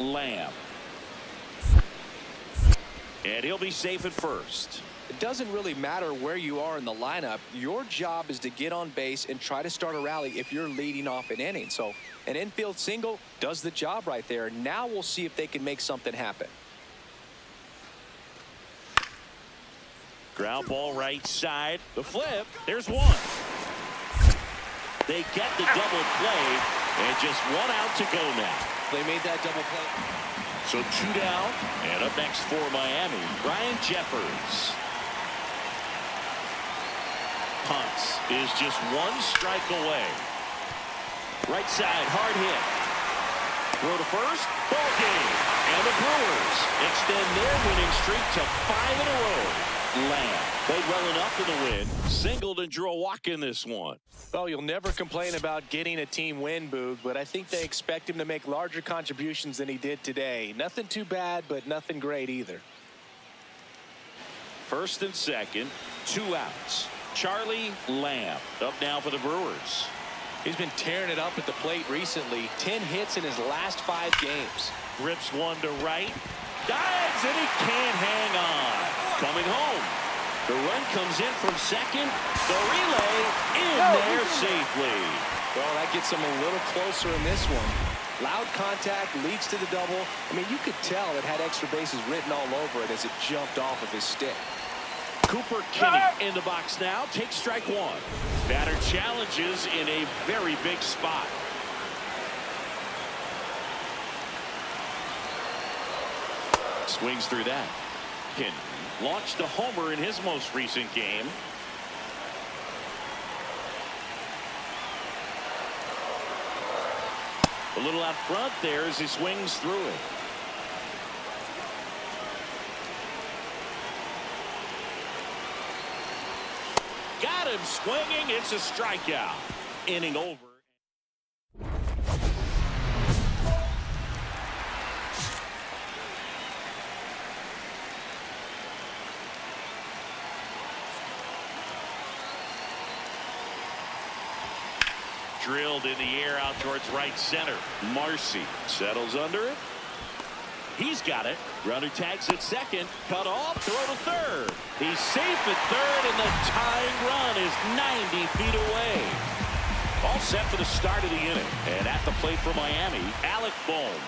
Lamb. And he'll be safe at first. It doesn't really matter where you are in the lineup. Your job is to get on base and try to start a rally if you're leading off an inning. So an infield single does the job right there. Now we'll see if they can make something happen. Ground ball right side. The flip. There's one. They get the double play, and just one out to go now. They made that double play. So 2 down, and up next for Miami, Ryan Jeffers. Punts is just 1 strike away. Right side, hard hit. Throw to first, ball game. And the Brewers extend their winning streak to 5 in a row. Lamb played well enough in the win, singled and drew a walk in this one. Well, you'll never complain about getting a team win, Boog, but I think they expect him to make larger contributions than he did today. Nothing too bad, but nothing great either. First and second, 2 outs. Charlie Lamb up now for the Brewers. He's been tearing it up at the plate recently. 10 hits in his last 5 games. Rips one to right. Dives, and he can't hang on. Coming home. The run comes in from second. The relay in there safely. Well, that gets him a little closer in this one. Loud contact leads to the double. I mean, you could tell it had extra bases written all over it as it jumped off of his stick. Cooper Kinney in the box now. Takes strike 1. Batter challenges in a very big spot. Swings through that. Kinney launched a homer in his most recent game. A little out front there as he swings through it. Got him swinging. It's a strikeout. Inning over. Drilled in the air out towards right center. Marcy settles under it. He's got it. Runner tags at second. Cut off. Throw to third. He's safe at third, and the tying run is 90 feet away. All set for the start of the inning. And at the plate for Miami, Alec Bohm.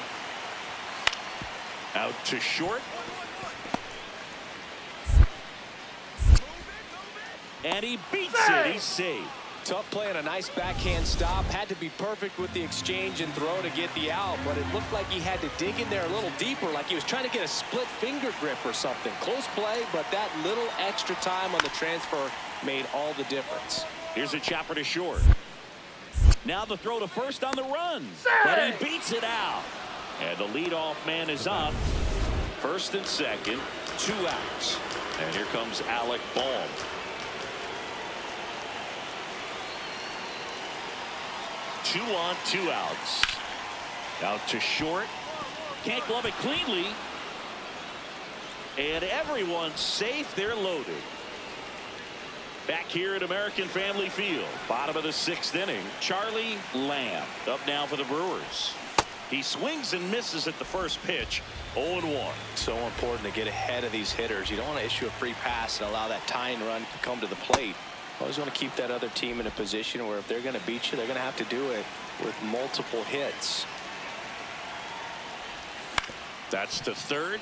Out to short. And he beats it. He's safe. Tough play and a nice backhand stop. Had to be perfect with the exchange and throw to get the out, but it looked like he had to dig in there a little deeper, like he was trying to get a split finger grip or something. Close play, but that little extra time on the transfer made all the difference. Here's a chopper to short. Now the throw to first on the run, but he beats it out. And the leadoff man is up. First and second, 2 outs. And here comes Alec Bohm. Two on, 2 outs. Out to short. Can't glove it cleanly. And everyone's safe. They're loaded. Back here at American Family Field. Bottom of the 6th inning. Charlie Lamb up now for the Brewers. He swings and misses at the first pitch. 0-1. So important to get ahead of these hitters. You don't want to issue a free pass and allow that tying run to come to the plate. Always want to keep that other team in a position where if they're going to beat you, they're going to have to do it with multiple hits. That's to third.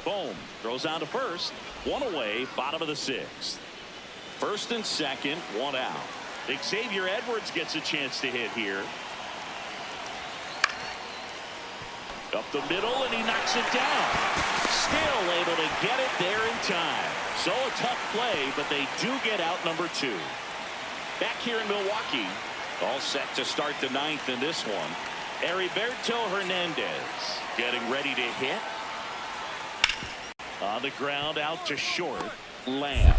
Bohm throws on to first. 1 away, bottom of the 6th. First and second, 1 out. Xavier Edwards gets a chance to hit here. Up the middle, and he knocks it down. Still able to get it there in time. So a tough play, but they do get out number 2. Back here in Milwaukee, all set to start the 9th in this one. Heriberto Hernandez getting ready to hit. On the ground, out to short. Lamb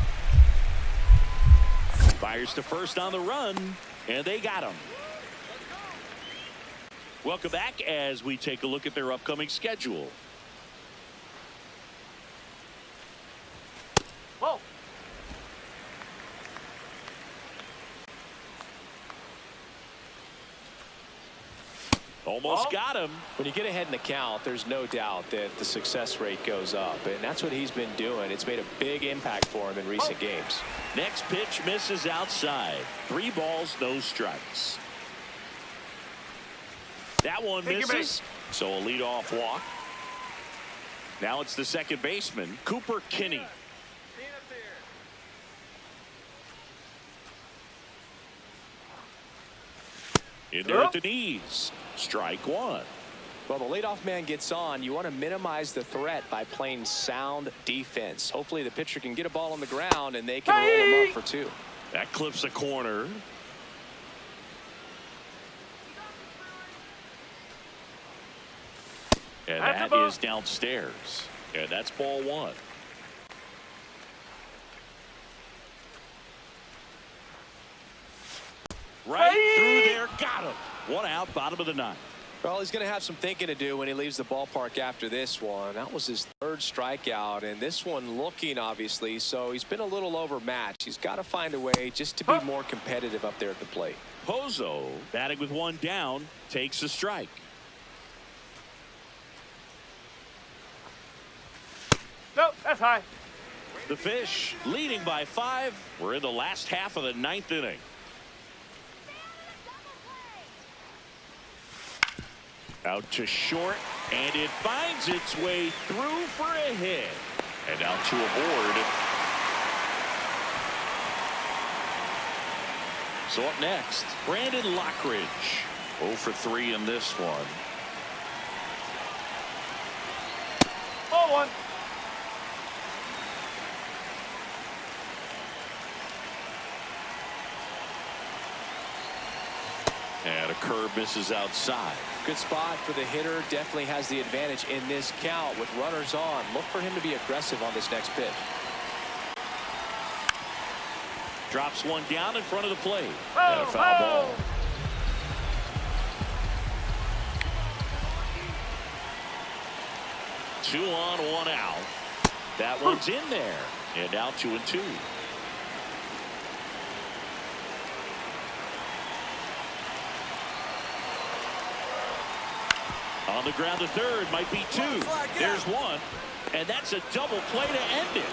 fires to first on the run, and they got him. Welcome back as we take a look at their upcoming schedule. Whoa. Almost got him. When you get ahead in the count, there's no doubt that the success rate goes up, and that's what he's been doing. It's made a big impact for him in recent games. Next pitch misses outside. 3 balls, no strikes. That one misses, so a leadoff walk. Now it's the second baseman, Cooper Kinney. In there at the knees. Strike 1. Well, the leadoff man gets on. You want to minimize the threat by playing sound defense. Hopefully the pitcher can get a ball on the ground and they can roll him up for 2. That clips a corner. And that is downstairs. And that's ball 1. Right through there. Got him. 1 out, bottom of the 9th. Well, he's going to have some thinking to do when he leaves the ballpark after this one. That was his 3rd strikeout, and this one looking, obviously, so he's been a little overmatched. He's got to find a way just to be more competitive up there at the plate. Pozo, batting with 1 down, takes a strike. Nope, that's high. The Fish leading by 5. We're in the last half of the 9th inning. Out to short, and it finds its way through for a hit. And out to a board. So up next, Brandon Lockridge. 0 for 3 in this one. Ball 1. And a curve misses outside. Good spot for the hitter. Definitely has the advantage in this count with runners on. Look for him to be aggressive on this next pitch. Drops 1 down in front of the plate. And a foul ball. Two on, 1 out. That one's in there. And now 2-2. On the ground to third, might be 2. There's 1. And that's a double play to end it.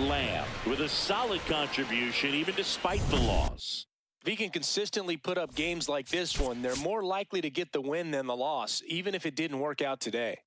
Lamb with a solid contribution even despite the loss. If he can consistently put up games like this one, they're more likely to get the win than the loss, even if it didn't work out today.